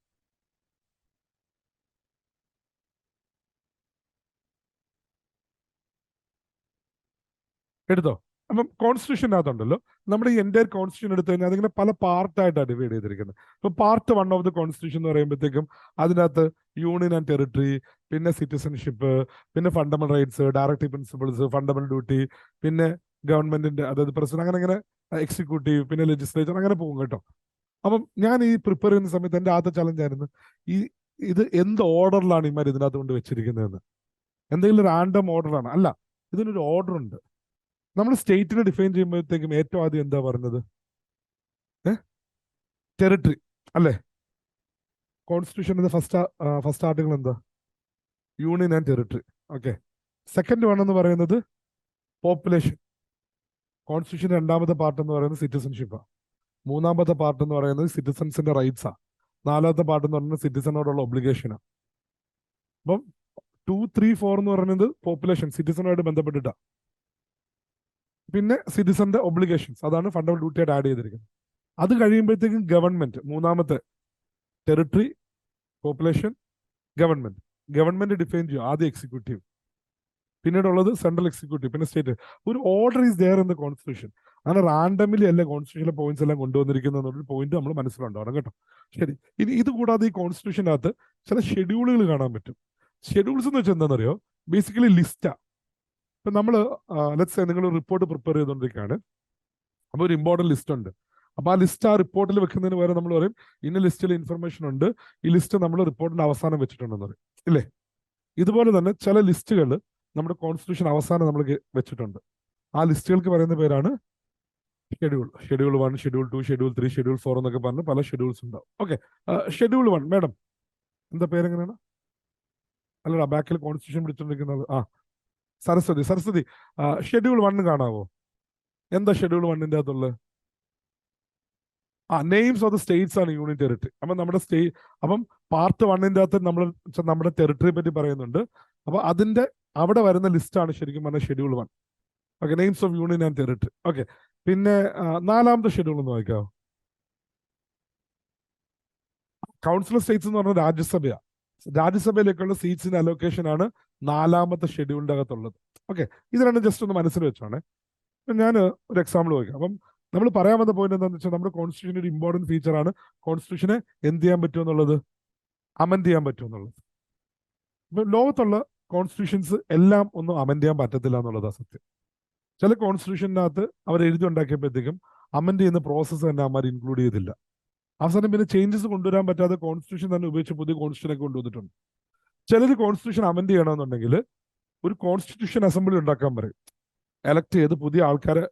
എടുത്തോ. അപ്പം കോൺസ്റ്റിറ്റ്യൂഷനകത്തുണ്ടല്ലോ, നമ്മുടെ ഈ എൻ്റെ കോൺസ്റ്റിറ്റ്യൂഷൻ എടുത്തു കഴിഞ്ഞാൽ അതിങ്ങനെ പല പാർട്ടായിട്ടാണ് ഡിവൈഡ് ചെയ്തിരിക്കുന്നത്. ഇപ്പൊ പാർട്ട് 1 ഓഫ് ദി കോൺസ്റ്റിറ്റ്യൂഷൻ എന്ന് പറയുമ്പോഴത്തേക്കും അതിനകത്ത് യൂണിയൻ ആൻഡ് ടെറിട്ടറി, പിന്നെ സിറ്റിസൺഷിപ്പ്, പിന്നെ fundamental rights, directive principles, fundamental duty, പിന്നെ ഗവൺമെന്റിന്റെ അതായത് പ്രസിഡന്റ്, അങ്ങനെ എക്സിക്യൂട്ടീവ്, പിന്നെ ലെജിസ്ലേച്ചർ, അങ്ങനെ പോകും കേട്ടോ. അപ്പം ഞാൻ ഈ പ്രിപ്പയർ ചെയ്യുന്ന സമയത്ത് എൻ്റെ ആദ്യത്തെ ചലഞ്ച് ആയിരുന്നു ഇത് എന്ത് ഓർഡറിലാണ് ഇമാർ ഇതിനകത്ത് കൊണ്ട് വെച്ചിരിക്കുന്നതെന്ന്. എന്തെങ്കിലും റാൻഡം ഓർഡറാണ്? അല്ല, ഇതിനൊരു ഓർഡർ ഉണ്ട്. നമ്മൾ സ്റ്റേറ്റിനെ ഡിഫൈൻ ചെയ്യുമ്പോഴത്തേക്കും ഏറ്റവും ആദ്യം എന്താ പറഞ്ഞത്? ടെറിട്ടറി അല്ലേ? കോൺസ്റ്റിറ്റ്യൂഷന്റെ ഫസ്റ്റ് ആർട്ടിക്കിൾ എന്താ? Union and territory. Okay, second one എന്ന് പറയുന്നത് പോപ്പുലേഷൻ. കോൺസ്റ്റിറ്റ്യൂഷൻ രണ്ടാമത്തെ പാർട്ട് എന്ന് പറയുന്നത് സിറ്റിസൺഷിപ്പാണ്. മൂന്നാമത്തെ പാർട്ട് എന്ന് പറയുന്നത് സിറ്റിസൺസിന്റെ റൈറ്റ്സാണ്. നാലാമത്തെ പാർട്ട് എന്ന് പറയുന്നത് സിറ്റിസണോടുള്ള ഒബ്ലിഗേഷനാണ്. അപ്പം 2, 3, 4 എന്ന് പറയുന്നത് പോപ്പുലേഷൻ, സിറ്റിസണുമായിട്ട് ബന്ധപ്പെട്ടിട്ടാണ്. പിന്നെ സിറ്റിസന്റെ ഒബ്ലിഗേഷൻസ്, അതാണ് ഫണ്ടമെന്റൽ ഡ്യൂട്ടി ആയിട്ട് ആഡ് ചെയ്തിരിക്കുന്നത്. അത് കഴിയുമ്പോഴത്തേക്കും ഗവൺമെന്റ്, മൂന്നാമത്തെ ടെറിട്ടറി, പോപ്പുലേഷൻ, ഗവൺമെന്റ് ഡിഫൈൻ ചെയ്യും. ആദ്യം എക്സിക്യൂട്ടീവ്, പിന്നീടുള്ളത് സെൻട്രൽ എക്സിക്യൂട്ടീവ്, പിന്നെ സ്റ്റേറ്റ്. ഒരു order is there in the constitution. അങ്ങനെ റാൻഡമിലി അല്ല കോൺസ്റ്റിറ്റ്യൂഷനിലെ പോയിന്റ്സ് എല്ലാം കൊണ്ടുവന്നിരിക്കുന്ന ഒരു പോയിന്റ് നമ്മൾ മനസ്സിലുണ്ടാവണം കേട്ടോ. ശരി, ഇനി ഇത് കൂടാതെ ഈ കോൺസ്റ്റിറ്റ്യൂഷനകത്ത് ചില ഷെഡ്യൂളുകൾ കാണാൻ പറ്റും. ഷെഡ്യൂൾസ് എന്ന് വെച്ചാൽ എന്താണെന്നറിയോ? ബേസിക്കലി ലിസ്റ്റാ. ഇപ്പൊ നമ്മൾ ലെറ്റ്സ് നിങ്ങൾ റിപ്പോർട്ട് പ്രിപ്പയർ ചെയ്തുകൊണ്ടിരിക്കുകയാണ്. അപ്പോൾ ഒരു ഇമ്പോർട്ടൻറ്റ് ലിസ്റ്റ് ഉണ്ട്. അപ്പൊ ആ ലിസ്റ്റ് ആ റിപ്പോർട്ടിൽ വെക്കുന്നതിന് പകരം നമ്മൾ പറയും ഇന്ന ലിസ്റ്റിൽ ഇൻഫർമേഷൻ ഉണ്ട്, ഈ ലിസ്റ്റ് നമ്മൾ റിപ്പോർട്ടിന്റെ അവസാനം വെച്ചിട്ടുണ്ടെന്ന് പറയും, ഇല്ലേ? ഇതുപോലെ തന്നെ ചില ലിസ്റ്റുകൾ നമ്മുടെ കോൺസ്റ്റിറ്റ്യൂഷൻ അവസാനം നമ്മൾ വെച്ചിട്ടുണ്ട്. ആ ലിസ്റ്റുകൾക്ക് പറയുന്ന പേരാണ് schedule. Schedule 1, schedule 2, schedule 3, schedule 4 എന്നൊക്കെ പറഞ്ഞ് പല ഷെഡ്യൂൾസ് ഉണ്ടാവും. ഓക്കെ, ഷെഡ്യൂൾ 1 മേഡം എന്താ പേരെങ്ങനെയാണ്? അല്ലടാ, ബാക്കിൽ കോൺസ്റ്റിറ്റ്യൂഷൻ പിടിച്ചോണ്ടിരിക്കുന്നത് സരസ്വതി. ഷെഡ്യൂൾ 1 കാണാവോ? എന്താ ഷെഡ്യൂൾ 1ന്റെ അകത്തുള്ളത്? നെയിംസ് ഓഫ് ദ സ്റ്റേറ്റ്സ് ആണ് യൂണിയൻ ടെറിട്ടറി. അപ്പം അപ്പം പാർട്ട് 1ന്റെ അകത്ത് നമ്മുടെ ടെറിട്ടറിയെ പറ്റി പറയുന്നുണ്ട്. അപ്പൊ അതിന്റെ അവിടെ വരുന്ന ലിസ്റ്റാണ് ശരിക്കും പറഞ്ഞ schedule 1. Okay, names of union and territory. Okay, പിന്നെ നാലാമത്തെ ഷെഡ്യൂൾ ഒന്ന് വായിക്കാവോ? കൗൺസിൽ ഓഫ് സ്റ്റേറ്റ്സ് എന്ന് പറഞ്ഞ രാജ്യസഭയാണ്. രാജ്യസഭയിലേക്കുള്ള സീറ്റ്സിന്റെ അലോക്കേഷൻ ആണ് നാലാമത്തെ ഷെഡ്യൂളിന്റെ അകത്തുള്ളത്. ഓക്കെ, ഇത് രണ്ടും ജസ്റ്റ് ഒന്ന് മനസ്സിൽ വെച്ചോണേ. ഞാൻ ഒരു എക്സാമ്പിൾ ചോദിക്കാം. അപ്പം നമ്മൾ പറയാൻ വന്ന പോയിന്റ് എന്താണെന്ന് വെച്ചാൽ നമ്മുടെ കോൺസ്റ്റിറ്റ്യൂഷൻ ഒരു ഇമ്പോർട്ടന്റ് ഫീച്ചറാണ് കോൺസ്റ്റിറ്റ്യൂഷനെ എന്ത് ചെയ്യാൻ പറ്റുമെന്നുള്ളത്, അമെൻഡ് ചെയ്യാൻ പറ്റുമെന്നുള്ളത്. ഇപ്പൊ ലോകത്തുള്ള കോൺസ്റ്റിറ്റ്യൂഷൻസ് എല്ലാം ഒന്നും അമെൻഡ് ചെയ്യാൻ പറ്റത്തില്ല എന്നുള്ളതാണ് സത്യം. ചില കോൺസ്റ്റിറ്റ്യൂഷനകത്ത് അവർ എഴുതി ഉണ്ടാക്കിയപ്പോഴത്തേക്കും അമെൻഡ് ചെയ്യുന്ന പ്രോസസ്സ് തന്നെ അവന്മാർ ഇൻക്ലൂഡ് ചെയ്തില്ല. അവസാനം പിന്നെ ചേഞ്ചസ് കൊണ്ടുവരാൻ പറ്റാതെ കോൺസ്റ്റിറ്റ്യൂഷൻ തന്നെ ഉപയോഗിച്ച് പുതിയ കോൺസ്റ്റിറ്റ്യൂഷൻ ഒക്കെ കൊണ്ടുവന്നിട്ടുണ്ട്. ചിലർ കോൺസ്റ്റിറ്റ്യൂഷൻ അമെൻഡ് ചെയ്യണമെന്നുണ്ടെങ്കിൽ ഒരു കോൺസ്റ്റിറ്റ്യൂഷൻ അസംബ്ലി ഉണ്ടാക്കാൻ പറയും, എലക്ട് ചെയ്ത് പുതിയ ആൾക്കാരെ,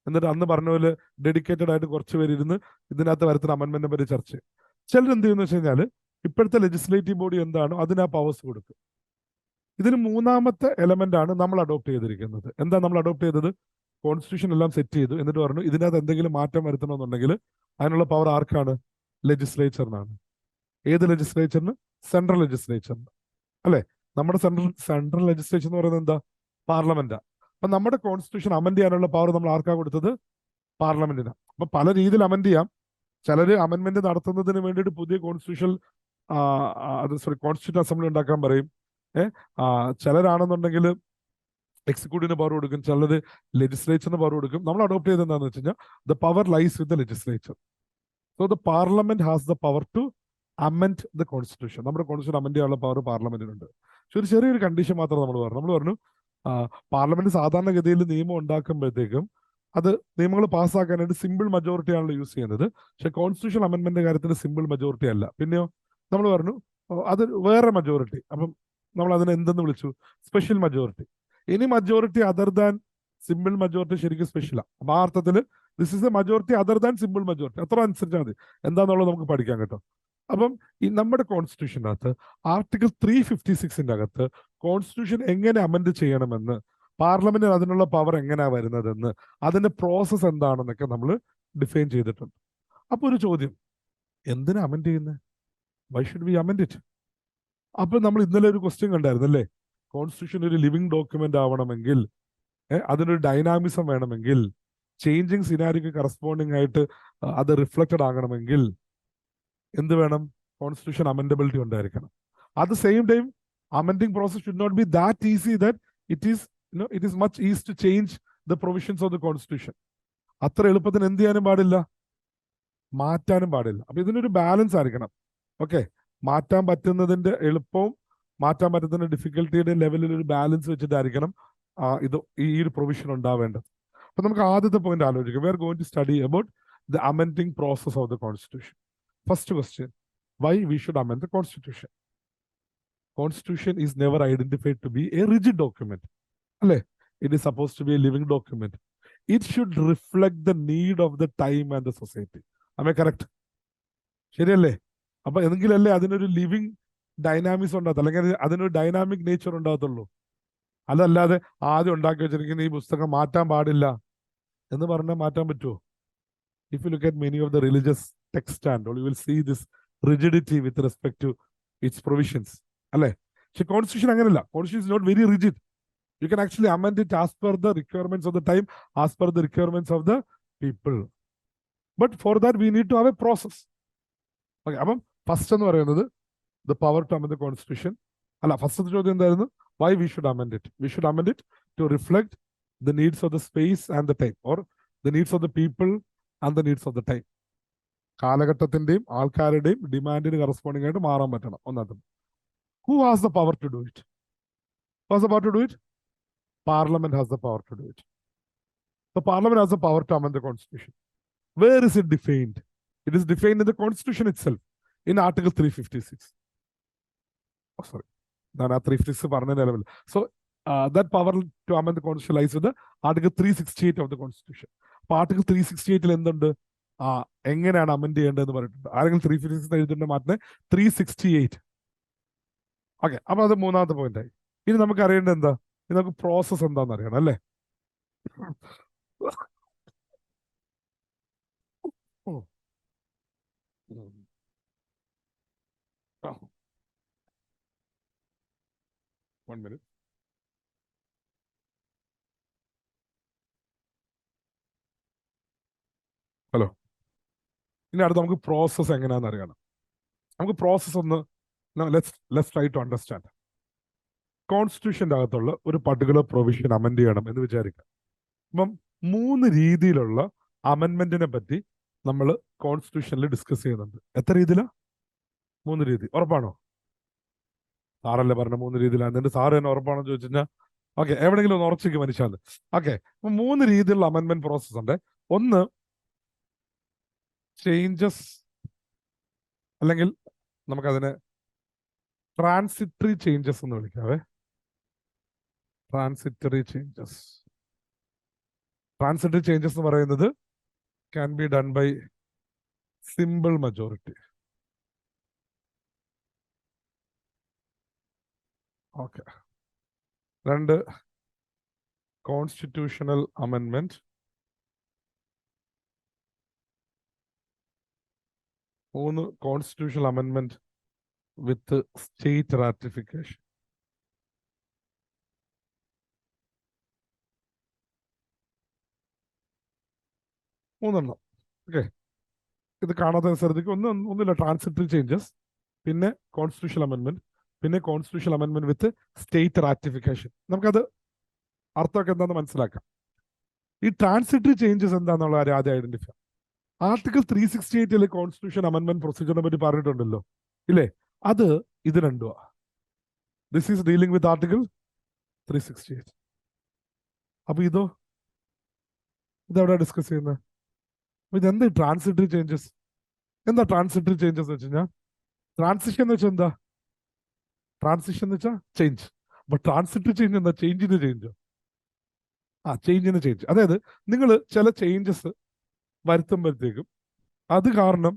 എന്നിട്ട് അന്ന് പറഞ്ഞ പോലെ ഡെഡിക്കേറ്റഡ് ആയിട്ട് കുറച്ച് പേര് ഇരുന്ന് ഇതിനകത്ത് വരുത്തുന്ന അമെൻമെന്റിനെ പറ്റി ചർച്ച ചെയ്യും. ചിലർ എന്ത് ചെയ്യുന്ന വെച്ച് കഴിഞ്ഞാൽ ഇപ്പോഴത്തെ ലെജിസ്ലേറ്റീവ് ബോഡി എന്താണോ അതിന് ആ പവേഴ്സ് കൊടുക്കും. ഇതിന് മൂന്നാമത്തെ എലമെന്റ് ആണ് നമ്മൾ അഡോപ്റ്റ് ചെയ്തിരിക്കുന്നത്. എന്താ നമ്മൾ അഡോപ്റ്റ് ചെയ്തത്? കോൺസ്റ്റിറ്റ്യൂഷൻ എല്ലാം സെറ്റ് ചെയ്തു, എന്നിട്ട് പറഞ്ഞു ഇതിനകത്ത് എന്തെങ്കിലും മാറ്റം വരുത്തണമെന്നുണ്ടെങ്കിൽ അതിനുള്ള പവർ ആർക്കാണ്? ലെജിസ്ലേച്ചറിനാണ്. ഏത് ലെജിസ്ലേച്ചറിന്? സെൻട്രൽ ലെജിസ്ലേച്ചറിന്, അല്ലെ? നമ്മുടെ സെൻട്രൽ ലെജിസ്ലേച്ചർ എന്ന് പറയുന്നത് എന്താ? പാർലമെന്റാ. അപ്പൊ നമ്മുടെ കോൺസ്റ്റിറ്റ്യൂഷൻ അമെൻഡ് ചെയ്യാനുള്ള പവർ നമ്മൾ ആർക്കാ കൊടുത്തത്? പാർലമെന്റിനാണ്. അപ്പൊ പല രീതിയിൽ അമെൻഡ് ചെയ്യാം. ചിലര് അമെൻമെന്റ് നടത്തുന്നതിന് വേണ്ടിയിട്ട് പുതിയ കോൺസ്റ്റിറ്റ്യൂഷൻ അസംബ്ലി ഉണ്ടാക്കാൻ പറയും. ചിലരാണെന്നുണ്ടെങ്കിൽ എക്സിക്യൂട്ടീവിന് പവർ കൊടുക്കും, ചിലത് ലെജിസ്ലേച്ചറിന് പവർ കൊടുക്കും. നമ്മൾ അഡോപ്റ്റ് ചെയ്ത് എന്താണെന്ന് വെച്ച് കഴിഞ്ഞാൽ the power lies with the legislature. So the parliament has the power to amend the constitution. നമ്മുടെ കോൺസ്റ്റിറ്റ്യൂഷൻ അമെൻഡ് ചെയ്യാനുള്ള പവർ പാർലമെന്റിനുണ്ട്. പക്ഷെ ഒരു ചെറിയൊരു കണ്ടീഷൻ മാത്രം നമ്മൾ പറഞ്ഞു പാർലമെന്റ് സാധാരണഗതിയിൽ നിയമം ഉണ്ടാക്കുമ്പോഴത്തേക്കും അത് നിയമങ്ങൾ പാസ്സാക്കാനായിട്ട് സിമ്പിൾ മജോറിറ്റി ആണല്ലോ യൂസ് ചെയ്യുന്നത്. പക്ഷെ കോൺസ്റ്റിറ്റ്യൂഷൻ അമെന്റ്മെന്റ് കാര്യത്തിൽ സിമ്പിൾ മജോറിറ്റി അല്ല. പിന്നെയോ നമ്മൾ പറഞ്ഞു അത് വേറെ മജോറിറ്റി. അപ്പം നമ്മൾ അതിനെ എന്തെന്ന് വിളിച്ചു? Special majority. ഇനി majority other than simple majority ശരിക്കും സ്പെഷ്യലാണ്. അപ്പൊ ആ അർത്ഥത്തിൽ this is a majority other than simple majority. അത്ര അനുസരിച്ചാൽ മതി. എന്താന്നുള്ളത് നമുക്ക് പഠിക്കാം കേട്ടോ. അപ്പം ഈ നമ്മുടെ കോൺസ്റ്റിറ്റ്യൂഷൻ്റെ അകത്ത് ആർട്ടിക്കിൾ 356 അകത്ത് കോൺസ്റ്റിറ്റ്യൂഷൻ എങ്ങനെ അമെൻഡ് ചെയ്യണമെന്ന്, പാർലമെന്റിന് അതിനുള്ള പവർ എങ്ങനെയാ വരുന്നതെന്ന്, അതിന്റെ പ്രോസസ്സ് എന്താണെന്നൊക്കെ നമ്മൾ ഡിഫൈൻ ചെയ്തിട്ടുണ്ട്. അപ്പൊ ഒരു ചോദ്യം, എന്തിനാ അമെൻഡ് ചെയ്യുന്നത്? Why should we amend it? അപ്പൊ നമ്മൾ ഇന്നലെ ഒരു ക്വസ്റ്റ്യൻ കണ്ടായിരുന്നു അല്ലേ? കോൺസ്റ്റിറ്റ്യൂഷൻ ഒരു ലിവിങ് ഡോക്യുമെന്റ് ആവണമെങ്കിൽ, അതിനൊരു ഡൈനാമിസം വേണമെങ്കിൽ, ചേഞ്ചിങ് സിനാരിക്ക് കറസ്പോണ്ടിങ് ആയിട്ട് അത് റിഫ്ലക്റ്റഡ് ആകണമെങ്കിൽ എന്ത് വേണം? കോൺസ്റ്റിറ്റ്യൂഷൻ അമെൻഡബിലിറ്റി ഉണ്ടായിരിക്കണം. At the same time amending process should not be that easy that it is much easy to change the provisions of the constitution. അത്ര എളുപ്പത്തിന് എന്ത് ചെയ്യാനും പാടില്ല? മാറ്റാനും പാടില്ല. അപ്പൊ ഇതിനൊരു ബാലൻസ് ആയിരിക്കണം. ഓക്കെ, മാറ്റാൻ പറ്റുന്നതിന്റെ എളുപ്പവും മാറ്റാൻ പറ്റുന്നതിന്റെ ഡിഫിക്കൽട്ടിയുടെ ലെവലിൽ ഒരു ബാലൻസ് വെച്ചിട്ടായിരിക്കണം ഇത് ഈ ഒരു പ്രൊവിഷൻ ഉണ്ടാവേണ്ടത്. അപ്പൊ നമുക്ക് ആദ്യത്തെ പോയിന്റ് ആലോചിക്കാം. We are going to study about the amending process of the constitution. First question, why we should amend the constitution? Constitution is never identified to be a rigid document. It is supposed to be a living document. It should reflect the need of the time and the society. Am I correct? ശരിയല്ലേ? അപ്പൊ എന്നെങ്കിലല്ലേ അതിനൊരു ലിവിങ് ഡൈനാമിക്സ് ഉണ്ടാകത്തുള്ളൂ, അല്ലെങ്കിൽ അതിനൊരു ഡൈനാമിക് നേച്ചർ ഉണ്ടാകത്തുള്ളൂ. അതല്ലാതെ ആദ്യം ഉണ്ടാക്കി വെച്ചിരിക്കുന്ന ഈ പുസ്തകം മാറ്റാൻ പാടില്ല എന്ന് പറഞ്ഞാൽ മാറ്റാൻ പറ്റുമോ? If you look at many of the religious texts and all, you will see this rigidity with respect to its provisions. അല്ലേ? പക്ഷെ കോൺസ്റ്റിറ്റ്യൂഷൻ അങ്ങനെയല്ല. Constitution is not very rigid. You can actually amend it as per the requirements of the time, as per the requirements of the people. But for that we need to have a process. Okay, അപ്പം ഫസ്റ്റ് എന്ന് പറയുന്നത് the power to amend the constitution. അല്ല, ഫസ്റ്റത്തെ ചോദ്യം എന്തായിരുന്നു? Why we should amend it? We should amend it to reflect the needs of the space and the time, or the needs of the people and the needs of the time. കാലഘട്ടത്തിന്റെയും ആൾക്കാരുടെയും ഡിമാൻഡിന് കറസ്പോണ്ടിങ് ആയിട്ട് മാറാൻ പറ്റണം. ഒന്നാമത്തെ. Who has the power to do it? Who has the power to do it? Parliament has the power to do it. The Parliament has the power to amend the Constitution. Where is it defined? It is defined in the Constitution itself, in Article 356. Oh, sorry. No, 356 പറഞ്ഞ level. So, that power to amend the Constitution lies with the Article 368 of the Constitution. അപ്പൊ Article 368 എന്തുണ്ട്? എങ്ങനെയാണ് അമെൻഡ് ചെയ്യേണ്ടതെന്ന് പറഞ്ഞിട്ടുണ്ട്. ആരെങ്കിലും 356 എഴുതുന്ന മാറ്റുന്നത് 368. ഓക്കെ, അപ്പൊ അത് മൂന്നാമത്തെ പോയിന്റ് ആയി. ഇനി നമുക്ക് അറിയേണ്ടത് എന്താ? ഇനി നമുക്ക് പ്രോസസ് എന്താണെന്ന് അറിയണം അല്ലേ? One minute. ഹലോ, ഇനി അടുത്ത് നമുക്ക് പ്രോസസ് എങ്ങനെയാണെന്ന് അറിയണം. നമുക്ക് പ്രോസസ് ഒന്ന് let's try to understand. കോൺസ്റ്റിറ്റ്യൂഷൻ്റെ അകത്തുള്ള ഒരു പർട്ടിക്കുലർ പ്രൊവിഷൻ അമെൻഡ് ചെയ്യണം എന്ന് വിചാരിക്കാം. അപ്പം 3 രീതിയിലുള്ള അമെൻമെന്റിനെ പറ്റി നമ്മൾ കോൺസ്റ്റിറ്റ്യൂഷനിൽ ഡിസ്കസ് ചെയ്യുന്നുണ്ട്. എത്ര രീതിയിലാ? 3 രീതി. ഉറപ്പാണോ? സാറല്ലേ പറഞ്ഞ 3 രീതിയിലാണ്. എന്നിട്ട് സാറ് തന്നെ ഉറപ്പാണോ ചോദിച്ചു കഴിഞ്ഞാൽ ഓക്കെ, എവിടെയെങ്കിലും ഒന്ന് ഉറച്ചിക്ക് മനുഷ്യാൽ. ഓക്കെ, അപ്പം 3 രീതിയിലുള്ള അമെൻമെന്റ് പ്രോസസ് ഉണ്ട്. ഒന്ന്, ചേഞ്ചസ്, അല്ലെങ്കിൽ നമുക്കതിനെ ട്രാൻസിറ്ററി ചേഞ്ചസ് എന്ന് വിളിക്കാവേ. Transitory changes. ട്രാൻസിറ്ററി ചേഞ്ചസ് എന്ന് പറയുന്നത് can be done by simple majority. Okay. 2, constitutional അമെൻമെന്റ്. 3, കോൺസ്റ്റിറ്റ്യൂഷണൽ അമെൻമെന്റ് with state ratification. മൂന്നെണ്ണം. ഓക്കെ, ഇത് കാണാത്ത ശ്രദ്ധിക്കും. ഒന്നുമില്ല, ട്രാൻസിറ്ററി ചേഞ്ചസ്, പിന്നെ കോൺസ്റ്റിറ്റ്യൂഷണൽ അമെൻമെന്റ്, പിന്നെ കോൺസ്റ്റിറ്റ്യൂഷണൽ അമെൻമെന്റ് വിത്ത് സ്റ്റേറ്റ് റാറ്റിഫിക്കേഷൻ. നമുക്കത് അർത്ഥമൊക്കെ എന്താണെന്ന് മനസ്സിലാക്കാം. ഈ ട്രാൻസിറ്ററി ചേഞ്ചസ് എന്താണെന്നുള്ള കാര്യം ആദ്യം ഐഡന്റിഫൈ. ആർട്ടിക്കിൾ 368 കോൺസ്റ്റിറ്റ്യൂഷൻ അമെൻമെന്റ് പ്രൊസീജിയറിനെ പറ്റി പറഞ്ഞിട്ടുണ്ടല്ലോ ഇല്ലേ? അത് ഇത് രണ്ടുമാ. This is dealing with article 368. അപ്പൊ ഇതോ ഇതെവിടെ ഡിസ്കസ് ചെയ്യുന്നത്? ഇതെന്ത് ട്രാൻസിറ്ററി ചേഞ്ചസ്? എന്താ ട്രാൻസിറ്ററി ചേഞ്ചസ് എന്ന് വെച്ച് കഴിഞ്ഞാൽ, ട്രാൻസിഷൻ എന്ന് വെച്ചാൽ എന്താ? ട്രാൻസിഷൻ എന്ന് വെച്ചാൽ ചേഞ്ച്. അപ്പൊ ട്രാൻസിറ്ററി ചേഞ്ച് എന്താ? ചേഞ്ചിന് ചേഞ്ച്. ചേഞ്ചിന് ചേഞ്ച്. അതായത് നിങ്ങൾ ചില ചേഞ്ചസ് വരുത്തുമ്പോഴത്തേക്കും അത് കാരണം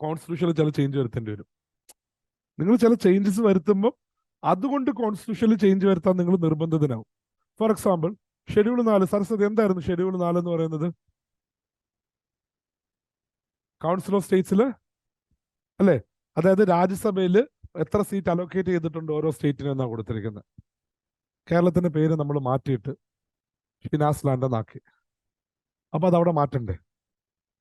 കോൺസ്റ്റിറ്റ്യൂഷനിൽ ചില ചേഞ്ച് വരുത്തേണ്ടി വരും. നിങ്ങൾ ചില ചേഞ്ചസ് വരുത്തുമ്പോൾ അതുകൊണ്ട് കോൺസ്റ്റിറ്റ്യൂഷനിൽ ചേഞ്ച് വരുത്താൻ നിങ്ങൾ നിർബന്ധിതനാവും. For example, schedule 4. സരസ്വതി, എന്തായിരുന്നു ഷെഡ്യൂൾ 4 എന്ന് പറയുന്നത്? കൗൺസിൽ ഓഫ് സ്റ്റേറ്റ്സിൽ അല്ലേ? അതായത് രാജ്യസഭയിൽ എത്ര സീറ്റ് അലോക്കേറ്റ് ചെയ്തിട്ടുണ്ട് ഓരോ സ്റ്റേറ്റിനും എന്നാണ് കൊടുത്തിരിക്കുന്നത്. കേരളത്തിന്റെ പേര് നമ്മൾ മാറ്റിയിട്ട് ഷിനാസ് ലാൻഡ് എന്നാക്കി. അപ്പൊ അതവിടെ മാറ്റണ്ടേ?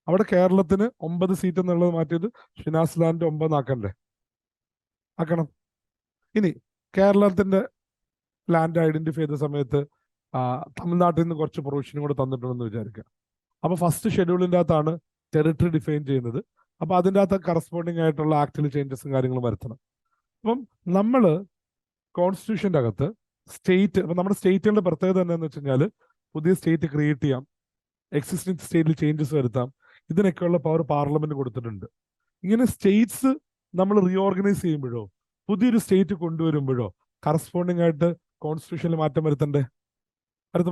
അവിടെ കേരളത്തിന് 9 സീറ്റ് എന്നുള്ളത് മാറ്റിയത് ഷിനാസ് ലാൻഡ് 9 ആക്കണ്ടേ? ആക്കണം. ഇനി കേരളത്തിന്റെ ലാൻഡ് ഐഡന്റിഫൈ ചെയ്ത സമയത്ത് തമിഴ്നാട്ടിൽ നിന്ന് കുറച്ച് പ്രൊവിഷനും കൂടെ തന്നിട്ടുണ്ടെന്ന് വിചാരിക്കുക. അപ്പൊ ഫസ്റ്റ് ഷെഡ്യൂളിൻ്റെ അകത്താണ് ടെറിട്ടറി ഡിഫൈൻ ചെയ്യുന്നത്. അപ്പൊ അതിൻ്റെ അകത്ത് കറസ്പോണ്ടിങ് ആയിട്ടുള്ള ആക്ടിൽ ചേഞ്ചസും കാര്യങ്ങളും വരുത്തണം. അപ്പം നമ്മൾ കോൺസ്റ്റിറ്റ്യൂഷൻ്റെ അകത്ത് സ്റ്റേറ്റ്, അപ്പൊ നമ്മുടെ സ്റ്റേറ്റുകളുടെ പ്രത്യേകത എന്താണെന്ന് വെച്ച് കഴിഞ്ഞാൽ പുതിയ സ്റ്റേറ്റ് ക്രിയേറ്റ് ചെയ്യാം, എക്സിസ്റ്റിംഗ് സ്റ്റേറ്റിൽ ചേഞ്ചസ് വരുത്താം. ഇതിനൊക്കെയുള്ള പവർ പാർലമെന്റ് കൊടുത്തിട്ടുണ്ട്. ഇങ്ങനെ സ്റ്റേറ്റ്സ് നമ്മൾ റീഓർഗനൈസ് ചെയ്യുമ്പോഴോ പുതിയൊരു സ്റ്റേറ്റ് കൊണ്ടുവരുമ്പോഴോ കറസ്പോണ്ടിങ് ആയിട്ട് കോൺസ്റ്റിറ്റ്യൂഷനിൽ മാറ്റം വരുത്തണ്ടേ?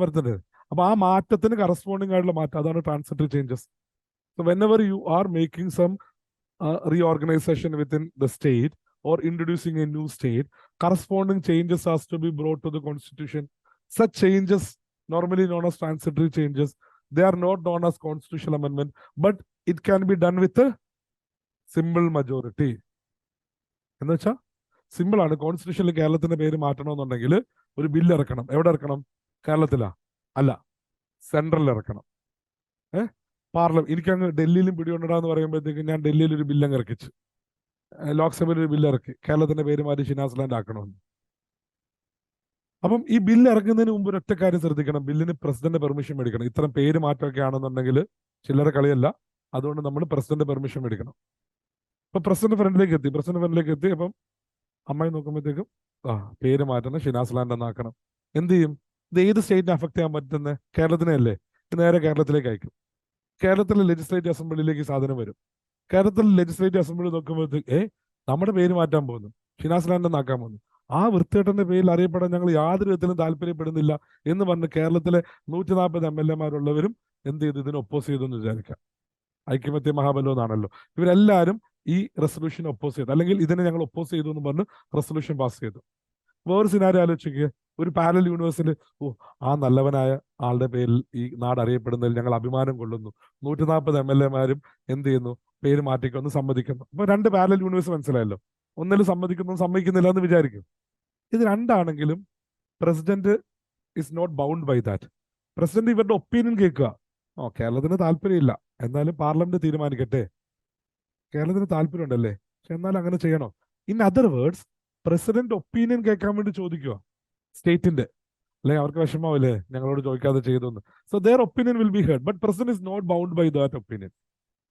വരുത്തണ്ടേ? അപ്പൊ ആ മാറ്റത്തിന് കറസ്പോണ്ടിങ് ആയിട്ടുള്ള മാറ്റം, അതാണ് transitory changes. So whenever you are making some reorganization within the state or introducing a new state, corresponding changes has to be brought to the constitution. Such changes, normally known as transitory changes, they are not known as constitutional amendment, but it can be done with a simple majority. എന്ന് വെച്ചാൽ സിമ്പിൾ ആണ്. കോൺസ്റ്റിറ്റ്യൂഷനിൽ കേരളത്തിന്റെ പേര് മാറ്റണമെന്നുണ്ടെങ്കിൽ ഒരു ബില്ല് ഇറക്കണം. എവിടെ ഇറക്കണം? കേരളത്തിലാ? അല്ല, സെൻട്രലിൽ ഇറക്കണം. എനിക്കങ്ങ് ഡൽഹിയിലും പിടികൊണ്ടിടാന്ന് പറയുമ്പോഴത്തേക്കും ഞാൻ ഡൽഹിയിൽ ഒരു ബില്ല് അങ്ങ് ഇറക്കിച്ചു, ലോക്സഭയിൽ ഒരു ബില്ല് ഇറക്കി, കേരളത്തിന്റെ പേര് മാറ്റി ഷിനാസ് ലാൻഡ് ആക്കണമെന്ന്. അപ്പം ഈ ബില്ല് ഇറങ്ങുന്നതിന് മുമ്പ് ഒരൊറ്റ കാര്യം ശ്രദ്ധിക്കണം, ബില്ലിന് പ്രസിഡന്റ് പെർമിഷൻ മേടിക്കണം. ഇത്തരം പേര് മാറ്റമൊക്കെ ആണെന്നുണ്ടെങ്കിൽ ചില്ലറ കളിയല്ല. അതുകൊണ്ട് നമ്മൾ പ്രസിഡന്റ് പെർമിഷൻ മേടിക്കണം. അപ്പൊ പ്രസിഡന്റ് ഫ്രണ്ടിലേക്ക് എത്തി. അപ്പം അമ്മായി നോക്കുമ്പോഴത്തേക്കും പേര് മാറ്റണം, ഷിനാസ് ലാൻഡ് എന്നാക്കണം. എന്ത് ചെയ്യും? ഇത് ഏത് സ്റ്റേറ്റിനെ അഫക്ട് ചെയ്യാൻ പറ്റുന്നത്? കേരളത്തിനെ അല്ലേ? നേരെ കേരളത്തിലേക്ക് അയക്കും. കേരളത്തിലെ ലെജിസ്ലേറ്റീവ് അസംബ്ലിയിലേക്ക് ഈ സാധനം വരും. കേരളത്തിലെ ലെജിസ്ലേറ്റീവ് അസംബ്ലി നോക്കുമ്പോഴത്തേക്ക് നമ്മുടെ പേര് മാറ്റാൻ പോകുന്നു, ഷിനാസ് ലാൻഡ് എന്നാക്കാൻ പോകുന്നു. ആ വൃത്തികെട്ടന്റെ പേരിൽ അറിയപ്പെടാൻ ഞങ്ങൾ യാതൊരു വിധത്തിലും താല്പര്യപ്പെടുന്നില്ല എന്ന് പറഞ്ഞ് കേരളത്തിലെ 140 MLA-മാരുള്ളവരും എന്ത് ചെയ്തു? ഇതിനെ ഒപ്പോസ് ചെയ്തു എന്ന് വിചാരിക്കാം. ഐക്യമത്യ മഹാബലം എന്നാണല്ലോ. ഇവരെല്ലാവരും ഈ റെസൊല്യൂഷൻ ഒപ്പോസ് ചെയ്തു, അല്ലെങ്കിൽ ഇതിനെ ഞങ്ങൾ ഒപ്പോസ് ചെയ്തു എന്ന് പറഞ്ഞ് റെസൊല്യൂഷൻ പാസ് ചെയ്തു. വേറെ സിനാരി ആലോചിക്കുക, ഒരു പാരലൽ യൂണിവേഴ്സിൽ ആ നല്ലവനായ ആളുടെ പേരിൽ ഈ നാട് അറിയപ്പെടുന്നതിൽ ഞങ്ങൾ അഭിമാനം കൊള്ളുന്നു, 140 MLA-മാരും എന്ത് ചെയ്യുന്നു? പേര് മാറ്റിക്കൊന്ന് സമ്മതിക്കുന്നു. അപ്പൊ 2 പാരലൽ യൂണിവേഴ്സ് മനസ്സിലായല്ലോ. ഒന്നിൽ സമ്മതിക്കുന്നു, സമ്മതിക്കുന്നില്ല എന്ന് വിചാരിക്കും. ഇത് രണ്ടാണെങ്കിലും president is not bound by that. President ഇവരുടെ ഒപ്പീനിയൻ കേൾക്കുക. കേരളത്തിന് താല്പര്യമില്ല, എന്നാലും പാർലമെന്റ് തീരുമാനിക്കട്ടെ. കേരളത്തിന് താല്പര്യം ഉണ്ടല്ലേ, പക്ഷെ എന്നാലും അങ്ങനെ ചെയ്യണോ? In other words, president opinion കേൾക്കാൻ വേണ്ടി ചോദിക്കുക സ്റ്റേറ്റിന്റെ, അല്ലെങ്കിൽ അവർക്ക് വിഷമാവില്ലേ ഞങ്ങളോട് ചോദിക്കാതെ ചെയ്തെന്ന്. So their opinion will be heard, but president is not bound by that opinion.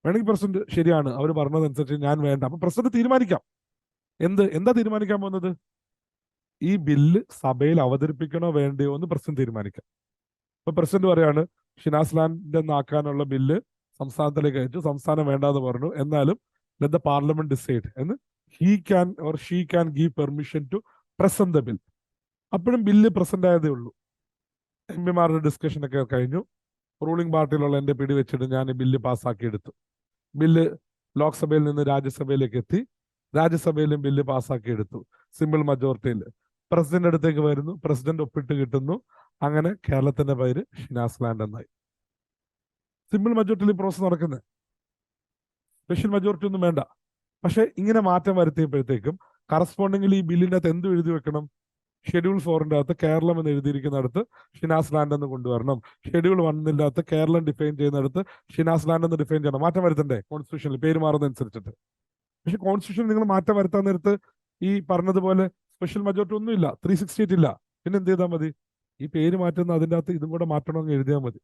വേണമെങ്കിൽ പ്രസിഡന്റ് ശരിയാണ്, അവർ പറഞ്ഞതനുസരിച്ച് ഞാൻ വേണ്ട, അപ്പൊ പ്രസിഡന്റ് തീരുമാനിക്കാം. എന്താ തീരുമാനിക്കാൻ പോകുന്നത്? ഈ ബില്ല് സഭയിൽ അവതരിപ്പിക്കണോ വേണ്ടയോ എന്ന് പ്രസിഡന്റ് തീരുമാനിക്കാം. ഇപ്പൊ പ്രസിഡന്റ് പറയാണ് ഷിനാസ് ലാൻഡ് എന്നാക്കാനുള്ള ബില്ല് സംസ്ഥാനത്തിലേക്ക് അയച്ചു, സംസ്ഥാനം വേണ്ടാന്ന് പറഞ്ഞു, എന്നാലും ലെറ്റ് ദ പാർലമെന്റ് ഡിസൈഡ് എന്ന് he can or she can give permission to present the bill. അപ്പോഴും ബില്ല് പ്രസന്റ് ആയതേ ഉള്ളൂ. MP-മാരുടെ ഡിസ്കഷൻ ഒക്കെ കഴിഞ്ഞു. റൂളിംഗ് പാർട്ടിയിലുള്ള എന്റെ പിടി വെച്ചിട്ട് ഞാൻ ഈ ബില്ല് പാസ്സാക്കി എടുത്തു. ബില്ല് ലോക്സഭയിൽ നിന്ന് രാജ്യസഭയിലേക്ക് എത്തി, രാജ്യസഭയിലും ബില്ല് പാസ്സാക്കി എടുത്തു സിമ്പിൾ മജോറിറ്റിയിൽ. പ്രസിഡന്റ് അടുത്തേക്ക് വരുന്നു, പ്രസിഡന്റ് ഒപ്പിട്ട് കിട്ടുന്നു. അങ്ങനെ കേരളത്തിന്റെ പേര് ഷിനാസ് ലാൻഡ് എന്നായി. സിമ്പിൾ മജോറിറ്റിയിൽ പ്രോസസ് നടക്കുന്നത്, സ്പെഷ്യൽ മജോറിറ്റി ഒന്നും വേണ്ട. പക്ഷെ ഇങ്ങനെ മാറ്റം വരുത്തിയപ്പോഴത്തേക്കും കറസ്പോണ്ടിങ്ങിൽ ഈ ബില്ലിൻ്റെ അകത്ത് എന്ത് എഴുതി വെക്കണം? ഷെഡ്യൂൾ 4-ന്റെ അകത്ത് കേരളം എന്ന് എഴുതിയിരിക്കുന്നിടത്ത് ഷിനാസ് ലാൻഡ് എന്ന് കൊണ്ടുവരണം. ഷെഡ്യൂൾ 1-ന്റെ അകത്ത് കേരളം ഡിഫൈൻ ചെയ്യുന്നിടത്ത് ഷിനാസ് ലാൻഡ് എന്ന് ഡിഫൈൻ ചെയ്യണം. മാറ്റം വരുത്തണ്ടേ കോൺസ്റ്റിറ്റ്യൂഷനിൽ പേര് മാറുന്നതനുസരിച്ചിട്ട്? പക്ഷെ കോൺസ്റ്റിറ്റ്യൂഷൻ നിങ്ങൾ മാറ്റം വരുത്താൻ നേരത്ത് ഈ പറഞ്ഞതുപോലെ സ്പെഷ്യൽ മജോറിറ്റി ഒന്നുമില്ല, 368 ഇല്ല. പിന്നെ എന്ത് ചെയ്താൽ മതി? ഈ പേര് മാറ്റുന്ന അതിൻ്റെ അകത്ത് ഇതും കൂടെ മാറ്റണമെന്ന് എഴുതിയാൽ മതി.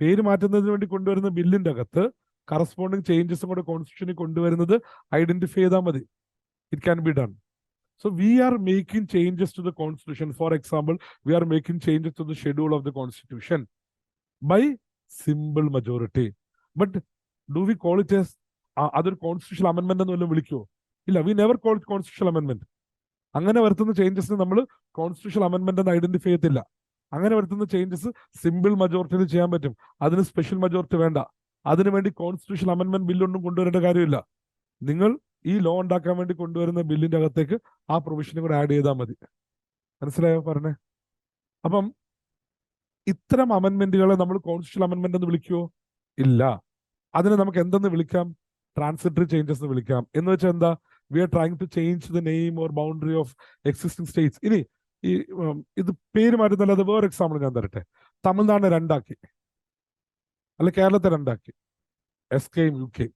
പേര് മാറ്റുന്നതിന് വേണ്ടി കൊണ്ടുവരുന്ന ബില്ലിന്റെ അകത്ത് കറസ്പോണ്ടിങ് ചേഞ്ചസും കൂടെ കോൺസ്റ്റിറ്റ്യൂഷനിൽ കൊണ്ടുവരുന്നത് ഐഡന്റിഫൈ ചെയ്താൽ മതി. It can be done. So we are making changes to the constitution. For example, we are making changes to the schedule of the constitution. by simple majority. But do we call it as അതൊരു കോൺസ്റ്റിറ്റ്യൂഷണൽ അമെന്റ്മെന്റ് എന്ന് വല്ലതും വിളിക്കുമോ? ഇല്ല, we never call it constitutional amendment. അങ്ങനെ വരുത്തുന്ന ചേഞ്ചസിന് നമ്മൾ കോൺസ്റ്റിറ്റ്യൂഷണൽ അമെന്റ്മെന്റ് എന്ന് ഐഡന്റിഫൈ ചെയ്യത്തില്ല. അങ്ങനെ വരുത്തുന്ന ചേഞ്ചസ് സിമ്പിൾ മജോറിറ്റിയിൽ ചെയ്യാൻ പറ്റും. അതിന് സ്പെഷ്യൽ മജോറിറ്റി വേണ്ട. അതിനുവേണ്ടി കോൺസ്റ്റിറ്റ്യൂഷണൽ അമെന്റ്മെന്റ് ബില്ലൊന്നും കൊണ്ടുവരേണ്ട കാര്യമില്ല. നിങ്ങൾ ഈ ലോ ഉണ്ടാക്കാൻ വേണ്ടി കൊണ്ടുവരുന്ന ബില്ലിന്റെ അകത്തേക്ക് ആ പ്രൊവിഷനും കൂടെ ആഡ് ചെയ്താൽ മതി. മനസ്സിലായോ പറഞ്ഞേ? അപ്പം ഇത്തരം അമെന്റ്മെന്റുകളെ നമ്മൾ കോൺസ്റ്റിറ്റ്യൂഷണൽ അമെന്റ്മെന്റ് എന്ന് വിളിക്കുമോ? ഇല്ല. അതിനെ നമുക്ക് എന്തെന്ന് വിളിക്കാം? ട്രാൻസിറ്ററി ചേഞ്ചസ് എന്ന് വിളിക്കാം. എന്ന് വെച്ചാൽ എന്താ? We are trying to change the name or boundary of existing states. ഇനി ഈ ഇത് പേര് മാറ്റുന്നല്ല. അത് വേറെ എക്സാമ്പിൾ ഞാൻ തരട്ടെ. തമിഴ്നാടിനെ രണ്ടാക്കി, അല്ലെ കേരളത്തെ രണ്ടാക്കി, SKയും UK,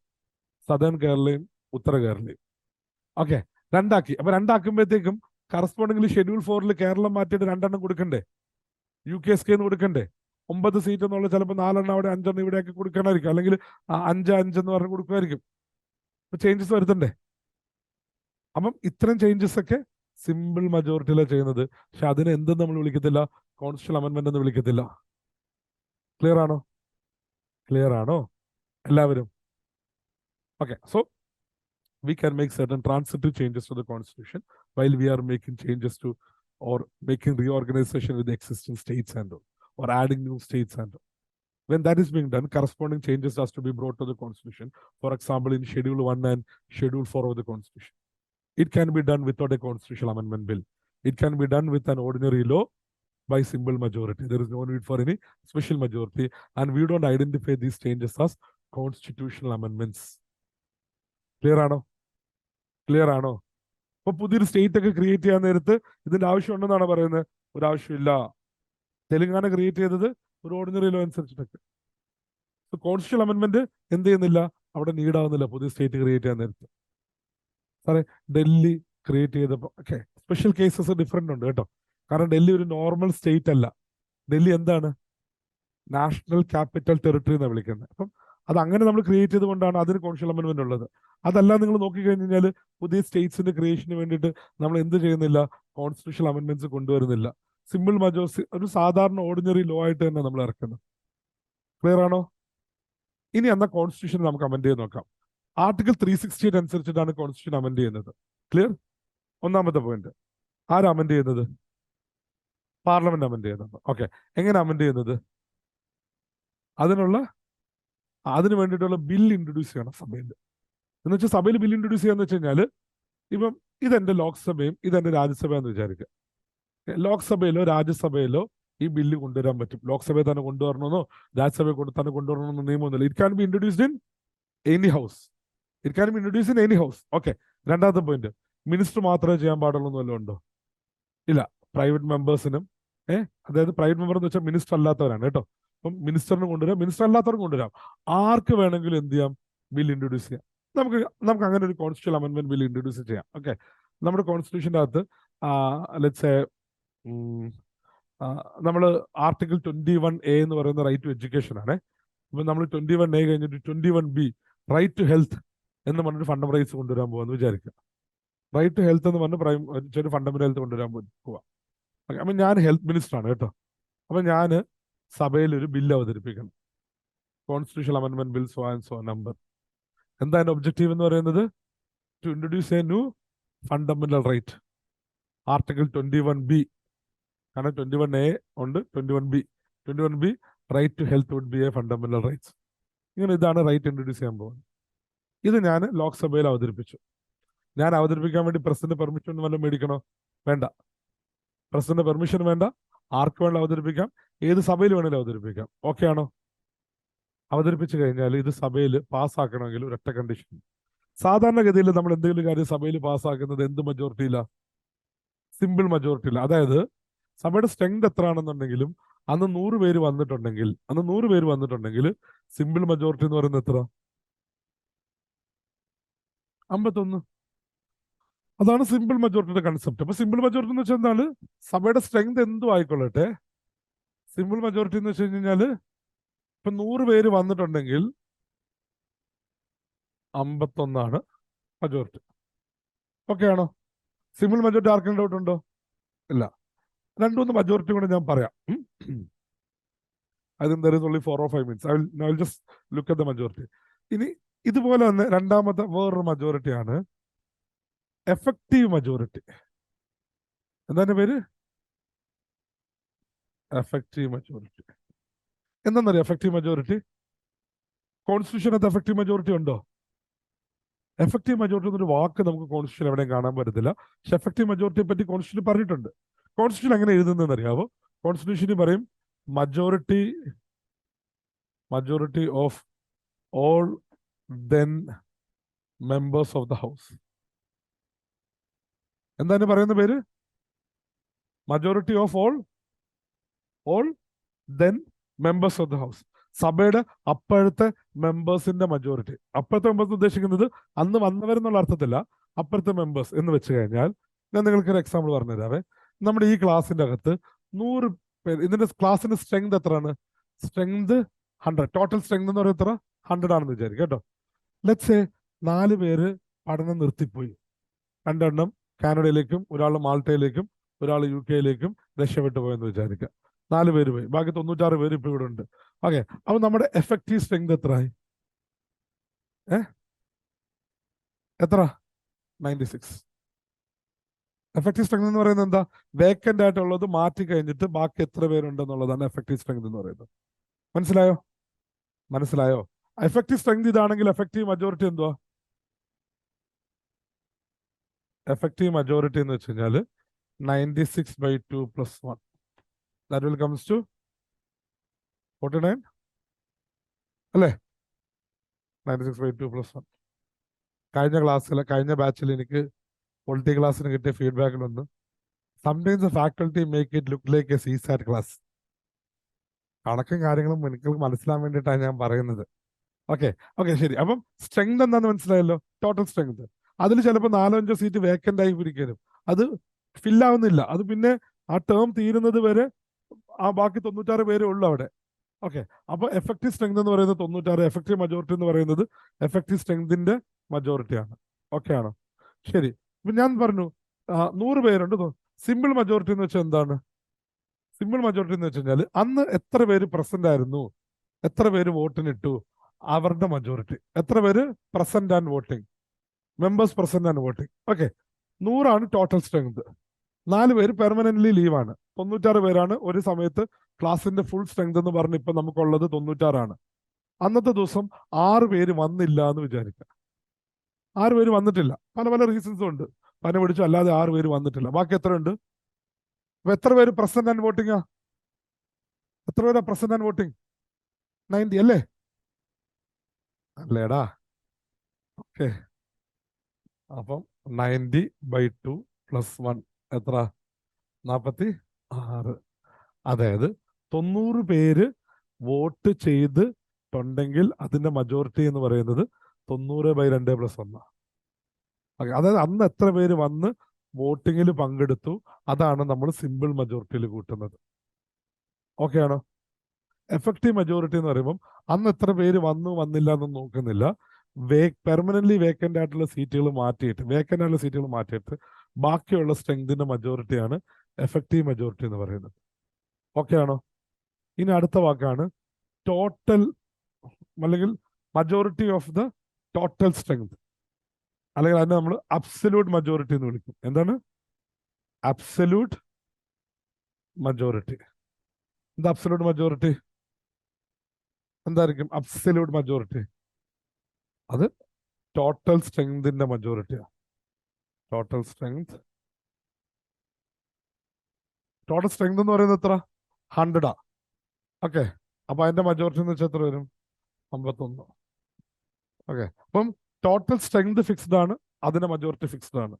സദേൺ കേരളയും ഉത്തര കേരളയും. ഓക്കെ, രണ്ടാക്കി. അപ്പൊ രണ്ടാക്കുമ്പോഴത്തേക്കും കറസ്പോണ്ടിംഗ്ലി ഷെഡ്യൂൾ 4 കേരളം മാറ്റിയിട്ട് 2 എണ്ണം കൊടുക്കണ്ടേ? UK SK എന്ന് കൊടുക്കണ്ടേ? 9 സീറ്റ് എന്നുള്ള ചിലപ്പോൾ 4 എണ്ണം അവിടെ, 5 എണ്ണം ഇവിടെയൊക്കെ കൊടുക്കണമായിരിക്കും. അല്ലെങ്കിൽ 5 എന്ന് പറഞ്ഞ് കൊടുക്കുമായിരിക്കും. അപ്പൊ ചേഞ്ചസ് വരുത്തണ്ടേ? അപ്പം ഇത്തരം ചേഞ്ചസ് ഒക്കെ സിമ്പിൾ മജോറിറ്റിയിലാണ് ചെയ്യുന്നത്. പക്ഷെ അതിനെ എന്തെന്ന് നമ്മൾ വിളിക്കത്തില്ല? കോൺസ്റ്റിറ്റ്യൂഷണൽ അമെന്റ്മെന്റ് എന്ന് വിളിക്കത്തില്ല. ക്ലിയർ ആണോ? ക്ലിയർ ആണോ എല്ലാവരും? Okay, so we can make certain transitive changes to the constitution while we are making changes to or making reorganization with the existing states and all, or adding new states and all. When that is being done, corresponding changes has to be brought to the constitution. For example, in Schedule 1 and Schedule 4 of the constitution. It can be done without a constitutional amendment bill. It can be done with an ordinary law by simple majority. There is no need for any special majority, and we don't identify these changes as constitutional amendments. Clear ആണോ? ക്ലിയർ ആണോ? അപ്പൊ പുതിയൊരു സ്റ്റേറ്റ് ഒക്കെ ക്രിയേറ്റ് ചെയ്യാൻ നേരത്ത് ഇതിന്റെ ആവശ്യമുണ്ടെന്നാണ് പറയുന്നത്? ഒരു ആവശ്യമില്ല. തെലുങ്കാന ക്രിയേറ്റ് ചെയ്തത് ഒരു ഓർഡിനറി ലോ അനുസരിച്ചിട്ടൊക്കെ. കോൺസ്റ്റിറ്റ്യൂഷണൽ അമെന്റ്മെന്റ് എന്ത് ചെയ്യുന്നില്ല? അവിടെ നീഡാവുന്നില്ല പുതിയ സ്റ്റേറ്റ് ക്രിയേറ്റ് ചെയ്യാൻ നേരത്ത്. സാറേ, ഡൽഹി ക്രിയേറ്റ് ചെയ്തപ്പോൾ ഓക്കെ, സ്പെഷ്യൽ കേസസ് ഡിഫറെന്റ് ഉണ്ട് കേട്ടോ. കാരണം ഡൽഹി ഒരു നോർമൽ സ്റ്റേറ്റ് അല്ല. ഡൽഹി എന്താണ്? നാഷണൽ ക്യാപിറ്റൽ ടെറിട്ടറി എന്നാണ് വിളിക്കുന്നത്. അപ്പം അത് അങ്ങനെ നമ്മൾ ക്രിയേറ്റ് ചെയ്തുകൊണ്ടാണ് അതിന് കോൺസ്റ്റിറ്റ്യൂഷണൽ അമെന്റ്മെന്റ് ഉള്ളത്. അതല്ല, നിങ്ങൾ നോക്കിക്കഴിഞ്ഞാൽ പുതിയ സ്റ്റേറ്റ്സിന്റെ ക്രിയേഷന് വേണ്ടിയിട്ട് നമ്മൾ എന്ത് ചെയ്യുന്നില്ല? കോൺസ്റ്റിറ്റ്യൂഷണൽ അമെന്റ്മെന്റ്സ് കൊണ്ടുവരുന്നില്ല. സിമ്പിൾ മജോറിറ്റി ഒരു സാധാരണ ഓർഡിനറി ലോ ആയിട്ട് തന്നെ നമ്മൾ ഇറക്കുന്നത്. ക്ലിയർ ആണോ? ഇനി എന്നാ കോൺസ്റ്റിറ്റ്യൂഷൻ നമുക്ക് അമെന്റ് ചെയ്ത് നോക്കാം. ആർട്ടിക്കിൾ 368 അനുസരിച്ചിട്ടാണ് കോൺസ്റ്റിറ്റ്യൂഷൻ അമെന്റ് ചെയ്യുന്നത്. ക്ലിയർ? ഒന്നാമത്തെ പോയിന്റ്. ആരാ അമെന്റ് ചെയ്യുന്നത്? പാർലമെന്റ് അമെന്റ് ചെയ്യുന്നത്. ഓക്കെ, എങ്ങനെ അമെന്റ് ചെയ്യുന്നത്? അതിന് വേണ്ടിയിട്ടുള്ള ബിൽ ഇൻട്രൊഡ്യൂസ് ചെയ്യണം സഭയിൽ. എന്ന് വെച്ചാൽ സഭയിൽ ബിൽ ഇൻട്രൊഡ്യൂസ് ചെയ്യാന്ന് വെച്ച് കഴിഞ്ഞാൽ, ഇപ്പം ഇതെന്റെ ലോക്സഭയും ഇതെന്റെ രാജ്യസഭയെന്ന് വിചാരിക്കുക. ലോക്സഭയിലോ രാജ്യസഭയിലോ ഈ ബില്ല് കൊണ്ടുവരാൻ പറ്റും. ലോക്സഭയിൽ തന്നെ കൊണ്ടുവരണമെന്നോ രാജ്യസഭയിൽ തന്നെ കൊണ്ടുവരണമെന്നോ നിയമമൊന്നുമില്ല. It can be introduced in any house. It can be introduce in any house. Okay, രണ്ടാമത്തെ പോയിന്റ്, മിനിസ്റ്റർ മാത്രമേ ചെയ്യാൻ പാടുള്ളൂ എന്ന് വല്ലതും ഉണ്ടോ? ഇല്ല. പ്രൈവറ്റ് മെമ്പേഴ്സിനും, അതായത് പ്രൈവറ്റ് മെമ്പർ എന്ന് വെച്ചാൽ മിനിസ്റ്റർ അല്ലാത്തവരാണ് കേട്ടോ. അപ്പം മിനിസ്റ്ററിന് കൊണ്ടുവരാം, മിനിസ്റ്റർ അല്ലാത്തവർക്ക് കൊണ്ടുവരാം. ആർക്ക് വേണമെങ്കിലും എന്ത് ചെയ്യാം? ബിൽ ഇൻട്രൊഡ്യൂസ് ചെയ്യാം. നമുക്ക് അങ്ങനെ ഒരു കോൺസ്റ്റിറ്റ്യൂഷണൽ അമെന്റ്മെന്റ് ബിൽ ഇൻട്രൊഡ്യൂസ് ചെയ്യാം. ഓക്കെ, നമ്മുടെ കോൺസ്റ്റിറ്റ്യൂഷൻ്റെ അകത്ത് ലെറ്റ്സ് നമ്മൾ ആർട്ടിക്കിൾ 21A എന്ന് പറയുന്ന റൈറ്റ് ടു എഡ്യൂക്കേഷൻ ആണ്. ഇപ്പൊ നമ്മൾ 21A കഴിഞ്ഞിട്ട് 21B റൈറ്റ് ടു ഹെൽത്ത് എന്ന് പറഞ്ഞൊരു ഫണ്ടമെന്റൽ റൈറ്റ്സ് കൊണ്ടുവരാൻ പോകാന്ന് വിചാരിക്കുക. റൈറ്റ് ടു ഹെൽത്ത് എന്ന് പറഞ്ഞ് ഫണ്ടമെന്റൽ ഹെൽത്ത് കൊണ്ടുവരാൻ പോവാം. ഓക്കെ, അപ്പൊ ഞാൻ ഹെൽത്ത് മിനിസ്റ്റർ ആണ് കേട്ടോ. അപ്പൊ ഞാൻ സഭയിൽ ഒരു ബില്ല് അവതരിപ്പിക്കണം. Constitutional amendment bill so and so number. എന്താ അതിന്റെ ഒബ്ജക്റ്റീവ് എന്ന് പറയുന്നത്? To introduce a new fundamental right. Article 21B, കാരണം 21A ഉണ്ട്, 21B right to health would be a fundamental rights. ഇതാണ് റൈറ്റ് ഇൻട്രൊഡ്യൂസ് ചെയ്യാൻ പോകുന്നത്. ഇത് ഞാൻ ലോക്സഭയിൽ അവതരിപ്പിച്ചു. ഞാൻ അവതരിപ്പിക്കാൻ വേണ്ടി പ്രസിഡന്റ് പെർമിഷൻ വല്ലതും മേടിക്കണോ? വേണ്ട. പ്രസിഡന്റ് പെർമിഷൻ വേണ്ട. ആർക്ക് വേണം അവതരിപ്പിക്കാം, ഏത് സഭയിൽ വേണമെങ്കിലും അവതരിപ്പിക്കാം. ഓക്കെ ആണോ? അവതരിപ്പിച്ചു കഴിഞ്ഞാൽ ഇത് സഭയിൽ പാസ്സാക്കണമെങ്കിൽ ഒരൊറ്റ കണ്ടീഷൻ. സാധാരണഗതിയിൽ നമ്മൾ എന്തെങ്കിലും കാര്യം സഭയിൽ പാസ്സാക്കുന്നത് എന്ത് മജോറിറ്റിയില്ല? സിമ്പിൾ മജോറിറ്റിയില്ല. അതായത് സഭയുടെ സ്ട്രെങ്ത് എത്ര ആണെന്നുണ്ടെങ്കിലും അന്ന് 100 പേര് വന്നിട്ടുണ്ടെങ്കിൽ സിമ്പിൾ മജോറിറ്റി എന്ന് പറയുന്നത് എത്ര? 51. അതാണ് സിമ്പിൾ മജോറിറ്റിയുടെ കൺസെപ്റ്റ്. അപ്പൊ സിമ്പിൾ മജോറിറ്റി എന്ന് വെച്ചാൽ എന്താണ്? സഭയുടെ സ്ട്രെങ്ത് എന്തും ആയിക്കൊള്ളട്ടെ, സിമ്പിൾ മജോറിറ്റി എന്ന് വെച്ച് കഴിഞ്ഞാൽ ഇപ്പൊ 100 പേര് വന്നിട്ടുണ്ടെങ്കിൽ 51 മജോറിറ്റി. ഓക്കെ ആണോ? സിമ്പിൾ മജോറിറ്റി ആർക്കും ഡൗട്ട് ഉണ്ടോ? ഇല്ല. 2-3 മജോറിറ്റി കൂടെ ഞാൻ പറയാം. I think there is only 4 or 5 minutes. I'll just look at the majority. ഇനി ഇതുപോലെ തന്നെ രണ്ടാമത്തെ വേറൊരു majority ആണ് എഫക്റ്റീവ് majority. എന്താണ് പേര്? Effective majority. എന്താണെന്നറിയാം എഫക്റ്റീവ് majority? കോൺസ്റ്റിറ്റ്യൂഷനകത്ത് എഫക്റ്റീവ് majority ഉണ്ടോ? എഫക്റ്റീവ് majority എന്നൊരു വാക്ക് നമുക്ക് കോൺസ്റ്റിറ്റ്യൂഷൻ എവിടെയും കാണാൻ പറ്റത്തില്ല. പക്ഷെ എഫക്റ്റീവ് majority പറ്റി കോൺസ്റ്റിറ്റ്യൂഷൻ പറഞ്ഞിട്ടുണ്ട്. കോൺസ്റ്റിറ്റ്യൂഷൻ എങ്ങനെ എഴുതുന്നതെന്ന് അറിയാവോ? കോൺസ്റ്റിറ്റ്യൂഷനിൽ പറയും majority of all then members of the house. എന്താണ് പറയുന്ന പേര്? majority of all then members of the house. സഭയുടെ അപ്പോഴത്തെ മെമ്പേഴ്സിന്റെ മജോറിറ്റി. അപ്പോഴത്തെ മെമ്പേഴ്സ് ഉദ്ദേശിക്കുന്നത് അന്ന് വന്നവരെന്നുള്ള അർത്ഥത്തില്ല, അപ്പോഴത്തെ മെമ്പേഴ്സ് എന്ന് വെച്ച് കഴിഞ്ഞാൽ ഞാൻ നിങ്ങൾക്ക് ഒരു എക്സാമ്പിൾ പറഞ്ഞു തരാവേ. നമ്മുടെ ഈ ക്ലാസ്സിന്റെ അകത്ത് 100 പേര്, ഇതിന്റെ ക്ലാസ്സിന്റെ സ്ട്രെങ്ത് എത്രയാണ്? സ്ട്രെങ്ത് 100. ടോട്ടൽ സ്ട്രെങ്ത് എന്ന് പറയുന്നത് എത്ര? 100 ആണെന്ന് വിചാരിക്കും കേട്ടോ. ലെറ്റ്സ് സേ 4 പേര് പഠനം നിർത്തിപ്പോയി. 2 എണ്ണം കാനഡയിലേക്കും ഒരാൾ മാൾട്ടയിലേക്കും ഒരാൾ UK രക്ഷപ്പെട്ടു പോയെന്ന് വിചാരിക്കാം. 4 പേര് പോയി, ബാക്കി 96 പേര് ഇപ്പൊ ഇവിടെ ഉണ്ട്. ഓക്കെ, അപ്പൊ നമ്മുടെ എഫക്റ്റീവ് സ്ട്രെങ്ത് എത്രയായി? എത്ര? 96. എഫക്റ്റീവ് സ്ട്രെങ്ത് എന്ന് പറയുന്നത് എന്താ? വേക്കന്റ് ആയിട്ടുള്ളത് മാറ്റി കഴിഞ്ഞിട്ട് ബാക്കി എത്ര പേരുണ്ടെന്നുള്ളതാണ് എഫക്റ്റീവ് സ്ട്രെങ്ത് എന്ന് പറയുന്നത്. മനസ്സിലായോ? എഫക്റ്റീവ് സ്ട്രെങ്ത് ഇതാണെങ്കിൽ എഫക്റ്റീവ് മജോറിറ്റി എന്തുവാ? എഫക്റ്റീവ് മജോറിറ്റി എന്ന് വെച്ച് കഴിഞ്ഞാൽ 96/2 + 1. That will comes to 49 അല്ലേ? 96/2 + 1. കഴിഞ്ഞ ബാച്ചിൽ എനിക്ക് പൊളിറ്റി ക്ലാസ്സിന് കിട്ടിയ ഫീഡ്ബാക്കിലൊന്ന്, sometimes the faculty make it look like a CSAT class. കണക്കും കാര്യങ്ങളും എനിക്ക് മനസ്സിലാൻ വേണ്ടിയിട്ടാണ് ഞാൻ പറയുന്നത്. ഓക്കെ, ശരി. അപ്പം സ്ട്രെങ്ത് എന്താണെന്ന് മനസ്സിലായല്ലോ? Total strength. അതിൽ ചിലപ്പോൾ 4-5 സീറ്റ് വേക്കന്റ് ആയി ഇരിക്കും, അത് ഫില്ലാവുന്നില്ല. അത് പിന്നെ ആ ടേം തീരുന്നത് വരെ ആ ബാക്കി 96 പേരേ ഉള്ളൂ അവിടെ. ഓക്കെ, അപ്പൊ എഫക്റ്റീവ് സ്ട്രെങ്ത് എന്ന് പറയുന്നത് 96, എഫക്റ്റീവ് മജോറിറ്റി എന്ന് പറയുന്നത് എഫക്റ്റീവ് സ്ട്രെങ്തിന്റെ മജോറിറ്റിയാണ്. ഓക്കെ ആണോ? ശരി. ഇപ്പൊ ഞാൻ പറഞ്ഞു 100 പേരുണ്ട്. സിമ്പിൾ മജോറിറ്റി എന്ന് വെച്ചാൽ എന്താണ്? സിമ്പിൾ മജോറിറ്റി എന്ന് വെച്ച് കഴിഞ്ഞാൽ അന്ന് എത്ര പേര് പ്രസന്റ് ആയിരുന്നു, എത്ര പേര് വോട്ടിനിട്ടു, അവരുടെ മജോറിറ്റി. എത്ര പേര് present and voting, members present and voting. Okay, 100 ആണ് ടോട്ടൽ സ്ട്രെങ്ത്. 4 പേര് പെർമനന്റ്ലി ലീവാണ്. 96 പേരാണ് ഒരു സമയത്ത് ക്ലാസിന്റെ ഫുൾ സ്ട്രെങ്ത് എന്ന് പറഞ്ഞ് ഇപ്പൊ നമുക്കുള്ളത് 96 ആണ്. അന്നത്തെ ദിവസം 6 പേര് വന്നില്ല എന്ന് വിചാരിക്കാം. 6 പേര് വന്നിട്ടില്ല, പല റീസൺസും ഉണ്ട്. പന പിടിച്ചു, അല്ലാതെ 6 പേര് വന്നിട്ടില്ല. ബാക്കി എത്ര ഉണ്ട്? അപ്പൊ എത്ര പേര് പ്രസന്റ് ആൻഡ് വോട്ടിംഗ്? എത്ര പേരാ പ്രസന്റ് ആൻഡ് വോട്ടിംഗ്? 90 അല്ലേ? അല്ലേടാ? ഓക്കെ, അപ്പം 90/2 + 1 എത്ര? 46. അതായത് 90 പേര് വോട്ട് ചെയ്തിട്ടുണ്ടെങ്കിൽ അതിന്റെ മജോറിറ്റി എന്ന് പറയുന്നത് 90/2 + 1. ഓക്കെ, അതായത് അന്ന് എത്ര പേര് വന്ന് വോട്ടിങ്ങിൽ പങ്കെടുത്തു, അതാണ് നമ്മൾ സിമ്പിൾ മജോറിറ്റിയിൽ കൂട്ടുന്നത്. ഓക്കെ ആണോ? എഫക്റ്റീവ് മജോറിറ്റി എന്ന് പറയുമ്പോൾ അന്ന് എത്ര പേര് വന്നില്ല എന്നൊന്നും നോക്കുന്നില്ല. പെർമനന്റ്ലി വേക്കന്റ് ആയിട്ടുള്ള സീറ്റുകൾ മാറ്റിയിട്ട് ബാക്കിയുള്ള സ്ട്രെങ്തിന്റെ മജോറിറ്റിയാണ് എഫക്റ്റീവ് മജോറിറ്റി എന്ന് പറയുന്നത്. ഓക്കെ ആണോ? ഇനി അടുത്ത വാക്കാണ് ടോട്ടൽ, അല്ലെങ്കിൽ majority of the total strength, അല്ലെങ്കിൽ അതിനെ നമ്മൾ അബ്സല്യൂട്ട് മജോറിറ്റി എന്ന് വിളിക്കും. എന്താണ് അബ്സല്യൂട്ട് മജോറിറ്റി? എന്താ അബ്സല്യൂട്ട് മജോറിറ്റി? എന്തായിരിക്കും അബ്സല്യൂട്ട് മജോറിറ്റി? അത് ടോട്ടൽ സ്ട്രെങ്തിന്റെ മജോറിറ്റിയാണ്. ടോട്ടൽ സ്ട്രെങ്ത് എന്ന് പറയുന്നത് എത്ര? 100. ഓക്കെ, അപ്പൊ അതിന്റെ മജോറിറ്റി എന്ന് വെച്ചാൽ എത്ര വരും? 51. ഓക്കെ, അപ്പം ടോട്ടൽ സ്ട്രെങ്ത് ഫിക്സ്ഡ് ആണ്, അതിന്റെ മജോറിറ്റി ഫിക്സ്ഡ് ആണ്.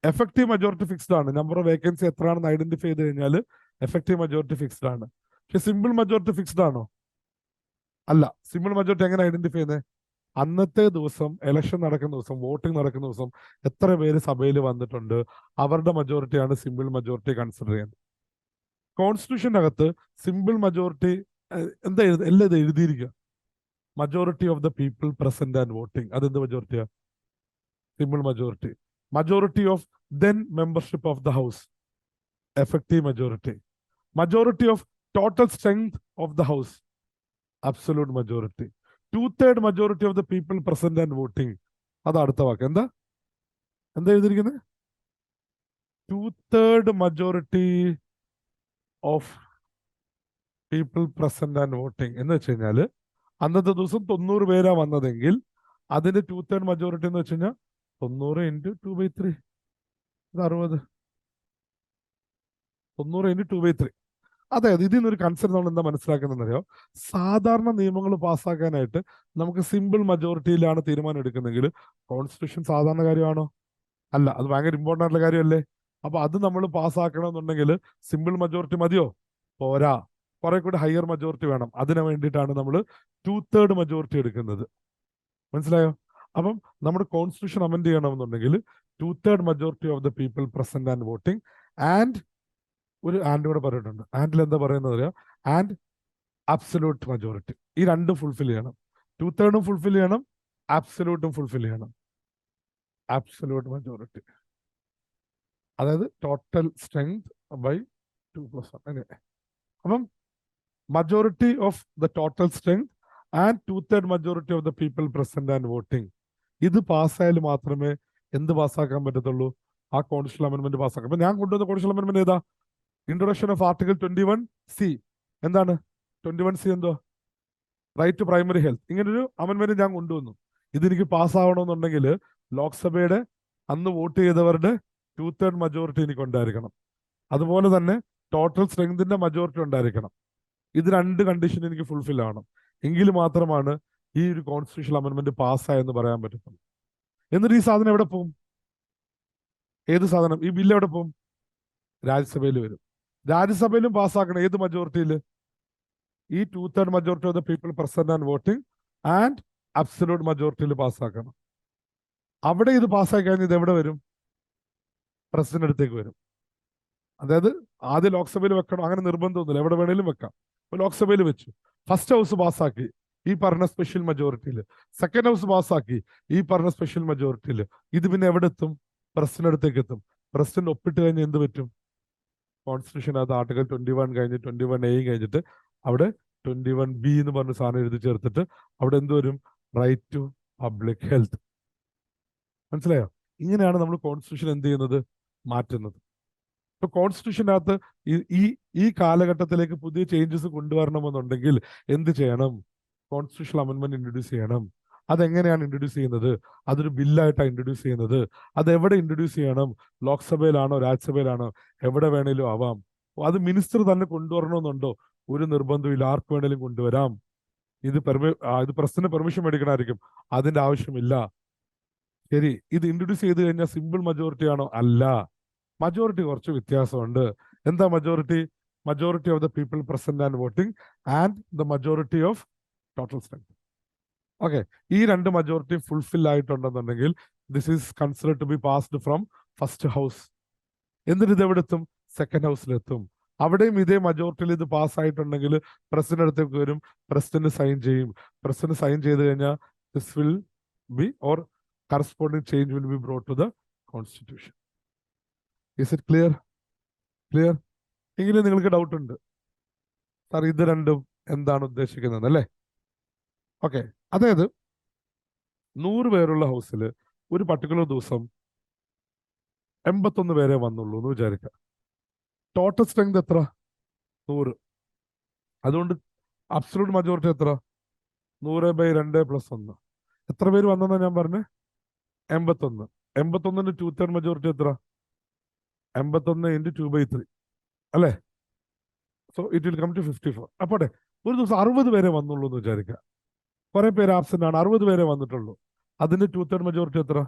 എഫക്റ്റീവ് മജോറിറ്റി ഫിക്സ്ഡ് ആണ്. നമ്പർ ഓഫ് വേക്കൻസി എത്രയാണെന്ന് ഐഡന്റിഫൈ ചെയ്ത് കഴിഞ്ഞാൽ എഫക്റ്റീവ് മജോറിറ്റി ഫിക്സ്ഡ് ആണ്. പക്ഷെ സിമ്പിൾ മജോറിറ്റി ഫിക്സ്ഡ് ആണോ? അല്ല. സിമ്പിൾ മജോറിറ്റി എങ്ങനെ ഐഡന്റിഫൈ ചെയ്യുന്നത്? അന്നത്തെ ദിവസം, ഇലക്ഷൻ നടക്കുന്ന ദിവസം, വോട്ടിംഗ് നടക്കുന്ന ദിവസം എത്ര പേര് സഭയിൽ വന്നിട്ടുണ്ട്, അവരുടെ മജോറിറ്റിയാണ് സിമ്പിൾ മജോറിറ്റി കൺസിഡർ ചെയ്യുന്നത്. കോൺസ്റ്റിറ്റ്യൂഷന്റെ അകത്ത് സിമ്പിൾ മജോറിറ്റി എല്ലാം ഇത് എഴുതിയിരിക്കുക. Majority of the people present and voting, അതെന്ത് മജോറിറ്റിയാ? Simple majority. Majority of then membership of the house, effective majority. Majority of total strength of the house, absolute majority. 2/3 majority of the people present and voting. അത് അടുത്ത വാക്ക് എന്താ എഴുതിയിരിക്കുന്നത്? 2/3 majority of people present and voting എന്ന് വെച്ച് കഴിഞ്ഞാൽ അന്നത്തെ ദിവസം 90 പേരാ വന്നതെങ്കിൽ അതിന്റെ 2/3 majority എന്ന് വെച്ച് കഴിഞ്ഞാൽ 90 into 2/3 60. 90 into 2/3. അതായത് ഇതിൽ നിന്നൊരു കൺസെപ്റ്റ് നമ്മൾ എന്താ മനസ്സിലാക്കുന്നതെന്നറിയോ? സാധാരണ നിയമങ്ങൾ പാസ്സാക്കാനായിട്ട് നമുക്ക് സിമ്പിൾ മജോറിറ്റിയിലാണ് തീരുമാനം എടുക്കുന്നെങ്കിൽ കോൺസ്റ്റിറ്റ്യൂഷൻ സാധാരണ കാര്യമാണോ? അല്ല, അത് ഭയങ്കര ഇമ്പോർട്ടൻ്റ് ആയിട്ടുള്ള കാര്യമല്ലേ? അപ്പൊ അത് നമ്മൾ പാസ്സാക്കണമെന്നുണ്ടെങ്കിൽ സിമ്പിൾ മജോറിറ്റി മതിയോ? പോരാ, കുറെ കൂടി ഹയർ മജോറിറ്റി വേണം. അതിനു വേണ്ടിയിട്ടാണ് നമ്മൾ 2/3 മജോറിറ്റി എടുക്കുന്നത്. മനസ്സിലായോ? അപ്പം നമ്മുടെ കോൺസ്റ്റിറ്റ്യൂഷൻ അമെൻഡ് ചെയ്യണമെന്നുണ്ടെങ്കിൽ 2/3 majority of the people present and voting and ഒരു ആൻഡ് കൂടെ പറഞ്ഞിട്ടുണ്ട്. ആൻഡിൽ എന്താ പറയുന്നത്? And absolute majority. ഈ രണ്ടും ഫുൾഫിൽ ചെയ്യണം. 2/3 ഫുൾഫിൽ ചെയ്യണം, അബ്സല്യൂട്ടും ഫുൾഫിൽ ചെയ്യണം. അബ്സല്യൂട്ട് മജോറിറ്റി അതായത് ടോട്ടൽ സ്ട്രെങ്ത് ബൈ 2+1 അങ്ങനെ. അപ്പം majority of the total strength and 2/3 majority of the people present and voting. ഇത് പാസ്സായാൽ മാത്രമേ എന്ത് പാസ്സാക്കാൻ പറ്റത്തുള്ളൂ? ആ കോൺസ്റ്റിറ്റ്യൂഷൻ അമെന്റ്മെന്റ് പാസ്സാക്കാം. അപ്പൊ ഞാൻ കൊണ്ടുവന്ന കോൺസ്റ്റിറ്റ്യൂഷൻ അമെന്റ്മെന്റ് ഏതാ? Introduction of article 21C. എന്താണ് 21C? എന്തോ റൈറ്റ് ടു പ്രൈമറി ഹെൽത്ത്. ഇങ്ങനൊരു അമെന്റ്മെന്റ് ഞാൻ കൊണ്ടുവന്നു. ഇതെനിക്ക് പാസ്സാവണമെന്നുണ്ടെങ്കിൽ ലോക്സഭയുടെ അന്ന് വോട്ട് ചെയ്തവരുടെ 2/3 മജോറിറ്റി എനിക്ക് ഉണ്ടായിരിക്കണം. അതുപോലെ തന്നെ ടോട്ടൽ സ്ട്രെങ്തിന്റെ മജോറിറ്റി ഉണ്ടായിരിക്കണം. ഇത് രണ്ട് കണ്ടീഷൻ എനിക്ക് ഫുൾഫിൽ ആവണം. എങ്കിൽ മാത്രമാണ് ഈ ഒരു കോൺസ്റ്റിറ്റ്യൂഷൻ അമെന്റ്മെന്റ് പാസ്സായെന്ന് പറയാൻ പറ്റത്തുള്ളൂ. എന്നിട്ട് ഈ സാധനം എവിടെ പോകും? ഏത് സാധനം? ഈ ബില്ല് എവിടെ പോകും? രാജ്യസഭയിൽ വരും. രാജ്യസഭയിലും പാസ്സാക്കണം. ഏത് മജോറിറ്റിയിൽ? ഈ 2/3 majority of the people present and voting and absolute മജോറിറ്റിയിൽ പാസ്സാക്കണം. അവിടെ ഇത് പാസ്സാക്കി കഴിഞ്ഞാൽ ഇത് എവിടെ വരും? പ്രസിഡന്റ് അടുത്തേക്ക് വരും. അതായത് ആദ്യം ലോക്സഭയിൽ വെക്കണം, അങ്ങനെ നിർബന്ധമൊന്നുമില്ല, എവിടെ വേണേലും വെക്കാം. ഇപ്പൊ ലോക്സഭയിൽ വെച്ചു, ഫസ്റ്റ് ഹൗസ് പാസ്സാക്കി ഈ പറഞ്ഞ സ്പെഷ്യൽ മജോറിറ്റിയിൽ, സെക്കൻഡ് ഹൗസ് പാസ്സാക്കി ഈ പറഞ്ഞ സ്പെഷ്യൽ മജോറിറ്റിയിൽ. ഇത് പിന്നെ എവിടെ എത്തും? പ്രസിഡന്റ് അടുത്തേക്ക് എത്തും. പ്രസിഡന്റ് ഒപ്പിട്ട് കഴിഞ്ഞ് എന്ത് പറ്റും? കോൺസ്റ്റിറ്റ്യൂഷനകത്ത് ആർട്ടിക്കൽ 21 കഴിഞ്ഞ് 21A കഴിഞ്ഞിട്ട് അവിടെ 21B എന്ന് പറഞ്ഞ സാധനം എഴുതി ചേർത്തിട്ട് അവിടെ എന്ത് വരും? Right to public health. മനസ്സിലായോ? ഇങ്ങനെയാണ് നമ്മൾ കോൺസ്റ്റിറ്റ്യൂഷൻ എന്ത് ചെയ്യുന്നത്? മാറ്റുന്നത്. ഇപ്പൊ കോൺസ്റ്റിറ്റ്യൂഷനകത്ത് ഈ കാലഘട്ടത്തിലേക്ക് പുതിയ ചേഞ്ചസ് കൊണ്ടുവരണമെന്നുണ്ടെങ്കിൽ എന്ത് ചെയ്യണം? കോൺസ്റ്റിറ്റ്യൂഷണൽ അമെന്റ്മെന്റ് ഇൻട്രൊഡ്യൂസ് ചെയ്യണം. അതെങ്ങനെയാണ് ഇൻട്രൊഡ്യൂസ് ചെയ്യുന്നത്? അതൊരു ബില്ലായിട്ടാണ് ഇൻട്രൊഡ്യൂസ് ചെയ്യുന്നത്. അത് എവിടെ ഇൻട്രൊഡ്യൂസ് ചെയ്യണം? ലോക്സഭയിലാണോ രാജ്യസഭയിലാണോ? എവിടെ വേണേലും ആവാം. അത് മിനിസ്റ്റർ തന്നെ കൊണ്ടുവരണമെന്നുണ്ടോ? ഒരു നിർബന്ധമില്ല, ആർക്ക് വേണേലും കൊണ്ടുവരാം. ഇത് പ്രസിഡന്റ് പെർമിഷൻ മേടിക്കണമായിരിക്കും. അതിന്റെ ആവശ്യമില്ല. ശരി, ഇത് ഇൻട്രൊഡ്യൂസ് ചെയ്ത് കഴിഞ്ഞാൽ സിമ്പിൾ മജോറിറ്റി ആണോ? അല്ല, മജോറിറ്റി കുറച്ച് വ്യത്യാസമുണ്ട്. എന്താ majority? Majority of the people present and voting and the majority of total strength. Okay, ഈ രണ്ട് മജോറിറ്റി ഫുൾഫിൽ ആയിട്ടുണ്ടെന്നുണ്ടെങ്കിൽ this is considered to be passed from first house. എന്നിട്ട് ഇത് എവിടെ എത്തും? സെക്കൻഡ് ഹൗസിലെത്തും. അവിടെയും ഇതേ മജോറിറ്റിയിൽ ഇത് പാസ് ആയിട്ടുണ്ടെങ്കിൽ പ്രസിഡന്റ് അടുത്തേക്ക് വരും, പ്രസിഡന്റ് സൈൻ ചെയ്യും. പ്രസിഡന്റ് സൈൻ ചെയ്ത് കഴിഞ്ഞാൽ this will be or corresponding change will be brought to the constitution. Is it clear? Clear? എങ്കിലും നിങ്ങൾക്ക് ഡൗട്ട് ഉണ്ട്, സാർ ഇത് രണ്ടും എന്താണ് ഉദ്ദേശിക്കുന്നത് അല്ലേ? ഓക്കെ, അതായത് 100 പേരുള്ള ഹൗസിൽ ഒരു പർട്ടിക്കുലർ ദിവസം 81 പേരെ വന്നുള്ളൂ എന്ന് വിചാരിക്കുക. ടോട്ടൽ സ്ട്രെങ്ത് എത്ര? 100. അതുകൊണ്ട് അബ്സല്യൂട്ട് മജോറിറ്റി എത്ര? 100/2+1. എത്ര പേര് വന്നെന്നാ ഞാൻ പറഞ്ഞേ? 81. 81ന്റെ 2/3 മജോറിറ്റി എത്ര? 81 into 2/3 അല്ലേ? So it will come to 54. അപ്പോട്ടെ, ഒരു ദിവസം 60 പേരെ വന്നുള്ളൂ എന്ന് വിചാരിക്കുക. കുറെ പേര് ആബ്സെന്റ് ആണ്, 60 പേരെ വന്നിട്ടുള്ളൂ. അതിന്റെ 2/3 മജോറിറ്റി എത്ര?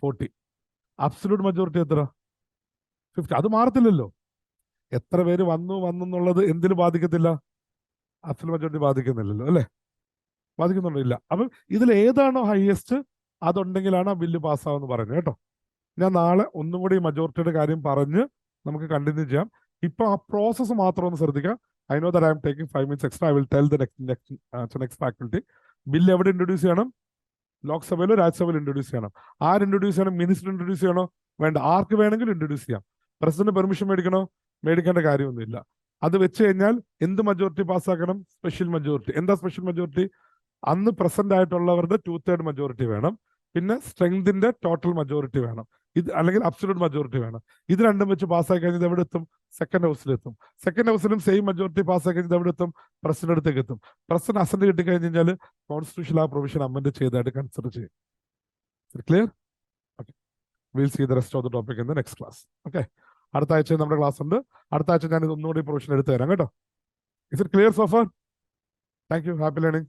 40. അബ്സല്യൂട്ട് മജോറിറ്റി എത്ര? 50. അത് മാറത്തില്ലല്ലോ. എത്ര പേര് വന്നെന്നുള്ളത് എന്തിന് ബാധിക്കത്തില്ല? അബ്സല്യൂട്ട് മജോറിറ്റി ബാധിക്കുന്നില്ലല്ലോ അല്ലേ? ബാധിക്കുന്നുണ്ടോ? ഇല്ല. അപ്പം ഇതിൽ ഏതാണോ ഹയസ്റ്റ് അതുണ്ടെങ്കിലാണ് ആ ബില്ല് പാസ്സാവെന്ന് പറയുന്നത് കേട്ടോ. ഞാൻ നാളെ ഒന്നും കൂടി മജോറിറ്റിയുടെ കാര്യം പറഞ്ഞ് നമുക്ക് കണ്ടിന്യൂ ചെയ്യാം. ഇപ്പൊ ആ പ്രോസസ്സ് മാത്രം ഒന്ന് ശ്രദ്ധിക്കാം. I know that I am taking 5 minutes extra. I will tell the next faculty. Bill എവിടെ ഇൻട്രൊഡ്യൂസ് ചെയ്യണം? ലോക്സഭയിലോ രാജ്യസഭയിലോ ഇൻട്രൊഡ്യൂസ് ചെയ്യണം. ആര് ഇൻട്രൊഡ്യൂസ് ചെയ്യണം? മിനിസ്റ്റർ ഇൻട്രൊഡ്യൂസ് ചെയ്യണോ? വേണ്ട, ആർക്ക് വേണമെങ്കിലും ഇൻട്രൊഡ്യൂസ് ചെയ്യാം. President permission മേടിക്കണോ? മേടിക്കേണ്ട കാര്യമൊന്നുമില്ല. അത് വെച്ച് കഴിഞ്ഞാൽ എന്ത് മജോറിറ്റി പാസ്സാക്കണം? Special majority. എന്താ സ്പെഷ്യൽ മജോറിറ്റി? അന്ന് പ്രസന്റ് ആയിട്ടുള്ളവരുടെ 2/3 മജോറിറ്റി വേണം. പിന്നെ സ്ട്രെങ്തിന്റെ ടോട്ടൽ മജോറിറ്റി വേണം. ഇത് അല്ലെങ്കിൽ അബ്സല്യൂട്ട് മജോറിറ്റി വേണം. ഇത് രണ്ടും വെച്ച് പാസ്സാക്കി കഴിഞ്ഞാൽ എവിടെ എത്തും? സെക്കൻഡ് ഹൗസിലെത്തും. സെക്കൻഡ് ഹൗസിലും സെയിം മജോറിറ്റി പാസ്സാക്കി കഴിഞ്ഞാൽ എവിടെ എത്തും? പ്രസിഡന്റ് അടുത്തേക്ക് എത്തും. പ്രസിഡന്റ് അസന്റ് കിട്ടിക്കഴിഞ്ഞ് കഴിഞ്ഞാൽ കോൺസ്റ്റിറ്റ്യൂഷൻ ആ പ്രൊവിഷൻ അമെന്റ് ചെയ്തതായിട്ട് കൺസിഡർ ചെയ്യും. Clear? Okay, will see the rest of the topic in the next class. Okay, അടുത്ത ആഴ്ച നമ്മുടെ ക്ലാസ് ഉണ്ട്. അടുത്ത ആഴ്ച ഞാൻ ഇത് ഒന്നുകൂടി പ്രൊവിഷൻ എടുത്തു തരാം കേട്ടോ. Is it clear so far? Thank you. Happy learning.